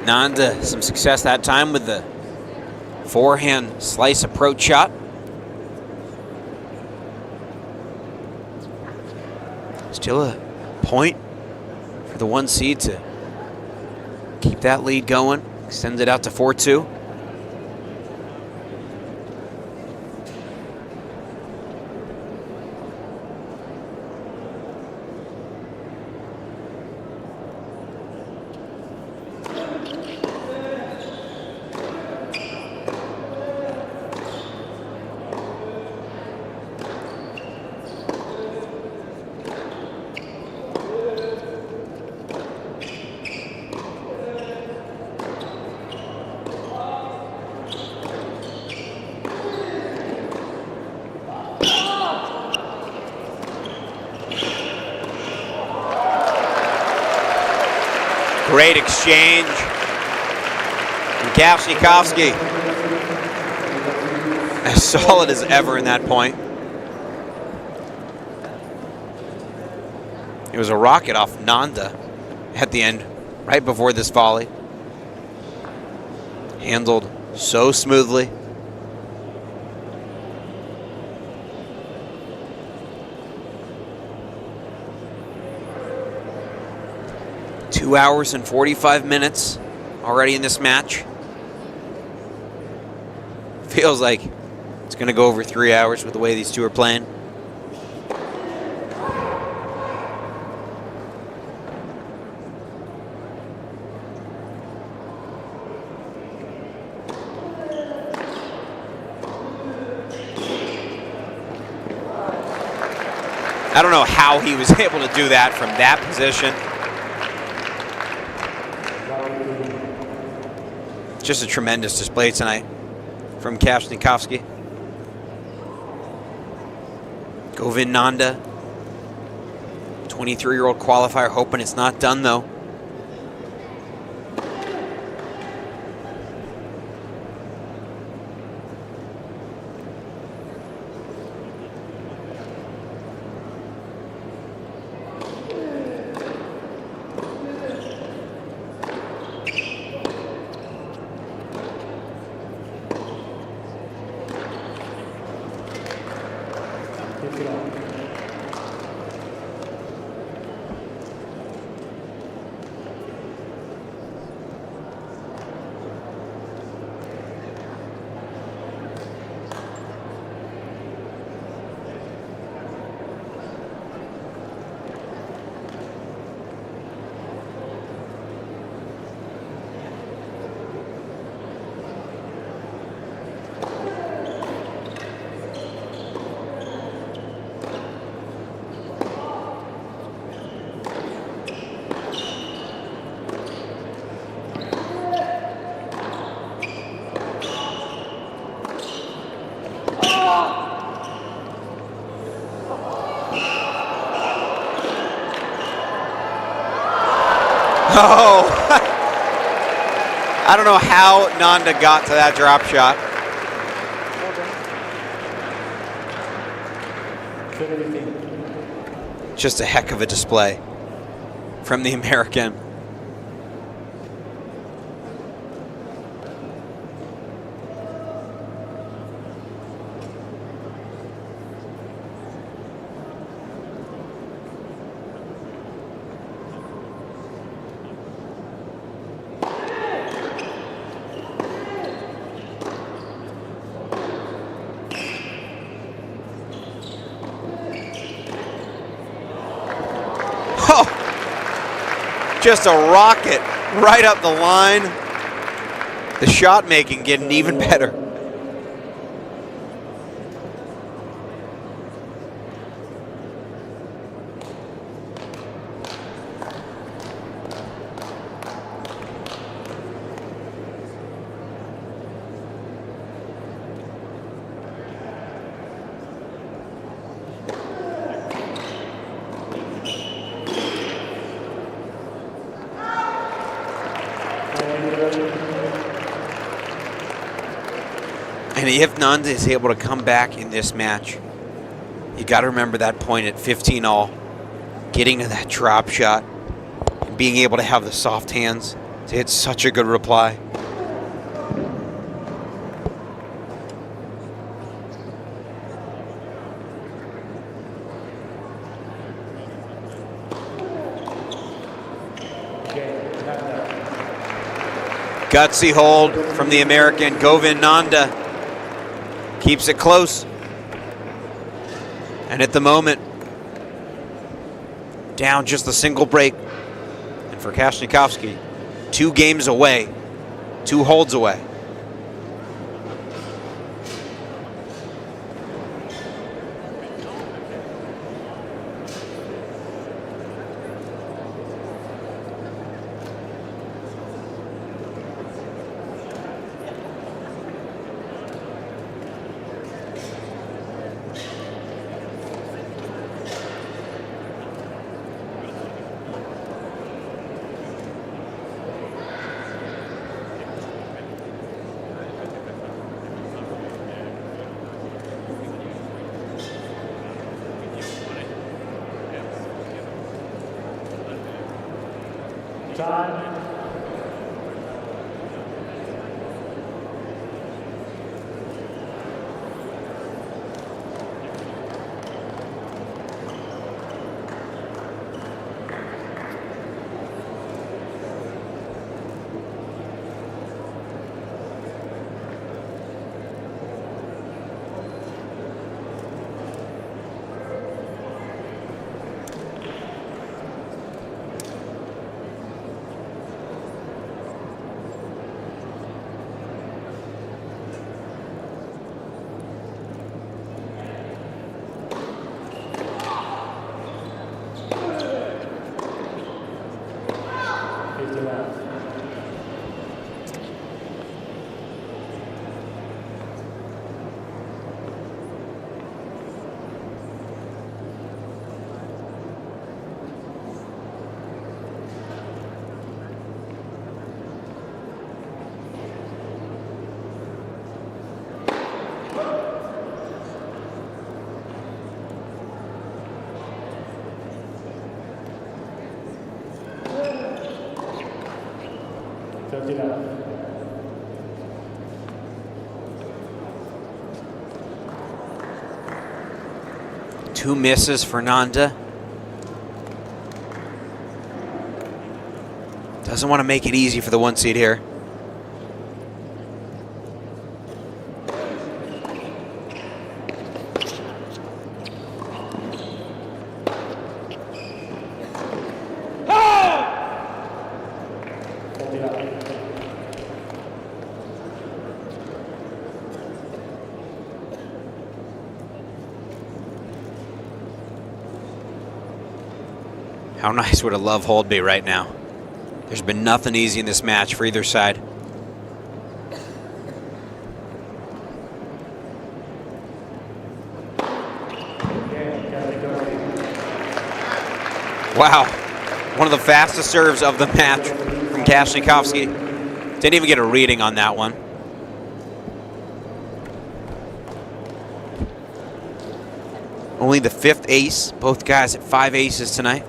Speaker 1: Nanda, some success that time with the forehand slice approach shot. Still a point for the 1 seed to keep that lead going. Extends it out to 4-2. Great exchange. And Kasnikowski, as solid as ever in that point. It was a rocket off Nanda at the end, right before this volley. Handled so smoothly. Two hours and 45 minutes already in this match. Feels like it's going to go over 3 hours with the way these two are playing. I don't know how he was able to do that from that position. Just a tremendous display tonight from Kasnikowski. Govind Nanda, 23-year-old qualifier, hoping it's not done though. Oh, I don't know how Nanda got to that drop shot. Just a heck of a display from the American. Just a rocket right up the line. The shot making getting even better. And if Nanda is able to come back in this match, you got to remember that point at 15-all, getting to that drop shot, and being able to have the soft hands to hit such a good reply. Gutsy hold from the American. Govind Nanda keeps it close. And at the moment, down just a single break. And for Kasnikowski, 2 games away, 2 holds away. 2 misses for Nanda. Doesn't want to make it easy for the 1 seed here. How nice would a love hold be right now? There's been nothing easy in this match for either side. Wow, one of the fastest serves of the match from Kasnikowski. Didn't even get a reading on that one. Only the 5th ace, both guys at 5 aces tonight.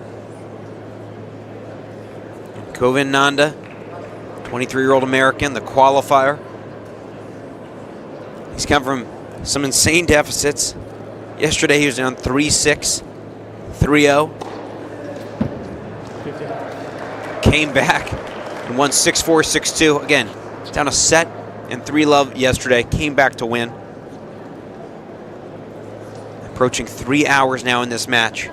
Speaker 1: Koevermans Nanda, 23-year-old American, the qualifier. He's come from some insane deficits. Yesterday he was down 3-6, 3-0. Came back and won 6-4, 6-2. Again, down a set and 3-love yesterday. Came back to win. Approaching 3 hours now in this match.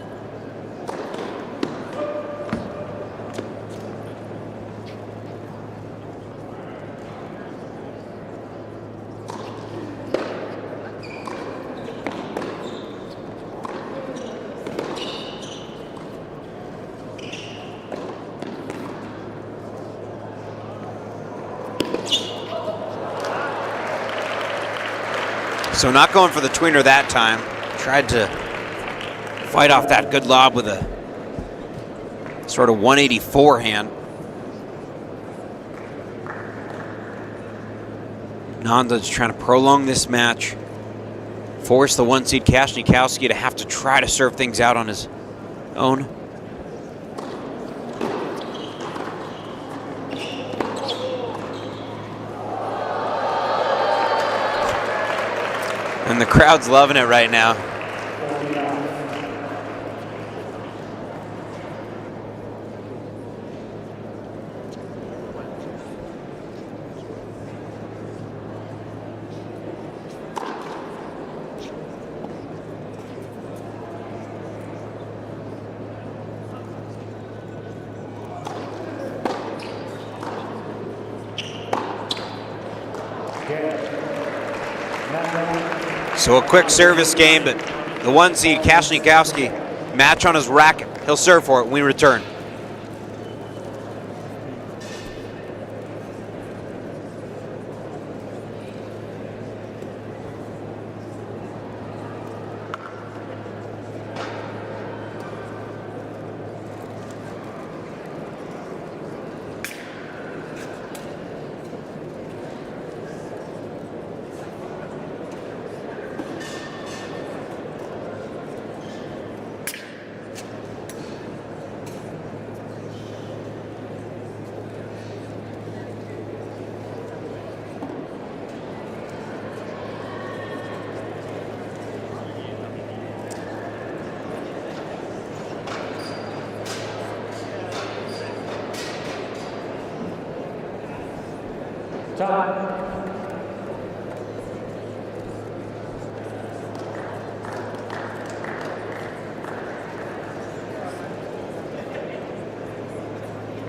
Speaker 1: So not going for the tweener that time. Tried to fight off that good lob with a sort of 184 hand. Nanda's trying to prolong this match. Force the 1 seed Kasnikowski to have to try to serve things out on his own. And the crowd's loving it right now. So a quick service game, but the 1 seed Kasnikowski, match on his racket. He'll serve for it when we return.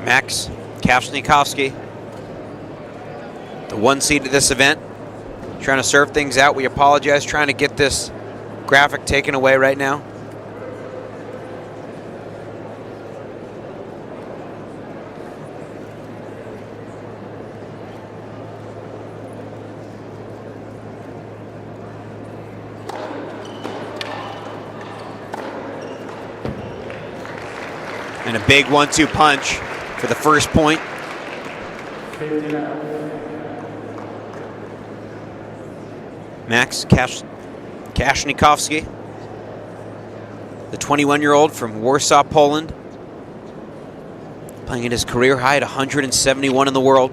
Speaker 1: Max Kasnikowski, the 1 seed at this event, trying to serve things out. We apologize, trying to get this graphic taken away right now. And a big 1-2 punch for the first point. Max Kasnikowski, the 21-year-old from Warsaw, Poland, playing at his career high at 171 in the world.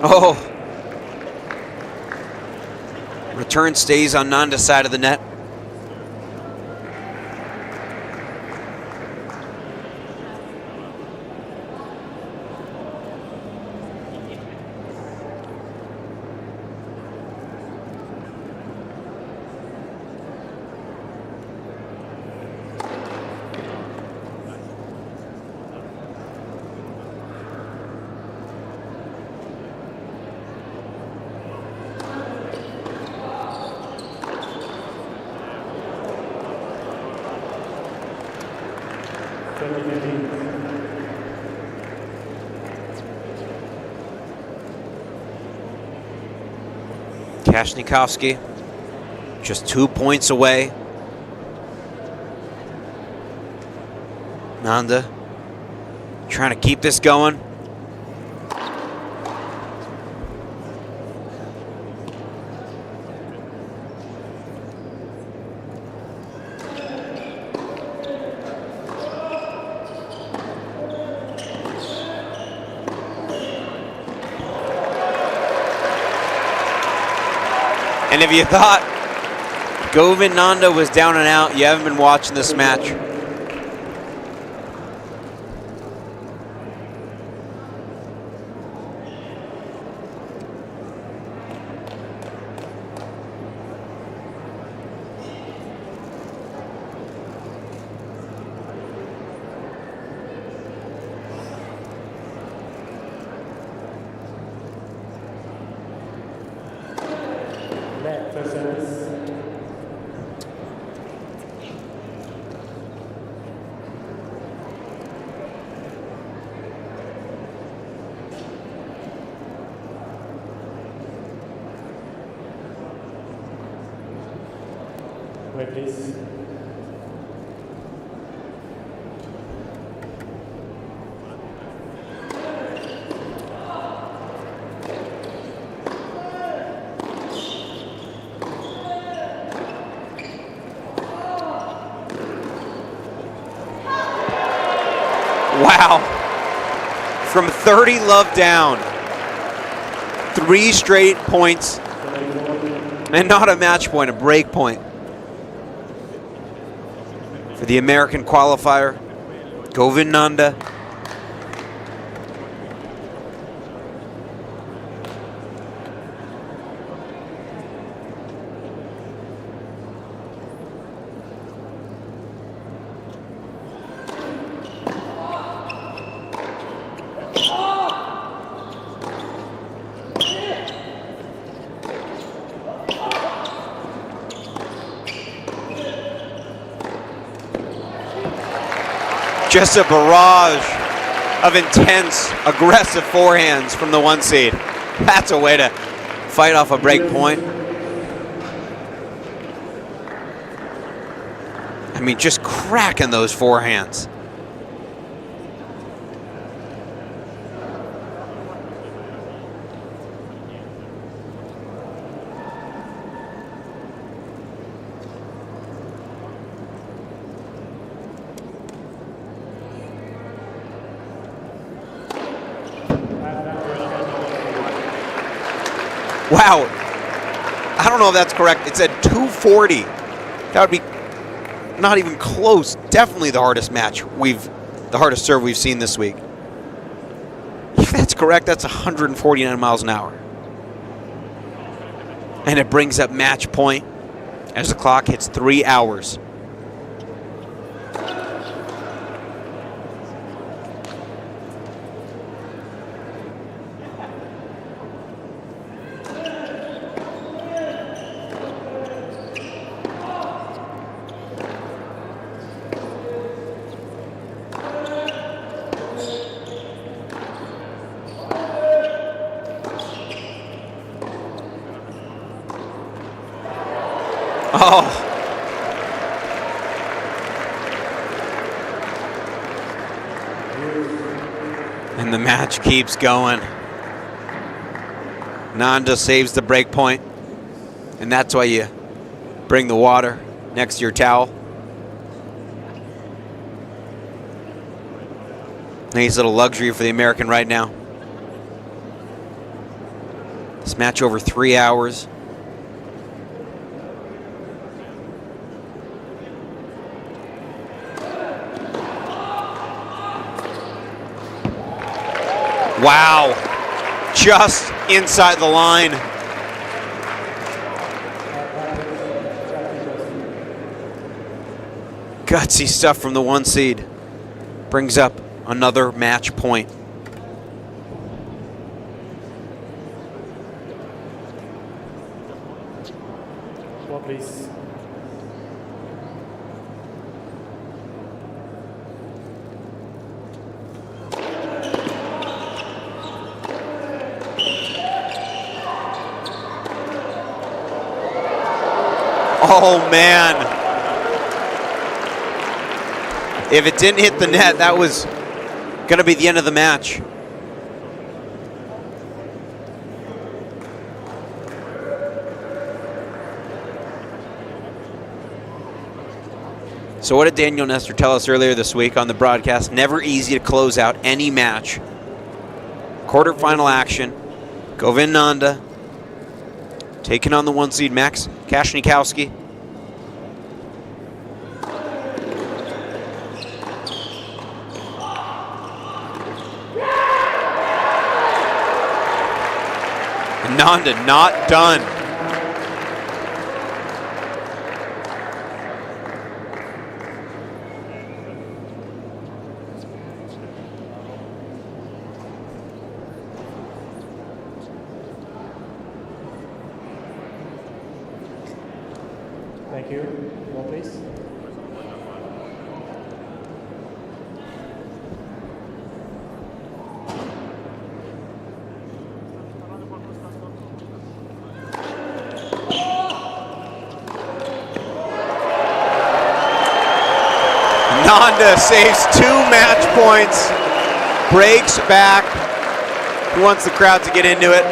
Speaker 1: Oh. Return stays on Nanda's side of the net. Kasnikowski just 2 points away. Nanda trying to keep this going. And if you thought Govind Nanda was down and out, you haven't been watching this match.
Speaker 6: Wait, please.
Speaker 1: Wow. From 30 love down. 3 straight points. And not a match point, a break point. For the American qualifier, Govind Nanda. Just a barrage of intense, aggressive forehands from the 1 seed. That's a way to fight off a break point. I mean, just cracking those forehands. Wow. I don't know if that's correct. It said 240. That would be not even close. Definitely the hardest the hardest serve we've seen this week. If that's correct, that's 149 miles an hour. And it brings up match point as the clock hits 3 hours. Oh. And the match keeps going. Nanda saves the break point. And that's why you bring the water next to your towel. Nice little luxury for the American right now. This match over 3 hours. Wow, just inside the line. Gutsy stuff from the 1 seed. Brings up another match point.
Speaker 6: Well, please.
Speaker 1: Oh, man. If it didn't hit the net, that was going to be the end of the match. So what did Daniel Nestor tell us earlier this week on the broadcast? Never easy to close out any match. Quarterfinal action. Koevermans Nanda taking on the 1 seed Max Kasnikowski. Nanda not done.
Speaker 6: Thank you. Well, please.
Speaker 1: Nanda saves 2 match points, breaks back. He wants the crowd to get into it.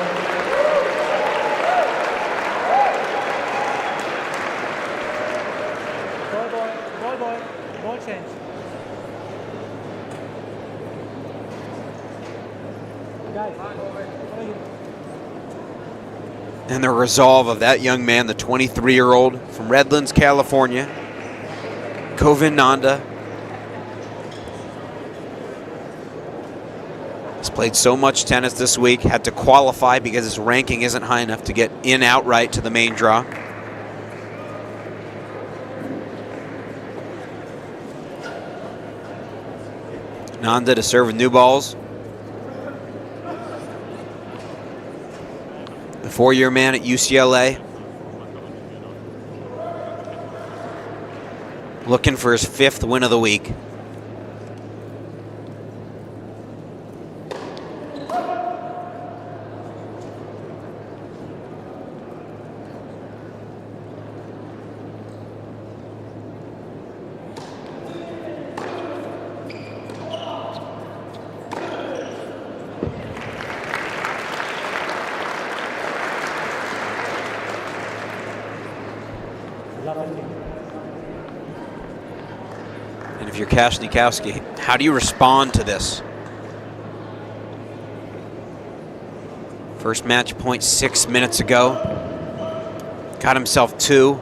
Speaker 6: Ball change.
Speaker 1: And the resolve of that young man, the 23-year-old from Redlands, California, Koevermans Nanda. He's played so much tennis this week, had to qualify because his ranking isn't high enough to get in outright to the main draw. Nanda to serve with new balls. The 4-year man at UCLA. Looking for his 5th win of the week. And if you're Kasnikowski, how do you respond to this? First match point 6 minutes ago. Got himself 2.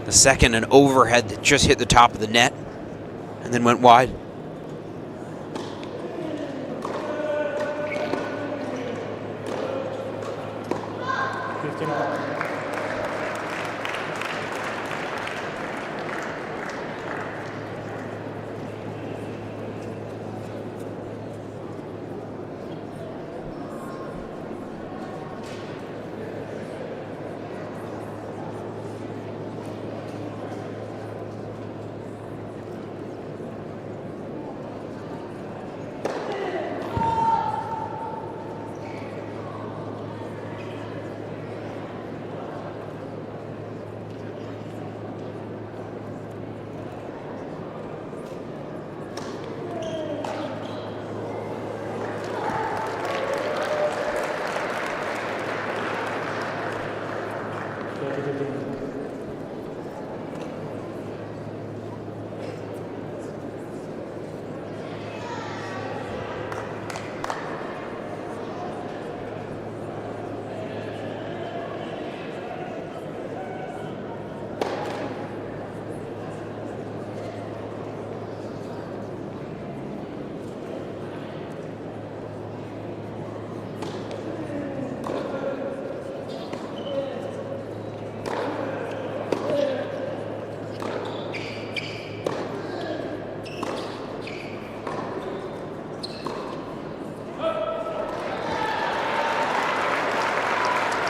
Speaker 1: The second, an overhead that just hit the top of the net and then went wide.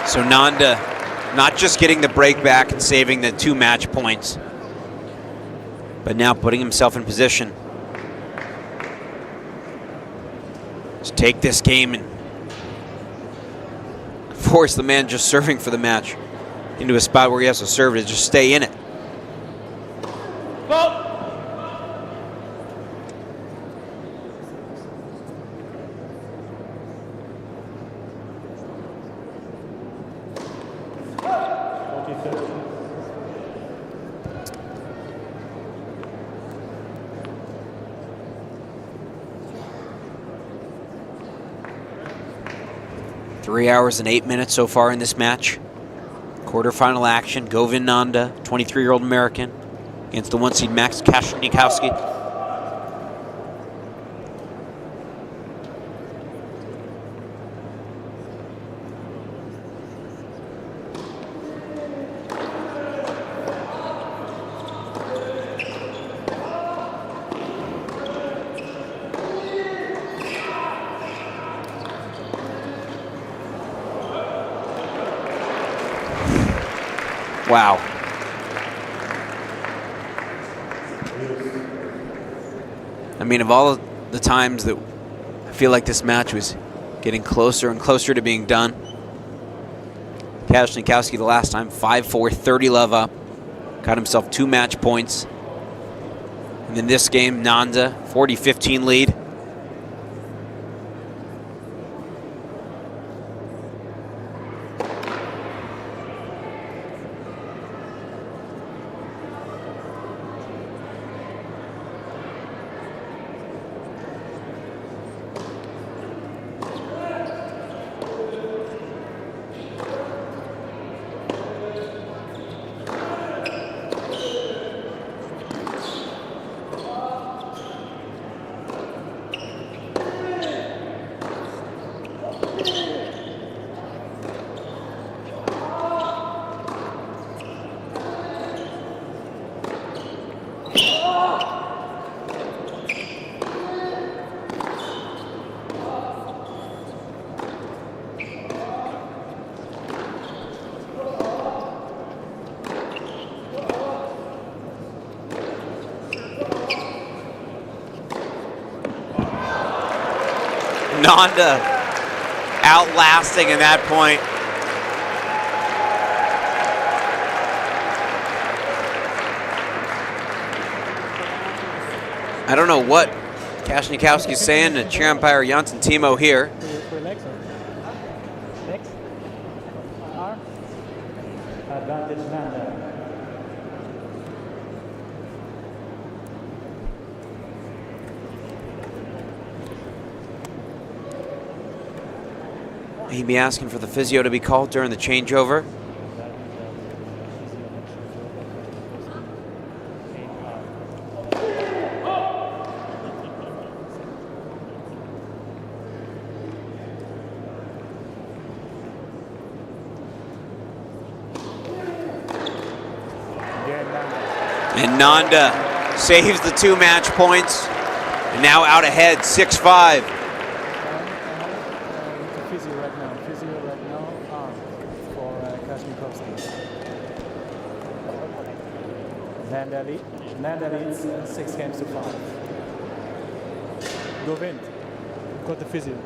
Speaker 1: So Nanda not just getting the break back and saving the 2 match points, but now putting himself in position to take this game and force the man just serving for the match into a spot where he has to serve to just stay in it.
Speaker 7: Vote.
Speaker 1: Three hours and 8 minutes so far in this match. Quarterfinal action, Govin Nanda, 23-year-old American, against the 1 seed Max Kasnikowski. Wow. I mean, of all the times that I feel like this match was getting closer and closer to being done, Kasnikowski the last time, 5-4, 30 love up, got himself 2 match points. And then this game, Nanda, 40-15 lead. Nanda outlasting in that point. I don't know what Kasnikowski's saying to chair umpire Janssen Timo here.
Speaker 6: Relax. X. R. Advantage Nanda.
Speaker 1: He'd be asking for the physio to be called during the changeover. And Nanda saves the 2 match points. And now out ahead, 6-5.
Speaker 6: Physio right now. Physio right now. Arm for Kasnikowski. Nanda leads 6 games to 5. Go win. Got the physio.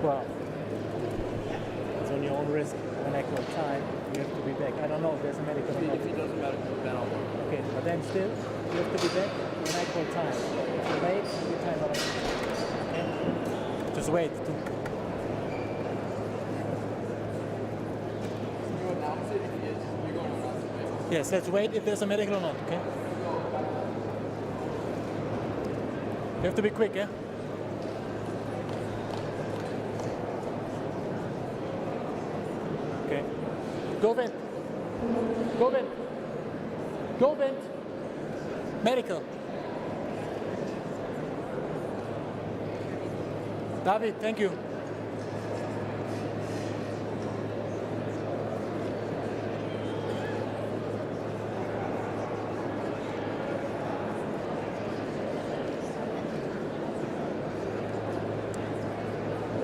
Speaker 6: Well, it's on your own risk. When I call time, you have to be back. I don't know if there's a medical or not.
Speaker 4: If it doesn't matter, then I'll work.
Speaker 6: Okay, but then still, you have to be back when I call time. If you're late, your time not. Okay? Just wait. Yes, let's wait if there's a medical or not, okay? You have to be quick, yeah? Okay. Go vent. Go vent. Go vent. Medical. David, thank you.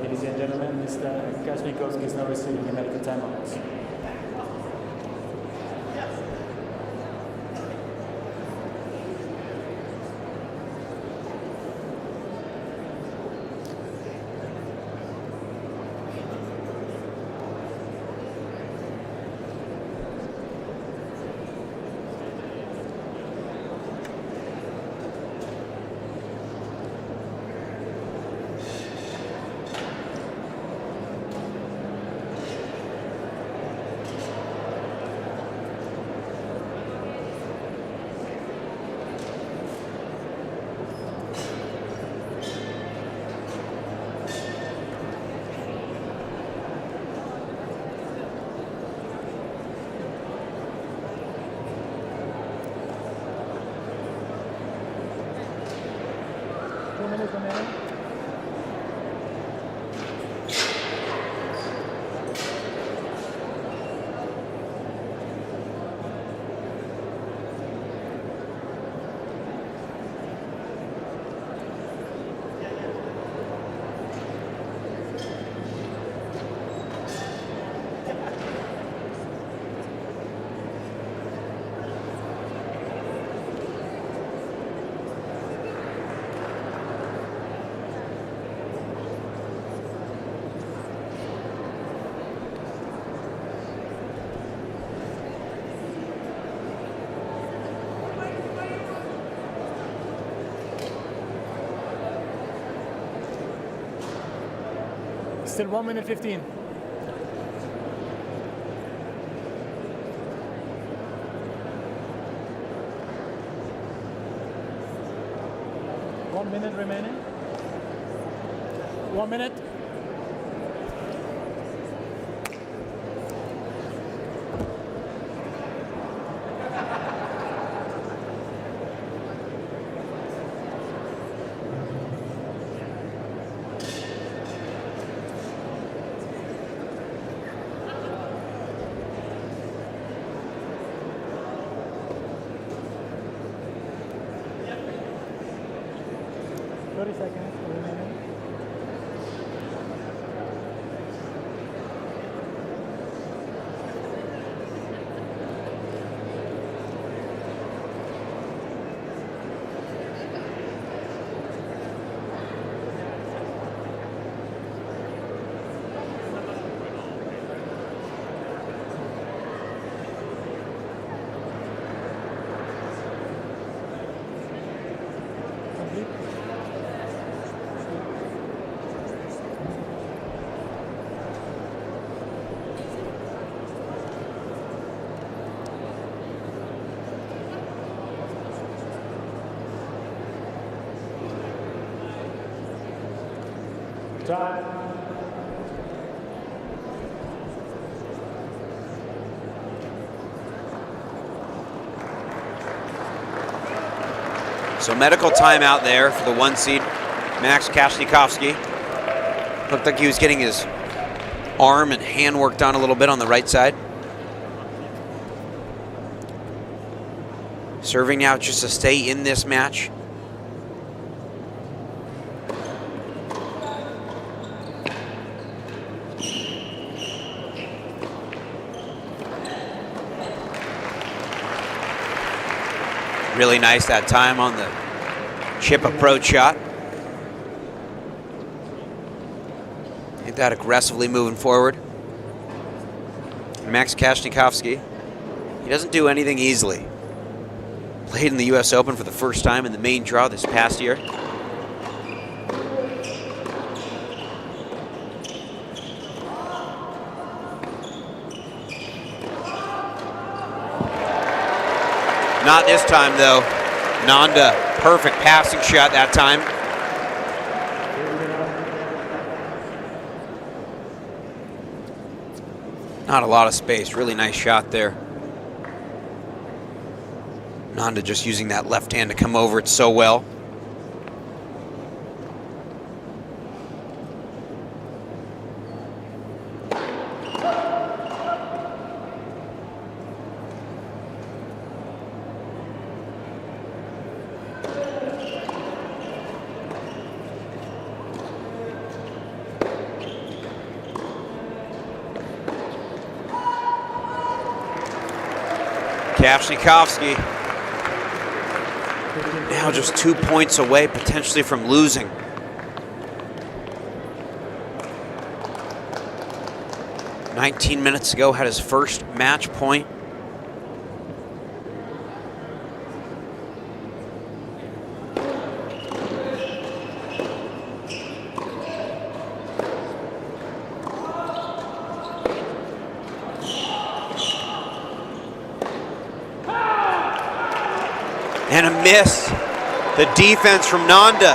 Speaker 6: Ladies and gentlemen, Mr. Kasnikowski is now receiving a medical timeout. Still 1 minute 15. One minute remaining. 1 minute. Time.
Speaker 1: So medical timeout there for the 1 seed, Max Kasnikowski. Looked like he was getting his arm and hand worked on a little bit on the right side. Serving now just to stay in this match. Really nice that time on the chip approach shot. Ain't that aggressively moving forward. And Max Kasnikowski, he doesn't do anything easily. Played in the US Open for the first time in the main draw this past year. Not this time though. Nanda, perfect passing shot that time. Not a lot of space, really nice shot there. Nanda just using that left hand to come over it so well. Kasnikowski now just 2 points away potentially from losing. "19 minutes ago had his first match point. And a miss. The defense from Nanda.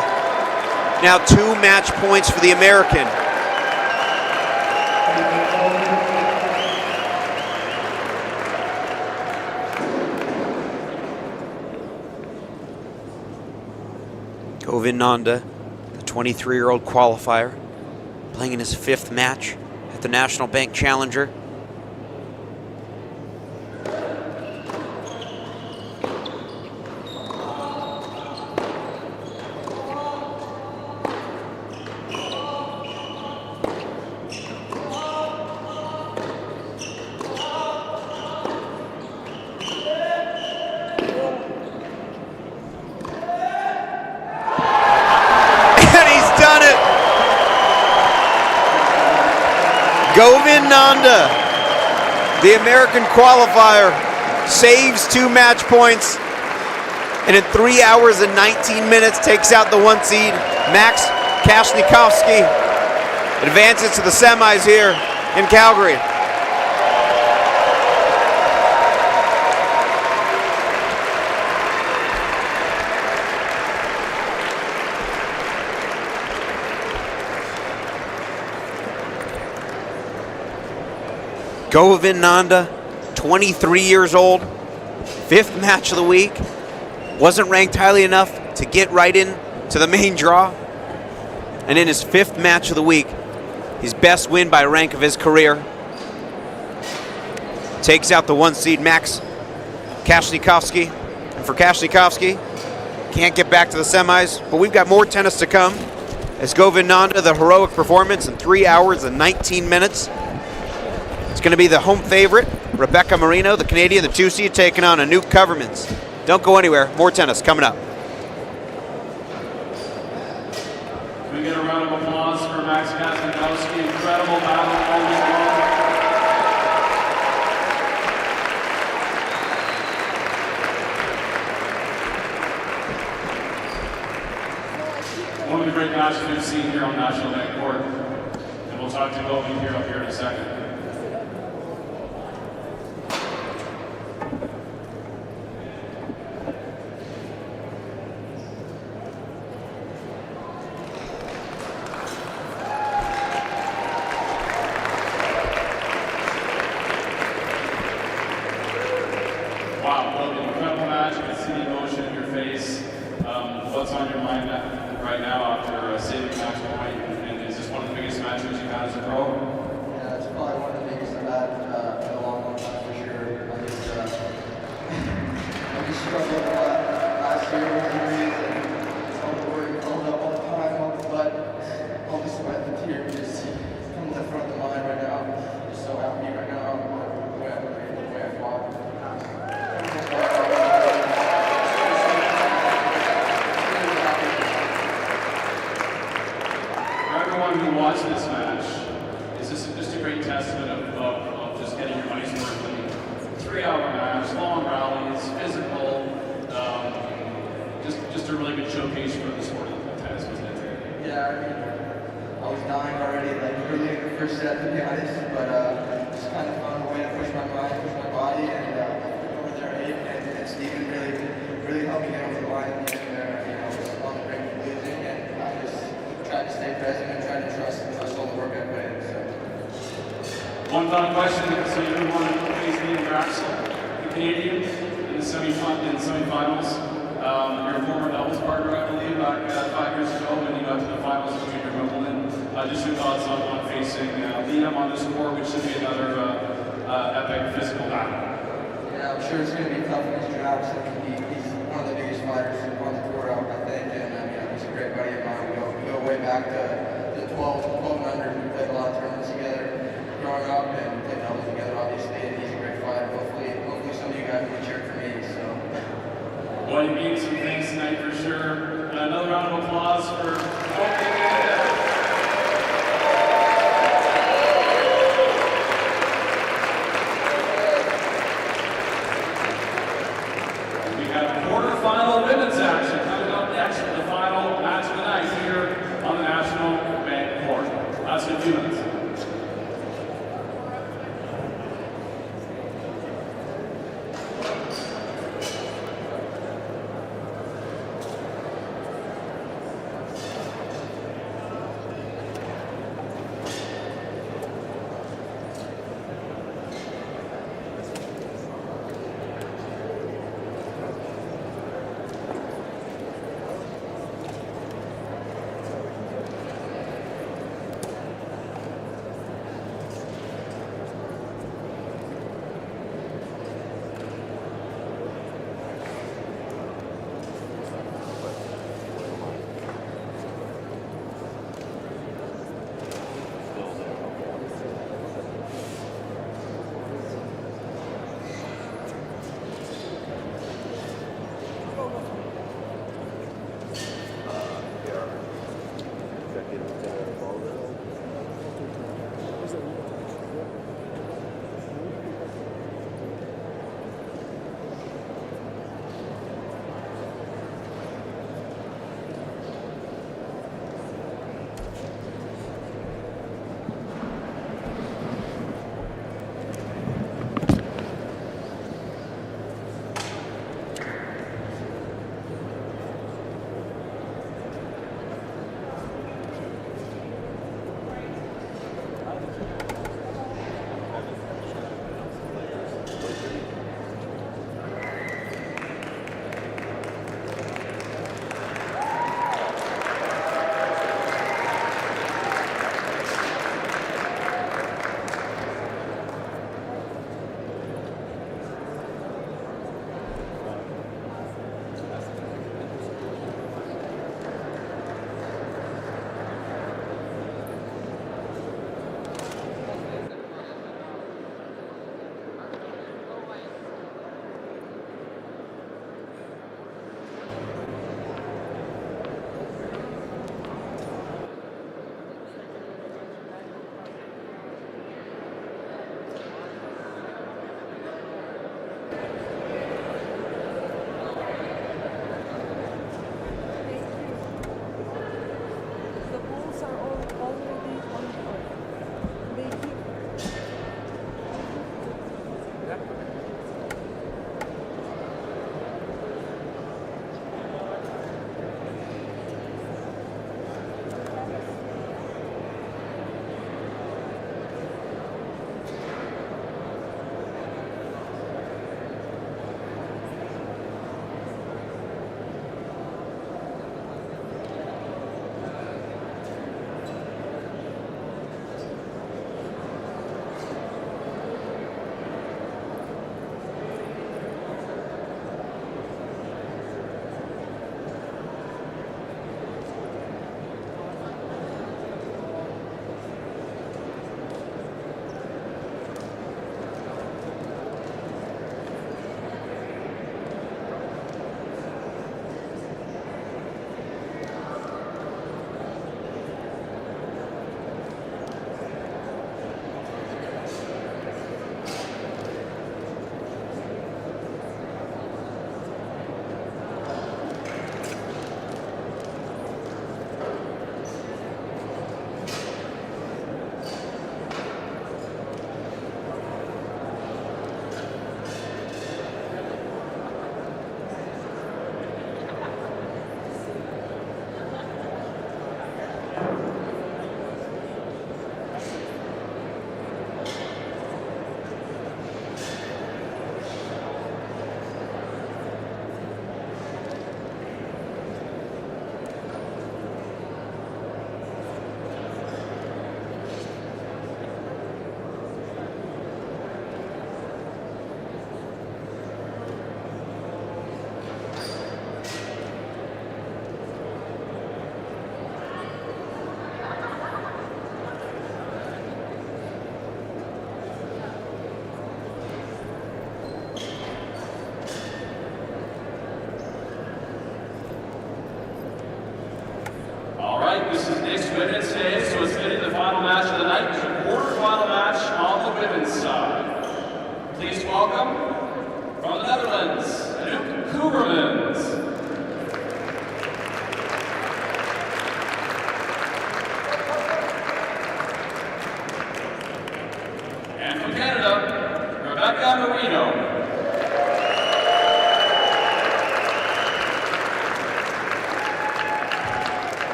Speaker 1: Now 2 match points for the American. Koevermans Nanda, the 23-year-old qualifier, playing in his 5th match at the National Bank Challenger. Koevermans Nanda, the American qualifier, saves 2 match points, and in 3 hours and 19 minutes takes out the 1 seed, Max Kasnikowski. Advances to the semis here in Calgary. Koevermans Nanda, 23 years old, 5th match of the week. Wasn't ranked highly enough to get right in to the main draw. And in his 5th match of the week, his best win by rank of his career. Takes out the 1 seed, Max Kasnikowski. And for Kasnikowski, can't get back to the semis, but we've got more tennis to come. As Koevermans Nanda, the heroic performance in 3 hours and 19 minutes. It's going to be the home favorite, Rebecca Marino, the Canadian, the 2 seed, taking on Anouk Koevermans. Don't go anywhere. More tennis coming up.
Speaker 7: Can we get a round of applause for Max Kasnikowski? Incredible battle all week long. One of the great matches we've seen here on National Bank Court. And we'll talk to Kobe here up here in a second. Wow, what an incredible match. I can see the emotion in your face. What's on your mind right now after saving match point? And is this one of the biggest matches you've had as a pro?
Speaker 8: Yeah, it's probably one of the biggest I've had in a long, long time for sure. I just struggled a lot last year with injuries and all the work called up all the time, all the blood, all the sweat and tears just come to the front of the mind right now. I'm just so happy right now the way I fought.
Speaker 7: For everyone who watched this match, is this just a great testament of just getting your money's worth? I mean, 3-hour match, long rallies, physical, just a really good showcase for the sport of tennis, wasn't it?
Speaker 8: Yeah, I mean, I was dying already, like early in the first set, to be honest, but just kind of found a way to push my mind, push my body, and over there, Aiden and Steven really helped me get over the line. And I was on the brink of losing, and I just tried to stay present and tried to trust all the work I put in. So.
Speaker 7: One final question. So you won the Draxl, the Canadian, in the semifinals. Your former doubles partner, I believe, back 5 years ago when you got to the finals of Junior Wimbledon. Just your thoughts on facing Liam on this court, which should be another epic physical battle.
Speaker 8: Yeah, I'm sure it's going to be tough against Draxl. He's one of the biggest fighters on the tour, I think, and he's a great buddy of mine. We go way back to 12 and under. We played a lot of tournaments together growing up and played doubles together, obviously, and he's a great fighter. Hopefully some of you guys will cheer for me. So.
Speaker 7: Well, you gave some things tonight for sure. Another round of applause for Nanda. We have quarterfinal women's action coming up next for the final match of the night here on the National Bank Court. That's in a few minutes.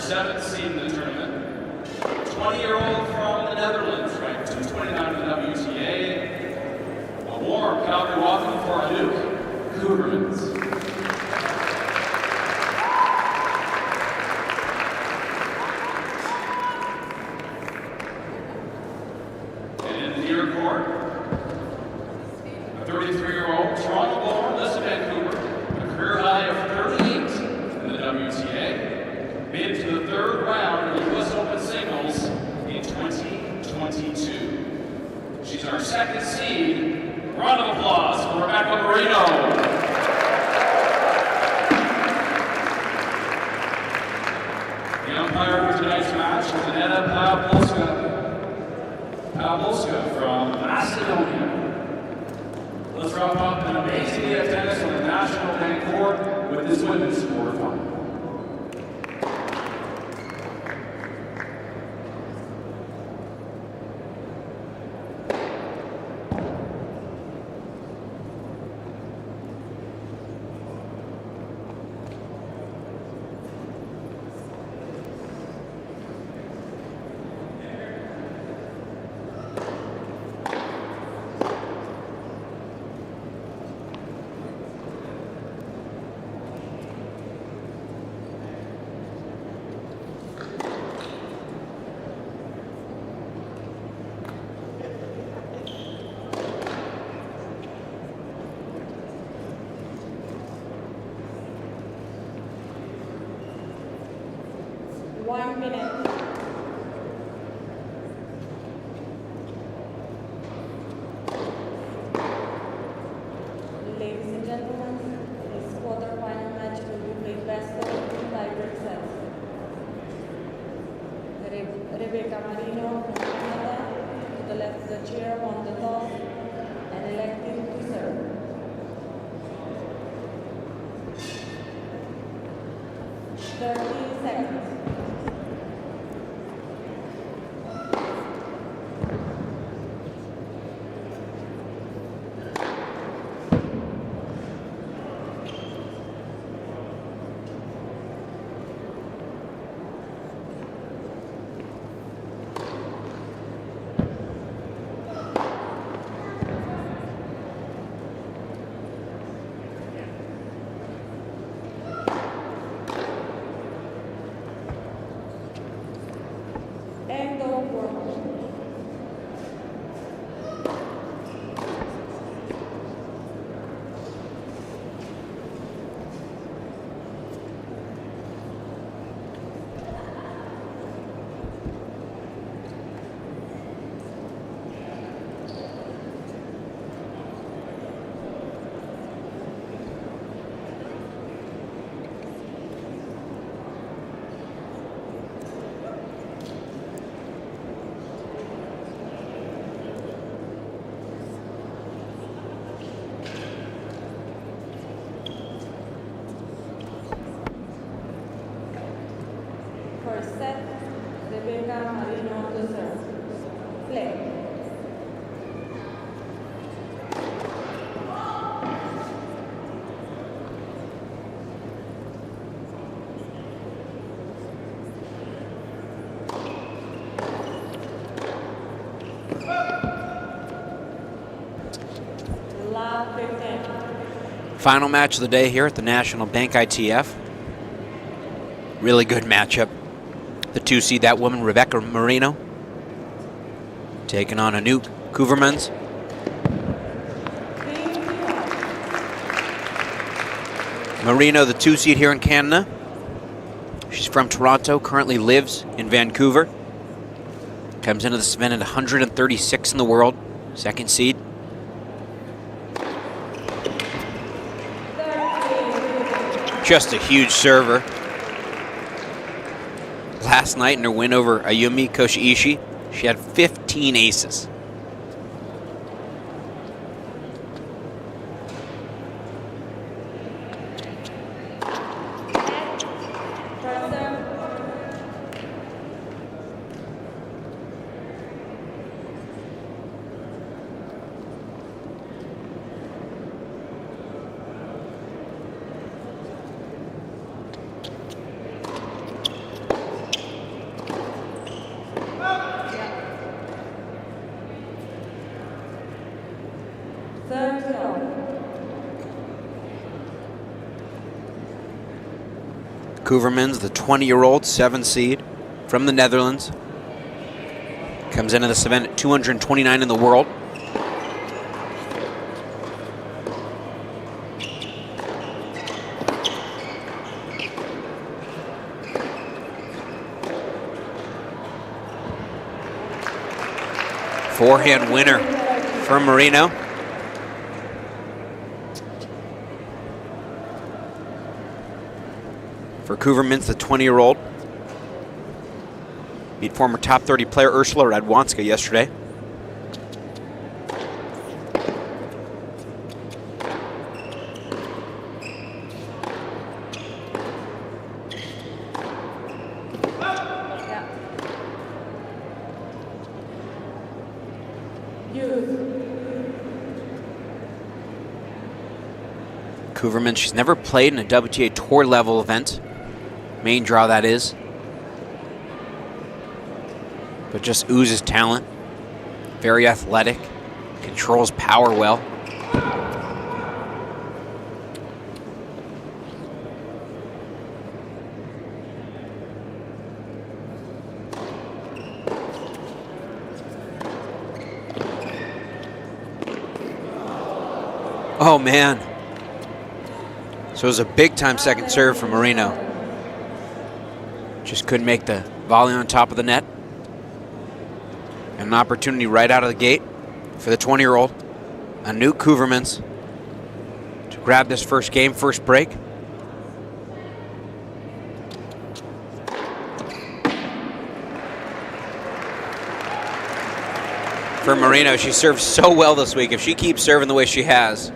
Speaker 7: seventh seed in the tournament, 20-year-old from the Netherlands, ranked 229 in the WTA. A warm Calgary welcome for Anouk Koevermans. And in the near court, a 33-year-old Toronto-born, lives in Vancouver, a career high of 38 in the WTA, made it to the third round of the U.S. Open singles in 2022. She's our second seed. Round of applause for Marino. The umpire for tonight's match is Nanda Pavlovska from Macedonia. Let's wrap up an amazing day of tennis on the National Bank Court with this women's quarterfinal.
Speaker 3: One minute. Ladies and gentlemen, this quarterfinal match will be played best of 2 tie-break sets. Rebecca Marino from Canada, to the left of the chair, won the toss and elected to serve. 30 seconds. End of work. First set, Rebecca Marino to serve. Play. Love 15.
Speaker 1: Final match of the day here at the National Bank ITF. Really good matchup. The 2 seed, that woman, Rebecca Marino, taking on Anouk Koevermans. Marino, the 2 seed here in Canada. She's from Toronto, currently lives in Vancouver. Comes into this event at 136 in the world, 2nd seed. Just a huge server. Last night in her win over Ayumi Koshii, she had 15 aces. Koevermans, the 20-year-old 7 seed from the Netherlands. Comes into this event at 229 in the world. Forehand winner from Marino. For Koevermans, the 20-year-old. Beat former top 30 player Ursula Radwanska yesterday. Koevermans, she's never played in a WTA Tour level event. Main draw, that is. But just oozes talent. Very athletic. Controls power well. Oh, man. So it was a big-time second serve from Marino. Just couldn't make the volley on top of the net. And an opportunity right out of the gate for the 20-year-old, Anouk Koevermans, to grab this first game, first break. For Marino, she served so well this week. If she keeps serving the way she has,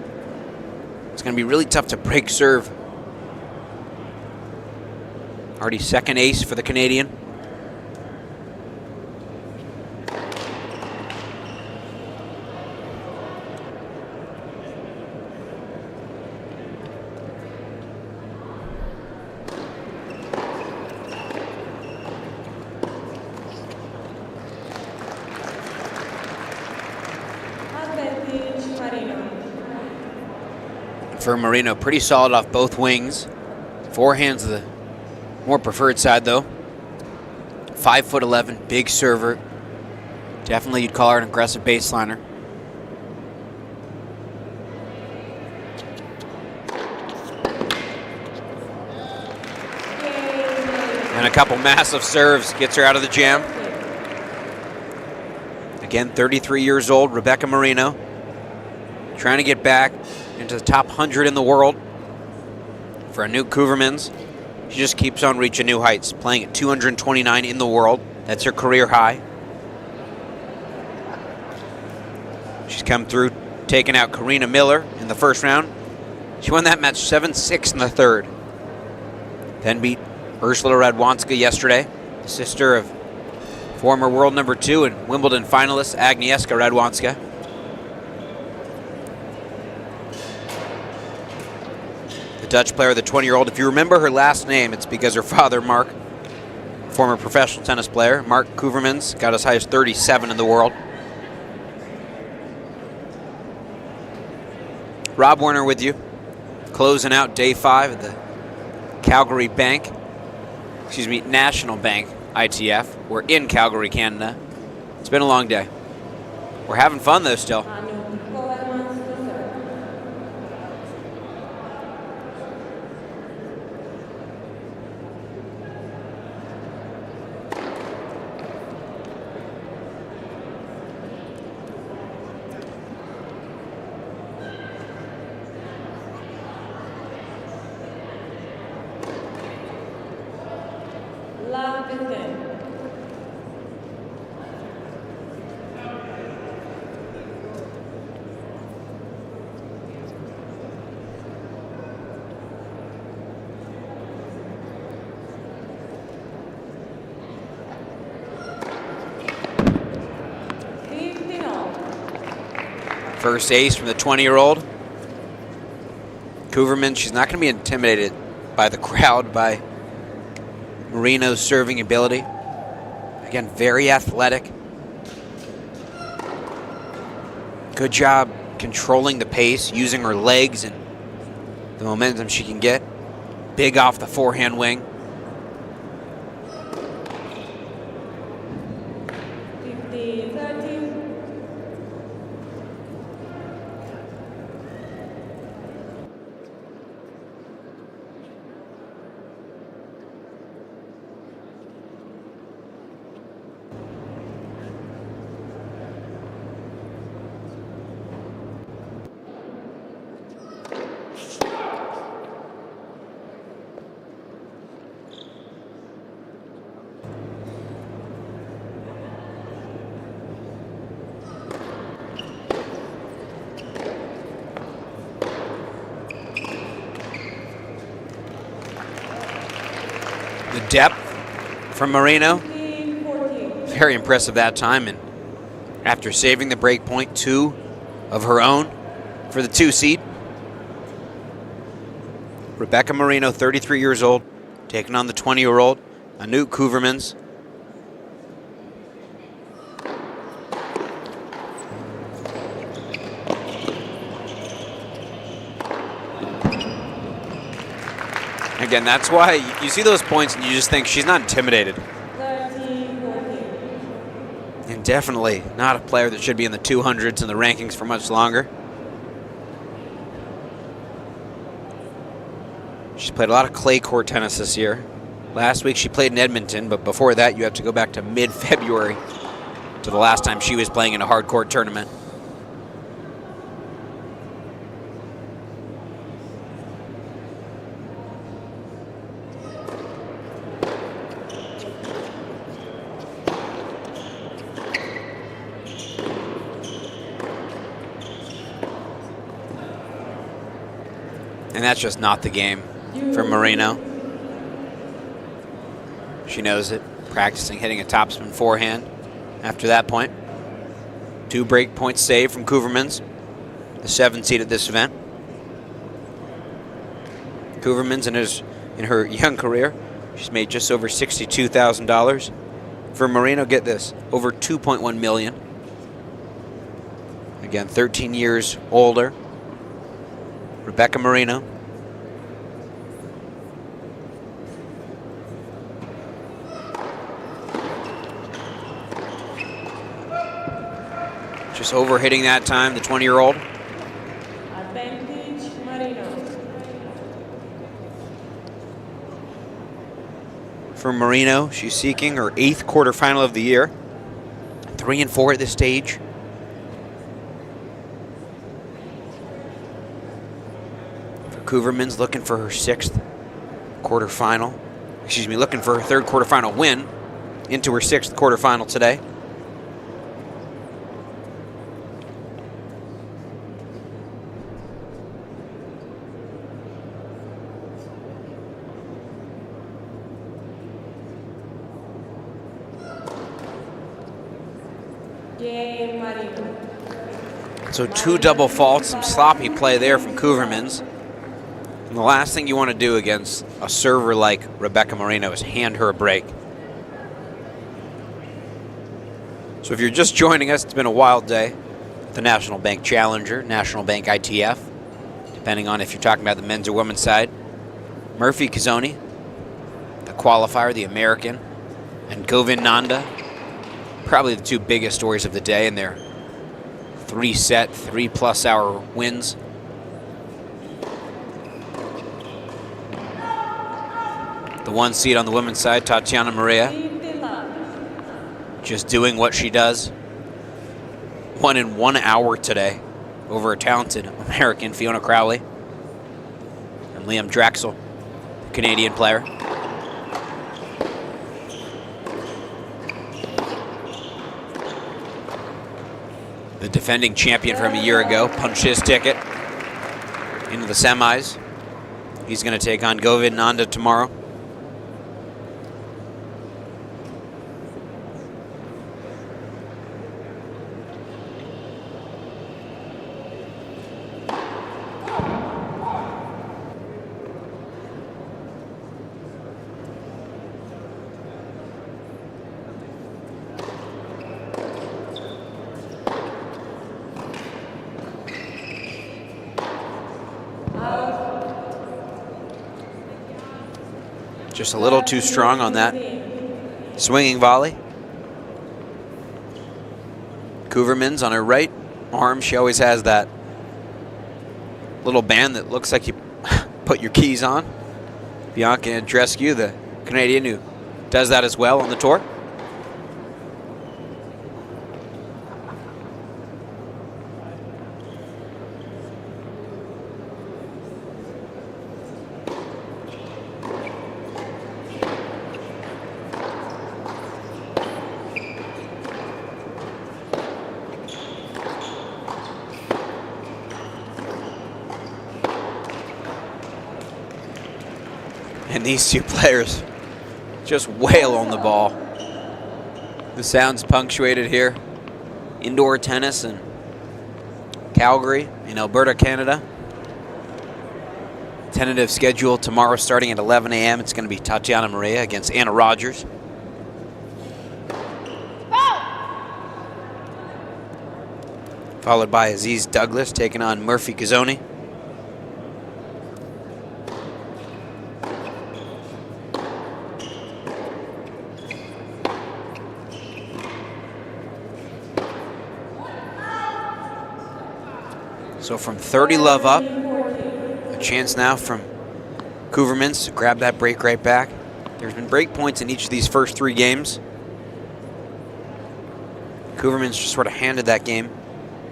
Speaker 1: it's going to be really tough to break serve. Already second ace for the Canadian. For Marino, pretty solid off both wings. Forehand's the more preferred side, though. 5'11", big server. Definitely you'd call her an aggressive baseliner. And a couple massive serves gets her out of the jam. Again, 33 years old, Rebecca Marino. Trying to get back into the top 100 in the world. For Anouk Koevermans, she just keeps on reaching new heights, playing at 229 in the world. That's her career high. She's come through, taking out Karina Miller in the first round. She won that match 7-6 in the third. Then beat Ursula Radwanska yesterday, the sister of former world number 2 and Wimbledon finalist Agnieszka Radwanska. The Dutch player, the 20-year-old. If you remember her last name, it's because her father, Mark, former professional tennis player, Mark Koevermans, got as high as 37 in the world. Rob Werner with you, closing out day 5 at the Calgary National Bank ITF. We're in Calgary, Canada. It's been a long day. We're having fun though still. First ace from the 20-year-old. Koevermans, she's not going to be intimidated by the crowd, by Marino's serving ability. Again, very athletic. Good job controlling the pace, using her legs and the momentum she can get. Big off the forehand wing.
Speaker 3: 20-30.
Speaker 1: The depth from Marino,
Speaker 3: 15-14.
Speaker 1: very impressive that time. And after saving the break point, 2 of her own for the 2 seed. Rebecca Marino, 33 years old, taking on the 20-year-old Anouk Koevermans. Again, that's why you see those points and you just think she's not intimidated.
Speaker 3: 13-14.
Speaker 1: And definitely not a player that should be in the 200s in the rankings for much longer. She's played a lot of clay court tennis this year. Last week she played in Edmonton, but before that you have to go back to mid-February to the last time she was playing in a hard court tournament. And that's just not the game for Marino. She knows it, practicing hitting a topspin forehand after that point. 2 break points saved from Koevermans, the 7th seed at this event. Koevermans in her young career, she's made just over $62,000. For Marino, get this, over $2.1 million. Again, 13 years older. Rebecca Marino. Just overhitting that time, the 20-year-old.
Speaker 3: Advantage Marino.
Speaker 1: For Marino, she's seeking her 8th quarterfinal of the year. 3-4 at this stage. Koevermans looking for her 6th quarterfinal. Excuse me, looking for her 3rd quarterfinal win into her 6th quarterfinal today.
Speaker 3: Game Marino.
Speaker 1: So 2 double faults, some sloppy play there from Koevermans. And the last thing you want to do against a server like Rebecca Marino is hand her a break. So if you're just joining us, it's been a wild day at the National Bank Challenger, National Bank ITF, depending on if you're talking about the men's or women's side. Murphy Kazoni, the qualifier, the American, and Govind Nanda, probably the 2 biggest stories of the day in their 3-set, 3+ hour wins. The 1 seed on the women's side, Tatiana Maria, just doing what she does. Won in 1 hour today over a talented American, Fiona Crowley, and Liam Draxl, the Canadian player. The defending champion from a year ago punched his ticket into the semis. He's going to take on Govind Nanda tomorrow. Just a little too strong on that swinging volley. Koevermans on her right arm. She always has that little band that looks like you put your keys on. Bianca Andreescu, the Canadian who does that as well on the tour. And these two players just wail on the ball. The sound's punctuated here. Indoor tennis in Calgary in Alberta, Canada. Tentative schedule tomorrow starting at 11 a.m. It's going to be Tatiana Maria against Anna Rogers. Followed by Aziz Douglas taking on Murphy Gazzoni. So from 30 love up, a chance now from Koevermans to grab that break right back. There's been break points in each of these first 3 games. Koevermans just sort of handed that game,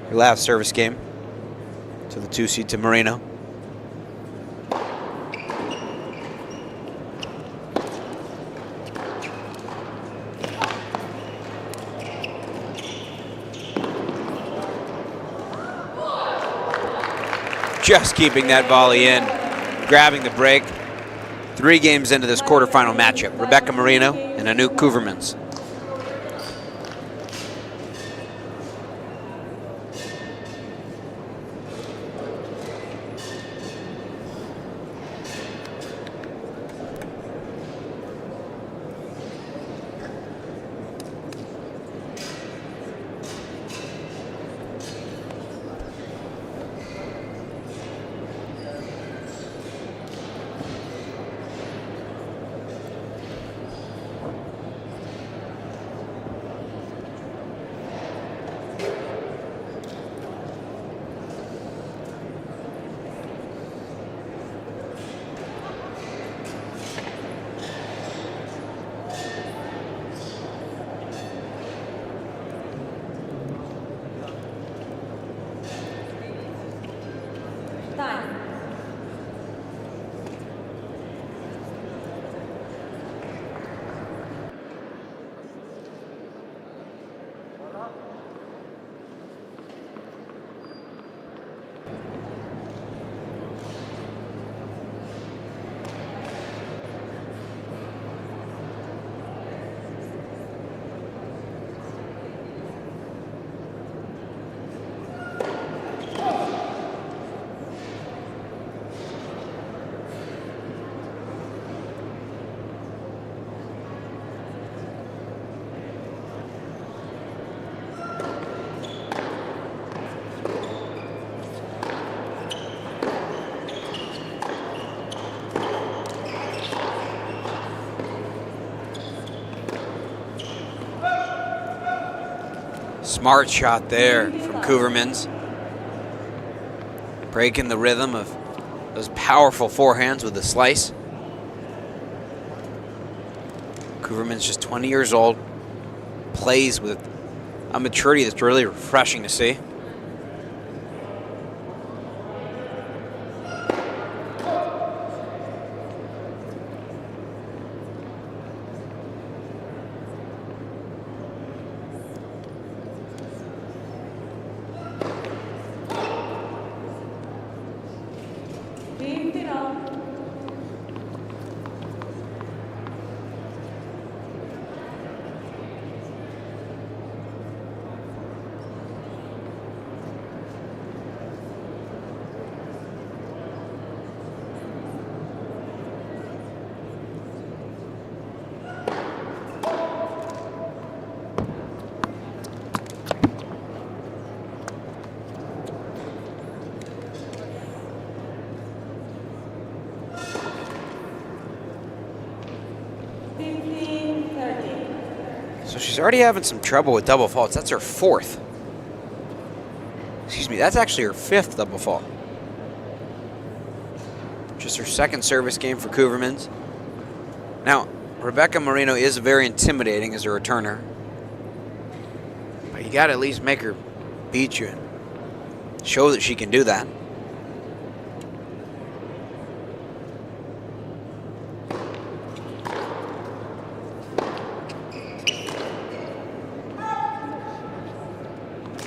Speaker 1: her last service game, to the 2-seed to Marino. Just keeping that volley in, grabbing the break. 3 games into this quarterfinal matchup, Rebecca Marino and Anouk Koevermans. Smart shot there from Koevermans. Breaking the rhythm of those powerful forehands with the slice. Koevermans just 20 years old. Plays with a maturity that's really refreshing to see. So she's already having some trouble with double faults. That's her 4th Excuse me, that's actually her 5th double fault. Just her 2nd service game for Koevermans. Now, Rebecca Marino is very intimidating as a returner. But you got to at least make her beat you and show that she can do that.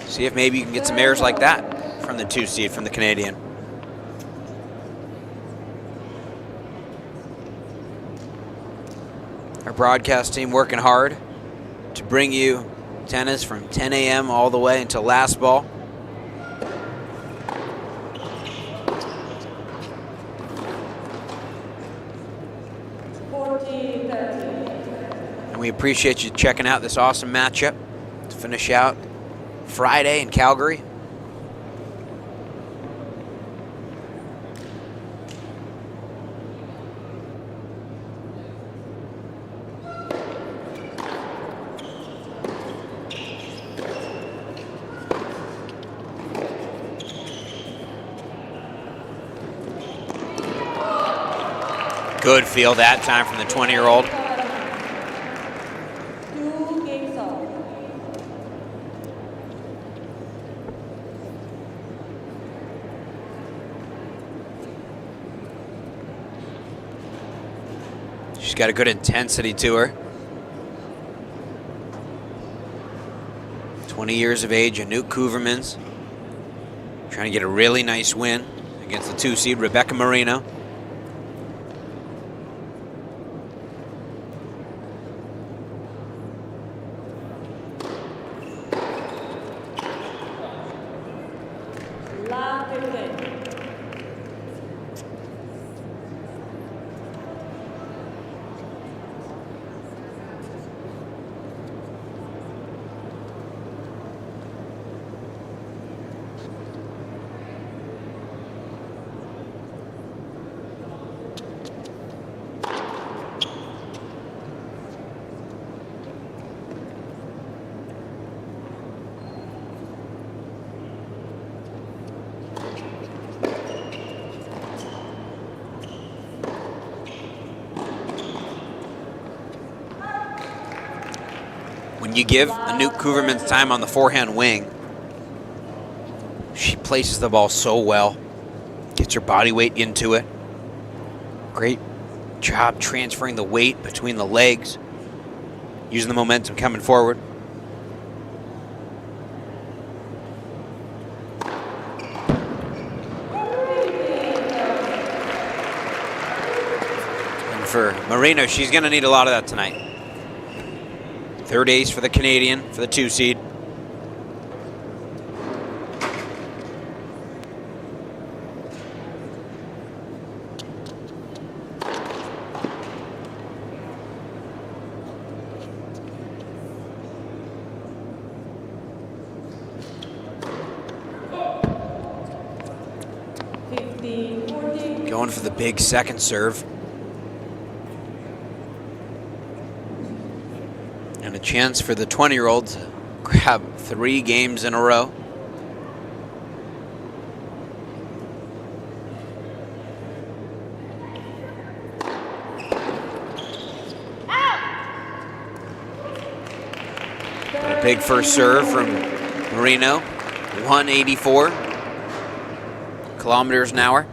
Speaker 1: See if maybe you can get some errors like that from the 2 seed, from the Canadian. Our broadcast team working hard to bring you tennis from 10 a.m. all the way until last ball. And we appreciate you checking out this awesome matchup to finish out Friday in Calgary. Good feel that time from the 20-year-old.
Speaker 3: 2 games off.
Speaker 1: She's got a good intensity to her. 20 years of age, Anouk Koevermans. Trying to get a really nice win against the 2 seed, Rebecca Marino. When you give Anouk Koevermans time on the forehand wing, she places the ball so well, gets her body weight into it. Great job transferring the weight between the legs, using the momentum coming forward. And for Marino, she's going to need a lot of that tonight. 3rd ace for the Canadian, for the 2 seed. Going for the big 2nd serve. And a chance for the 20-year-old to grab 3 games in a row. A big first serve from Marino, 184 kilometers an hour.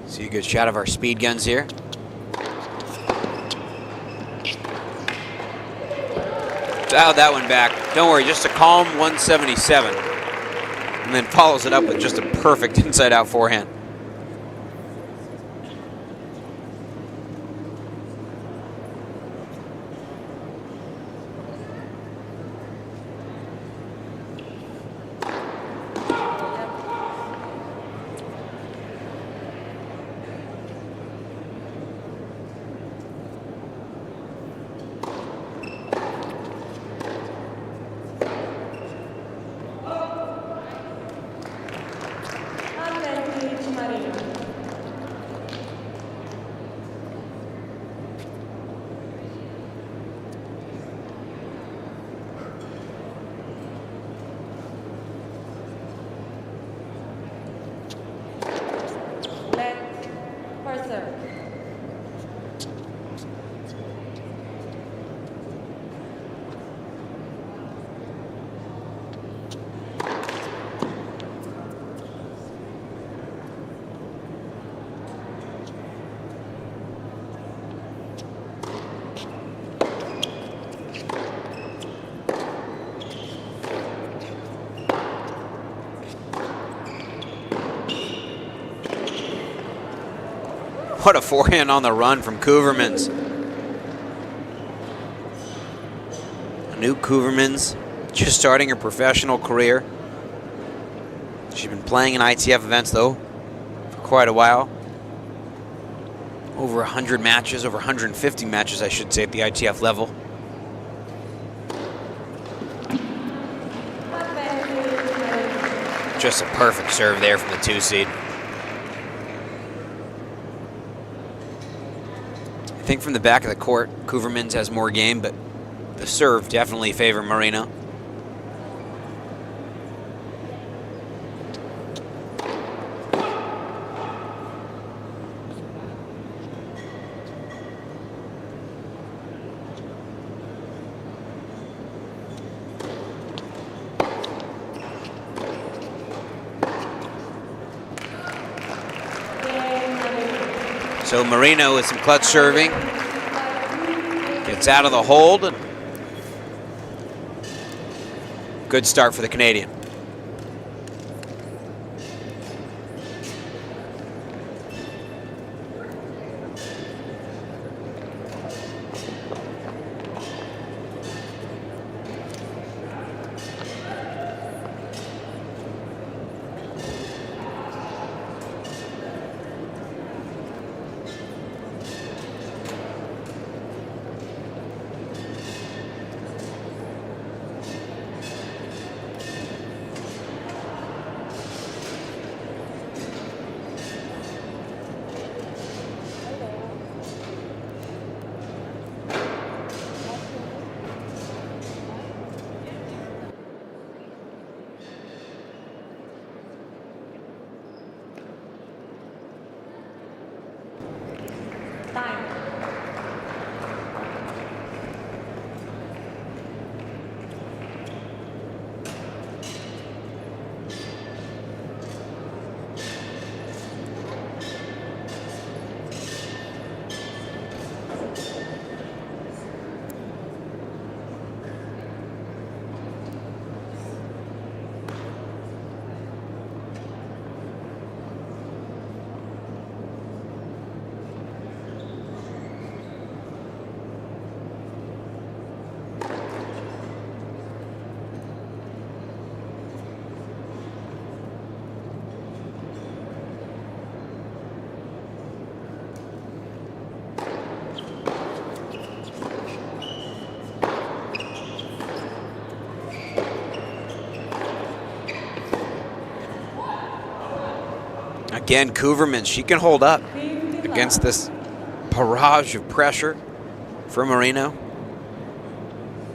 Speaker 1: See a good shot of our speed guns here. Dialed that one back. Don't worry, just a calm 177. And then follows it up with just a perfect inside-out forehand. What a forehand on the run from Koevermans. Koevermans, just starting her professional career. She's been playing in ITF events, though, for quite a while. Over 100 matches, over 150 matches, I should say, at the ITF level. Just a perfect serve there from the 2 seed. I think from the back of the court, Koevermans has more game, but the serve definitely favors Marino. So Marino with some clutch serving. Gets out of the hold. And good start for the Canadian. Again, Koevermans, she can hold up against this barrage of pressure from Marino.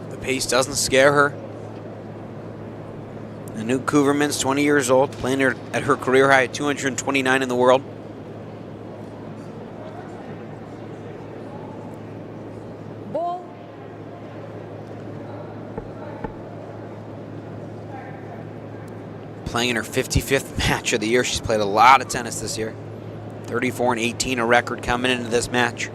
Speaker 1: The pace doesn't scare her. The new Koevermans, 20 years old, playing her at her career high at 229 in the world.
Speaker 3: Ball.
Speaker 1: Playing in her 55th match of the year. She's played a lot of tennis this year. 34-18, a record coming into this match.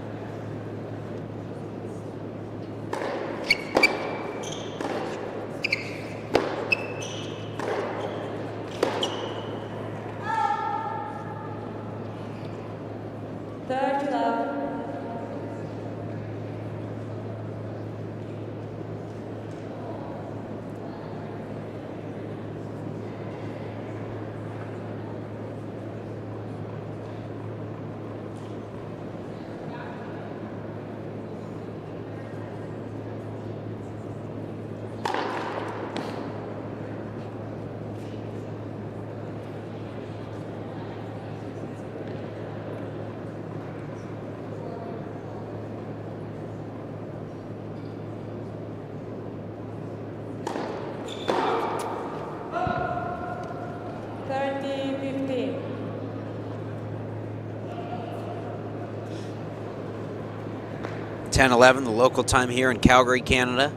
Speaker 1: .10:11, the local time here in Calgary, Canada.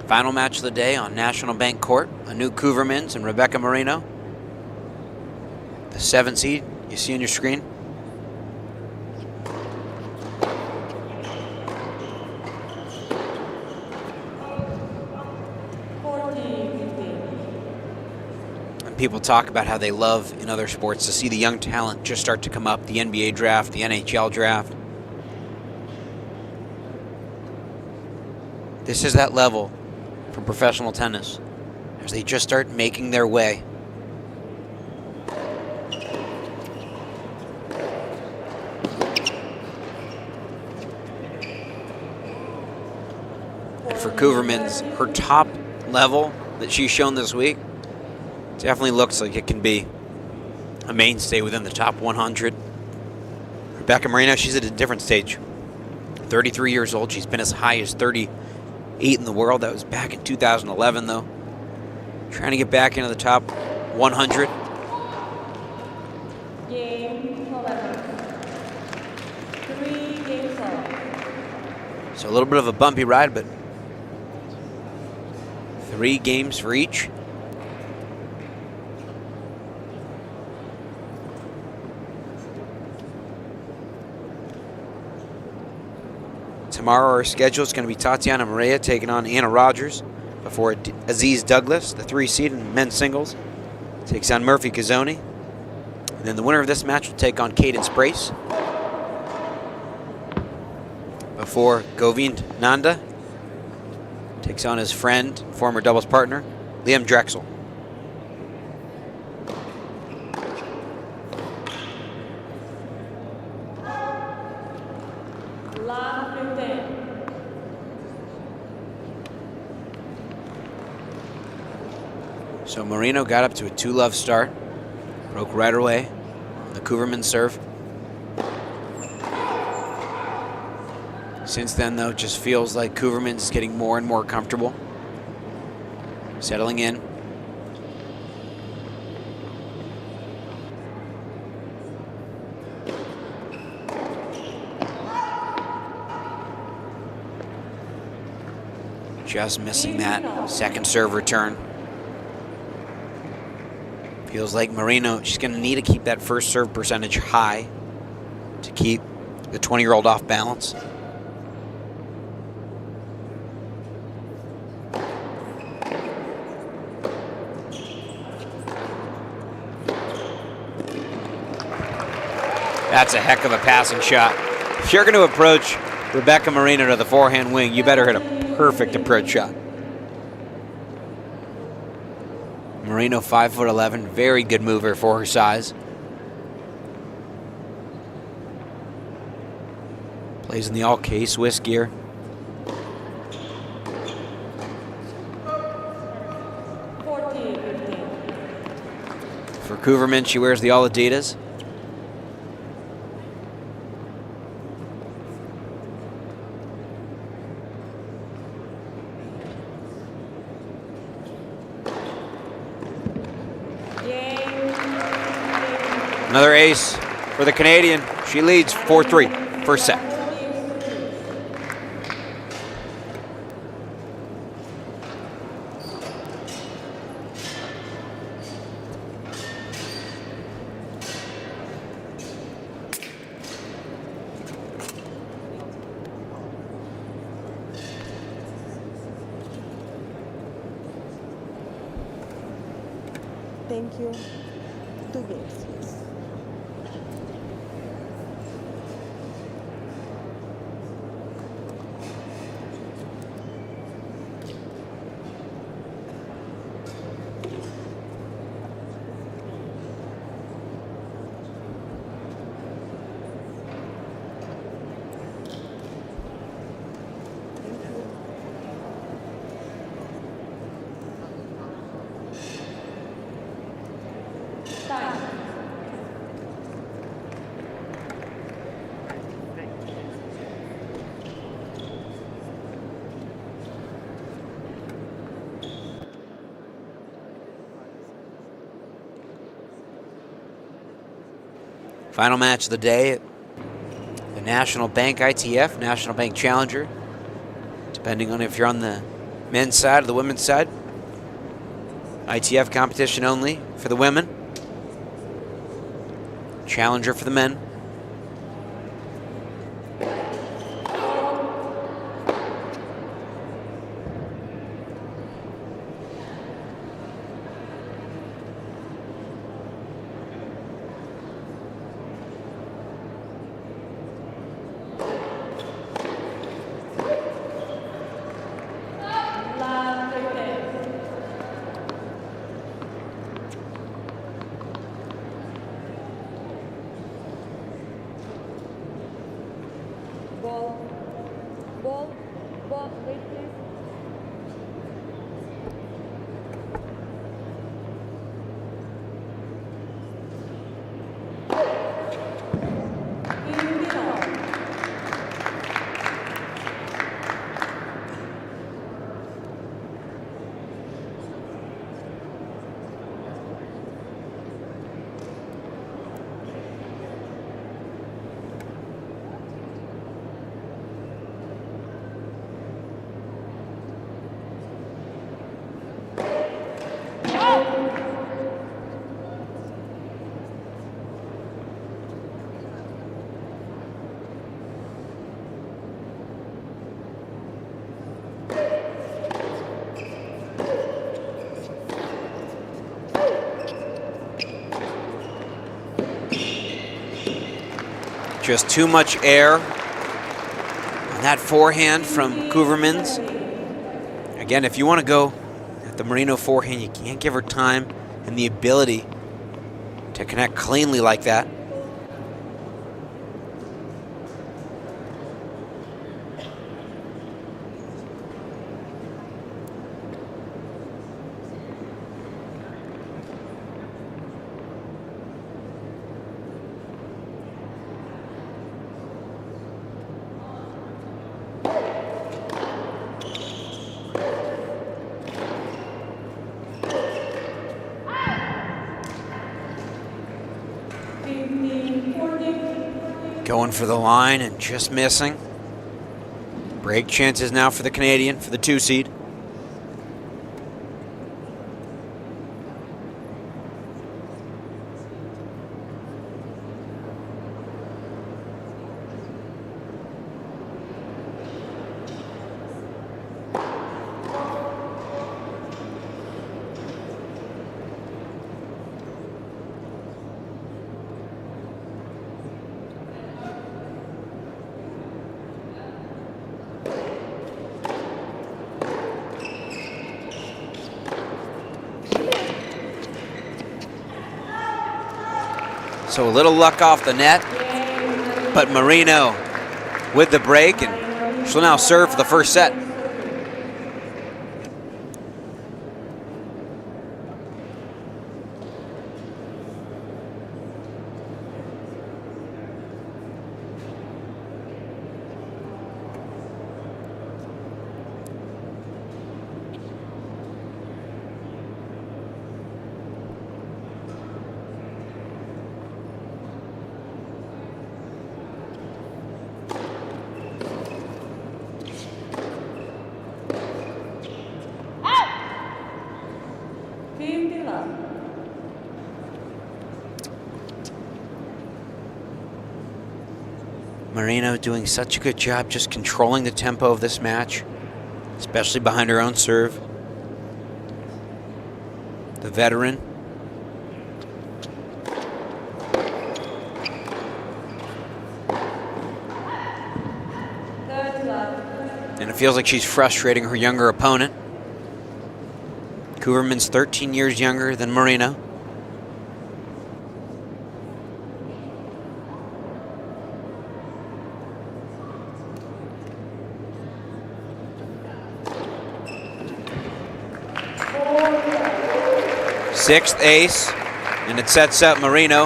Speaker 1: Final match of the day on National Bank Court. Anu Koevermans and Rebecca Marino. The 7 seed you see on your screen. people talk about how they love in other sports to see the young talent just start to come up, the NBA draft, the NHL draft. This is that level for professional tennis as they just start making their way. And for Koevermans, her top level that she's shown this week definitely looks like it can be a mainstay within the top 100. Rebecca Marino, she's at a different stage. 33 years old. She's been as high as 38 in the world. That was back in 2011, though. Trying to get back into the top 100.
Speaker 3: Game Koevermans. 3 games off.
Speaker 1: So a little bit of a bumpy ride, but 3 games for each. Tomorrow our schedule is going to be Tatiana Maria taking on Anna Rogers before Aziz Douglas, the 3 seed in men's singles, takes on Murphy Cazzoni. And then the winner of this match will take on Cadence Brace before Govind Nanda takes on his friend, former doubles partner, Liam Draxl.
Speaker 3: Last 15.
Speaker 1: So Marino got up to a 2-love start, broke right away on the Koevermans serve. Since then, though, it just feels like Koevermans is getting more and more comfortable, settling in. Just missing that second serve return. Feels like Marino, she's going to need to keep that first serve percentage high to keep the 20-year-old off balance. That's a heck of a passing shot. If you're going to approach Rebecca Marino to the forehand wing, you better hit a perfect approach shot. Marino, 5'11", very good mover for her size. Plays in the all K-Swiss gear. For Koevermans, she wears the all Adidas. Another ace for the Canadian. She leads 4-3, first set.
Speaker 3: Thank you. 2 games, please.
Speaker 1: Final match of the day, the National Bank ITF, National Bank Challenger. Depending on if you're on the men's side or the women's side. ITF competition only for the women. Challenger for the men.
Speaker 3: Ball, wait, please.
Speaker 1: Just too much air on that forehand from Koevermans. Again, if you want to go at the Marino forehand, you can't give her time and the ability to connect cleanly like that. Going for the line and just missing. Break chances now for the Canadian for the 2 seed. So a little luck off the net, but Marino with the break, and she'll now serve for the first set. Marino doing such a good job just controlling the tempo of this match, especially behind her own serve. The veteran. And it feels like she's frustrating her younger opponent. Koevermans 13 years younger than Marino. Sixth ace, and it sets up Marino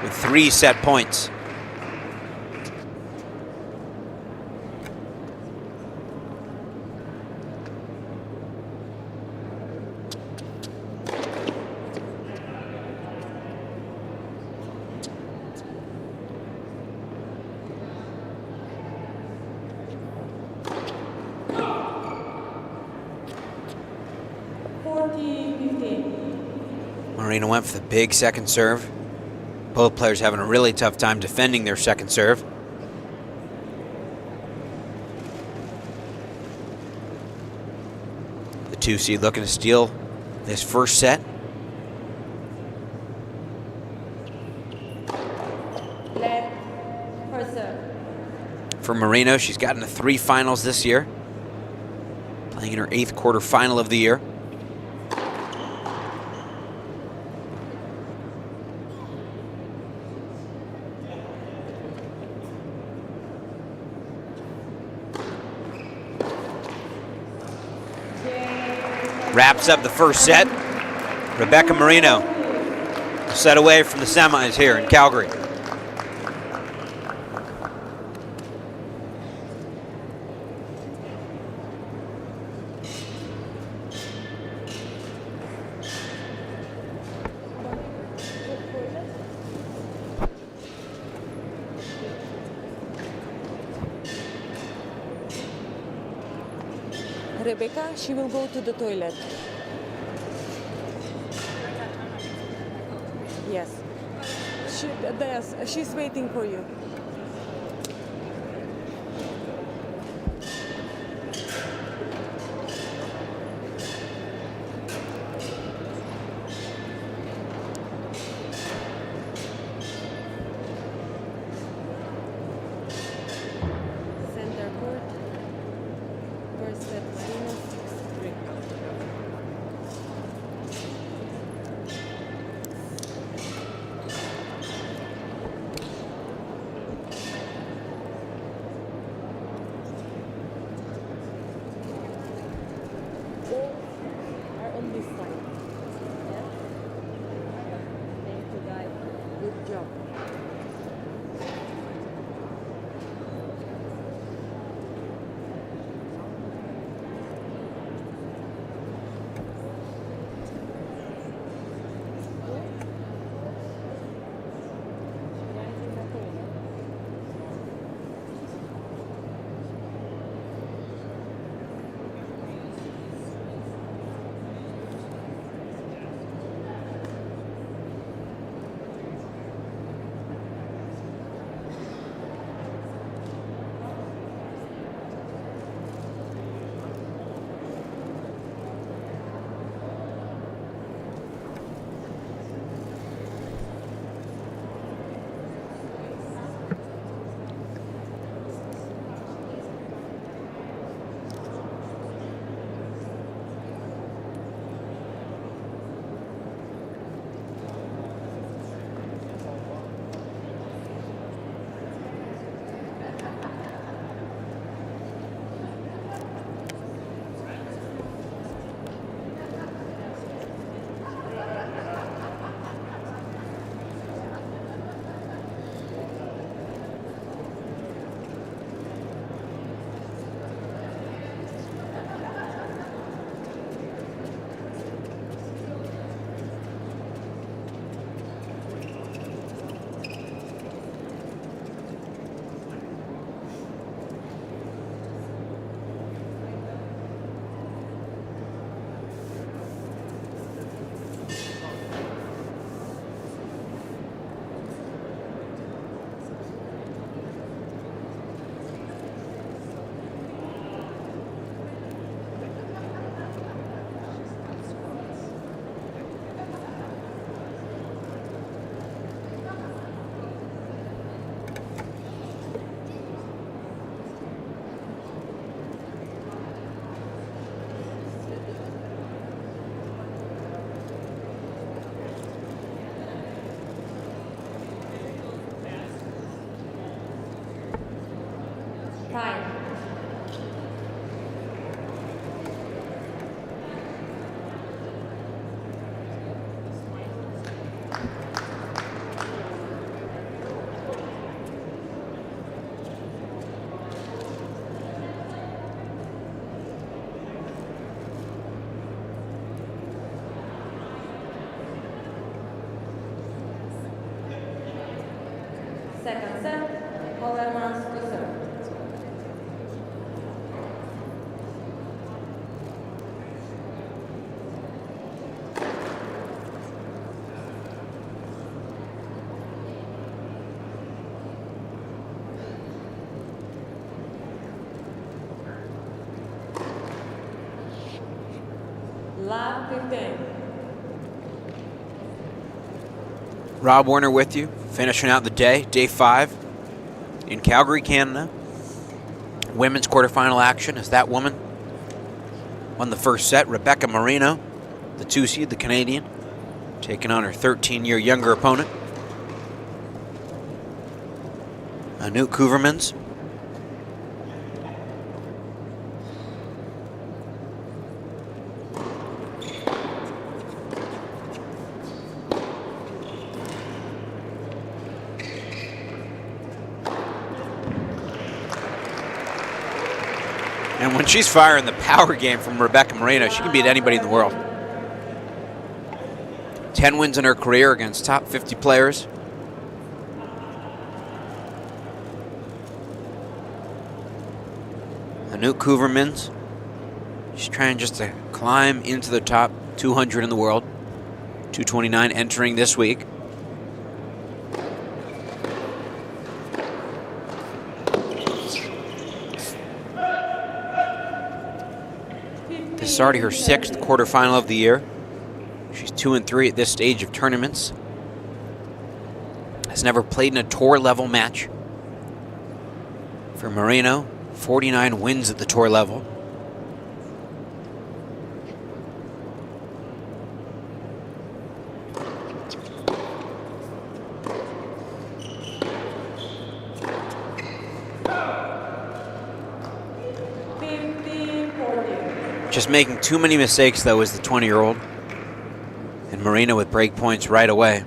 Speaker 1: with 3 set points. Marino went for the big second serve. Both players having a really tough time defending their second serve. The 2 seed looking to steal this first set. For Marino, she's gotten to 3 finals this year, playing in her 8th quarterfinal of the year. wraps up the first set. Rebecca Marino, a set away from the semis here in Calgary.
Speaker 3: Rebecca, she will go to the toilet. Yes. She's waiting for you. Center court. First set, Marino, 6-3. Balls are on this side. Yeah? Thank you, guys. Good job. Time. Second set, Koevermans to serve. Lap 15.
Speaker 1: Rob Warner with you, finishing out the day, day 5 in Calgary, Canada. Women's quarterfinal action as that woman won the first set. Rebecca Marino, the 2 seed, the Canadian, taking on her 13-year younger opponent, Koevermans. And when she's firing the power game from Rebecca Marino, she can beat anybody in the world. 10 wins in her career against top 50 players. Koevermans, she's trying just to climb into the top 200 in the world. 229 entering this week. This is already her 6th quarterfinal of the year. She's 2-3 at this stage of tournaments. Has never played in a tour level match. For Marino, 49 wins at the tour level. Just making too many mistakes, though, as the 20-year-old. And Marino with break points right away.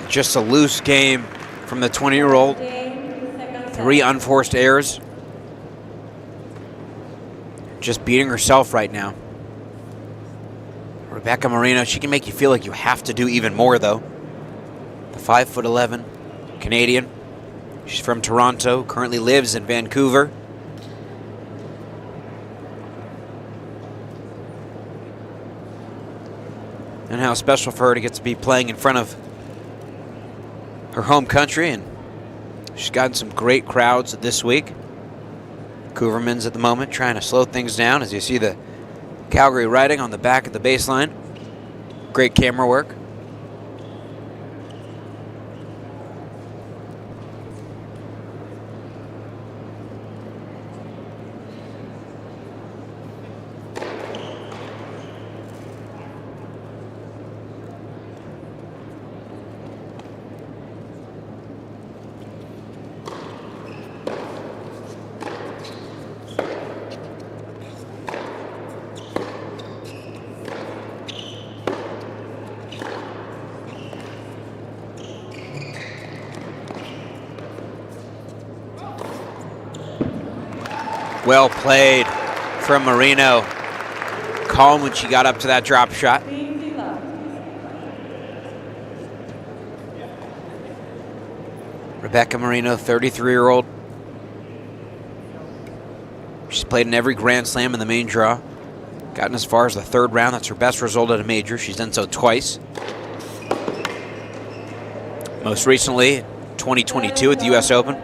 Speaker 1: Just a loose game from the 20-year-old. 3 unforced errors. Just beating herself right now. Rebecca Marino, she can make you feel like you have to do even more, though. The 5'11" Canadian. She's from Toronto, currently lives in Vancouver. And how special for her to get to be playing in front of her home country, and she's gotten some great crowds this week. Koevermans at the moment trying to slow things down as you see the Calgary writing on the back of the baseline. Great camera work. Well played from Marino. Calm when she got up to that drop shot. Rebecca Marino, 33-year-old. She's played in every Grand Slam in the main draw. Gotten as far as the 3rd round. That's her best result at a major. She's done so twice. Most recently, 2022 at the US Open.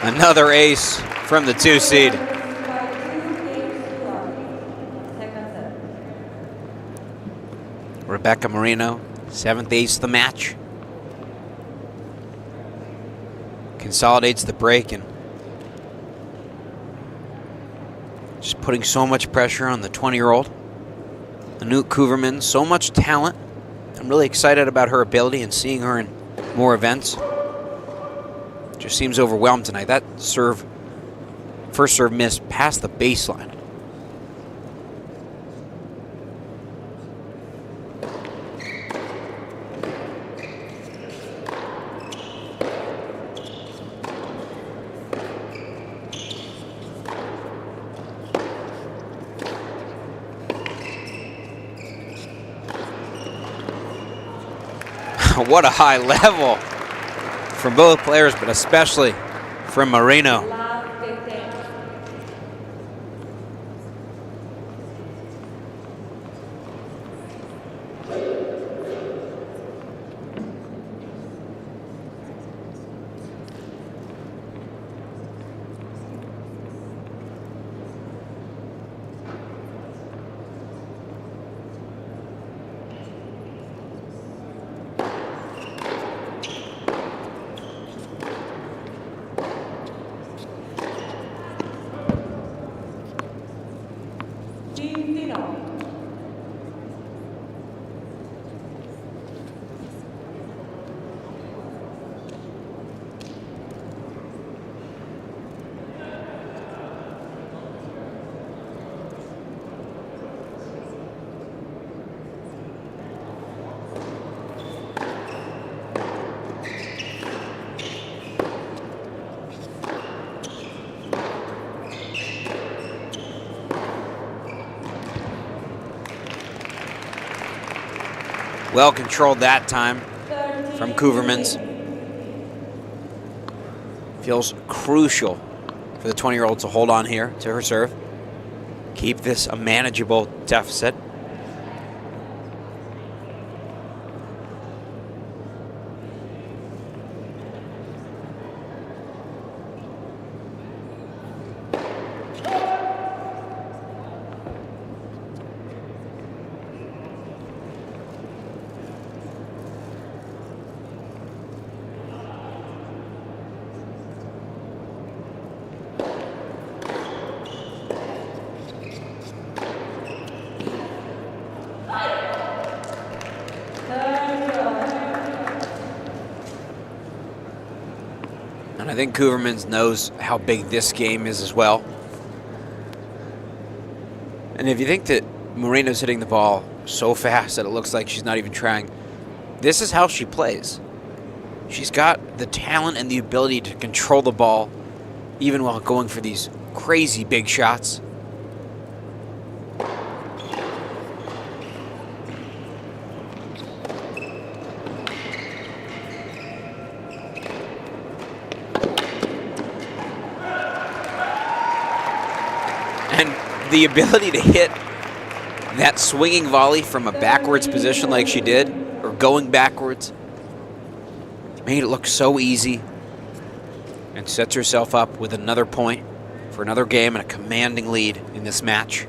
Speaker 1: Another ace from the 2 seed. Rebecca Marino, 7th ace of the match. consolidates the break and just putting so much pressure on the 20-year-old. Anouk Koevermans, so much talent. I'm really excited about her ability and seeing her in more events. Just seems overwhelmed tonight. That serve, first serve missed past the baseline. What a high level from both players, but especially from Marino.
Speaker 3: Love 15.
Speaker 1: Well controlled that time from Koevermans. Feels crucial for the 20-year-old to hold on here to her serve. Keep this a manageable deficit. And I think Koevermans knows how big this game is as well. And if you think that Marino's hitting the ball so fast that it looks like she's not even trying, this is how she plays. She's got the talent and the ability to control the ball even while going for these crazy big shots. And the ability to hit that swinging volley from a backwards position like she did, or going backwards, made it look so easy and sets herself up with another point for another game and a commanding lead in this match.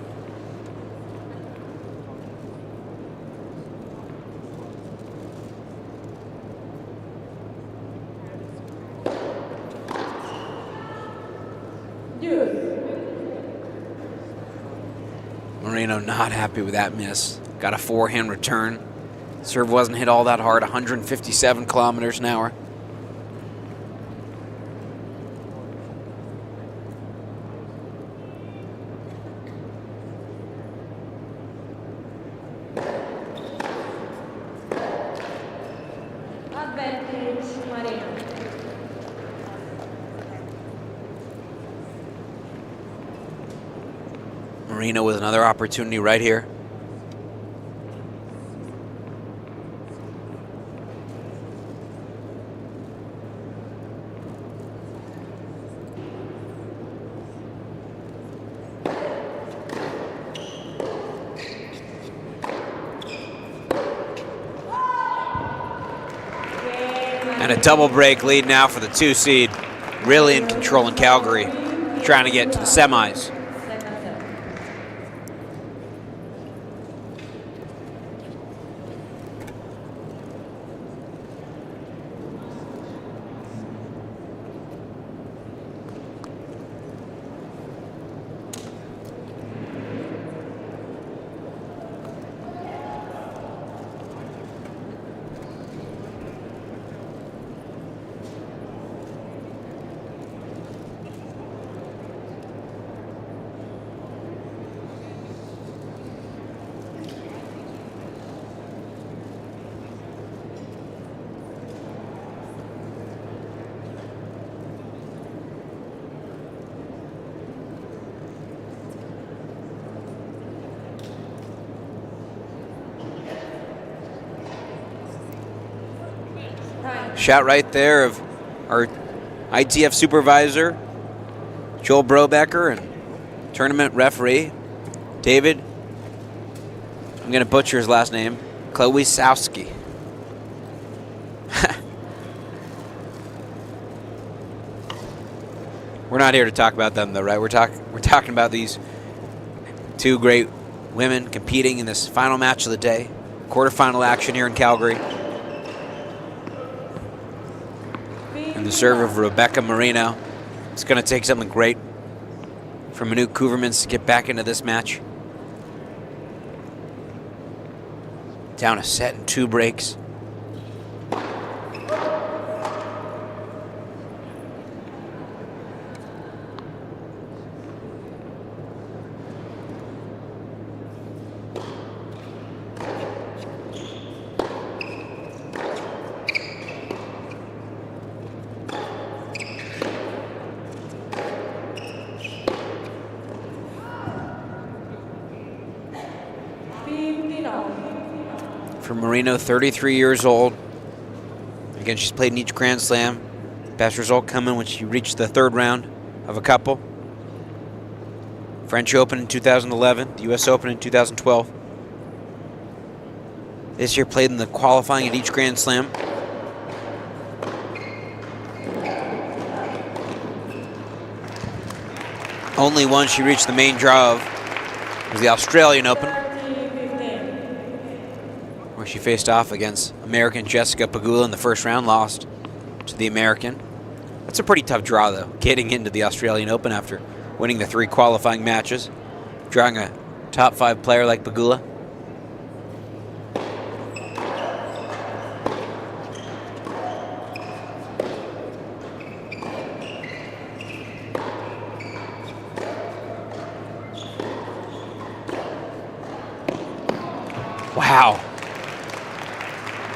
Speaker 1: Marino not happy with that miss. Got a forehand return. Serve wasn't hit all that hard, 157 kilometers an hour.
Speaker 3: Advantage, Marino.
Speaker 1: Marino with another opportunity right here. And a double break lead now for the 2 seed. Really in control in Calgary, trying to get to the semis. Shot right there of our ITF supervisor, Joel Brobecker, and tournament referee, David, I'm going to butcher his last name, Koevermans. We're not here to talk about them, though, right? We're talking about these two great women competing in this final match of the day, quarterfinal action here in Calgary. And the serve of Rebecca Marino. It's going to take something great from Manu Koevermans to get back into this match. Down a set in 2 breaks. For Marino, 33 years old. Again, she's played in each Grand Slam. Best result coming when she reached the 3rd round of a couple. French Open in 2011, the US Open in 2012. This year played in the qualifying at each Grand Slam. Only one she reached the main draw of was the Australian Open, where she faced off against American Jessica Pegula in the 1st round, lost to the American. That's a pretty tough draw, though, getting into the Australian Open after winning the 3 qualifying matches, drawing a top 5 player like Pegula. Wow.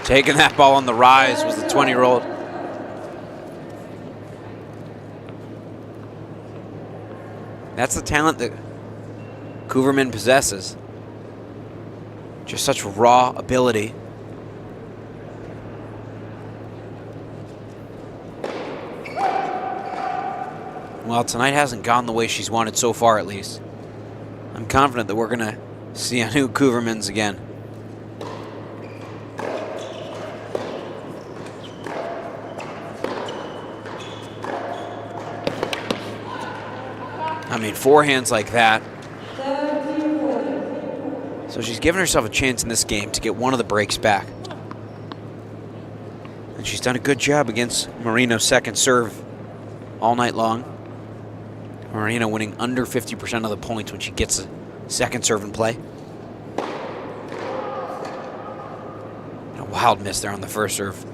Speaker 1: Taking that ball on the rise was the 20-year-old. That's the talent that Koevermans possesses. Just such raw ability. Well, tonight hasn't gone the way she's wanted so far, at least. I'm confident that we're going to see Anu Koevermans again. I mean, forehands like that. So she's given herself a chance in this game to get one of the breaks back. And she's done a good job against Marino's 2nd serve all night long. Marino winning under 50% of the points when she gets a 2nd serve in play. And a wild miss there on the 1st serve.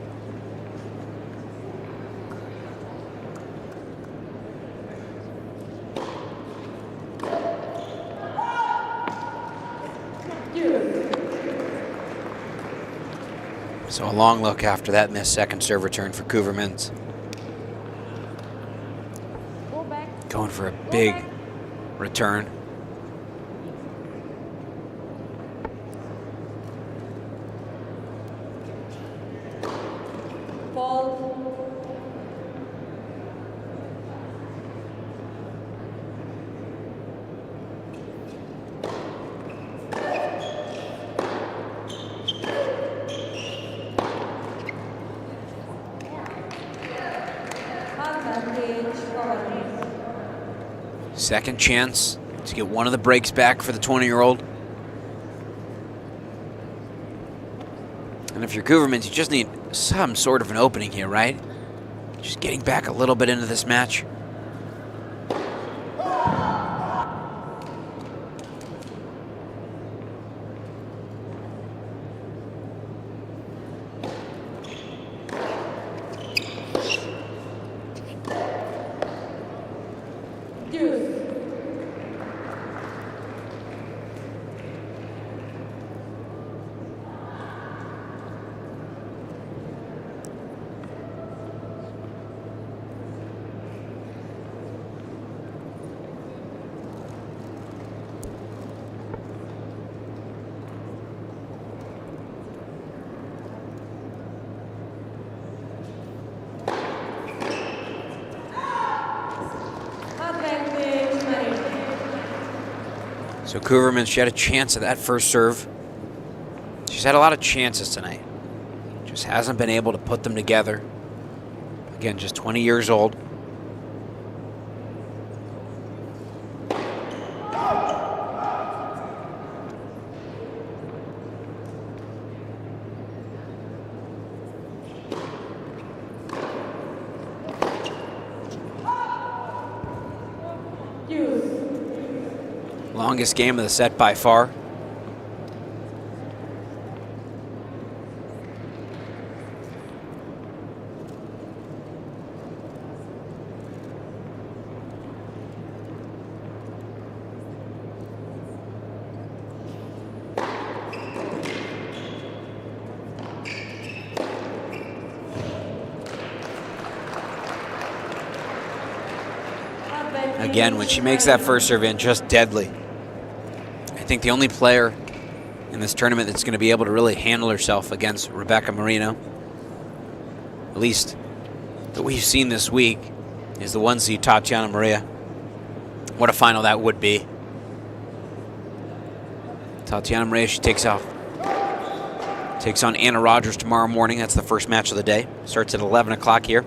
Speaker 1: So a long look after that missed 2nd serve return for Koevermans. Going for a big return. Second chance to get one of the breaks back for the 20-year-old. And if you're Koevermans, you just need some sort of an opening here, right? Just getting back a little bit into this match. So Koevermans, she had a chance at that first serve. She's had a lot of chances tonight. Just hasn't been able to put them together. Again, just 20 years old. Longest game of the set by far. Again, when she makes that first serve in, just deadly. I think the only player in this tournament that's going to be able to really handle herself against Rebecca Marino, at least that we've seen this week, is the 1 seed Tatiana Maria. What a final that would be. Tatiana Maria, she takes on Anna Rogers tomorrow morning. That's the first match of the day. Starts at 11 o'clock here.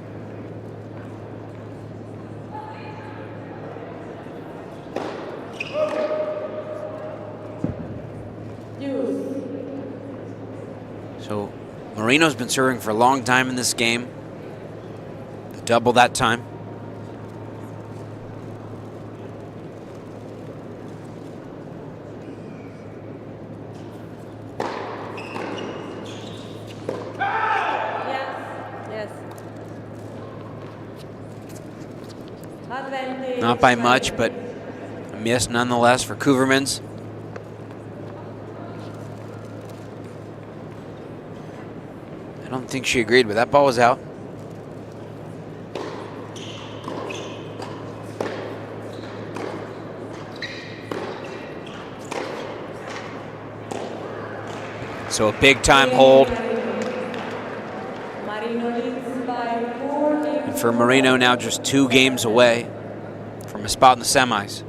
Speaker 1: So Marino's been serving for a long time in this game. The double that time. Not by much, but a miss nonetheless for Koevermans. I don't think she agreed, but that ball was out. So a big time hold. And for Marino now just 2 games away from a spot in the semis.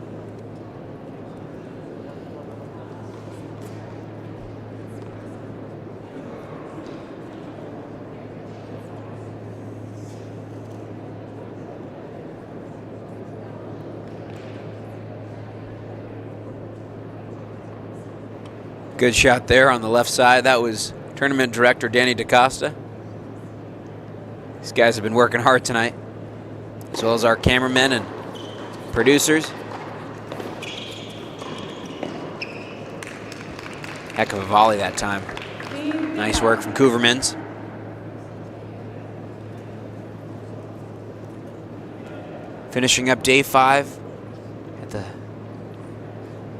Speaker 1: Good shot there on the left side. That was tournament director Danny DaCosta. These guys have been working hard tonight, as well as our cameramen and producers. Heck of a volley that time. Nice work from Koevermans. Finishing up day 5 at the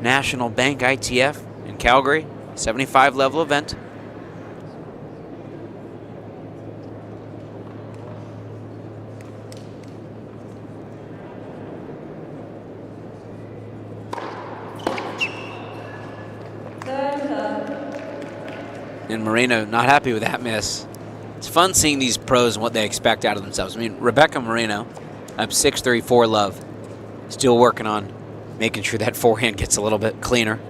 Speaker 1: National Bank ITF in Calgary, 75 level event. And Marino not happy with that miss. It's fun seeing these pros and what they expect out of themselves. I mean, Rebecca Marino, up 6'3" love, still working on making sure that forehand gets a little bit cleaner.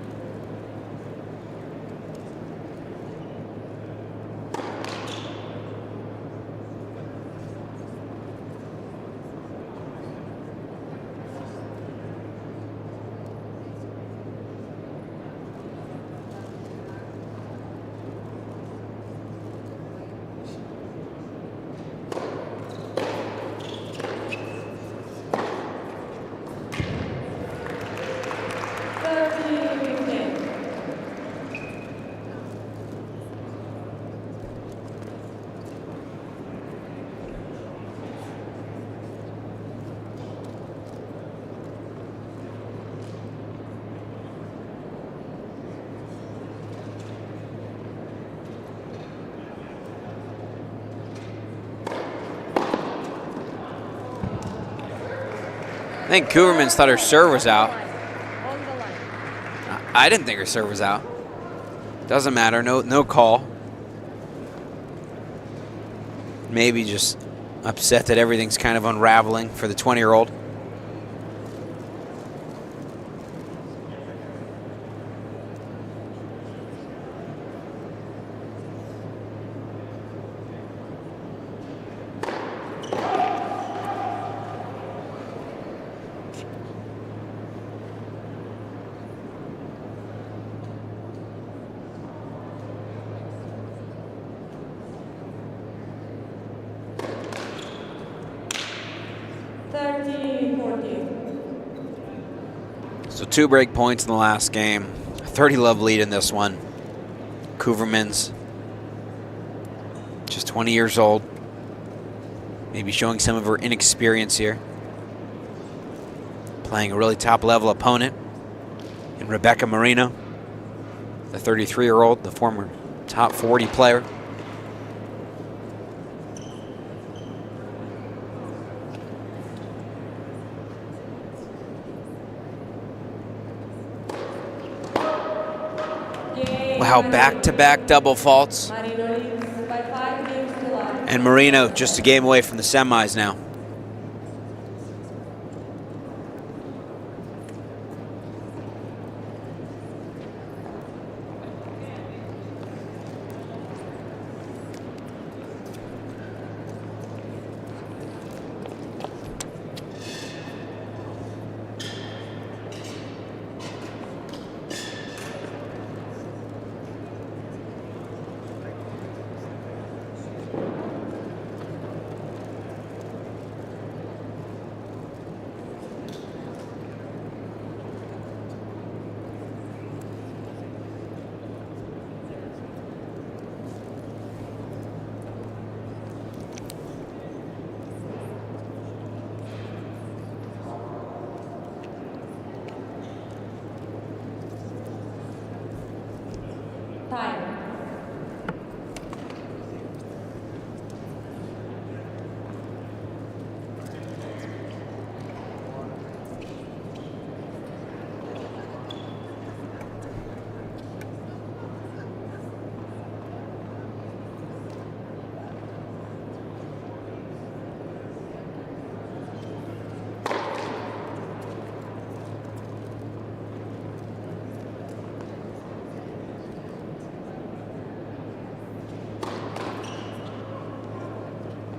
Speaker 1: I think Koevermans thought her serve was out. I didn't think her serve was out. Doesn't matter, no call. Maybe just upset that everything's kind of unraveling for the 20-year-old.
Speaker 3: 30-40.
Speaker 1: So 2 break points in the last game. A 30-love lead in this one. Koevermans, just 20 years old. Maybe showing some of her inexperience here. Playing a really top-level opponent in Rebecca Marino, the 33-year-old, the former top 40 player. Wow, back-to-back double faults.
Speaker 3: Marino leads by 5 games to 1.
Speaker 1: And Marino just a game away from the semis now.
Speaker 3: Time.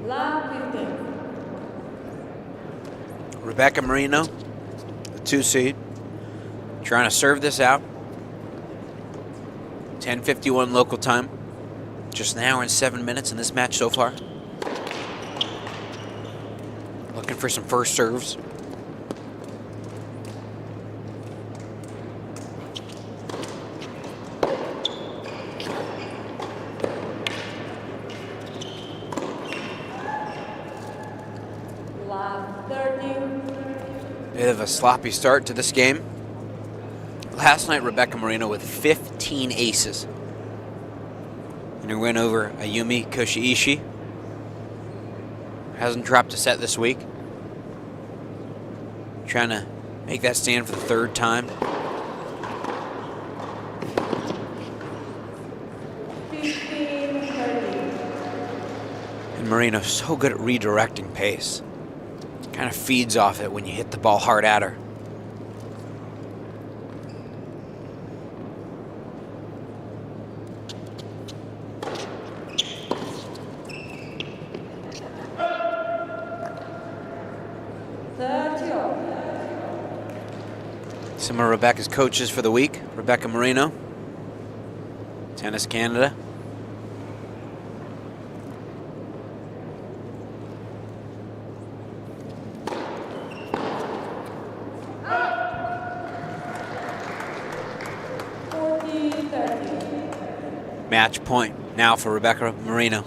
Speaker 3: Love 15.
Speaker 1: Rebecca Marino, the 2 seed, trying to serve this out. 10:51 local time. Just an hour and 7 minutes in this match so far. Looking for some first serves.
Speaker 3: Love 30.
Speaker 1: Bit of a sloppy start to this game. Last night, Rebecca Marino with 15 aces in her win over Ayumi Koshiishi. Hasn't dropped a set this week. Trying to make that stand for the 3rd time.
Speaker 3: 15-30.
Speaker 1: And Marino's so good at redirecting pace. Kind of feeds off it when you hit the ball hard at her. Some of Rebecca's coaches for the week. Rebecca Marino, Tennis Canada. Match point now for Rebecca Marino.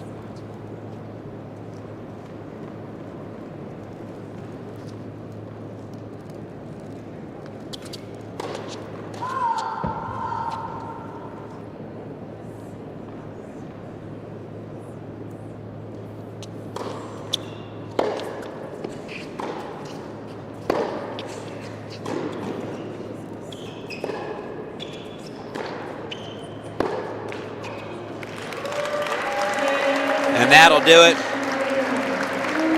Speaker 1: And that'll do it.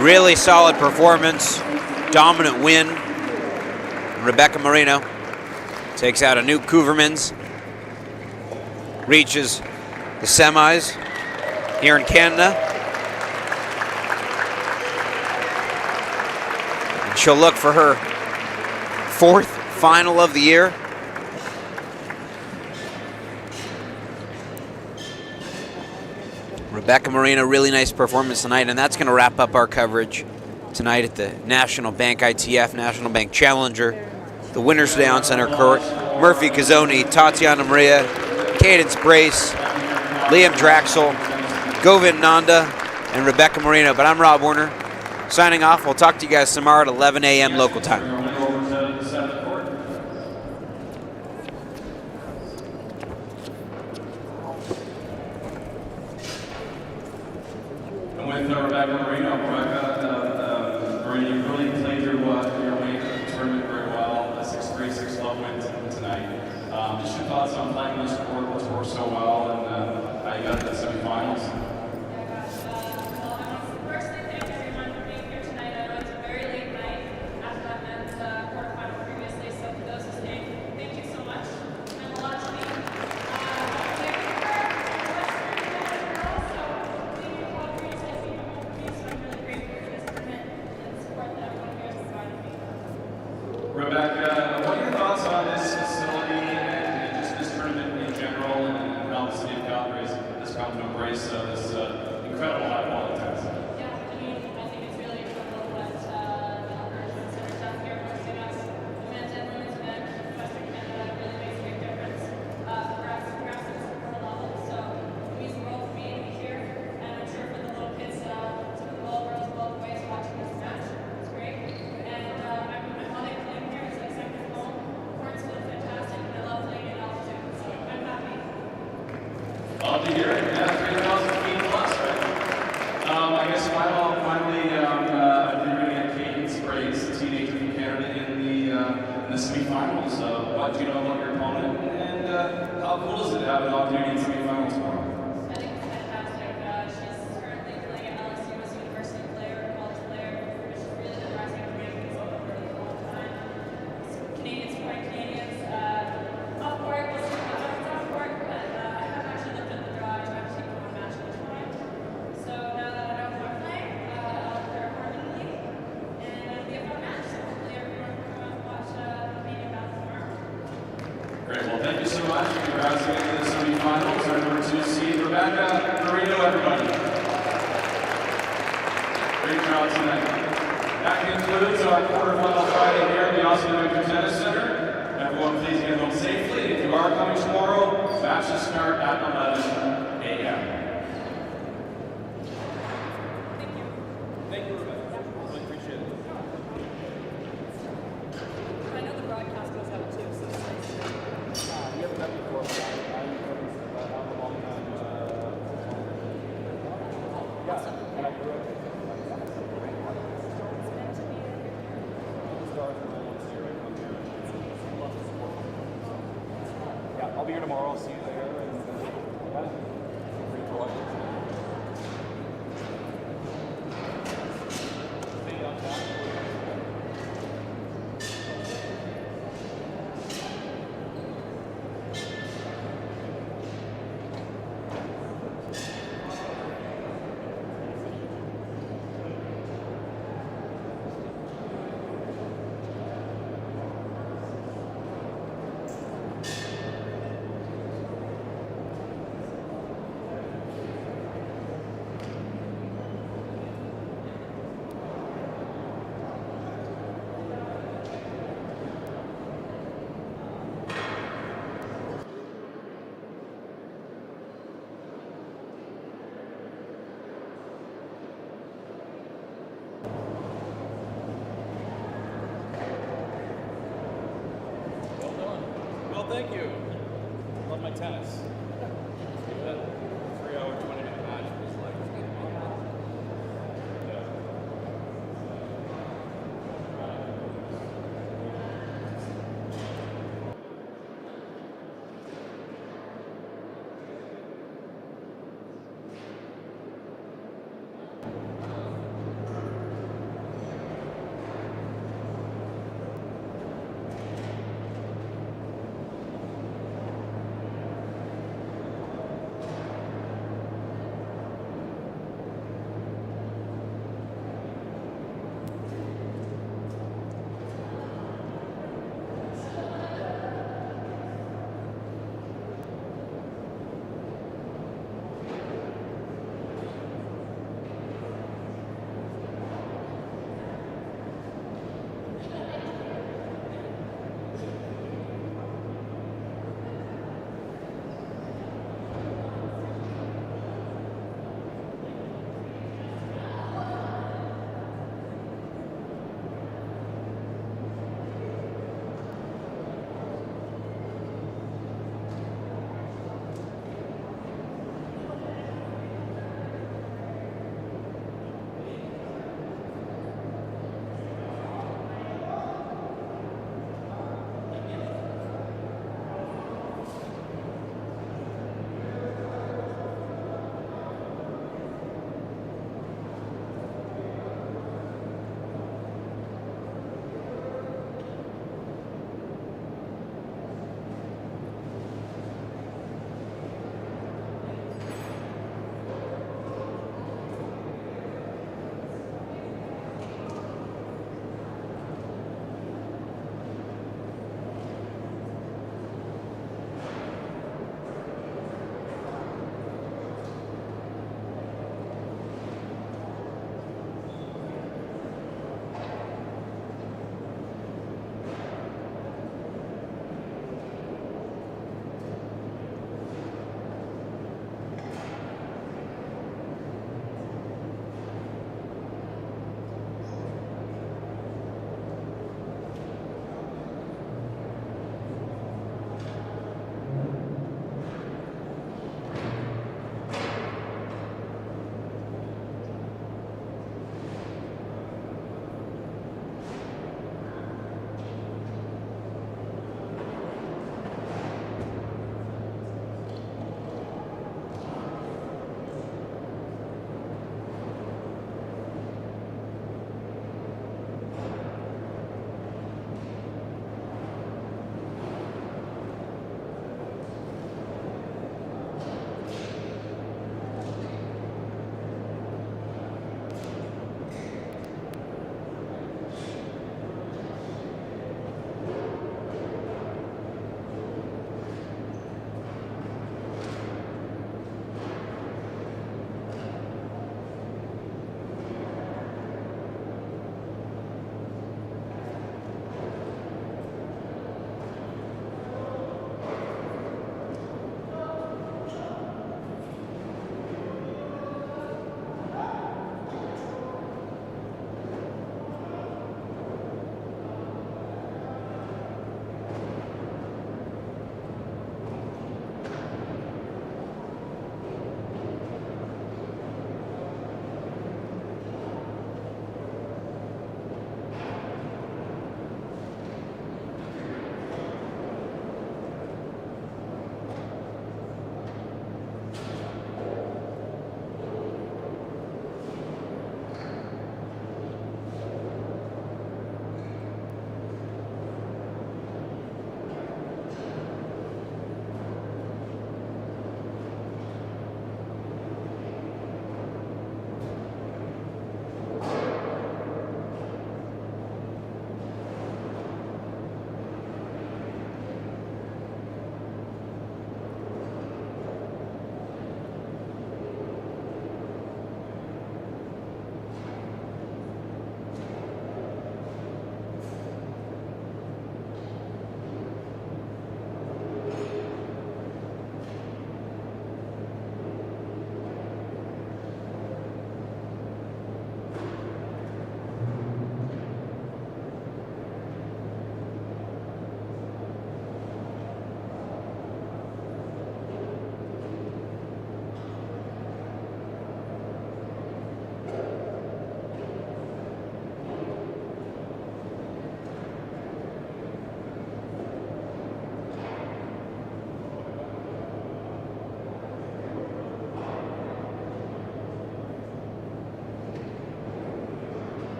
Speaker 1: Really solid performance. Dominant win. Rebecca Marino takes out Anouk Koevermans. Reaches the semis here in Canada. And she'll look for her 4th final of the year. Rebecca Marino, really nice performance tonight, and that's going to wrap up our coverage tonight at the National Bank ITF National Bank Challenger. The winners today on center court: Murphy Cazzoni, Tatiana Maria, Cadence Brace, Liam Draxl, Govin Nanda, and Rebecca Marino. But I'm Rob Warner, signing off. We'll talk to you guys tomorrow at 11 a.m. local time.
Speaker 7: With Rebecca Marino, Marino, you really played your way through the tournament very well. A 6-3, 6-love win tonight. Just your thoughts on playing this tour so well and how you got to the semifinals. Rebecca, what are your thoughts on this facility and just this tournament in general, and how the city of Calgary has come to embrace this incredible high-quality tennis?
Speaker 3: Yeah, I mean, I think it's really incredible what the Alberta Center does here, hosting us. The men's and women's event in Western Canada really makes a big difference for us at the support level. So it means the world for me to be here, and I'm sure for the little kids, some of the little girls both ways watching this match. It's great. And I'm loving playing here. It's like second home. Court's been fantastic, and I love playing at altitude. So I'm happy.
Speaker 7: Love to hear it. Yeah, 3,000 feet plus, right? I guess finally, you're going to get Cadence Brace, the teenager from Canada, in the semifinals. What do you know about your opponent, and how cool is it to have an opportunity in the semifinals tomorrow?
Speaker 3: I think it's fantastic. She's currently playing at LSU as a university player, college player. She's really been rising up rankings over a really long time. Canadians supporting Canadians. Off court, we'll see what happens off court, but I haven't actually looked at the draw. I've actually taken one match at a time. So now that I know who I'm playing, I'll prepare accordingly, and it'll be a fun match. So hopefully everyone can come out and watch the Canadian battle tomorrow.
Speaker 7: Great. Well, thank you so much. Congrats again to the semifinals. Our number 2 seed, Rebecca Marino, everybody. Great job tonight. That concludes our quarterfinal Friday here at the Osten Tennis Center. Everyone, please get home safely. If you are coming tomorrow, matches start at 11 a.m. Thank you, Rebecca. Really appreciate it.
Speaker 3: I know the broadcast goes out too, so it's nice.
Speaker 2: You haven't done it before, but I'm how long time. Yeah, and I grew up in yeah, I'll be here tomorrow. I'll see you there. And yeah, feel free to watch it. Stay downtown.
Speaker 5: Well, thank you. Love my tennis.